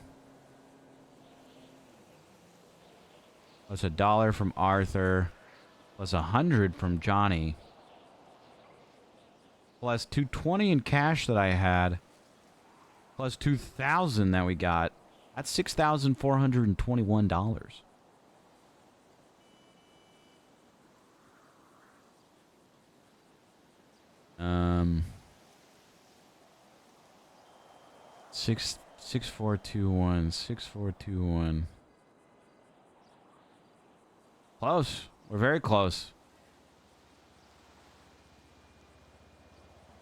Plus $1 from Arthur. Plus $100 from Johnny. Plus $220 in cash that I had. Plus $2,000 that we got. That's $6,421. Six 6421. Close. We're very close.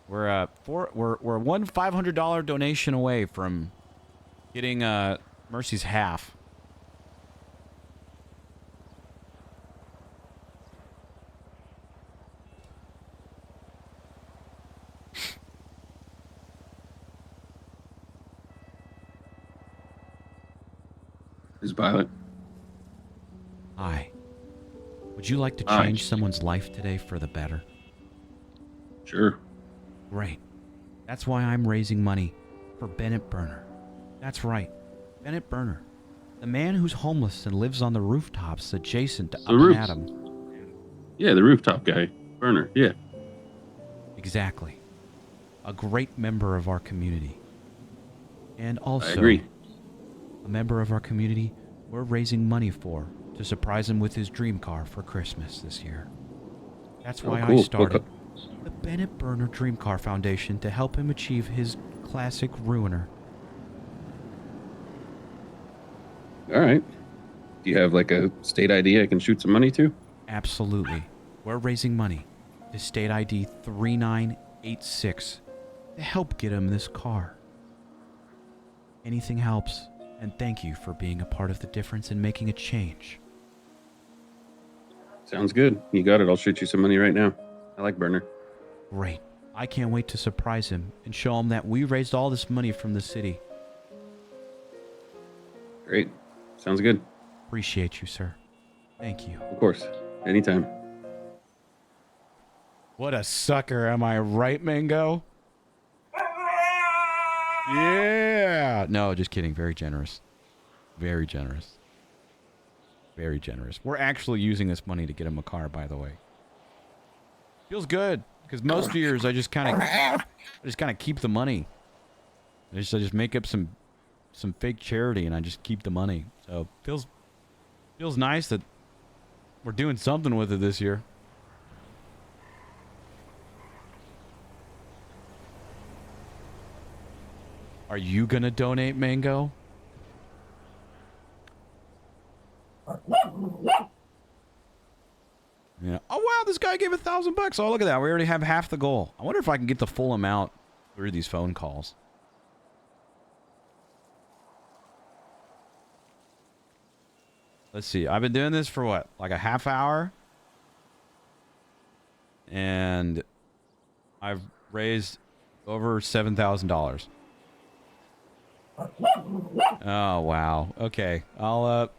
We're one $500 donation away from getting Mercy's half. Is Violet? Hi. Would you like to change someone's life today for the better? Sure. Great. That's why I'm raising money for Bennett Burner. That's right. Bennett Burner, The man who's homeless and lives on the rooftops adjacent to The Up and roofs. Adam. Yeah, the rooftop guy. Burner, yeah. Exactly. A great member of our community. And also, agree. a member of our community we're raising money for to surprise him with his dream car for Christmas this year. That's why cool. I started the Bennett Burner Dream Car Foundation to help him achieve his classic ruiner. All right. Do you have like a state ID I can shoot some money to? Absolutely. We're raising money to state ID 3986 to help get him this car. Anything helps, and thank you for being a part of the difference and making a change. Sounds good. You got it. I'll shoot you some money right now. I like Burner. Great. I can't wait to surprise him and show him that we raised all this money from the city. Great. Sounds good. Appreciate you, sir. Thank you. Of course. Anytime. What a sucker, am I right, Mango? Yeah. No, just kidding. Very generous. Very generous. Very generous. We're actually using this money to get him a car, by the way. Feels good, because most years I just kind of keep the money. I just make up some fake charity and I just keep the money. So feels nice that we're doing something with it this year. Are you gonna donate, Mango? Yeah. Oh wow, this guy gave $1,000. Oh look at that. We already have half the goal. I wonder if I can get the full amount through these phone calls. Let's see. I've been doing this for what? Like a half hour? And I've raised over $7,000. Oh wow. Okay. I'll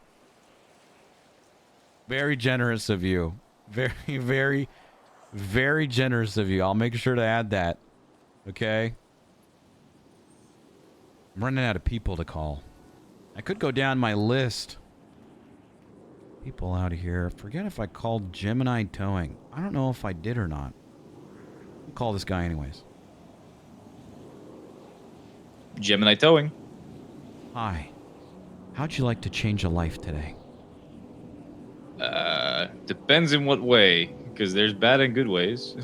very generous of you. Very, very, very generous of you. I'll make sure to add that. Okay? I'm running out of people to call. I could go down my list. People out of here. Forget if I called Gemini Towing. I don't know if I did or not. I'll call this guy anyways. Gemini Towing. Hi. How'd you like to change a life today? Depends in what way, because there's bad and good ways.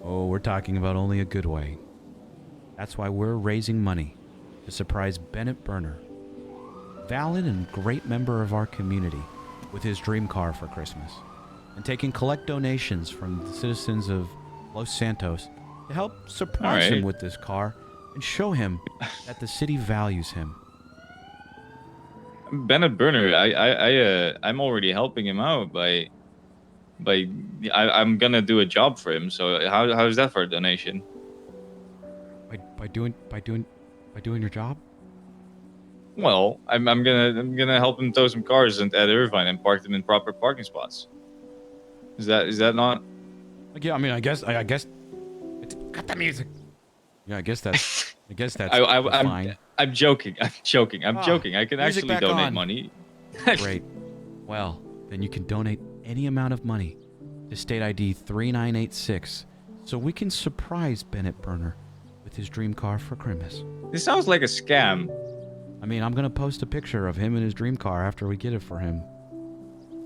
Oh, we're talking about only a good way. That's why we're raising money to surprise Bennett Burner, valid and great member of our community, with his dream car for Christmas, and taking collect donations from the citizens of Los Santos to help surprise him with this car and show him that the city values him. Bennett Burner, I'm already helping him out I'm gonna do a job for him. So how is that for a donation? By doing your job? Well, I'm gonna help him tow some cars at Irvine and park them in proper parking spots. Is that not? Yeah, I mean, I guess it's cut the music. Yeah, I guess that's fine. I'm joking. I'm joking. I can music actually back donate on. money. Great. Well, then you can donate any amount of money to state ID 3986 so we can surprise Bennett Burner with his dream car for Christmas. This sounds like a scam. I mean, I'm going to post a picture of him in his dream car after we get it for him.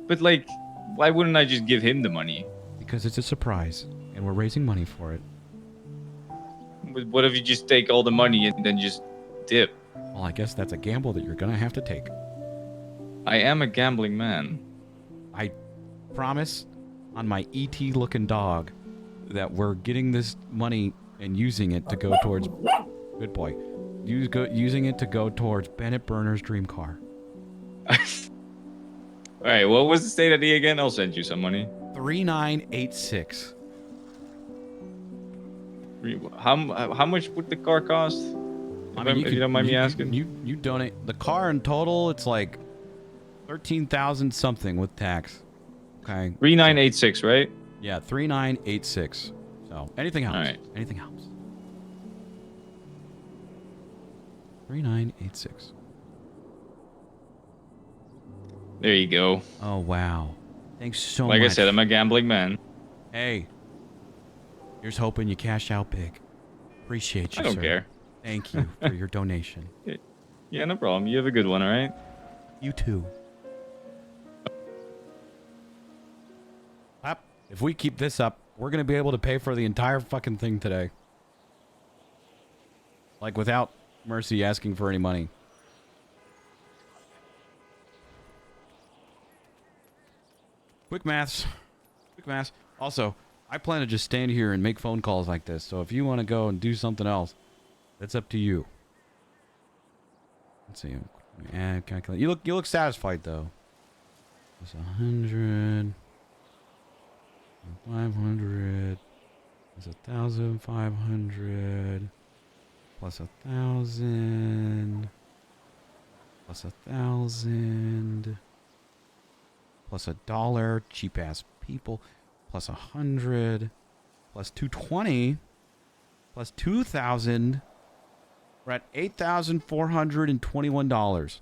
But like, why wouldn't I just give him the money? Because it's a surprise and we're raising money for it. But what if you just take all the money and then just dip? Well, I guess that's a gamble that you're going to have to take. I am a gambling man. I promise on my ET looking dog that we're getting this money and using it to go towards good boy. Using it to go towards Bennett Burner's dream car. All right, what was the state ID again? I'll send you some money. 3986. How much would the car cost? If you don't mind me asking. You donate the car in total. It's like 13,000 something with tax. Okay. 3986, right? Yeah, 3986. So anything helps. All right. Anything helps. 3986. There you go. Oh, wow. Thanks so like much. I said, I'm a gambling man. Hey. Here's hoping you cash out big. Appreciate you, I don't sir. care. Thank you for your donation. Yeah, no problem. You have a good one, all right? You too. If we keep this up, we're going to be able to pay for the entire fucking thing today. Like, without Mercy asking for any money. Quick maths. Quick maths. Also, I plan to just stand here and make phone calls like this. So if you want to go and do something else, that's up to you. Let's see. Add, calculate. You look satisfied though. It's 100. 500. It's 1,500. Plus 1,000. Plus 1,000. Plus $1. Cheap ass people. Plus 100. Plus 220. Plus 2,000. We're at $8,421.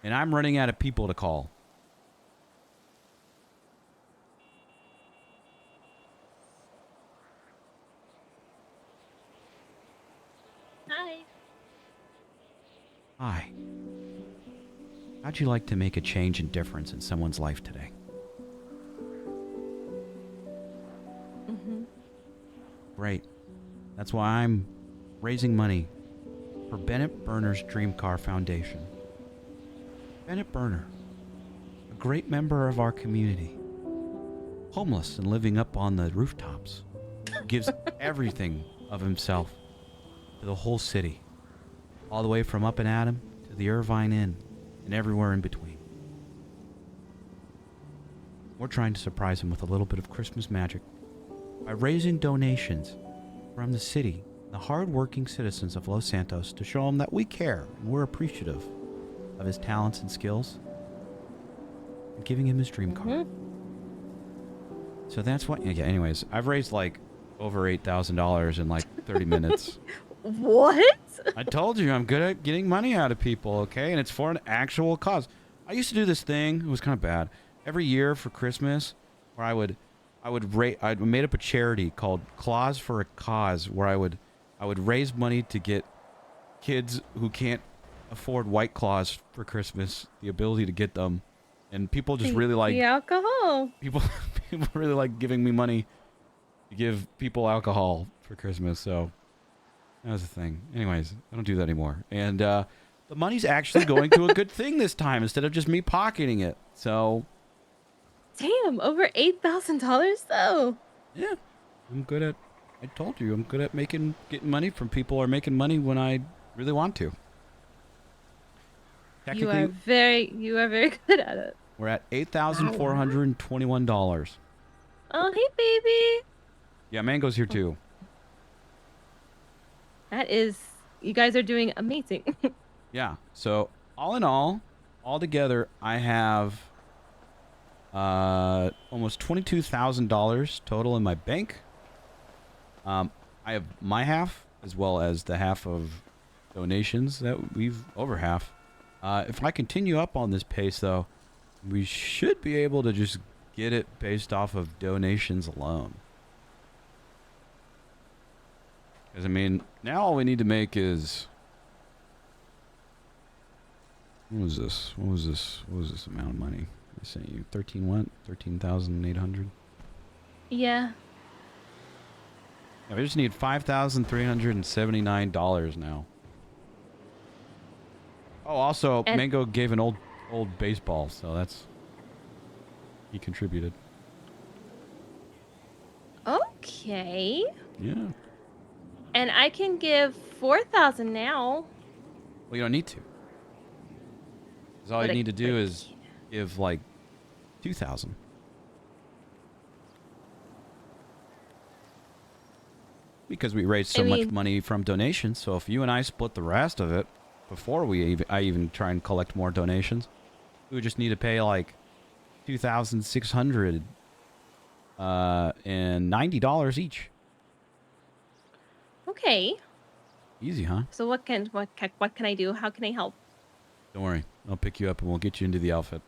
And I'm running out of people to call. Hi. Hi. How'd you like to make a change and difference in someone's life today? Great. That's why I'm raising money for Bennett Berner's Dream Car Foundation. Bennett Berner, a great member of our community, homeless and living up on the rooftops, gives everything of himself to the whole city, all the way from Up and Adam to the Irvine Inn and everywhere in between. We're trying to surprise him with a little bit of Christmas magic by raising donations from the city, the hard-working citizens of Los Santos, to show him that we care and we're appreciative of his talents and skills, and giving him his dream car. So that's what. Yeah. Anyways, I've raised like over $8,000 in like 30 minutes. What? I told you I'm good at getting money out of people. Okay, and it's for an actual cause. I used to do this thing. It was kind of bad. Every year for Christmas, where I made up a charity called Claws for a Cause, where I would raise money to get kids who can't afford White Claws for Christmas the ability to get them, and people just really like the alcohol. People really like giving me money to give people alcohol for Christmas. So that was the thing. Anyways, I don't do that anymore, and the money's actually going to a good thing this time instead of just me pocketing it. So. Damn, over $8,000 though. Yeah, I'm good at. I told you I'm good at getting money from people or making money when I really want to. You are very good at it. We're at $8,421. Oh, hey, baby. Yeah, Mango's here too. That is, you guys are doing amazing. Yeah. So all in all together, I have almost $22,000 total in my bank. I have my half as well as the half of donations that we've over half. If I continue up on this pace, though, we should be able to just get it based off of donations alone. Because, I mean, now all we need to make is... What was this? What was this amount of money I sent you? 13 what? 13,800? Yeah. Yeah, we just need $5,379 now. Oh, also, Mango gave an old baseball, so that's... He contributed. Okay. Yeah. And I can give 4,000 now. Well, you don't need to. Because all you need to do is give, like, 2,000. Because we raised so much money from donations, so if you and I split the rest of it, before I even try and collect more donations, we would just need to pay, like, $2,690 each. Okay. Easy, huh? So what can I do? How can I help? Don't worry. I'll pick you up and we'll get you into the outfit.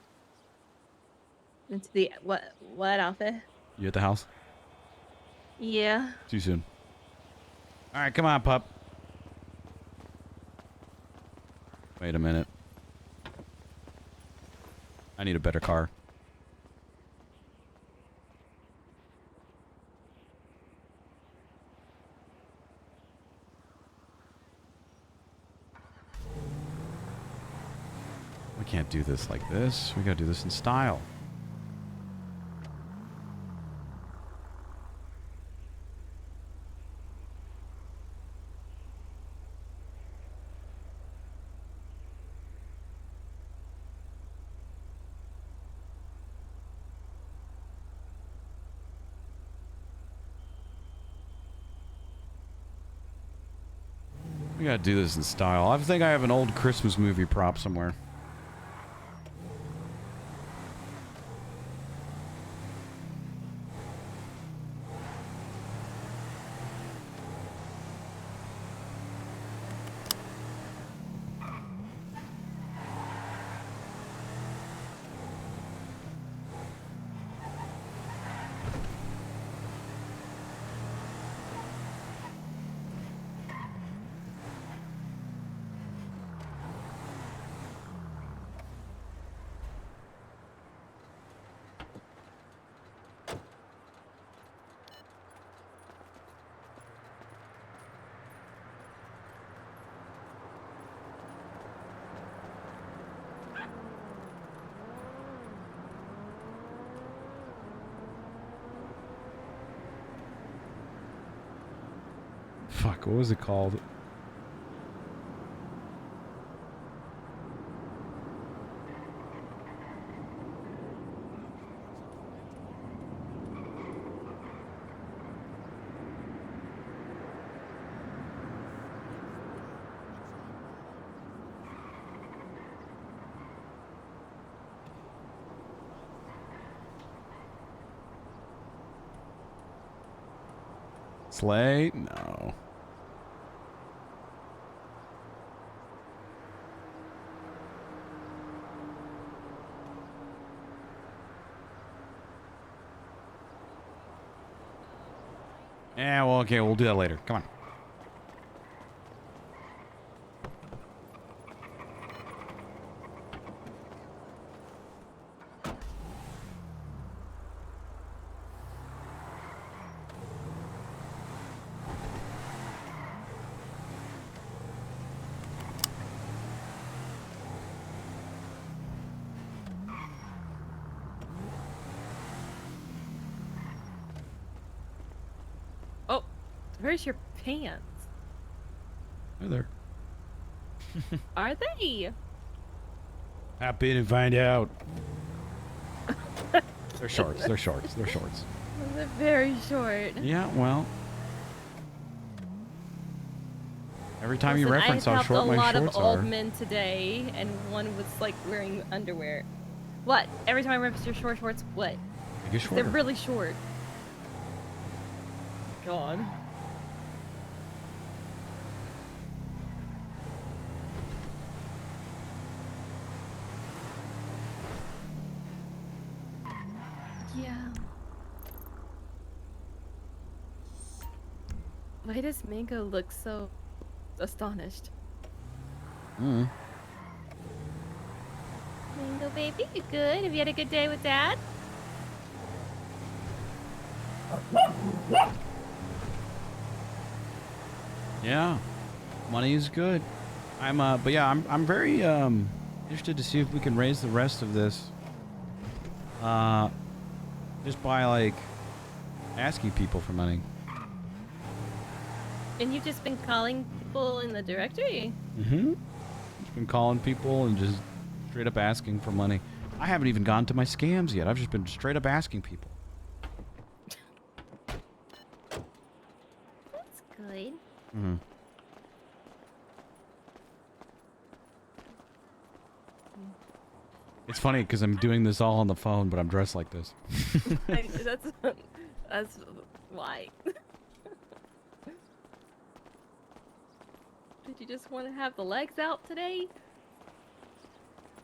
Into the what outfit? You at the house? Yeah. Too soon. All right, come on, pup. Wait a minute. I need a better car. We can't do this like this. We gotta do this in style. We gotta do this in style. I think I have an old Christmas movie prop somewhere. Fuck, what was it called? Sleigh? No. Yeah, well, okay, we'll do that later. Come on. Oh, where's your pants? Hi there. Are they? Hop in and find out. They're shorts. They're shorts. They're shorts. They're very short. Yeah, well. Every time you Listen, reference how short I my helped a lot shorts of old are. men today, and one was like wearing underwear. What? Every time I reference your short shorts, what? They get They're shorter. really short. God. Yeah. Why does Mango look so astonished? Mm. Mango baby, you good? Have you had a good day with Dad? Yeah, money is good. But yeah, I'm very interested to see if we can raise the rest of this. Just by like asking people for money. And you've just been calling people in the directory? Mm-hmm. Been calling people and just straight up asking for money. I haven't even gone to my scams yet. I've just been straight up asking people. That's good. Mm-hmm. It's funny because I'm doing this all on the phone, but I'm dressed like this. That's why. Did you just want to have the legs out today?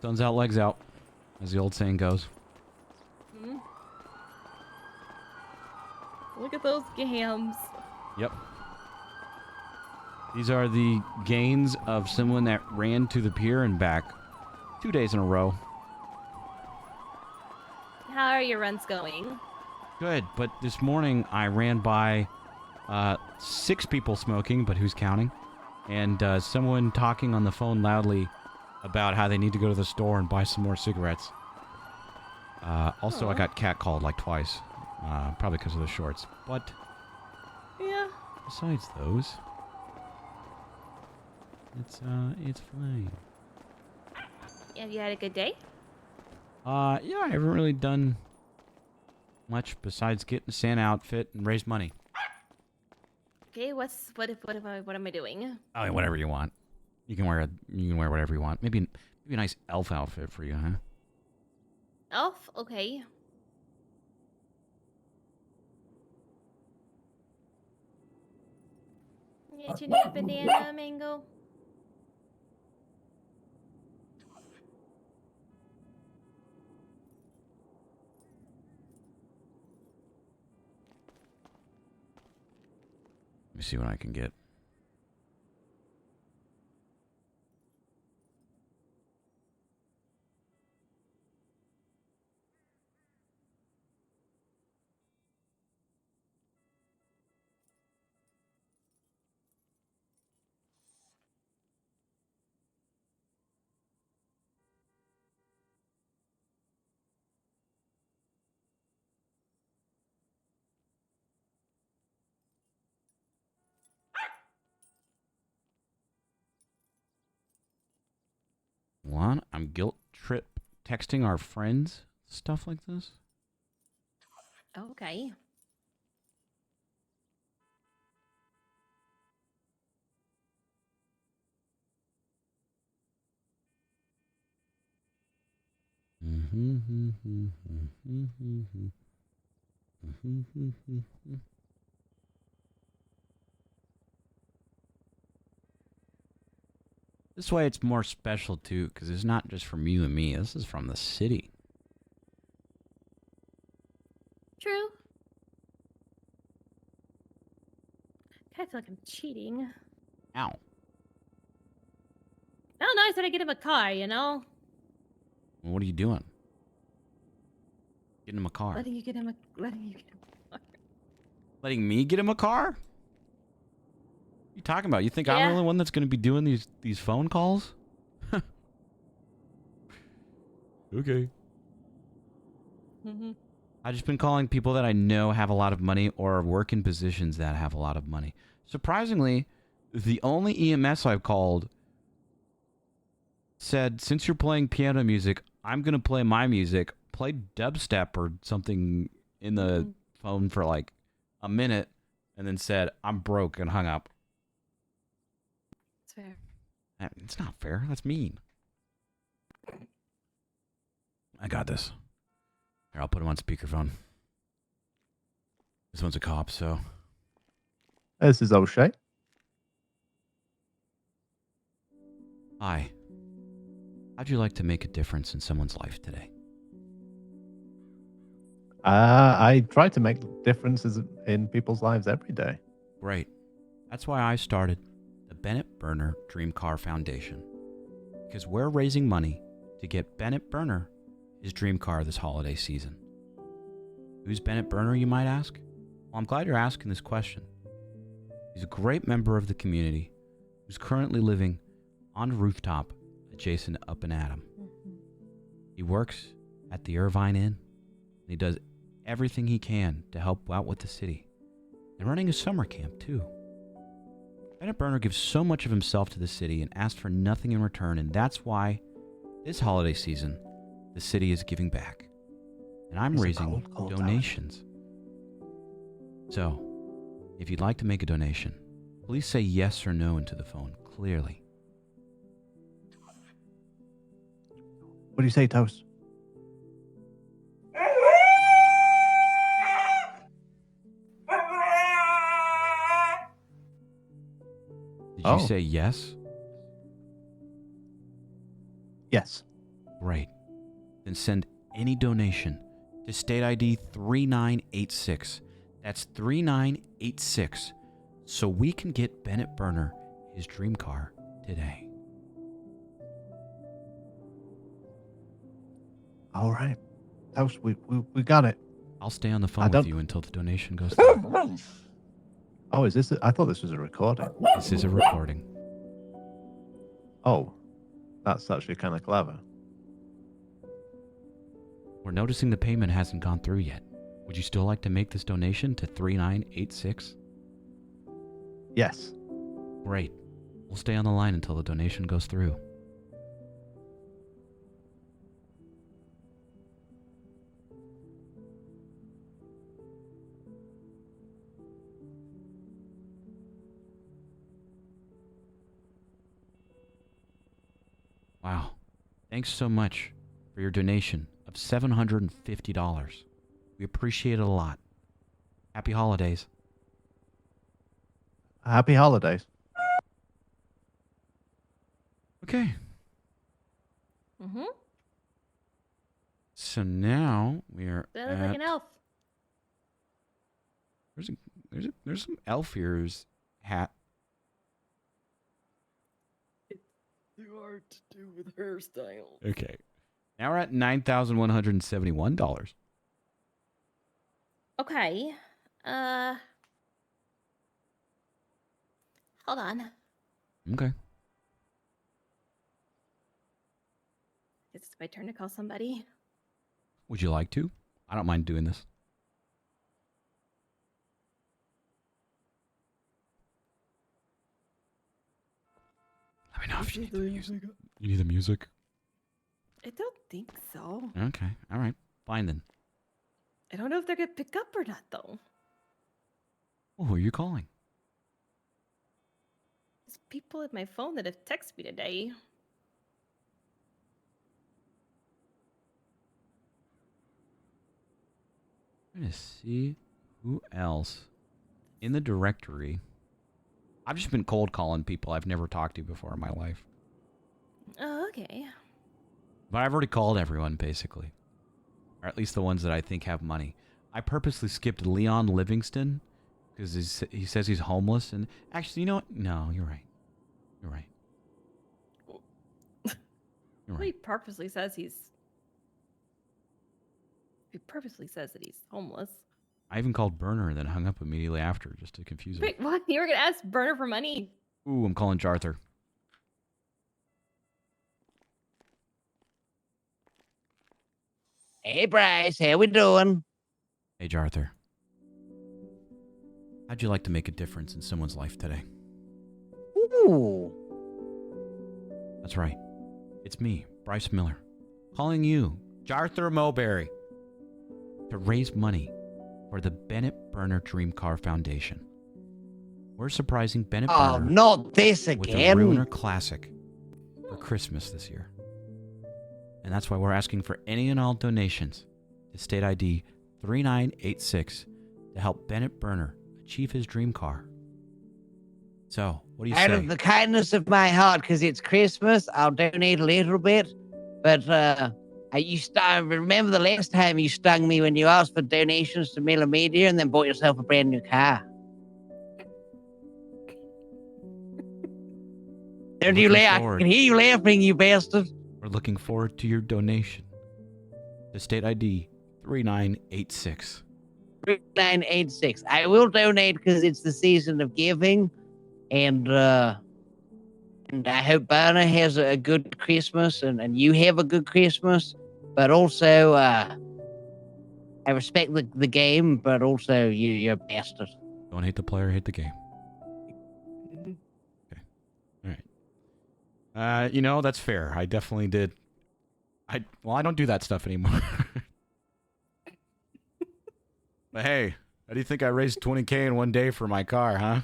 Sun's out, legs out, as the old saying goes. Hmm. Look at those gams. Yep. These are the gains of someone that ran to the pier and back 2 days in a row. How are your runs going? Good, but this morning I ran by 6 people smoking, but who's counting? And someone talking on the phone loudly about how they need to go to the store and buy some more cigarettes. Also, I got catcalled like twice, probably because of the shorts. But yeah, besides those, it's fine. Have you had a good day? Yeah, I haven't really done much besides get in a Santa outfit and raise money. Okay, what am I doing? Oh, whatever you want. You can wear whatever you want. Maybe a nice elf outfit for you, huh? Elf? Okay. Yeah, do you need a banana, mango? Let me see what I can get. One, I'm guilt trip texting our friends, stuff like this. Okay. This way it's more special too, because it's not just from you and me. This is from the city. True. I feel like I'm cheating. Ow. Oh, no, I said I get him a car, you know? Well, what are you doing? Getting him a car. Letting you get him a car. Letting me get him a car? What are you talking about? You think I'm the only one that's going to be doing these phone calls? Okay. I've just been calling people that I know have a lot of money or work in positions that have a lot of money. Surprisingly, the only EMS I've called said, since you're playing piano music, I'm going to play my music. Play dubstep or something in the phone for like a minute and then said, I'm broke, and hung up. It's fair. It's not fair. That's mean. I got this. Here, I'll put him on speakerphone. This one's a cop, so. This is O'Shea. Hi. How'd you like to make a difference in someone's life today? I try to make differences in people's lives every day. Great. That's why I started the Bennett Burner Dream Car Foundation. Because we're raising money to get Bennett Burner his dream car this holiday season. Who's Bennett Burner, you might ask? Well, I'm glad you're asking this question. He's a great member of the community who's currently living on a rooftop adjacent to Up and Adam. He works at the Irvine Inn, and he does everything he can to help out with the city. And running a summer camp, too. Bennett Burner gives so much of himself to the city and asks for nothing in return, and that's why this holiday season, the city is giving back. And I'm raising donations. So, if you'd like to make a donation, please say yes or no into the phone clearly. What do you say, Toast? Did you say yes? Yes. Great. Then send any donation to state ID 3986. That's 3986. So we can get Bennett Burner his dream car today. All right. That was, we got it. I'll stay on the phone with you until the donation goes through. Oh, is this? I thought this was a recording. This is a recording. Oh, that's actually kind of clever. We're noticing the payment hasn't gone through yet. Would you still like to make this donation to 3986? Yes. Great. We'll stay on the line until the donation goes through. Wow. Thanks so much for your donation of $750. We appreciate it a lot. Happy holidays. Happy holidays. Okay. Mm-hmm. So now we are That looks like an elf. There's some elf ears hat. Too hard to do with hairstyles. Okay. Now we're at $9,171. Okay. Hold on. Okay. It's my turn to call somebody. Would you like to? I don't mind doing this. Let me know if you need the music. You need the music? I don't think so. Okay. All right. Fine then. I don't know if they're gonna pick up or not, though. Well, who are you calling? There's people at my phone that have texted me today. I'm going to see who else in the directory. I've just been cold calling people I've never talked to before in my life. Oh, okay. But I've already called everyone, basically. Or at least the ones that I think have money. I purposely skipped Leon Livingston because he says he's homeless. And actually, you know what? No, you're right. You're right. You're He right. purposely says he's... He purposely says that he's homeless. I even called Burner and then hung up immediately after just to confuse him. Wait, what? You were gonna ask Burner for money? Ooh, I'm calling Jarther. Hey, Bryce, how we doing? Hey, Jarther. How'd you like to make a difference in someone's life today? Ooh. That's right. It's me, Bryce Miller, calling you, Jarther Mulberry, to raise money for the Bennett Burner Dream Car Foundation. We're surprising Bennett Oh, Burner not this with a again. Ruiner Classic for Christmas this year. And that's why we're asking for any and all donations to state ID 3986 to help Bennett Burner achieve his dream car. So, what do you Out say? of the kindness of my heart, because it's Christmas, I'll donate a little bit. But remember the last time you stung me when you asked for donations to Millimedia and then bought yourself a brand new car. Don't you laugh? I can hear you laughing, you bastard. We're looking forward to your donation to state ID 3986. 3986. I will donate because it's the season of giving, and I hope Barner has a good Christmas, and you have a good Christmas. But also, I respect the game, but also you're a bastard. Don't hate the player, hate the game. Okay. All right. That's fair. I definitely did. I don't do that stuff anymore. But hey, how do you think I raised 20K in one day for my car, huh?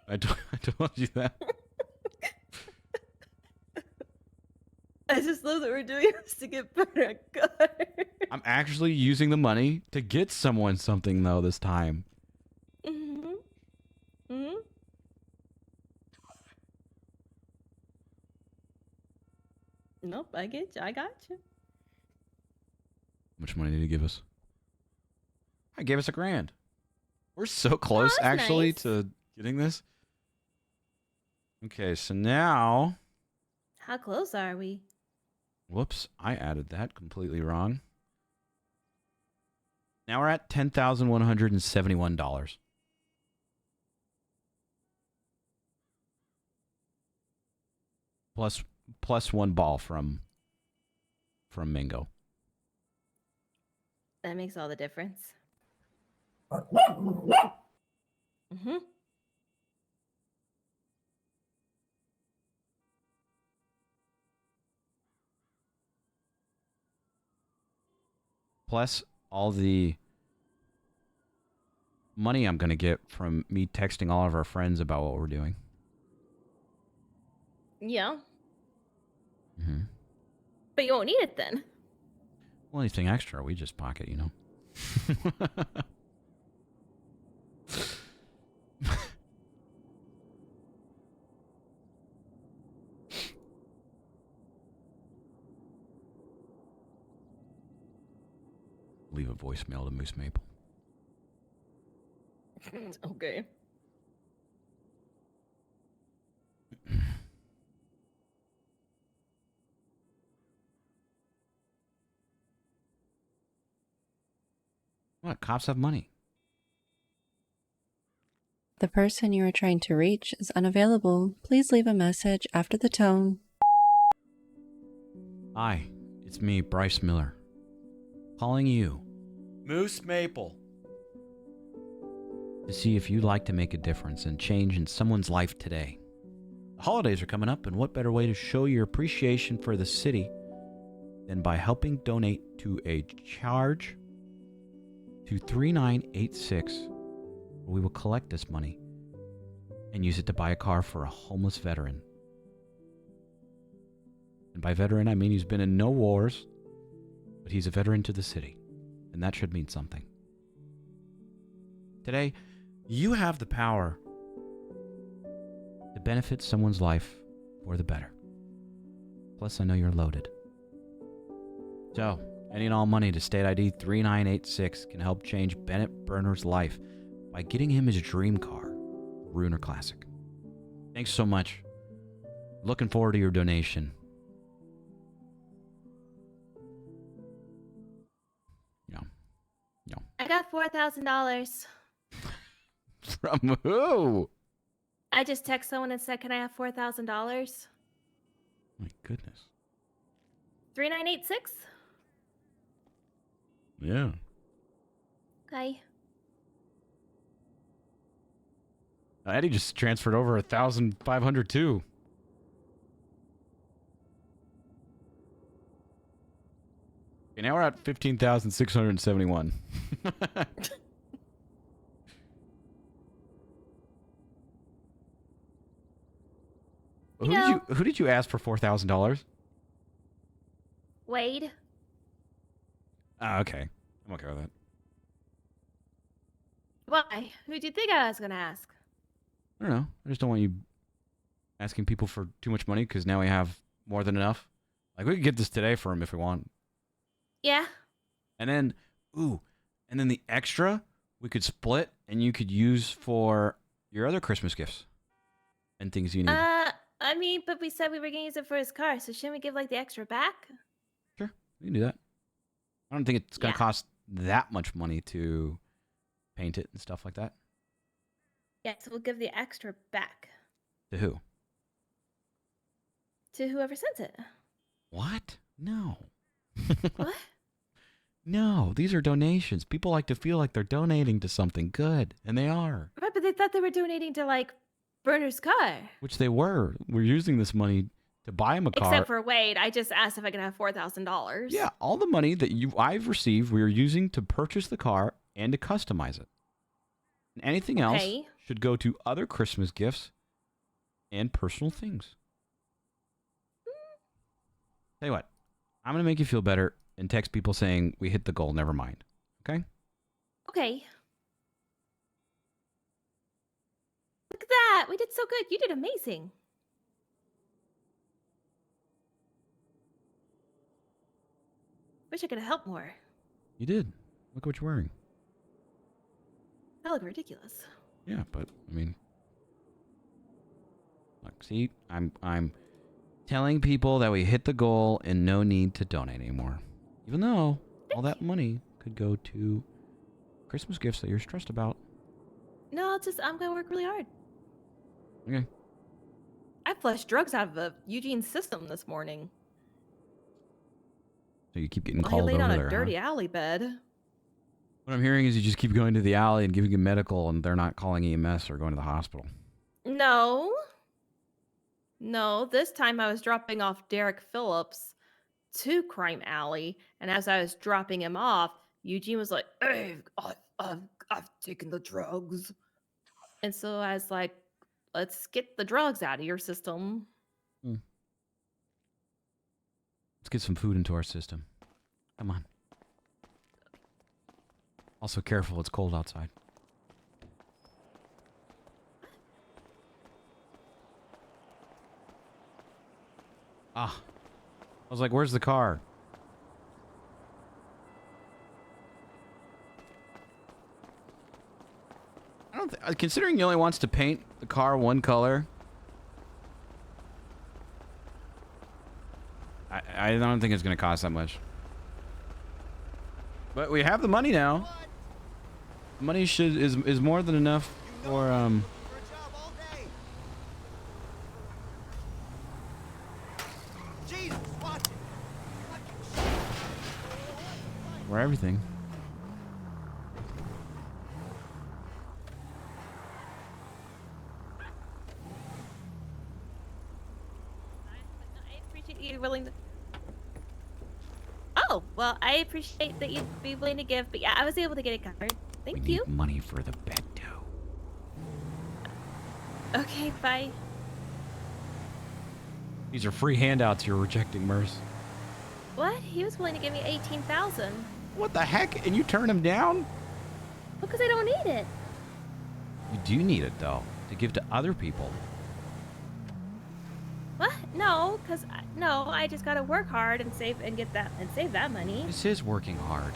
I told you that. I just love that we're doing this to get Burner a car. I'm actually using the money to get someone something, though, this time. Mm-hmm. Mm-hmm. Nope, I get you. I got you. How much money did he give us? I gave us $1,000. We're so close, that's actually, nice. to getting this. Okay, so now... How close are we? Whoops, I added that completely wrong. Now we're at $10,171. Plus one ball from Mingo. That makes all the difference. Mm-hmm. Plus all the money I'm going to get from me texting all of our friends about what we're doing. Yeah. Mm-hmm. But you won't need it then. Well, anything extra, we just pocket, you know. Leave a voicemail to Moose Maple. Okay. What? Cops have money. The person you are trying to reach is unavailable. Please leave a message after the tone. Hi, it's me, Bryce Miller. Calling you, Moose Maple, to see if you'd like to make a difference and change in someone's life today. The holidays are coming up, and what better way to show your appreciation for the city than by helping donate to a charge to 3986, where we will collect this money and use it to buy a car for a homeless veteran. And by veteran, I mean he's been in no wars, but he's a veteran to the city, and that should mean something. Today, you have the power to benefit someone's life for the better. Plus, I know you're loaded. So, any and all money to state ID 3986 can help change Bennett Burner's life by getting him his dream car, Ruiner Classic. Thanks so much. Looking forward to your donation. No. I got $4,000. From who? I just text someone and said, "Can I have $4,000?" My goodness. 3986. Yeah. Okay. Eddie just transferred over 1,500 too. Okay, now we're at 15,671. Who did you ask for $4,000? Wade. Ah, okay. I'm okay with that. Why? Who do you think I was gonna ask? I don't know. I just don't want you asking people for too much money because now we have more than enough. Like, we could get this today for him if we want. Yeah. And then, and then the extra we could split and you could use for your other Christmas gifts and things you need. I mean, but we said we were gonna use it for his car, so shouldn't we give like the extra back? Sure, we can do that. I don't think it's gonna cost that much money to paint it and stuff like that. Yeah, so we'll give the extra back To who? to whoever sent it. What? No. What? No, these are donations. People like to feel like they're donating to something good, and they are. Right, but they thought they were donating to like Burner's car. Which they were. We're using this money to buy him a car. Except for Wade, I just asked if I could have $4,000. Yeah, all the money that I've received, we are using to purchase the car and to customize it. And anything else should go to other Christmas gifts and personal things. Tell you what, I'm going to make you feel better and text people saying we hit the goal, never mind. Okay? Okay. Look at that. We did so good. You did amazing. Wish I could have helped more. You did. Look what you're wearing. I look ridiculous. Yeah, but I mean, look, see, I'm telling people that we hit the goal and no need to donate anymore. Even though all that money could go to Christmas gifts that you're stressed about. No, it's just I'm gonna work really hard. Okay. I flushed drugs out of Eugene's system this morning. So you keep getting While he called laid over on there, a huh? dirty alley bed. What I'm hearing is you just keep going to the alley and giving him medical, and they're not calling EMS or going to the hospital. No. No, this time I was dropping off Derek Phillips to Crime Alley, and as I was dropping him off, Eugene was like, "Hey, I've taken the drugs," and so I was like, "Let's get the drugs out of your system." Let's get some food into our system. Come on. Also careful, it's cold outside. Ah. I was like, where's the car? I don't considering he only wants to paint the car one color. I don't think it's going to cost that much. But we have the money now. Money is more than enough for for everything. I appreciate you willing to. Oh, well, I appreciate that you'd be willing to give, but yeah, I was able to get it covered. Thank you. Money for the bento. Okay, bye. These are free handouts you're rejecting, Merce. What? He was willing to give me 18,000. What the heck? And you turn him down? Because I don't need it. You do need it, though, to give to other people. What? No, because no, I just gotta work hard and save and get that and save that money. This is working hard.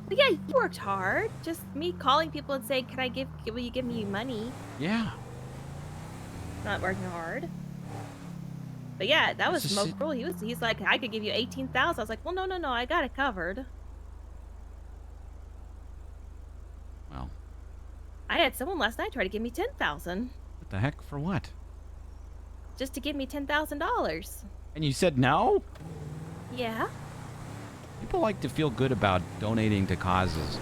But yeah, you worked hard. Just me calling people and saying, will you give me money? Yeah. Not working hard. But yeah, that was most cruel. He's like, I could give you 18,000. I was like, well, no, I got it covered. Well. I had someone last night try to give me 10,000. What the heck? For what? Just to give me $10,000. And you said no? Yeah. People like to feel good about donating to causes.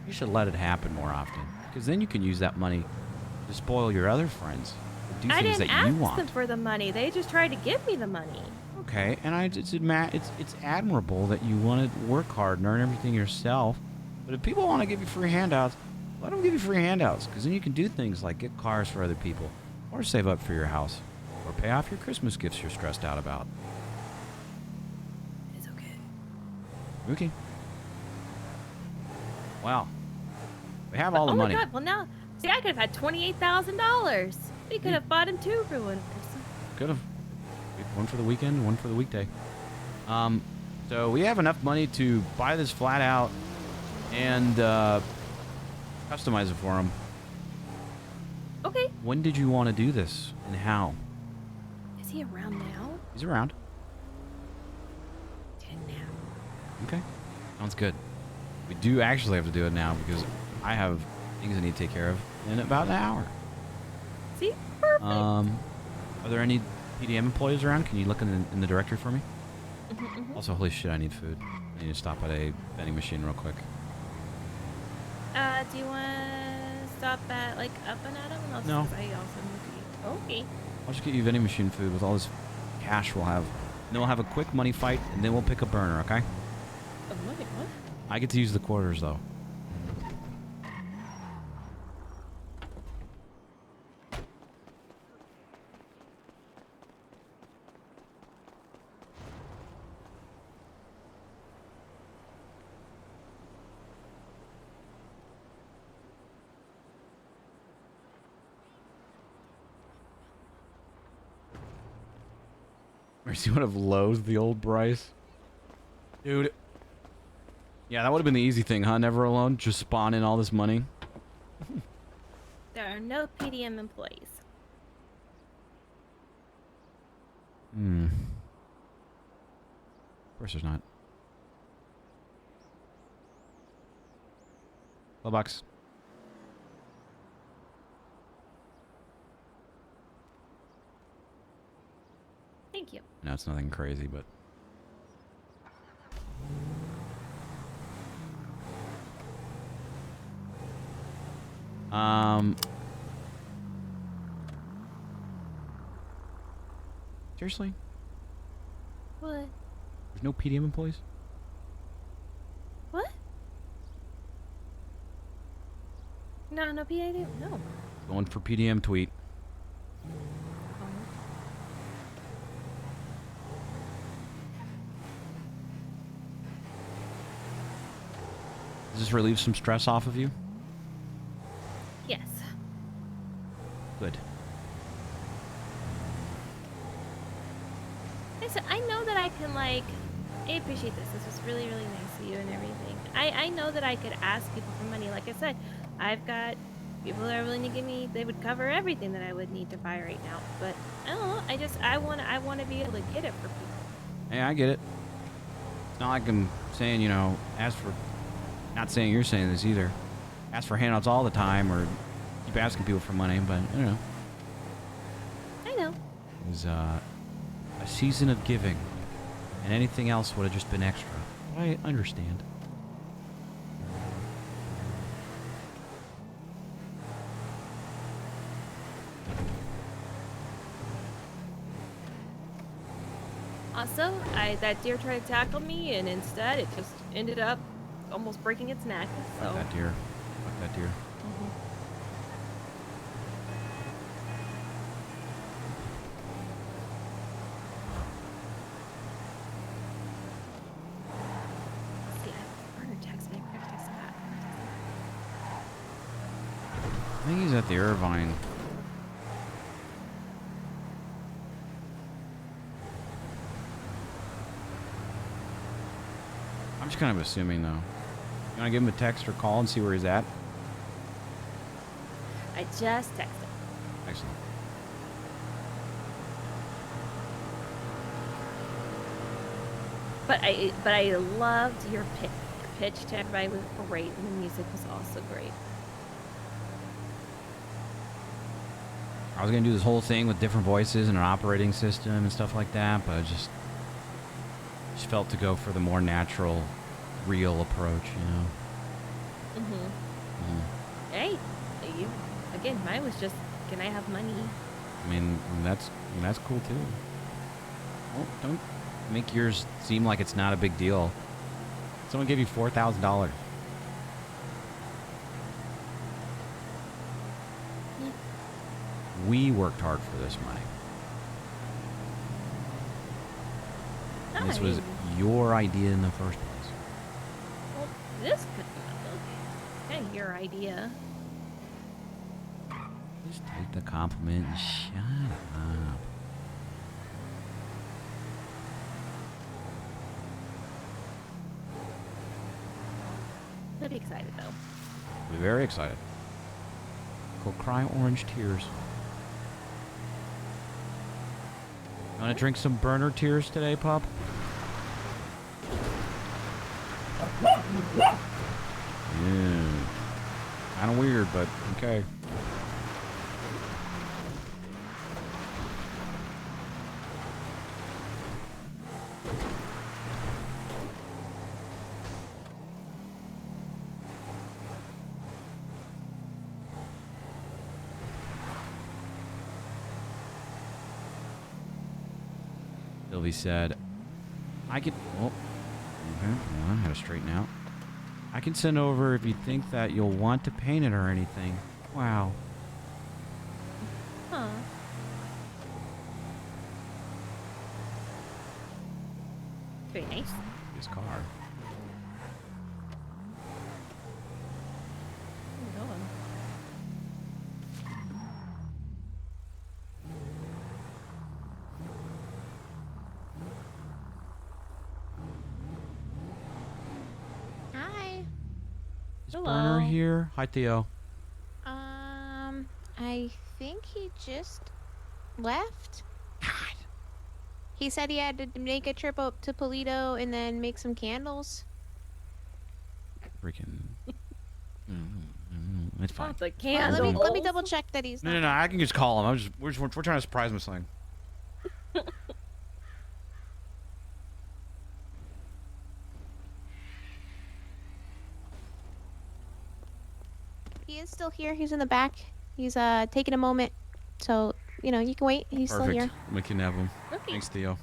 You should let it happen more often, because then you can use that money to spoil your other friends. Or do I things didn't that you ask want. them for the money. They just tried to give me the money. Okay, and it's admirable that you want to work hard and earn everything yourself. But if people want to give you free handouts, let them give you free handouts, because then you can do things like get cars for other people, or save up for your house, or pay off your Christmas gifts you're stressed out about. It's okay. Okay. Wow. We have all the money. Oh my god, well now, see, I could have had $28,000. We could have bought him 2 ruins. Could have. One for the weekend, one for the weekday. So we have enough money to buy this flat out and customize it for him. Okay. When did you want to do this and how? Is he around now? He's around. 10 now. Okay. Sounds good. We do actually have to do it now because I have things I need to take care of in about an hour. See? Perfect. Are there any PDM employees around? Can you look in the directory for me? Also, holy shit, I need food. I need to stop at a vending machine real quick. Do you want to stop at, like, Up and Adam? And No. I also need to eat. Okay. I'll just get you vending machine food with all this cash we'll have. And then we'll have a quick money fight, and then we'll pick a burner, okay? What? I get to use the quarters, though. Mercy would have loathed the old Bryce. Dude. Yeah, that would have been the easy thing, huh? Never alone. Just spawn in all this money. There are no PDM employees. Hmm. Of course there's not. $12. Thank you. No, it's nothing crazy, but... Seriously? What? There's no PDM employees? What? No, no PID? No. Going for PDM tweet. Does this relieve some stress off of you? Yes. Good. Listen, I know that I can, like, I appreciate this. This was really, really nice of you and everything. I know that I could ask people for money. Like I said, I've got people that are willing to give me, they would cover everything that I would need to buy right now. But I don't know, I want to be able to get it for people. Hey, I get it. It's not like I'm saying, you know, ask for... Not saying you're saying this either. Ask for handouts all the time or keep asking people for money, but, you know. I know. It was, a season of giving. And anything else would have just been extra. I understand. Also, that deer tried to tackle me, and instead it just ended up almost breaking its neck. So. Fuck that deer. Fuck that deer. I think he's at the Irvine. I'm just kind of assuming, though. You want to give him a text or call and see where he's at? I just texted. Excellent. But I loved your pitch. Your pitch to everybody was great, and the music was also great. I was going to do this whole thing with different voices and an operating system and stuff like that, but I just felt to go for the more natural, real approach, you know? Hey, again, mine was just, can I have money? I mean, that's cool, too. Well, don't make yours seem like it's not a big deal. Someone gave you $4,000. We worked hard for this money. And this was your idea in the first place. Well, this could be kind of your idea. Just take the compliment and shut up. I'll be excited, though. I'll be very excited. Go cry orange tears. You want to drink some burner tears today, pup? Yeah. Kind of weird, but okay. Sylvie said, I can... Oh, okay, hold on, I gotta straighten out. I can send over if you think that you'll want to paint it or anything. Wow. Huh. Very nice. His car. Where are you going? Is Burner here? Hi, Theo. I think he just left. He said he had to make a trip up to Polito and then make some candles. Freaking. It's fine. The Well, candles. let me double check that he's No, I can just call him. We're trying to surprise him with something. He is still here. He's in the back. He's taking a moment. So, you know, you can wait. He's still here. We can have him. Okay. Thanks, Theo.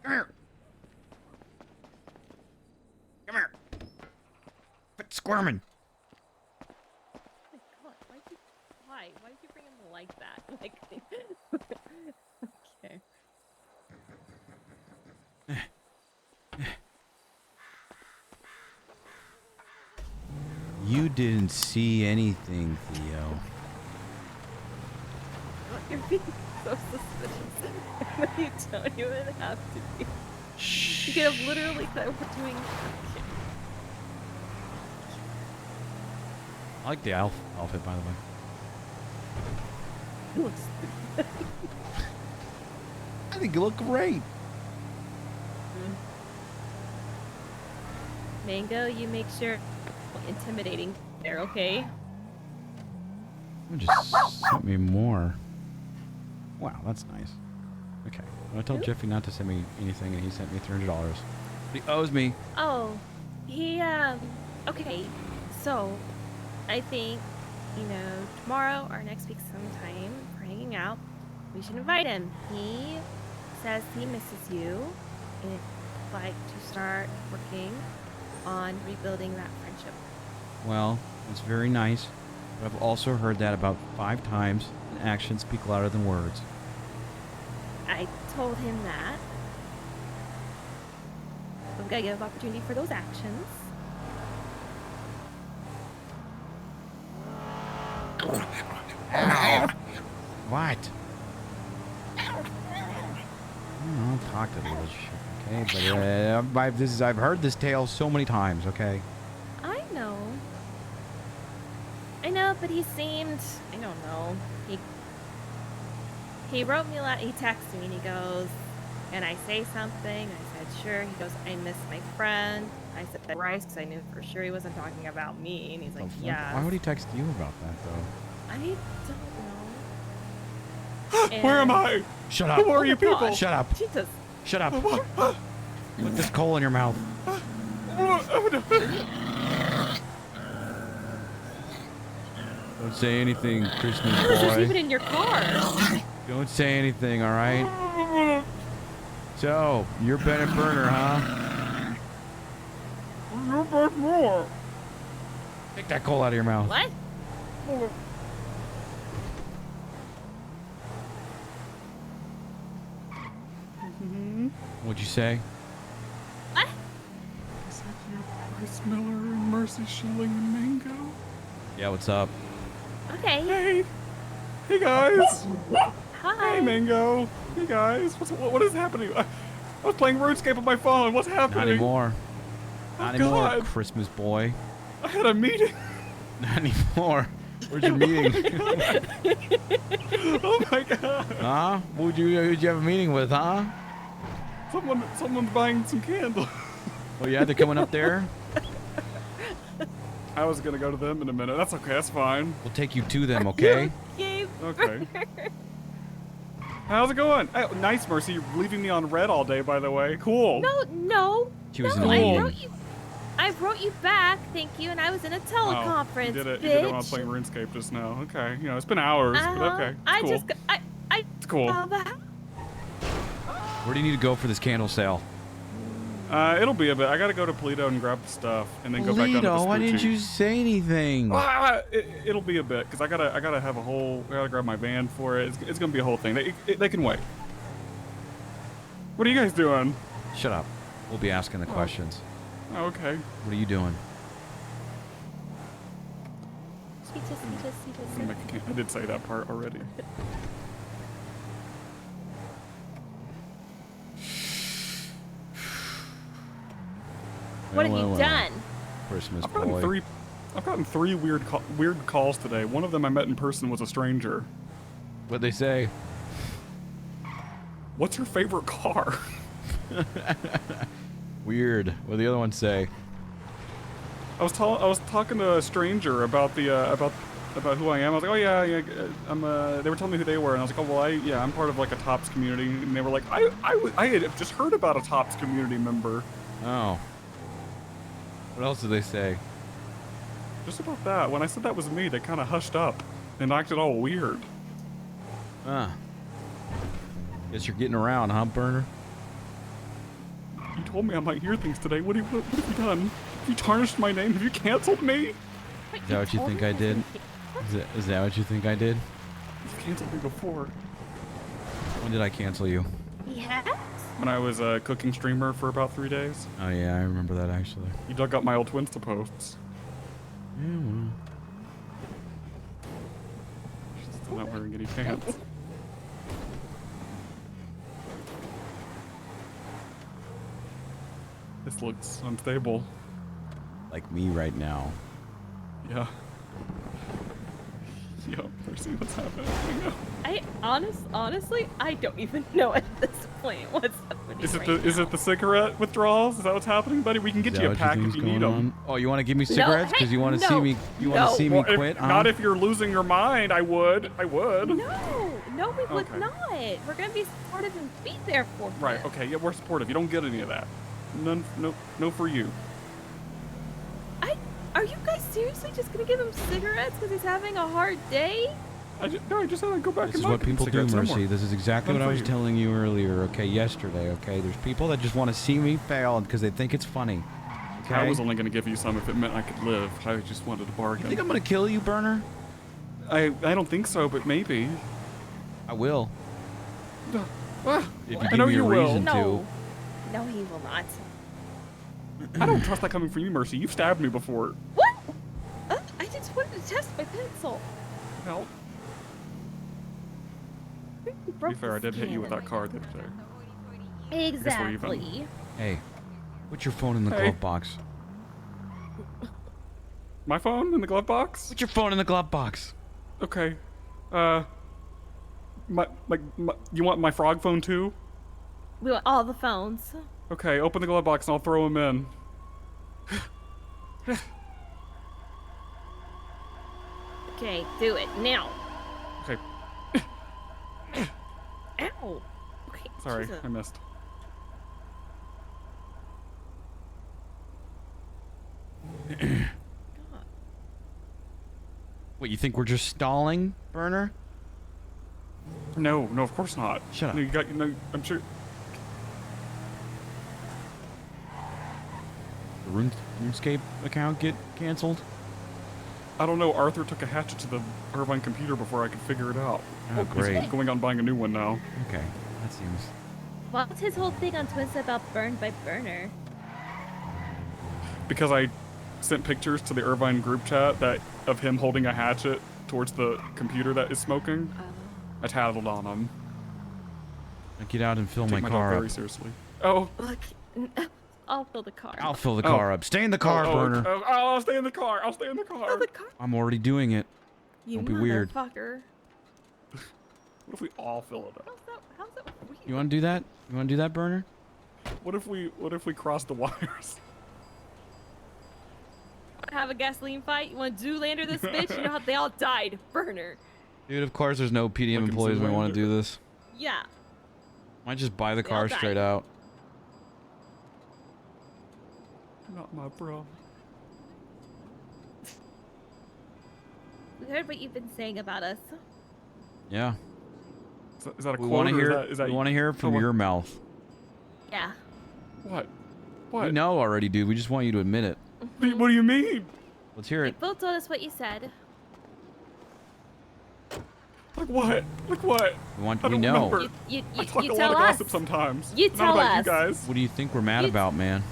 Come here. Come here. Quit squirming. Why? Why did you bring him like that? Like, okay. You didn't see anything, Theo. You're being so suspicious. You don't even have to be. You could have literally said we're doing. I like the outfit, by the way. It looks stupid. I think you look great. Mango, you make sure intimidating there, okay? Just sent me more. Wow, that's nice. Okay. I told Jeffy not to send me anything, and he sent me $300. He owes me. Oh, he, okay. So, I think, you know, tomorrow or next week sometime, we're hanging out, we should invite him. He says he misses you and would like to start working on rebuilding that friendship. Well, it's very nice, but I've also heard that about 5 times, and actions speak louder than words. I told him that. We've got to give opportunity for those actions. Ow. What? I'll talk to the little shit, okay? But I've heard this tale so many times, okay? I know. I know, but he seemed, I don't know. He wrote me he texted me and he goes, "Can I say something?" I said, "Sure." He goes, "I miss my friend." I said, "Bryce," because I knew for sure he wasn't talking about me. And he's like, "Yeah." Why would he text you about that, though? I don't know. Where am I? Shut up. Who are you people? Shut up. Jesus. Shut up. Put this coal in your mouth. Don't say anything, Christmas Who's boy. even in your car? Don't say anything, all right? So, you're Bennett Burner, huh? You're back more. Take that coal out of your mouth. What? What'd you say? What? Is that you, Bryce Miller and Mercy Schilling and Mango? Yeah, what's up? Okay. Hey. Hey, guys. Hi. Hey, Mango. Hey, guys. What is happening? I was playing RuneScape on my phone. What's happening? Not anymore. Not anymore, God. Christmas boy. I had a meeting. Not anymore. Where's your meeting? Oh, my God. Huh? Who'd you have a meeting with, huh? Someone's buying some candles. Oh, yeah? They're coming up there? I was gonna go to them in a minute. That's okay. That's fine. We'll take you to them, okay? Okay. How's it going? Oh, nice, Mercy. You're leaving me on red all day, by the way. Cool. No. She was no, in a meeting. I wrote you back, thank you, and I was in a teleconference. You did it. Bitch. You did it while I was playing RuneScape just now. Okay. You know, it's been hours, but okay. It's cool. It's cool. Where do you need to go for this candle sale? It'll be a bit. I gotta go to Polito and grab the stuff, and then go back down to the Why didn't Spoochie. you say anything? It'll be a bit because I gotta have a whole. I gotta grab my van for it. It's gonna be a whole thing. They can wait. What are you guys doing? Shut up. We'll be asking the questions. Oh, okay. What are you doing? I did say that part already. What have you done? Christmas I've gotten three weird calls today. One of them I met in person was a stranger. What'd they say? What's your favorite car? Weird. What'd the other one say? I was talking to a stranger about the about who I am. I was like, oh yeah, I'm. They were telling me who they were, and I was like, oh well, I'm part of like a Tops community, and they were like, I had just heard about a Tops community member. Oh. What else did they say? Just about that. When I said that was me, they kind of hushed up and acted all weird. Huh. Guess you're getting around, huh, Burner? You told me I might hear things today. What have you done? Have you tarnished my name? Have you canceled me? Is that what you think I did? Is that what you think I did? You've canceled me before. When did I cancel you? Yes. When I was a cooking streamer for about 3 days. Oh yeah, I remember that actually. You dug up my old Twinsta posts. Yeah, well. She's still not wearing any pants. This looks unstable. Like me right now. Yeah. Yo, Percy, what's happening? Honestly, I don't even know at this point what's happening. Is it the cigarette withdrawals? Is that what's happening, buddy? We can get you a pack if you need them. Oh, you want to give me cigarettes because you want to see me? You want to see me quit? Not if you're losing your mind. I would. No, we would not. We're gonna be supportive and be there for him. Right. Okay. Yeah, we're supportive. You don't get any of that. None. No for you. Are you guys seriously just gonna give him cigarettes because he's having a hard day? I just had to go back. This is what people do, Mercy. This is exactly what I was telling you earlier. Okay, yesterday. Okay, there's people that just want to see me fail because they think it's funny. Okay. I was only gonna give you some if it meant I could live. I just wanted to bargain. You think I'm gonna kill you, Burner? I don't think so, but maybe. I will. If you I give know me a you will. reason to. No, he will not. I don't trust that coming from you, Mercy. You've stabbed me before. What? I just wanted to test my pencil. Well, to be fair, I did hit you with that card the other day. Exactly. Hey, put your phone in the glove box. My phone in the glove box? Put your phone in the glove box. Okay. You want my frog phone too? We want all the phones. Okay, open the glove box and I'll throw them in. Okay, do it now. Okay. Ow. Okay. Sorry, Jesus. I missed. What, you think we're just stalling, Burner? No, of course not. Shut up. No, I'm sure. The RuneScape account get canceled? I don't know. Arthur took a hatchet to the Irvine computer before I could figure it out. Oh, great. He's going on buying a new one now. Okay, that seems... What's his whole thing on Twinsta about burned by Burner? Because I sent pictures to the Irvine group chat of him holding a hatchet towards the computer that is smoking. I tattled on him. Get out and fill Take my dog car very up. seriously. Oh. Look, I'll fill the car. I'll fill the car up. Stay in the car, Burner. I'll stay in the car. I'll stay in the car. Fill the car. I'm already doing it. You Don't be weird. motherfucker. What if we all fill it up? How's that weird? You want to do that? You want to do that, Burner? What if we cross the wires? Have a gasoline fight? You want to Zoolander this bitch? You know how they all died. Burner. Dude, of course there's no PDM employees might want to do this. Yeah. Might just buy the They car all died. straight out. Not my problem. We heard what you've been saying about us. Yeah. Is that a We quote? want to or hear. Is that We want to hear it from your mouth. Yeah. What? We know already, dude. We just want you to admit it. What do you mean? Let's hear it. Phil told us what you said. Like what? Like what? We know. Remember. You I talk you a tell lot of us. gossip sometimes. You Not tell about us. you guys. What do you think we're mad about, man?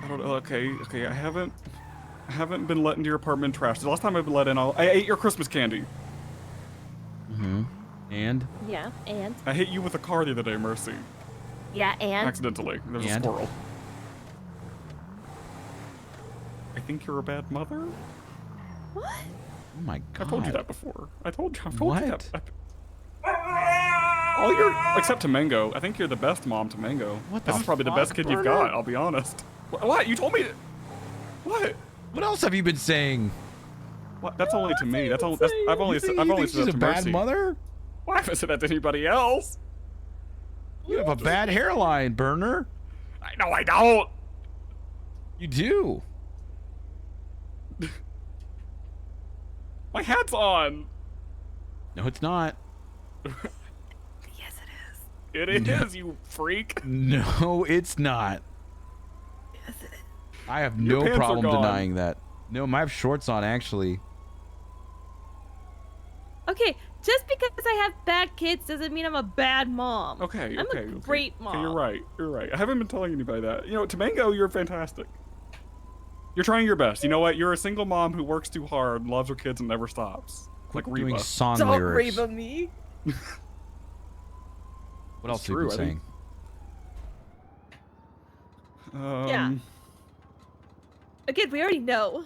I don't know. Okay, I haven't been let into your apartment trash. The last time I've been let in, I ate your Christmas candy. Mm-hmm. And? Yeah, and? I hit you with a car the other day, Mercy. Yeah, and? Accidentally. There's a squirrel. I think you're a bad mother? What? Oh my god. I told you that before. I told you What? that. All you're, except to Mango. I think you're the best mom to Mango. What This the is probably the fuck, best kid you've Burner? got, I'll be honest. What? You told me to... What? What else have you been saying? What? That's only to me. I've only said You think that she's to a bad Mercy. mother? Well, I haven't said that to anybody else. You have a bad hairline, Burner. No, I don't. You do. My hat's on. No, it's not. Yes, It is, you freak. No, it's not. Yes, it is. I have Your no pants are problem gone. denying that. No, I have shorts on, actually. Okay, just because I have bad kids doesn't mean I'm a bad mom. Okay, I'm okay. a great mom. Okay, you're right. I haven't been telling anybody that. You know, to Mango, you're fantastic. You're trying your best. You know what? You're a single mom who works too hard, loves her kids, and never stops. Like Quit doing Reba. song Don't lyrics. Reba me. What else It's have you true, been I saying? think. Yeah. Again, we already know.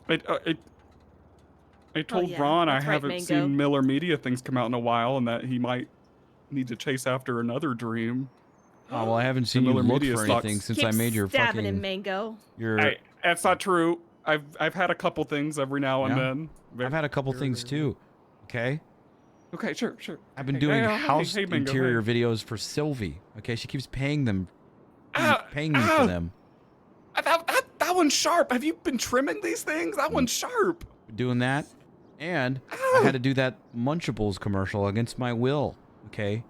I told yeah, Ron I that's right, haven't Mango. seen Miller Media things come out in a while, and that he might need to chase after another dream. Oh, well, I haven't seen The you Miller look Media for stocks anything since Keep I made your stabbing him, fucking... Mango. That's not true. I've had a couple things every now and Yeah? then. I've had a couple things too. Okay? Okay, sure. I've been Hey, doing hey, house hey, Mango, interior hey. videos for Sylvie. Okay, she keeps paying them, paying me for them. That one's sharp. Have you been trimming these things? That one's sharp. Doing that, and I had to do that Munchables commercial against my will. Okay.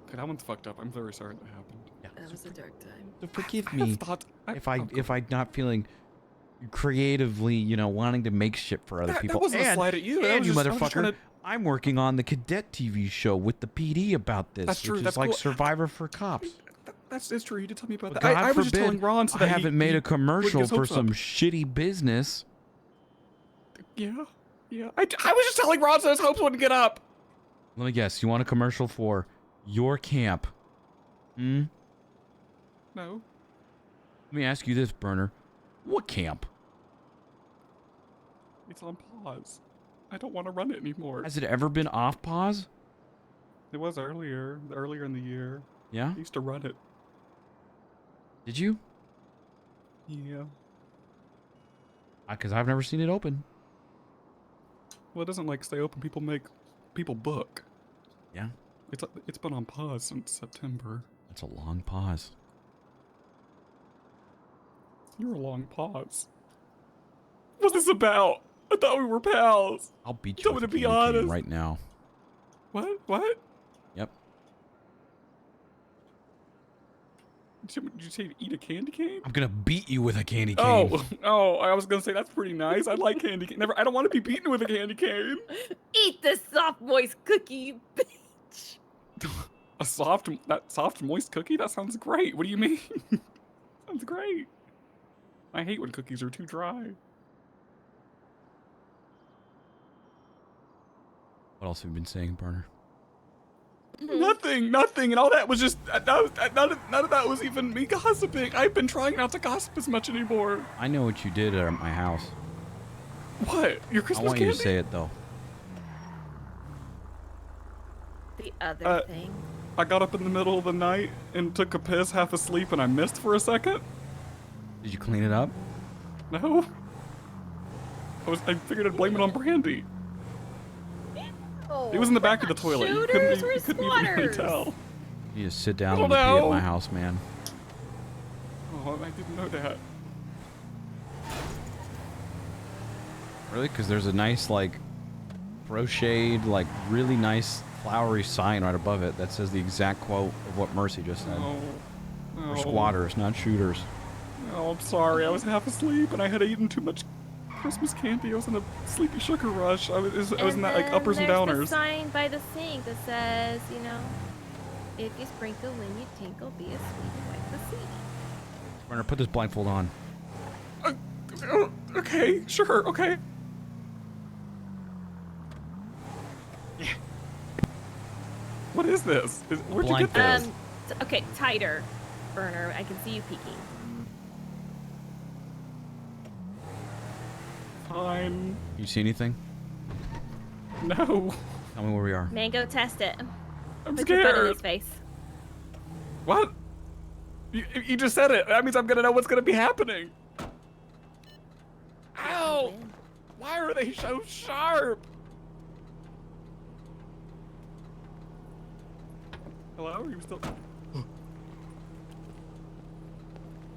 Okay, that one's fucked up. I'm very sorry that happened. Yeah. That was a dark time. So forgive me if I'm not feeling creatively, you know, wanting to make shit for other people. That wasn't a And- slight at you. And you I was just motherfucker, trying to... I'm working on the Cadet TV show with the PD about this. That's true, Which is that's like cool. Survivor for cops. That's true. You did tell me about But that. God I was just forbid telling Ron so I that haven't made he a commercial wouldn't get for his hopes some up. shitty business. Yeah. I was just telling Ron so his hopes wouldn't get up. Let me guess. You want a commercial for your camp? Hmm? No. Let me ask you this, Burner. What camp? It's on pause. I don't want to run it anymore. Has it ever been off pause? It was earlier in the year. Yeah? I used to run it. Did you? Yeah. Because I've never seen it open. Well, it doesn't like stay open. People book. Yeah? It's been on pause since September. That's a long pause. You're a long pause. What's this about? I thought we were pals. I'll beat you Tell with me a to be candy cane honest. right now. What? Yep. Did you say eat a candy cane? I'm gonna beat you with a candy cane. Oh, I was gonna say that's pretty nice. I like candy cane. I don't want to be beaten with a candy cane. Eat the soft, moist cookie, bitch. A soft, moist cookie? That sounds great. What do you mean? Sounds great. I hate when cookies are too dry. What else have you been saying, Burner? Nothing, and all that was just none of that was even me gossiping. I've been trying not to gossip as much anymore. I know what you did at my house. What? Your Christmas I want candy? you to say it, though. The other thing. I got up in the middle of the night and took a piss half asleep, and I missed for a second. Did you clean it up? No. I figured I'd blame it on Brandy. It was in the back of the toilet. You couldn't even really tell. You just sit down I and don't pee at know. my house, man. Oh, I didn't know that. Really? Because there's a nice, like, crocheted, like, really nice flowery sign right above it that says the exact quote of what Mercy just said. We're squatters, not shooters. Oh, I'm sorry. I was half asleep and I had eaten too much Christmas candy. I was in a sleepy sugar rush. I was in that, like, uppers and downers. There's the sign by the sink that says, you know, if you sprinkle when you tinkle, be as sweet like the sea. Burner, put this blindfold on. Okay, sure, okay. What is this? Where'd you get this? Okay, tighter, Burner. I can see you peeking. Fine. You see anything? No. Tell me where we are. Mango, test it. I'm Put your foot in scared. his face. What? You just said it. That means I'm gonna know what's gonna be happening. Ow! Why are they so sharp? Hello? Are you still?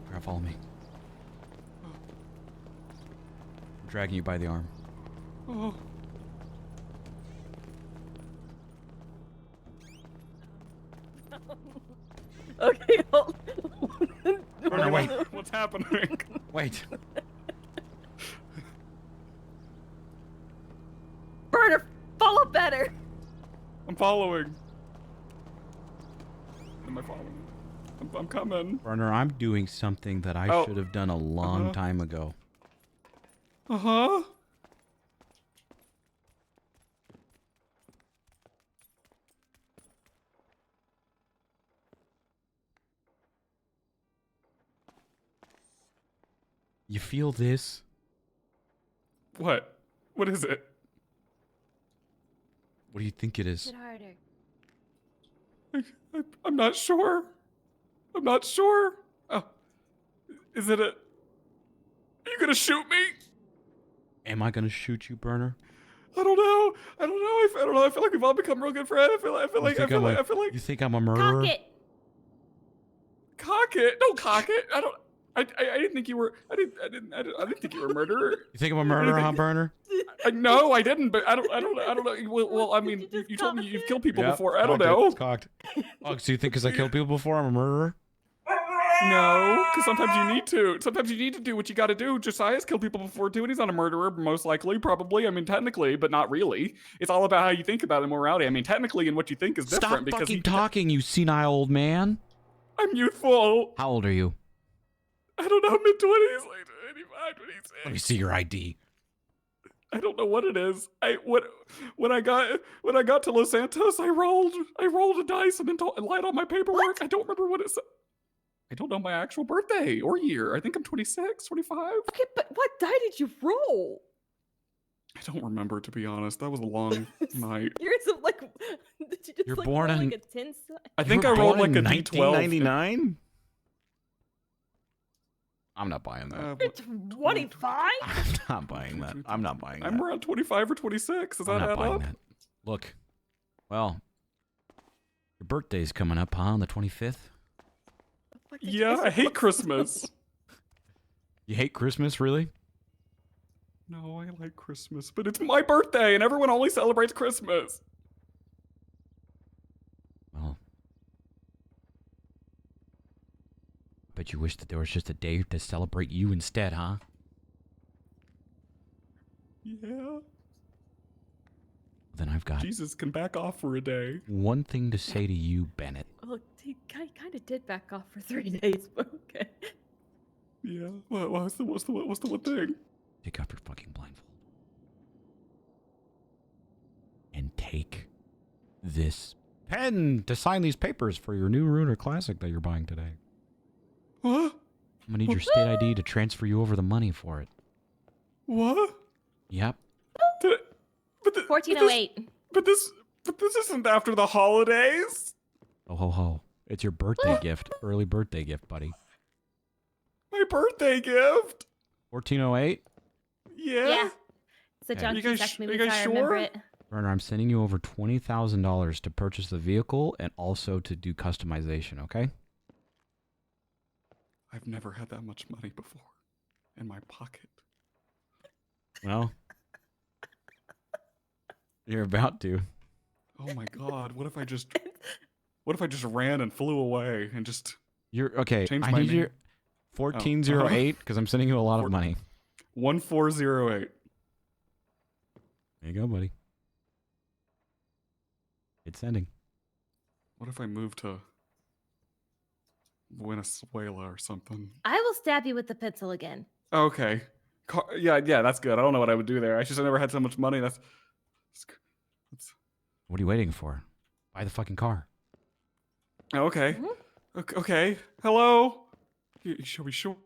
Alright, follow me. I'm dragging you by the arm. Oh. Okay, hold. Burner, wait. What's happening? Wait. Burner, follow better. I'm following. Am I following? I'm coming. Burner, I'm doing something that I should have done a long time ago. Uh-huh. You feel this? What? What is it? What do you think it is? Hit harder. I'm not sure. I'm not sure. Oh. Is it a... Are you gonna shoot me? Am I gonna shoot you, Burner? I don't know. I don't know. I feel like we've all become real good friends. I feel like You think I'm a murderer? Cock it. Cock it. Don't cock it. I didn't think you were. I didn't think you were a murderer. You think I'm a murderer, huh, Burner? No, I didn't. But I don't know. Well, I mean, you told me you've killed people Yep, before. I don't cocked it, know. it's cocked. Oh, so you think because I killed people before, I'm a murderer? No, because sometimes you need to. Sometimes you need to do what you got to do. Josiah's killed people before too, and he's not a murderer, most likely, probably. I mean, technically, but not really. It's all about how you think about it, morality. I mean, technically, and what you think is different. Stop because fucking talking, you senile old man. I'm youthful. How old are you? I don't know, mid-20s, like 25, 26. Let me see your ID. I don't know what it is. When I got to Los Santos, I rolled a dice and lied on my paperwork. I don't remember what it said. I don't know my actual birthday or year. I think I'm 26, 25. Okay, but what die did you roll? I don't remember, to be honest. That was a long night. Yours of like, did you just You're like born roll in- like a 10 side? I think I rolled like a D12. 1999? I'm not buying that. You're 25? I'm not buying that. I'm not buying that. I'm around 25 or 26. Does I'm that not add buying up? that. Look, well, your birthday's coming up, huh? On the 25th? Yeah, I hate Christmas. You hate Christmas, really? No, I like Christmas, but it's my birthday and everyone only celebrates Christmas. Well, but you wish that there was just a day to celebrate you instead, huh? Yeah. Then I've got Jesus can back off for a day. one thing to say to you, Bennett. Look, he kind of did back off for 3 days, but okay. Yeah. What's the one thing? Take off your fucking blindfold. And take this pen to sign these papers for your new Ruiner Classic that you're buying today. What? I'm gonna need your state ID to transfer you over the money for it. What? Yep. 1408. But this isn't after the holidays. Oh ho ho! It's your birthday gift, early birthday gift, buddy. My birthday gift. 1408. Yeah. It's a Okay. junkie You guys- sex you movie, guys so I remember sure? it. Werner, I'm sending you over $20,000 to purchase the vehicle and also to do customization. Okay? I've never had that much money before in my pocket. Well, you're about to. Oh my god! What if I just ran and flew away and just You're okay. changed I my need name? your 1408 because I'm sending you a lot of money. 1408. There you go, buddy. It's sending. What if I move to Venezuela or something. I will stab you with the pencil again. Okay. Yeah, that's good. I don't know what I would do there. I never had so much money. That's What are you waiting for? Buy the fucking car. okay. Okay. Hello. Are we sure?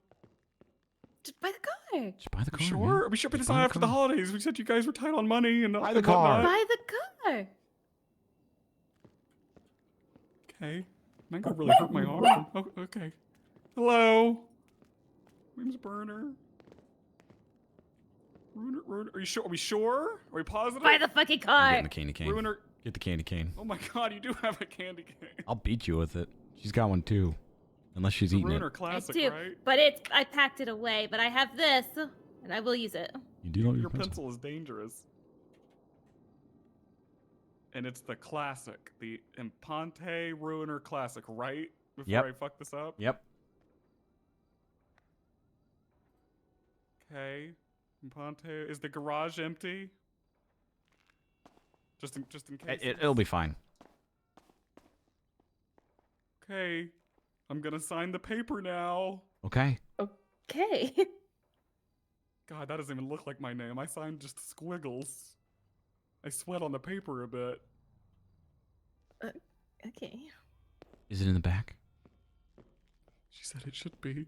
Just buy the car. Just buy the car. Sure? Man. Are we sure? But Just it's not buy the after the car. holidays. We said you guys were tight on money and Buy the car. Buy the car. Okay. That could really hurt my arm. Oh, okay. Hello. My name's Burner. Ruiner. Are you sure? Are we sure? Are we positive? Buy the fucking car. Get the candy cane. Ruiner. Get the candy cane. Oh my God, you do have a candy cane. I'll beat you with it. She's got one too. Unless she's eating Ruiner it. classic, I do, right? but I packed it away. But I have this, and I will use it. You do know Your pencil is dangerous. And it's the classic, the Impante Ruiner Classic, right? Before I fuck this up? Yep. Okay. Impante, is the garage empty? Just in case. It'll be fine. Okay. I'm gonna sign the paper now. Okay. Okay. God, that doesn't even look like my name. I signed just squiggles. I sweat on the paper a bit. Okay. Is it in the back? She said it should be.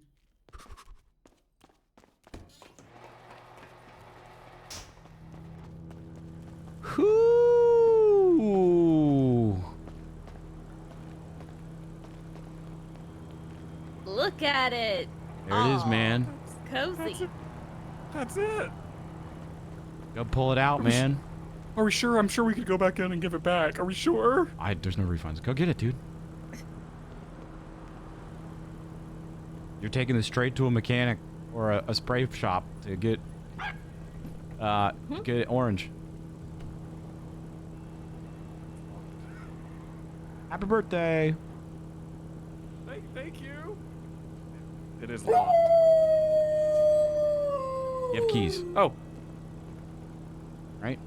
Ooh. Look at it. There it is, man. It's cozy. That's it. Go pull it out, man. Are we sure? I'm sure we could go back in and give it back. Are we sure? There's no refunds. Go get it, dude. You're taking this straight to a mechanic or a spray shop to get get it orange. Happy birthday. Thank you. It is locked. You have keys. Oh. Right?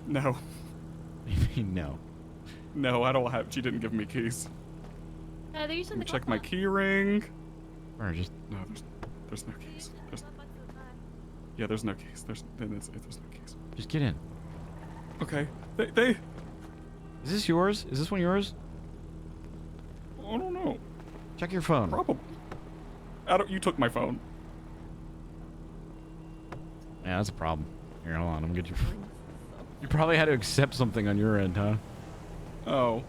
No. No. No, I don't have. She didn't give me keys. They're using Let me the check my key ring. No, there's no keys. Yeah, there's no keys. There's no keys. Just get in. Okay. Is this yours? Is this one yours? I don't know. Check your phone. Probably. You took my phone. Yeah, that's a problem. Here, hold on. I'm gonna get your phone. You probably had to accept something on your end, huh? Oh.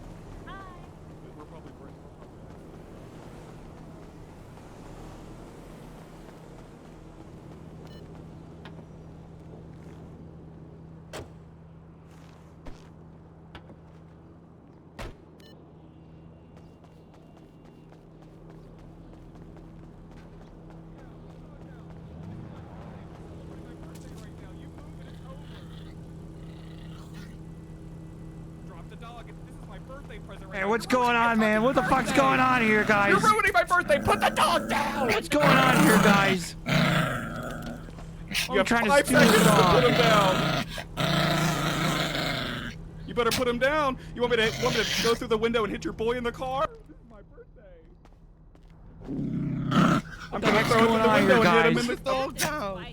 Hey, what's going on, man? What the fuck's going on here, guys? You're ruining my birthday. Put the dog down. What's going on here, guys? You have trying to 5 steal the seconds to dog. put him down. You better put him down. You want me to go through the window and hit your boy in the car? This is my birthday. I'm gonna throw him through the window and hit him in the dog down.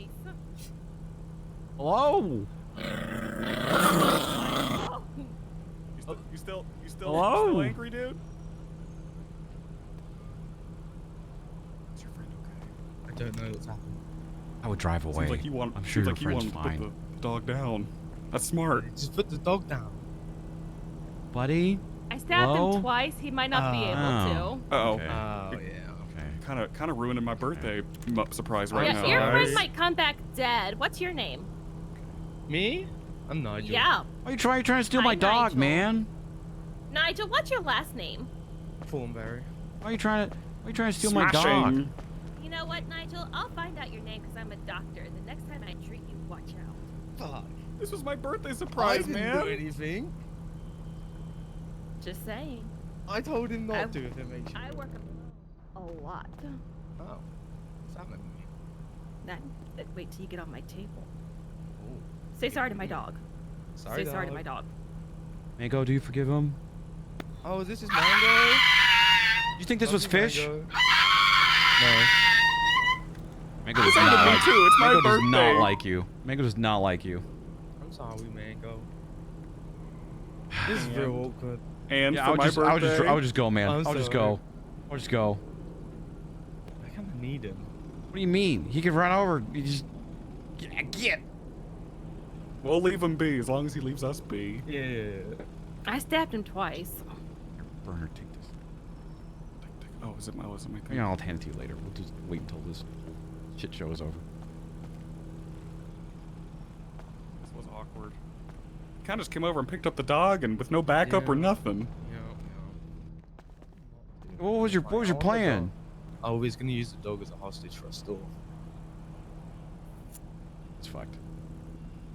Hello? You still Hello? angry, dude? I don't know what's happened. I would drive away. Seems like you want. I'm sure seems your like you friend's want to fine. put the dog down. That's smart. Just put the dog down. Buddy? I stabbed Hello? him twice. He might not be able to. Uh-oh. Okay. Oh yeah. Okay. Kind of ruining my birthday surprise right now. Your friend Guys. might come back dead. What's your name? Me? I'm Nigel. Yeah. Why are you trying to steal my Hi, dog, Nigel. man? Nigel, what's your last name? Thornberry. Why are you trying to steal my dog? Smashing. You know what, Nigel? I'll find out your name because I'm a doctor. The next time I treat you, watch out. Fuck. This was my birthday I surprise, didn't man. do anything. Just saying. I told him not to with information. I work a lot. Oh. What's happening? Wait till you get on my table. Say sorry to my dog. Sorry, Say sorry to dog. my dog. Mango, do you forgive him? Oh, is this his mango? You think this was fish? No. Mango He's does hated not me like too. It's my Mango does not birthday. like you. Mango does not like you. I'm sorry, Mango. This is real awkward. And Yeah, for my birthday, I would just go, man. I'm I'll just sorry. go. I'll just go. I kind of need him. What do you mean? He could run over. You just get. we'll leave him be as long as he leaves us be. Yeah. I stabbed him twice. Burner, take this. Oh, is it my thing? Yeah, I'll hand it to you later. We'll just wait until this shit show is over. This was awkward. Kind of just came over and picked up the dog, and with no backup or nothing. What was your plan? I was gonna use the dog as a hostage for a store. It's fucked.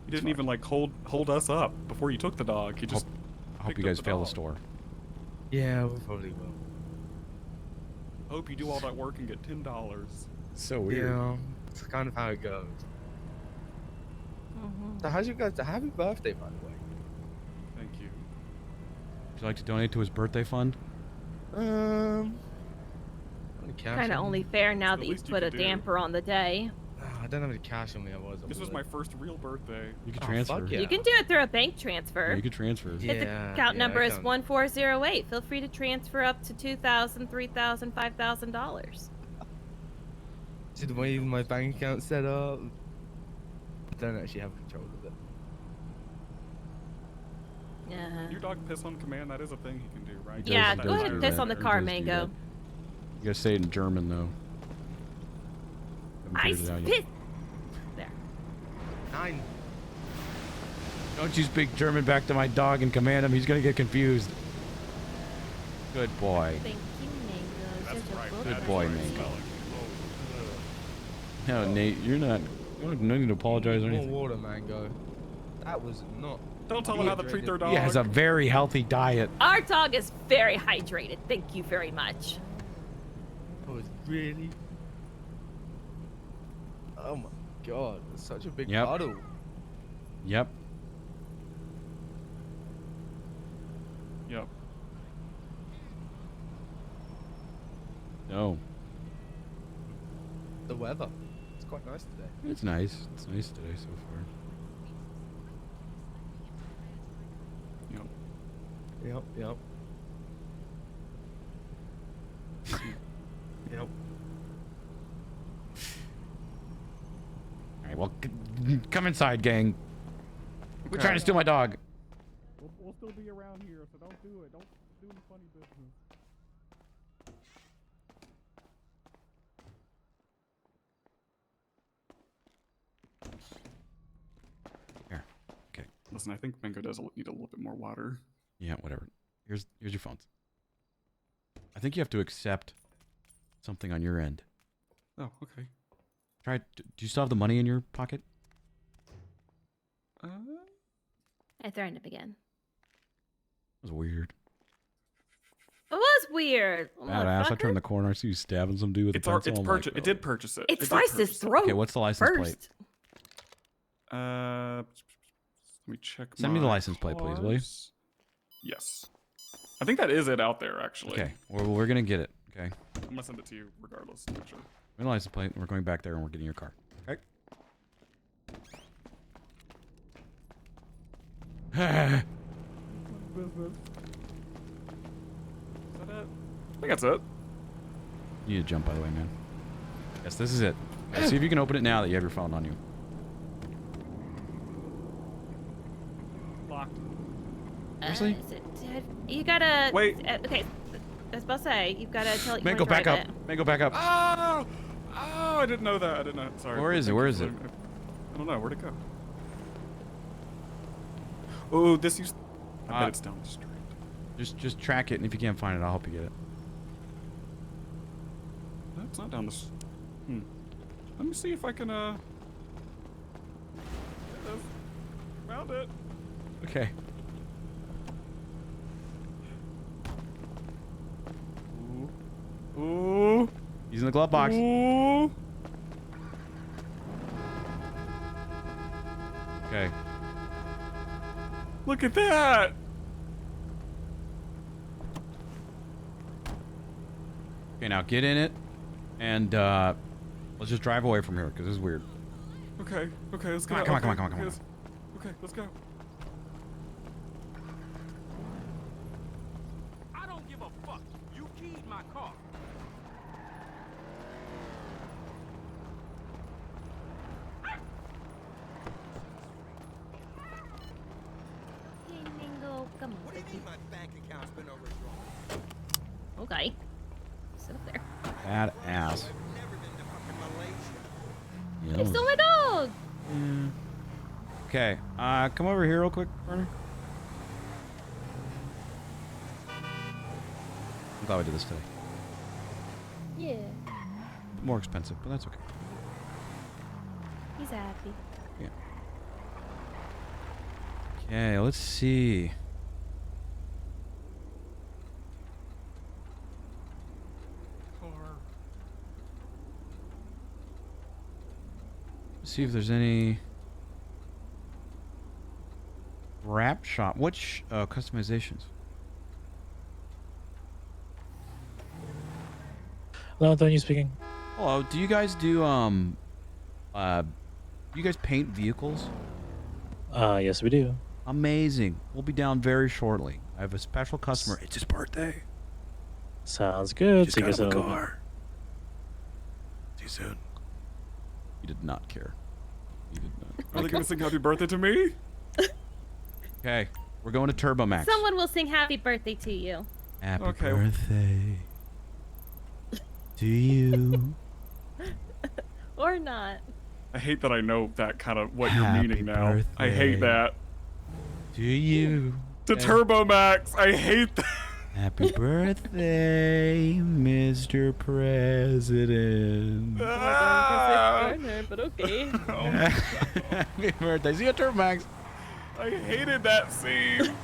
He didn't even like hold us up before you took the dog. He just. I hope you guys fail the store. Yeah, we probably will. Hope you do all that work and get $10. So weird. Yeah, it's kind of how it goes. So how's you guys? Happy birthday, by the way. Thank you. Would you like to donate to his birthday fund? Kind of only fair now that you've put a damper on the day. I don't have any cash on me. Otherwise, This was my first real birthday. You can Oh, transfer. fuck yeah. You can do it through a bank transfer. Yeah, you can transfer. If the Yeah, account yeah, number I is can. 1408, feel free to transfer up to $2,000, $3,000, $5,000. See the way my bank account's set up. I don't actually have control of it. Yeah. Your dog piss on command. That is a thing he can do, right? Yeah, does go ahead do and piss that. on the He car, does do Mango. that. You gotta say it in German though. Haven't I figured it out yet. spit. There. 9. Don't you speak German back to my dog and command him. He's gonna get confused. Good boy. Thank you, Mango. That's Such a right. good Good boy, boy. Mango. No, Nate, you're not. You don't need to apologize or More anything. water, Mango. That was not. Don't tell them how to treat their dog. He has a very healthy diet. Our dog is very hydrated. Thank you very much. Oh, really? Oh my god, it's such a big Yep. puddle. Yep. Yep. No. The weather. It's quite nice today. It's nice. It's nice today so far. Yep. Yep, yep. Yep. All right, well, come inside, gang. We're trying to steal my dog. We'll still be around here, so don't do it. Don't do any funny business. Here. Okay. Listen, I think Mango does need a little bit more water. Yeah, whatever. Here's your phones. I think you have to accept something on your end. Oh, okay. Try. Do you still have the money in your pocket? I threatened him again. That was weird. It was weird. Badass. I turned the corner. I see you stabbing some dude with a pencil. I'm like, It did purchase it. It did sliced his purchase it. throat. Okay, what's the license plate? first. Let me check. Send me the my license plate, please, will you? cars. Yes. I think that is it out there, actually. Okay, we're gonna get it. Okay. I'm gonna send it to you regardless. to make sure. Give me the license plate. We're going back there and we're getting your car. Okay. Business. Is that it? I think that's it. You need to jump, by the way, man. Yes, this is it. Let's see if you can open it now that you have your phone on you. Locked. Seriously? You gotta Wait. Okay, I was about to say you've gotta tell. Mango, back up. Mango, back up. Oh! Oh, I didn't know that. I didn't know. Sorry. Where is it? Where is it? I don't know. Where'd it go? Oh, this used. I bet it's down the street. Just track it, and if you can't find it, I'll help you get it. No, it's not down this. Let me see if I can. There it is. Found it. Okay. Ooh. He's in the glove box. Ooh. Okay. Look at that. Okay, now get in it, and let's just drive away from here because this is weird. Okay, let's go. Come on, come on. Okay, let's go. I don't give a fuck. You keyed my car. Hey, Mingo, come on. What do you mean my bank account's been overdrawn? Okay. Sit up there. Badass. You stole my dog! Yeah. Okay, come over here real quick, Burner. I'm glad we did this today. Yeah. More expensive, but that's okay. He's happy. Yeah. Okay, let's see. See if there's any wrap shop. Which customizations? Hello, Antonio speaking. Hello. Do you guys do you guys paint vehicles? Yes, we do. Amazing. We'll be down very shortly. I have a special customer. It's his birthday. Sounds good. Just got him a car. See you soon. He did not care. He did not. Are they gonna sing happy birthday to me? Okay, we're going to Turbo Max. Someone will sing happy birthday to you. Happy Okay. birthday to you. Or not. I hate that I know that kind of what you're Happy meaning now. I birthday hate that. to you. To Turbo Max, I hate that. Happy birthday, Mr. President. But okay. Happy birthday. See you at Turbo Max. I hated that scene.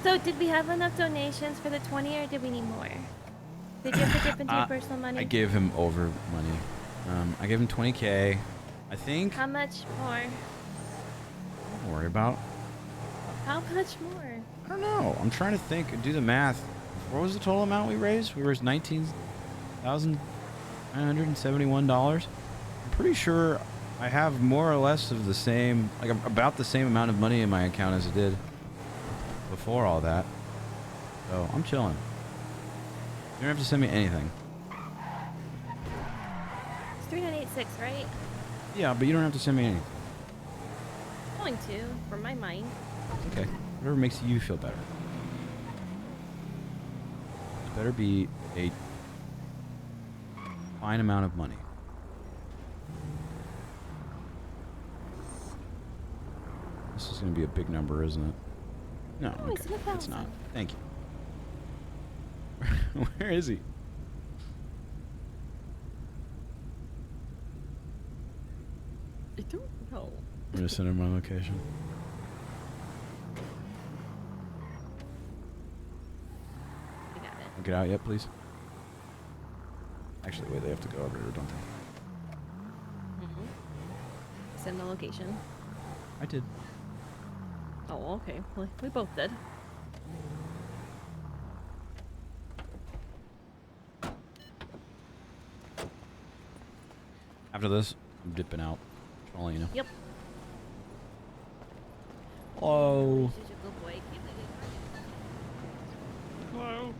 So did we have enough donations for the 20 or did we need more? Did you have to dip into your personal money? I gave him over money. I gave him 20K. I think. How much more? Don't worry about. How much more? I don't know. I'm trying to think. Do the math. What was the total amount we raised? We raised $19,971. I'm pretty sure I have more or less of the same, like about the same amount of money in my account as I did before all that. So I'm chilling. You don't have to send me anything. It's 3986, right? Yeah, but you don't have to send me anything. I'm going to, for my mind. Okay. Whatever makes you feel better. It better be a fine amount of money. This is going to be a big number, isn't it? No, Oh, it's okay. It's 1,000. not. Thank you. Where is he? I don't know. I'm going to send him my location. I got it. Get out yet, please? Actually, wait, they have to go over here, don't they? Send the location. I did. Oh, okay. Well, we both did. After this, I'm dipping out. Just wanna let you know. Yep. Hello. She's a good boy. Keep it in. Hello.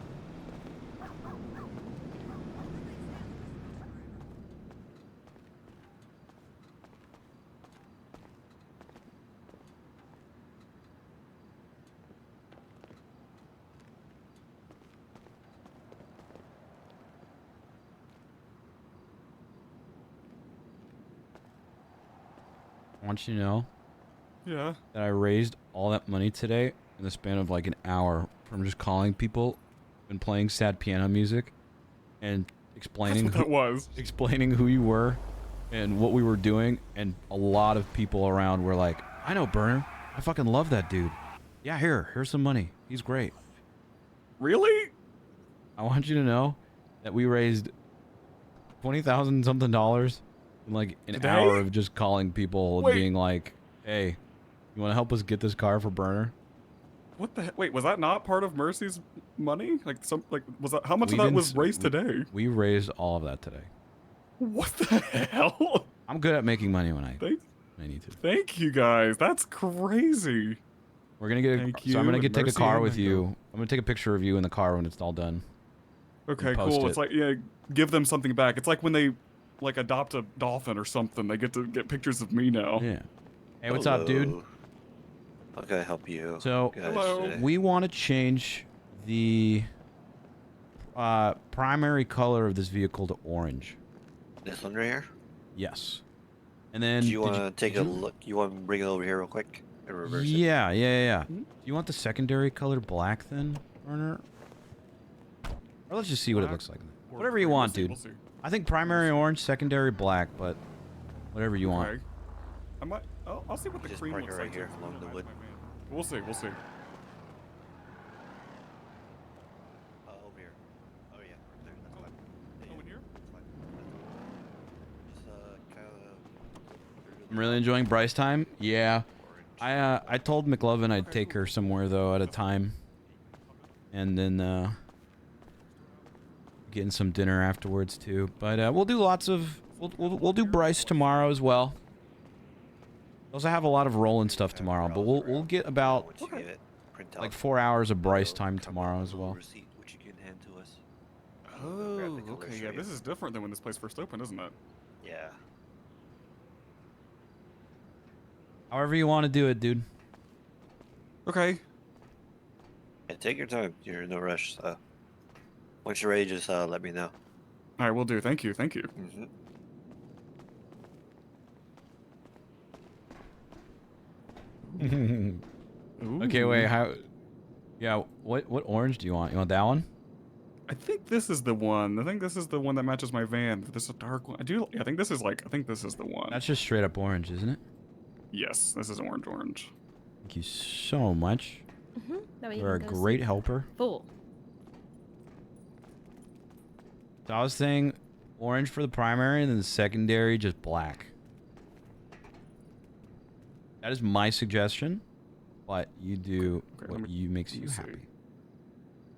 I want you to know Yeah. that I raised all that money today in the span of like an hour from just calling people and playing sad piano music and explaining That's what that was. explaining who you were and what we were doing, and a lot of people around were like, I know Burner. I fucking love that dude. Yeah, here's some money. He's great. Really? I want you to know that we raised $20,000 something in like an Today? hour of just calling people and Wait. being like, hey, You want to help us get this car for burner? What the heck? Wait, was that not part of Mercy's money? Was that how much of that was raised today? We raised all of that today. What the hell? I'm good at making money when I need to. Thank you guys. That's crazy. We're gonna get. So I'm gonna take a car with you. I'm gonna take a picture of you in the car when it's all done. Okay, cool. It's like give them something back. It's like when they adopt a dolphin or something. They get to get pictures of me now. Yeah. Hey, what's up, dude? How can I help you? So guys we want to change the primary color of this vehicle to orange. This one right here? Yes. And then do you want to take a look? You want to bring it over here real quick and reverse it? Yeah. Do you want the secondary color black then, Werner? Or let's just see what it looks like. Whatever you want, dude. I think primary orange, secondary black, but whatever you want. I might. I'll see what the cream looks right like. here along the wood. We'll see. Over here. Oh yeah, right there. That's fine. Yeah, over here? Just kind of. I'm really enjoying Bryce time. Yeah. I told McLovin I'd take her somewhere though at a time, and then getting some dinner afterwards too. But we'll do lots of we'll do Bryce tomorrow as well. We also have a lot of Roland stuff tomorrow, but we'll get about like 4 hours of Bryce time tomorrow as well. Receipt, which you can hand to us. Oh, okay. Yeah, this is different than when this place first opened, isn't it? Yeah. However you want to do it, dude. Okay. Yeah, take your time. You're in no rush. Once you're ready, just let me know. All right, we'll do. Thank you. Thank you. Okay, wait. How? Yeah. What orange do you want? You want that one? I think this is the one. I think this is the one that matches my van. This is a dark one. I think this is I think this is the one. That's just straight up orange, isn't it? Yes, this is orange. Thank you so much. You're a great helper. Full. So I was saying orange for the primary and then the secondary just black. That is my suggestion, but you do what makes you happy.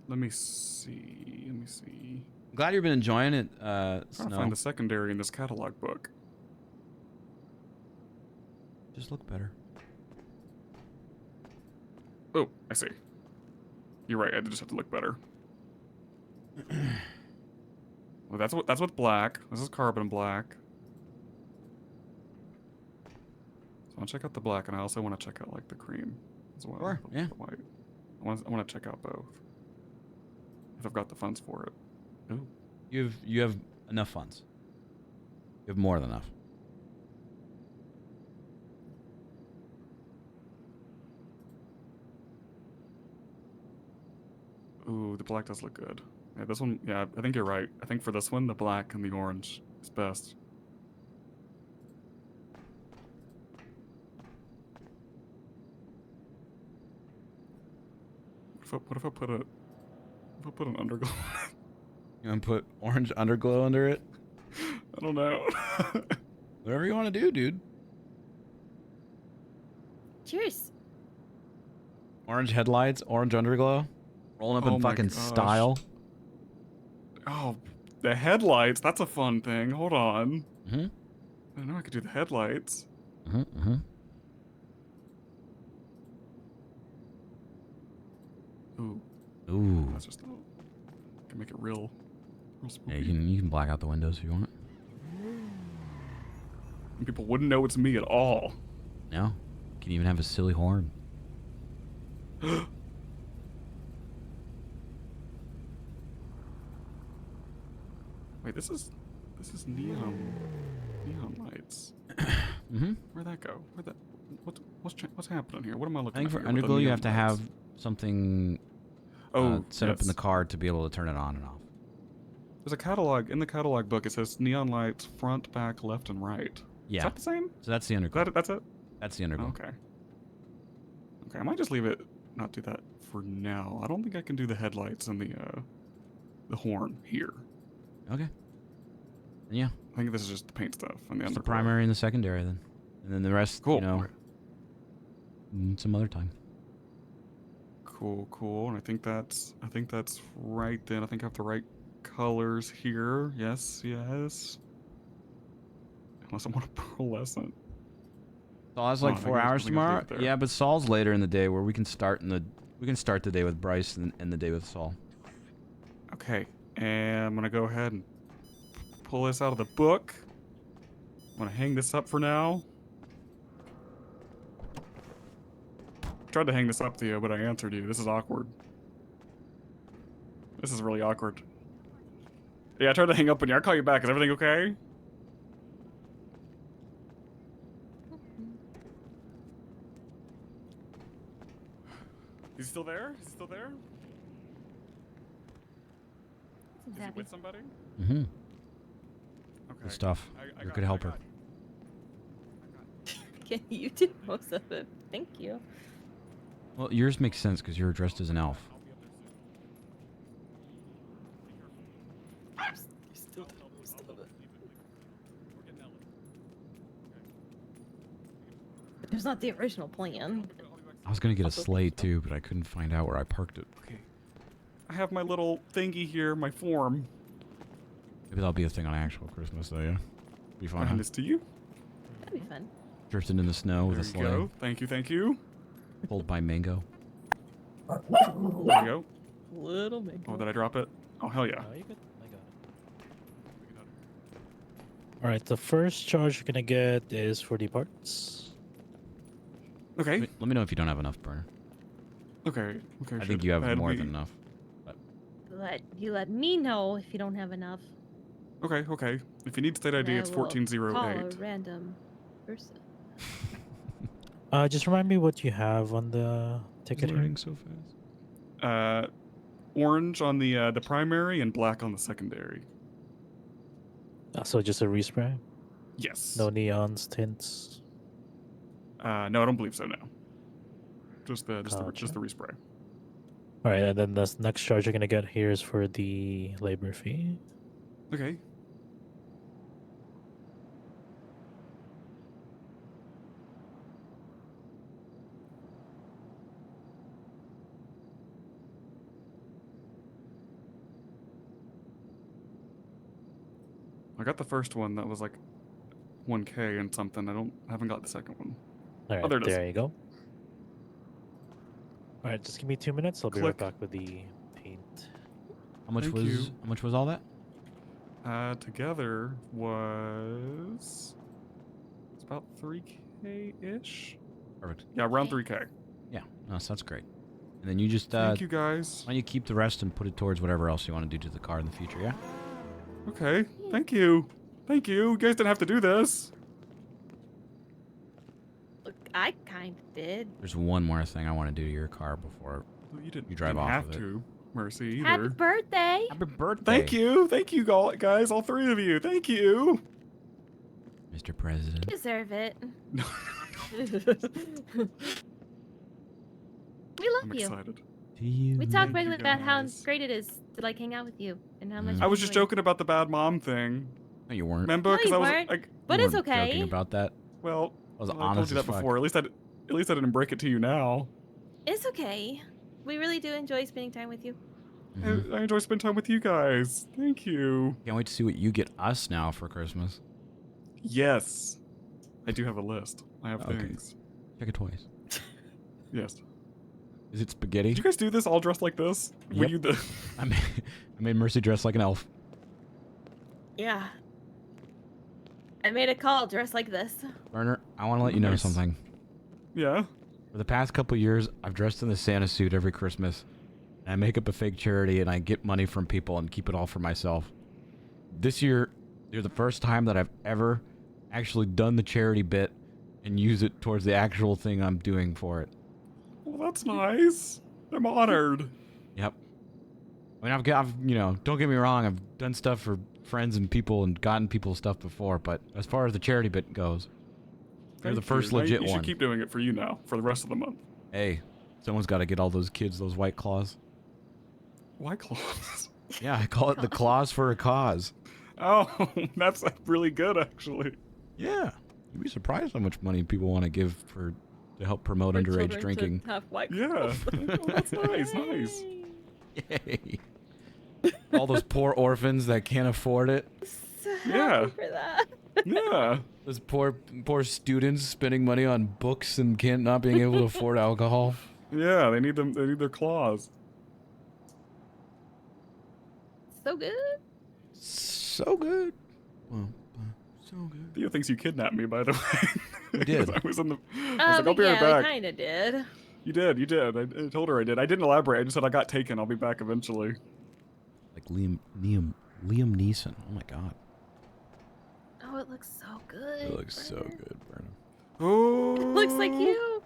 Let me see. I'm glad you've been enjoying it, trying to find the secondary in this catalog book. Just look better. Oh, I see. You're right. I just have to look better. Well, that's what's black. This is carbon black. So I want to check out the black, and I also want to check out like the cream as well. Sure, yeah. The white. I want to check out both. If I've got the funds for it. Ooh. You have enough funds. You have more than enough. Ooh, the black does look good. Yeah, this one. Yeah, I think you're right. I think for this one, the black and the orange is best. What if I put an underglow? You want to put orange underglow under it? I don't know. Whatever you want to do, dude. Cheers. Orange headlights, orange underglow, rolling up in fucking style. Oh, the headlights. That's a fun thing. Hold on. Mm-hmm. I know I could do the headlights. Mm-hmm. Ooh. That's just can make it real spooky. Yeah, you can black out the windows if you want. And people wouldn't know it's me at all. No. You can even have a silly horn. Wait, this is neon lights. Mm-hmm. Where'd that go? What's happening here? What am I looking I think at for here with the underglow you neon have to lights? have something set up in the car to be able to turn it on and off. There's a catalog in the catalog book. It says neon lights front, back, left, and right. Yeah. Is that the same? So that's the underglow. That's it. That's the underglow. Okay. Okay, I might just leave it. Not do that for now. I don't think I can do the headlights and the horn here. Okay. Yeah. I think this is just the paint stuff and the Just the underglow. primary and the secondary then, and then the rest. Cool. You know. some other time. Cool. And I think that's right then. I think I have the right colors here. Yes. Unless I want a pearlescent. Saul has like 4 hours tomorrow. Yeah, but Saul's later in the day where we can start the day with Bryce and end the day with Saul. Okay, and I'm gonna go ahead and pull this out of the book. I'm gonna hang this up for now. Tried to hang this up to you, but I answered you. This is awkward. This is really awkward. Yeah, I tried to hang up on you. I'll call you back. Is everything okay? Is he still there? Is he still there? Is he with somebody? Mm-hmm. Okay. Good stuff. You're a good helper. Can you do most of it? Thank you. Well, yours makes sense because you're dressed as an elf. It was not the original plan. I was gonna get a sleigh too, but I couldn't find out where I parked it. Okay. I have my little thingy here, my form. Maybe that'll be a thing on actual Christmas, though. Yeah, be fun. I'll hand this to you. That'd be fun. Drifting in the snow with a sleigh. There you go. Thank you. Pulled by Mango. There you go. Little Mango. Oh, did I drop it? Oh, hell yeah. No, you good. I got it. All right, the first charge you're gonna get is for the parts. Okay. Let me know if you don't have enough, Burner. Okay. I think you have more than enough. But... Let me know if you don't have enough. Okay. If you need state ID, it's I will 1408. Call a random person. Just remind me what you have on the ticket here. Loading so fast. Orange on the primary and black on the secondary. So just a respray? Yes. No neons, tints. No, I don't believe so. No. Just the respray. All right, and then the next charge you're gonna get here is for the labor fee. Okay. I got the first one that was like 1K and something. I haven't got the second one. All right, there it is. there you go. All right, just give me 2 minutes. I'll be right back with the paint. How much was all that? Together was it's about 3K ish. Perfect. Yeah, around 3K. Yeah, no, so that's great. And then you just thank you guys. Why don't you keep the rest and put it towards whatever else you want to do to the car in the future? Yeah. Okay. Thank you. You guys didn't have to do this. Look, I kind of did. There's one more thing I want to do to your car before you drive off have of it. to, Mercy. Either. Happy birthday. Happy birthday. Thank you, guys, all three of you. Thank you, Mr. President. You deserve it. We love I'm you. excited. We talk regularly about how great it is to like hang out with you and how much. I was just enjoy it. joking about the bad mom thing. No, you weren't. Remember? No, Because you I was weren't. like, But You it's weren't okay. Joking about that. well, I was I told honest you that as fuck. before. At least I didn't break it to you now. It's okay. We really do enjoy spending time with you. I enjoy spending time with you guys. Thank you. Can't wait to see what you get us now for Christmas. Yes, I do have a list. I have Okay. things. Check it twice. Yes. Is it spaghetti? Did you guys do this all dressed like this? Were Yep. you the? I made Mercy dress like an elf. Yeah. I made a call dressed like this. Burner, I want to let you know Nice. something. Yeah. For the past couple years, I've dressed in the Santa suit every Christmas. And I make up a fake charity and I get money from people and keep it all for myself. This year, you're the first time that I've ever actually done the charity bit and use it towards the actual thing I'm doing for it. Well, that's nice. I'm honored. Yep. I mean, I've don't get me wrong, I've done stuff for friends and people and gotten people stuff before, but as far as the charity bit goes, you're the Thank first you. legit You one. should keep doing it for you now, for the rest of the month. Hey, someone's got to get all those kids those white claws. White claws? Yeah, I call it the claws for a cause. Oh, that's really good, actually. Yeah. You'd be surprised how much money people want to give for to help promote For underage children to drinking. have white Yeah. claws. Oh, that's nice, nice. Yay. All those poor orphans that can't afford it. So Yeah. happy for that. Yeah. Those poor students spending money on books and not being able to afford alcohol. Yeah, they need them. They need their claws. So good. So good. Well, so good. Theo thinks you kidnapped me, by the way. You did. I was in the. I was like, I'll be yeah, right back. we kind of did. You did. You did. I told her I did. I didn't elaborate. I just said I got taken. I'll be back eventually. Like Liam Neeson. Oh my god. Oh, it looks so good. It looks so good, Brennan. Oh. Looks like you.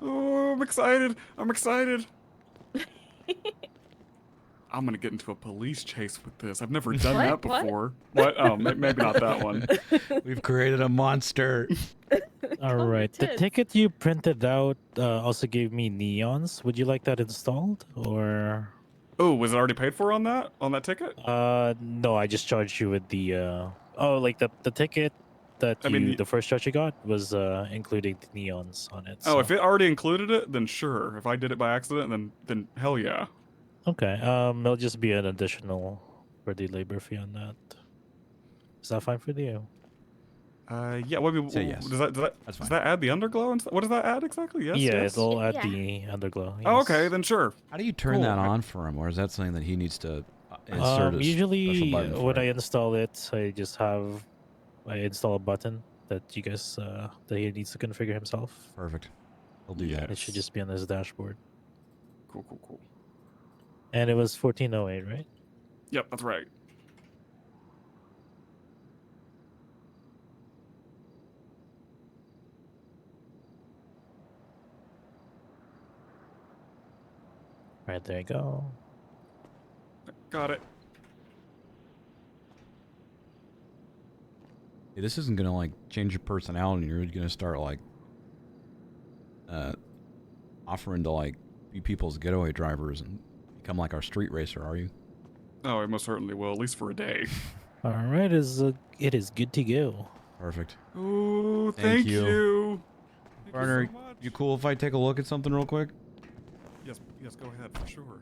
Oh, I'm excited. I'm excited. I'm gonna get into a police chase with this. I've never done that before. What? Oh, maybe not that one. We've created a monster. All right. The ticket you printed out also gave me neons. Would you like that installed, or? Oh, was it already paid for on that ticket? No, I just charged you with the like the ticket that the first charge you got was including the neons on it. Oh, if it already included it, then sure. If I did it by accident, then hell yeah. Okay. It'll just be an additional for the labor fee on that. Is that fine for you? Yeah. What Say yes. Does that add the underglow and stuff? What does that add exactly? Yes. Yeah, yes? it'll add the underglow. Oh, yes. okay, then sure. How do you turn Cool. that on for him, or is that something that he needs to insert a Usually, special button for when it? I install it, I install a button that you guys that he needs to configure himself. Perfect. He'll do that. It should just be on his dashboard. Cool. And it was 1408, right? Yep, that's right. Right, there you go. Got it. Hey, this isn't gonna like change your personality. You're gonna start like offering to like be people's getaway drivers and become like our street racer, are you? Oh, I most certainly will, at least for a day. All right, it is good to go. Perfect. Oh, thank you. Burner, you cool if I take a look at something real quick? Yes, go ahead, for sure.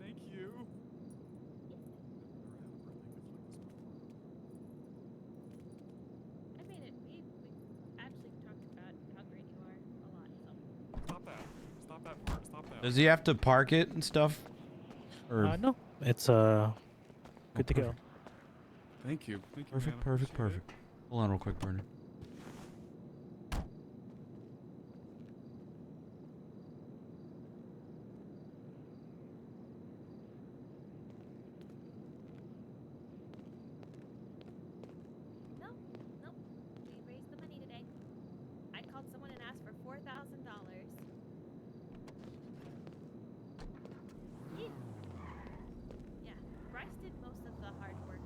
Thank you. I mean, we actually talked about how great you are a lot. So. Stop that. Stop that part. Stop that. Does he have to park it and stuff? Or No, it's good to go. Thank you. Thank you. Perfect. Hold on real quick, Burner. Nope. We raised the money today. I called someone and asked for $4,000. Yeah, Bryce did most of the hard work.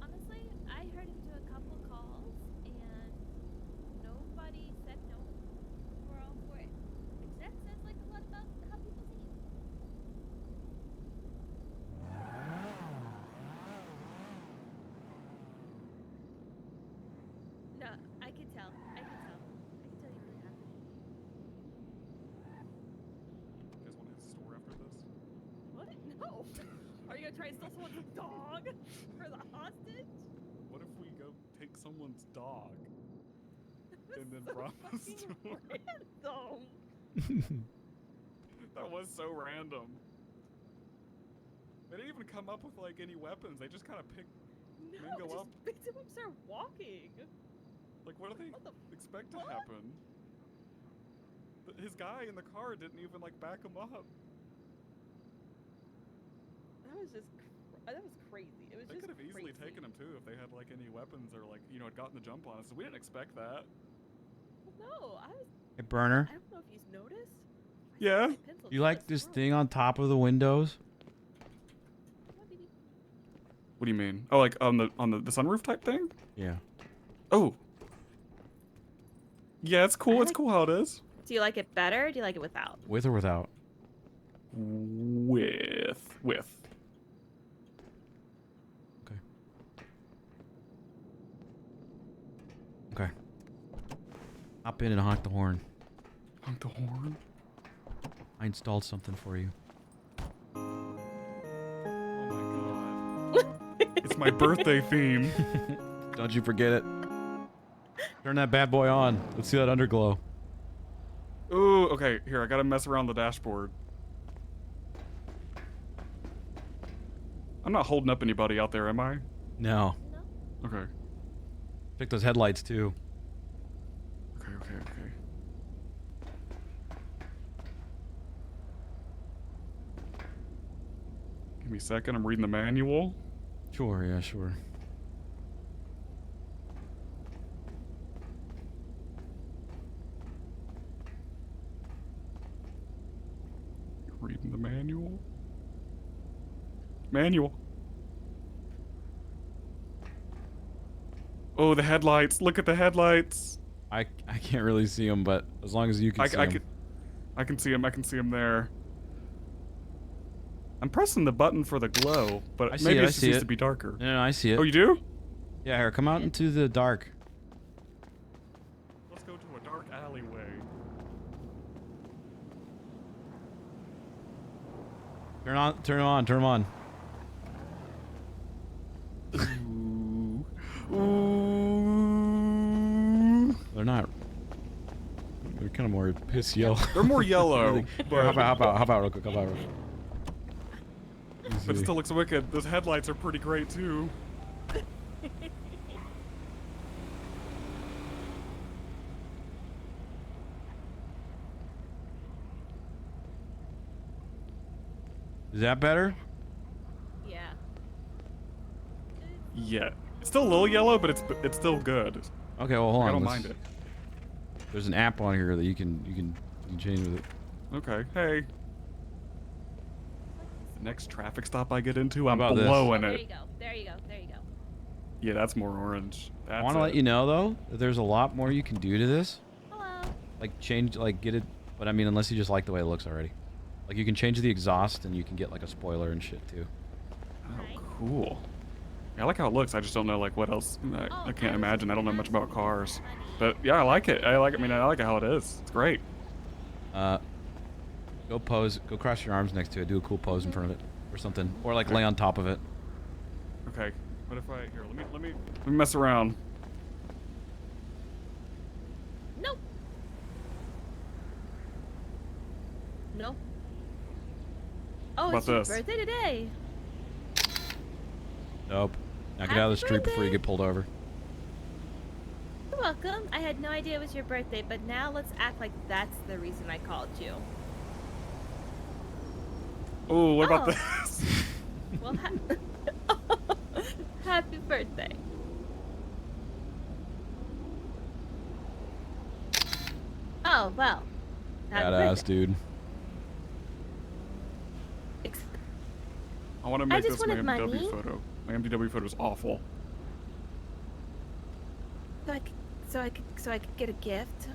Honestly, I heard him do a couple calls and nobody said no. We're all for it. Which that says like a lot about how people see you. No, I can tell. I can tell you really happy. You guys want to hit the store after this? What? No. Are you gonna try and steal someone's dog for the hostage? What if we go take someone's dog and then promise to Random. That was so random. They didn't even come up with like any weapons. They just kind of picked No, and go just up. picked him up, start walking. Like, what do they expect to happen? His guy in the car didn't even like back him up. That was crazy. It was They just could have easily taken him too if they had like any weapons or like had gotten the jump on us. So we didn't expect that. No, Hey, Burner. I don't know if you've noticed. Yeah. You like this thing on top of the windows? What do you mean? Oh, like on the sunroof type thing? Yeah. Oh. Yeah, it's cool. It's cool how it is. Do you like it better? Or do you like it without? With or without? With. Okay. Hop in and honk the horn. Honk the horn? I installed something for you. It's my birthday theme. Don't you forget it. Turn that bad boy on. Let's see that underglow. Ooh, okay. Here, I gotta mess around the dashboard. I'm not holding up anybody out there, am I? No. Okay. Pick those headlights too. Okay. Give me a second. I'm reading the manual. Sure, yeah, sure. Reading the manual. Manual. Oh, the headlights. Look at the headlights. I can't really see them, but as long as you can see them. I can see them. I can see them there. I'm pressing the button for the glow, but maybe it just needs to be darker. No, I see it. Oh, you do? Yeah, here, come out into the dark. Let's go to a dark alleyway. Turn them on. They're not. They're kind of more piss yellow. They're more yellow. But how about real quick? But it still looks wicked. Those headlights are pretty great too. Is that better? Yeah. Yeah. It's still a little yellow, but it's still good. Okay, well hold on. I don't mind it. There's an app on here that you can change with it. Okay. Hey. The next traffic stop I get into, I'm about this? blowing There it. you go. There you go. Yeah, that's more orange. I want to let you know though that there's a lot more you can do to this. Hello. Like change, like get it, but I mean unless you just like the way it looks already. Like you can change the exhaust and you can get like a spoiler and shit too. Oh, cool. Yeah, I like how it looks. I just don't know like what else. I can't imagine. I don't know much about cars. But yeah, I like it. I like it how it is. It's great. Go pose. Go cross your arms next to it. Do a cool pose in front of it or something. Or like lay on top of it. Okay. What if I here? Let me mess around. Nope. Nope. Oh, About it's your this? birthday today. Nope. Now get out of the street before you get pulled over. You're welcome. I had no idea it was your birthday, but now let's act like that's the reason I called you. Oh, what about this? Well, happy birthday. Oh, well. Happy Badass, birthday. dude. I want to make just this my wanted MDW money. photo. My MDW photo is awful. So I could get a gift.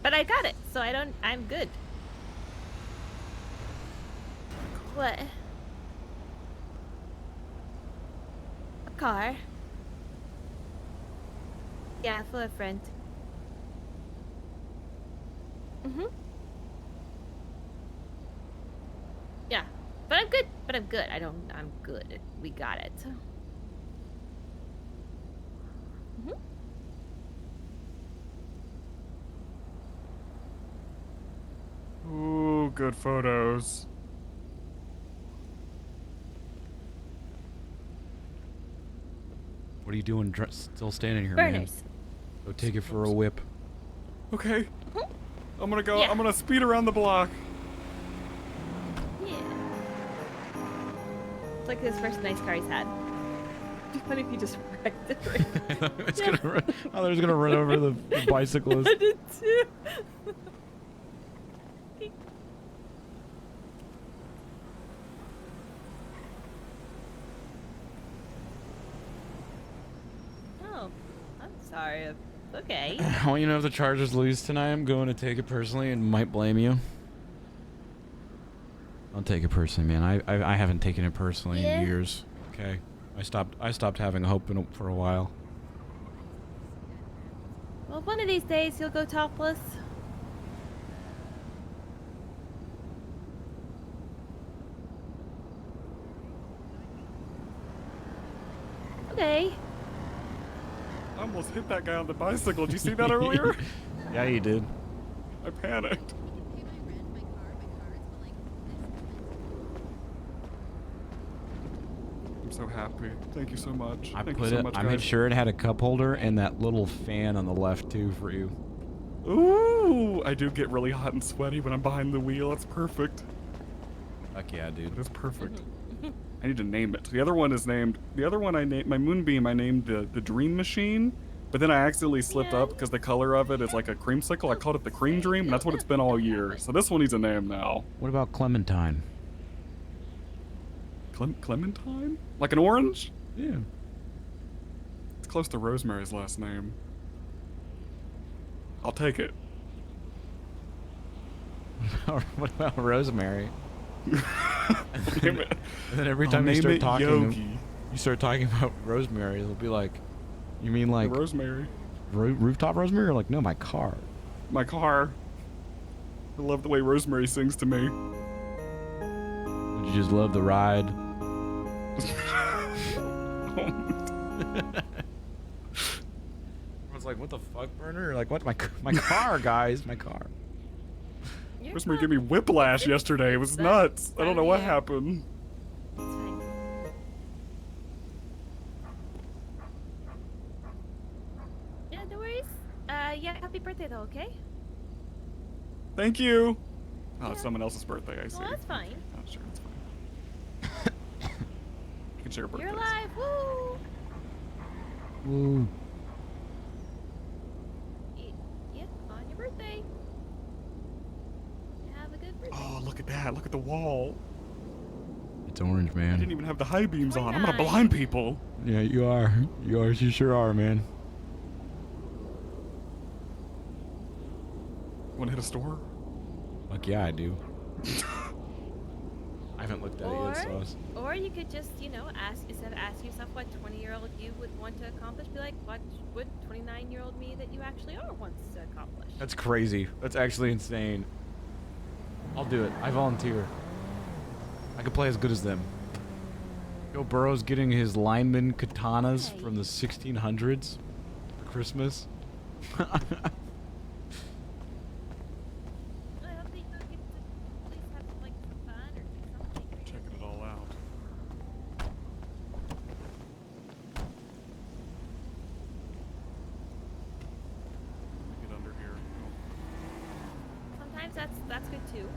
But I got it, so I'm good. What? A car? Yeah, for a friend. Yeah, but I'm good. I'm good. We got it. Ooh, good photos. What are you doing? Still standing here, Burners. man? Go take it for a whip. Okay. I'm gonna go. Yeah. I'm gonna speed around the block. Yeah. It's like his first nice car he's had. What if you just wrecked it right It's gonna run, I thought it was gonna run over the bicyclist. I did too. sorry. Okay. I want you to know if the Chargers lose tonight, I'm going to take it personally and might blame you. I'll take it personally, man. I haven't taken it personally in years. Okay, I stopped having hope for a while. Well, one of these days you'll go topless. Okay. I almost hit that guy on the bicycle. Did you see that earlier? Yeah, you did. I panicked. I'm so happy. Thank you so much. Thank you so much, I made guys. sure it had a cup holder and that little fan on the left too for you. Ooh, I do get really hot and sweaty when I'm behind the wheel. That's perfect. Fuck yeah, dude. That's perfect. I need to name it. The other one is named. The other one I named my Moonbeam. I named the Dream Machine, but then I accidentally slipped up because the color of it is like a creamsicle. I called it the Cream Dream, and that's what it's been all year. So this one needs a name now. What about Clementine? Clementine? Like an orange? Yeah. It's close to Rosemary's last name. I'll take it. What about Rosemary? Name it. And then every I'll time you name start it talking, Yogi. you start talking about Rosemary, it'll be like, you mean like Rosemary? Rooftop Rosemary? Or like, no, my car. My car. I love the way Rosemary sings to me. Would you just love the ride? I was like, what the fuck, Burner? Like, what? My car, guys, my car. Rosemary gave me whiplash yesterday. It was nuts. I don't know what happened. Yeah, no worries. Yeah, happy birthday though, okay? Thank you. Oh, it's someone else's birthday, I see. Well, that's fine. Oh, sure, it's fine. You can share birthdays. You're alive, woo! Woo. Yeah, on your birthday. Have a good birthday. Oh, look at that. Look at the wall. It's orange, I man. didn't even have the high beams on. I'm gonna blind people. Yeah, you are. You sure are, man. Want to hit a store? Fuck yeah, I do. I haven't looked at it yet, so I was... Or you could just, you know, instead of asking yourself what 20-year-old you would want to accomplish, be like, what would 29-year-old me that you actually are wants to accomplish? That's crazy. That's actually insane. I'll do it. I volunteer. I could play as good as them. Joe Burrow's getting his lineman katanas from the 1600s for Christmas. Checking it all out. Get under here. Sometimes that's good too.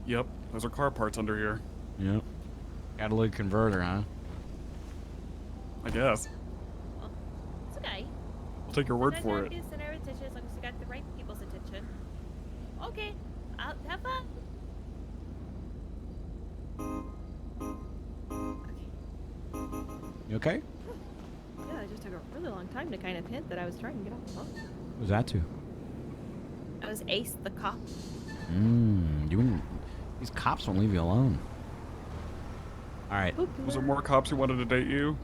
Yep, those are car parts under here. Yep. Catalytic converter, huh? I guess. Well, it's okay. I'll take your word for it. Center of attention as long as you got the right people's attention. Okay, I'll have fun. You okay? Yeah, it just took a really long time to kind of hint that I was trying to get off the phone. What was that to? I was Ace the cop. These cops won't leave you alone. Alright. Was there more cops who wanted to date you?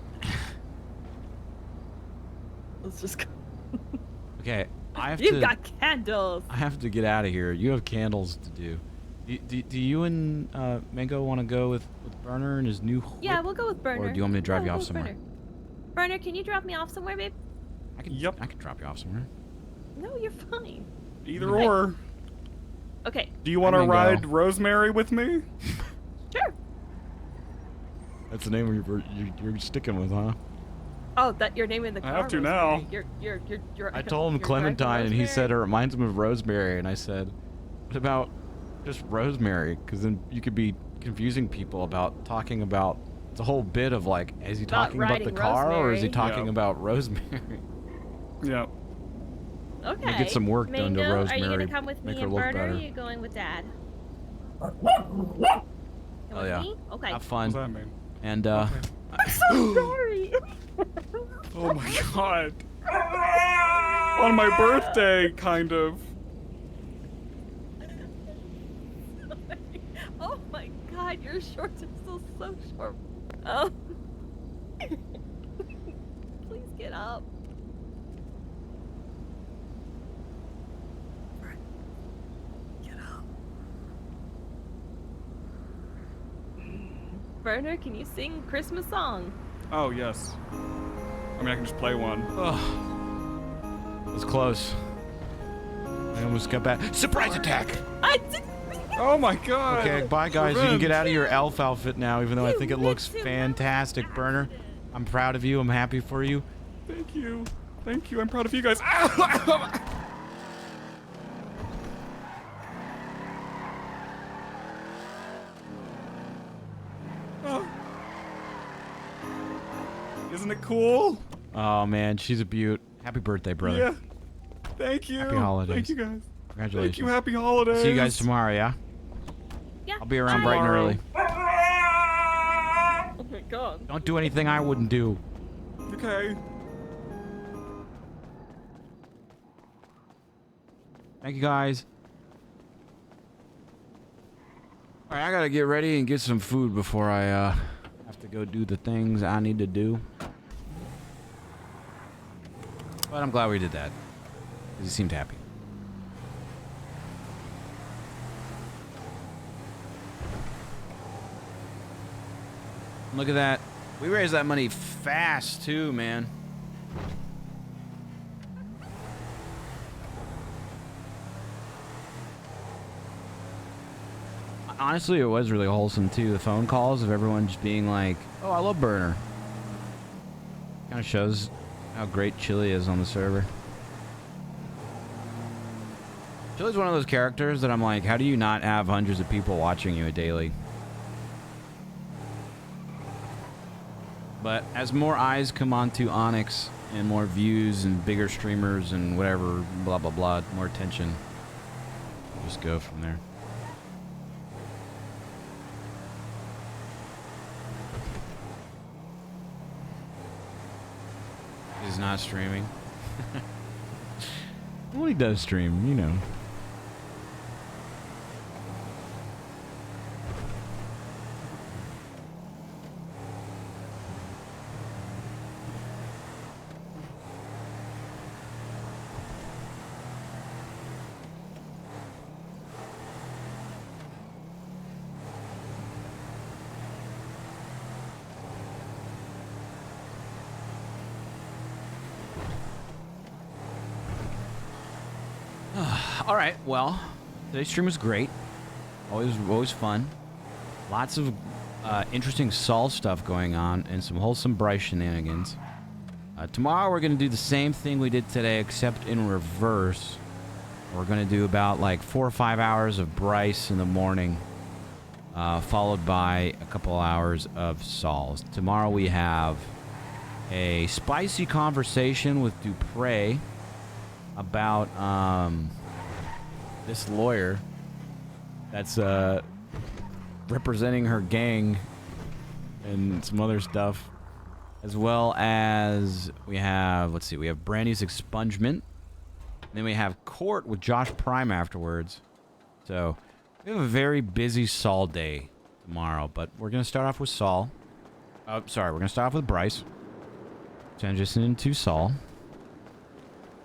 Let's just go. Okay, I have You've to... got candles. I have to get out of here. You have candles to do. Do you and Mango want to go with Burner and his new whip? Yeah, we'll go with Burner. Or do you want me to drive Yeah, you we'll off go with somewhere? Burner, can you drop me off somewhere, babe? I can drop you off somewhere. No, you're fine. Either Okay. or. Okay. Do you want to ride Rosemary with me? Sure. That's the name you're sticking with, huh? Oh, that your name in the car. I have to Rosemary. now. You're I told him you're driving Clementine, and he Rosemary? said it reminds him of Rosemary, and I said, what about just Rosemary? Because then you could be confusing people about talking about... It's a whole bit of like, is he talking about the riding car, or is he Rosemary. talking about Rosemary? Yeah. Okay. Let me get some work done to Mango, Rosemary. Are you gonna come with make me her and look Burner? Or better. are you going with Dad? Oh yeah. Me? Okay. Have fun. What's that mean? And I'm so sorry. Oh my god. On my birthday, kind of. Oh my god, your shorts are still so short. Oh. Please get up. Get up. Burner, can you sing Christmas song? Oh, yes. I mean, I can just play one. Oh. It was close. I almost got back. Surprise attack! I did. Oh my god. Okay, bye guys. You can get out of your elf outfit now, even though I think it looks fantastic, Burner. I'm proud of you. I'm happy for you. Thank you. Thank you. I'm proud of you guys. Oh. Isn't it cool? Oh man, she's a beaut. Happy birthday, brother. Yeah. Thank you. Happy holidays. Thank you guys. Congratulations. Thank you. Happy holidays. See you guys tomorrow, yeah? Yeah. I'll be around bright and early. Oh my god. Don't do anything I wouldn't do. Okay. Thank you guys. Alright, I gotta get ready and get some food before I have to go do the things I need to do. But I'm glad we did that. Because he seemed happy. Look at that. We raised that money fast too, man. Honestly, it was really wholesome too. The phone calls of everyone just being like, "Oh, I love Burner." Kind of shows how great Chili is on the server. Chili's one of those characters that I'm like, how do you not have hundreds of people watching you daily? But as more eyes come onto ONX and more views and bigger streamers and whatever, blah, blah, blah, more attention, just go from there. He's not streaming. Well, he does stream, you know. All right, well, today's stream was great. Always fun. Lots of interesting Saul stuff going on and some wholesome Bryce shenanigans. Tomorrow we're going to do the same thing we did today, except in reverse. We're going to do about like 4 or 5 hours of Bryce in the morning, followed by a couple hours of Saul's. Tomorrow we have a spicy conversation with Dupre about this lawyer that's representing her gang and some other stuff, as well as we have, let's see, we have Brandy's expungement, and then we have court with Josh Prime afterwards. So we have a very busy Saul day tomorrow, but we're gonna start off with Saul. Sorry, we're gonna start off with Bryce, transition into Saul.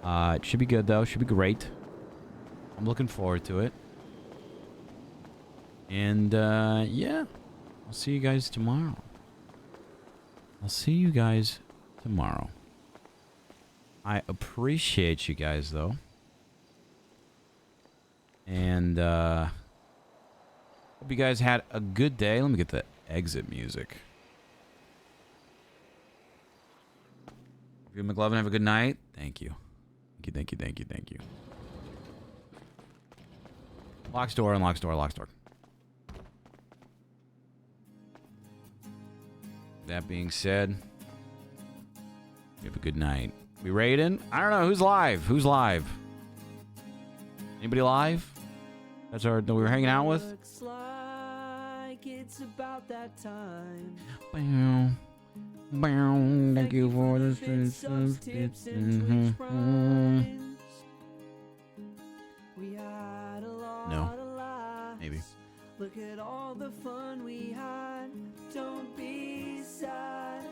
It should be good though, should be great. I'm looking forward to it. And yeah, I'll see you guys tomorrow. I appreciate you guys though. And hope you guys had a good day. Let me get the exit music. If McLovin, have a good night. Thank you. Thank you. Locks door, unlocks door, locks door. That being said, we have a good night. We raiding? I don't know. Who's live? Anybody live? That's our that we were hanging out with? Looks like it's about that time. Thank you for the tips and No. Maybe. Look at all the fun we had. Don't be sad.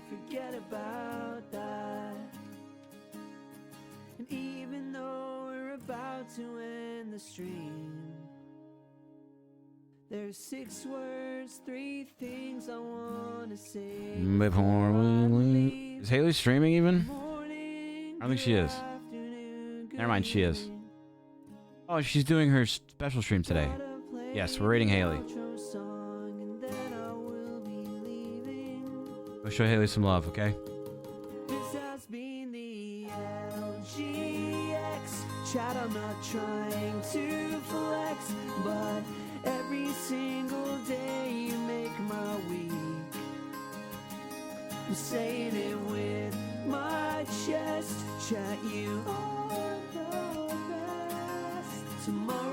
Forget about that. And even though we're about to end the stream, there's 6 words, 3 things I want to say Before we leave. Is Haley streaming even? I don't think she is. Never mind, she is. Oh, she's doing her special stream today. Yes, we're rating Haley. Go show Haley some love, okay? This has been the LGX chat. I'm not trying to flex, but every single day you make my week. I'm saying it with my chest. Chat, you are the best. Tomorrow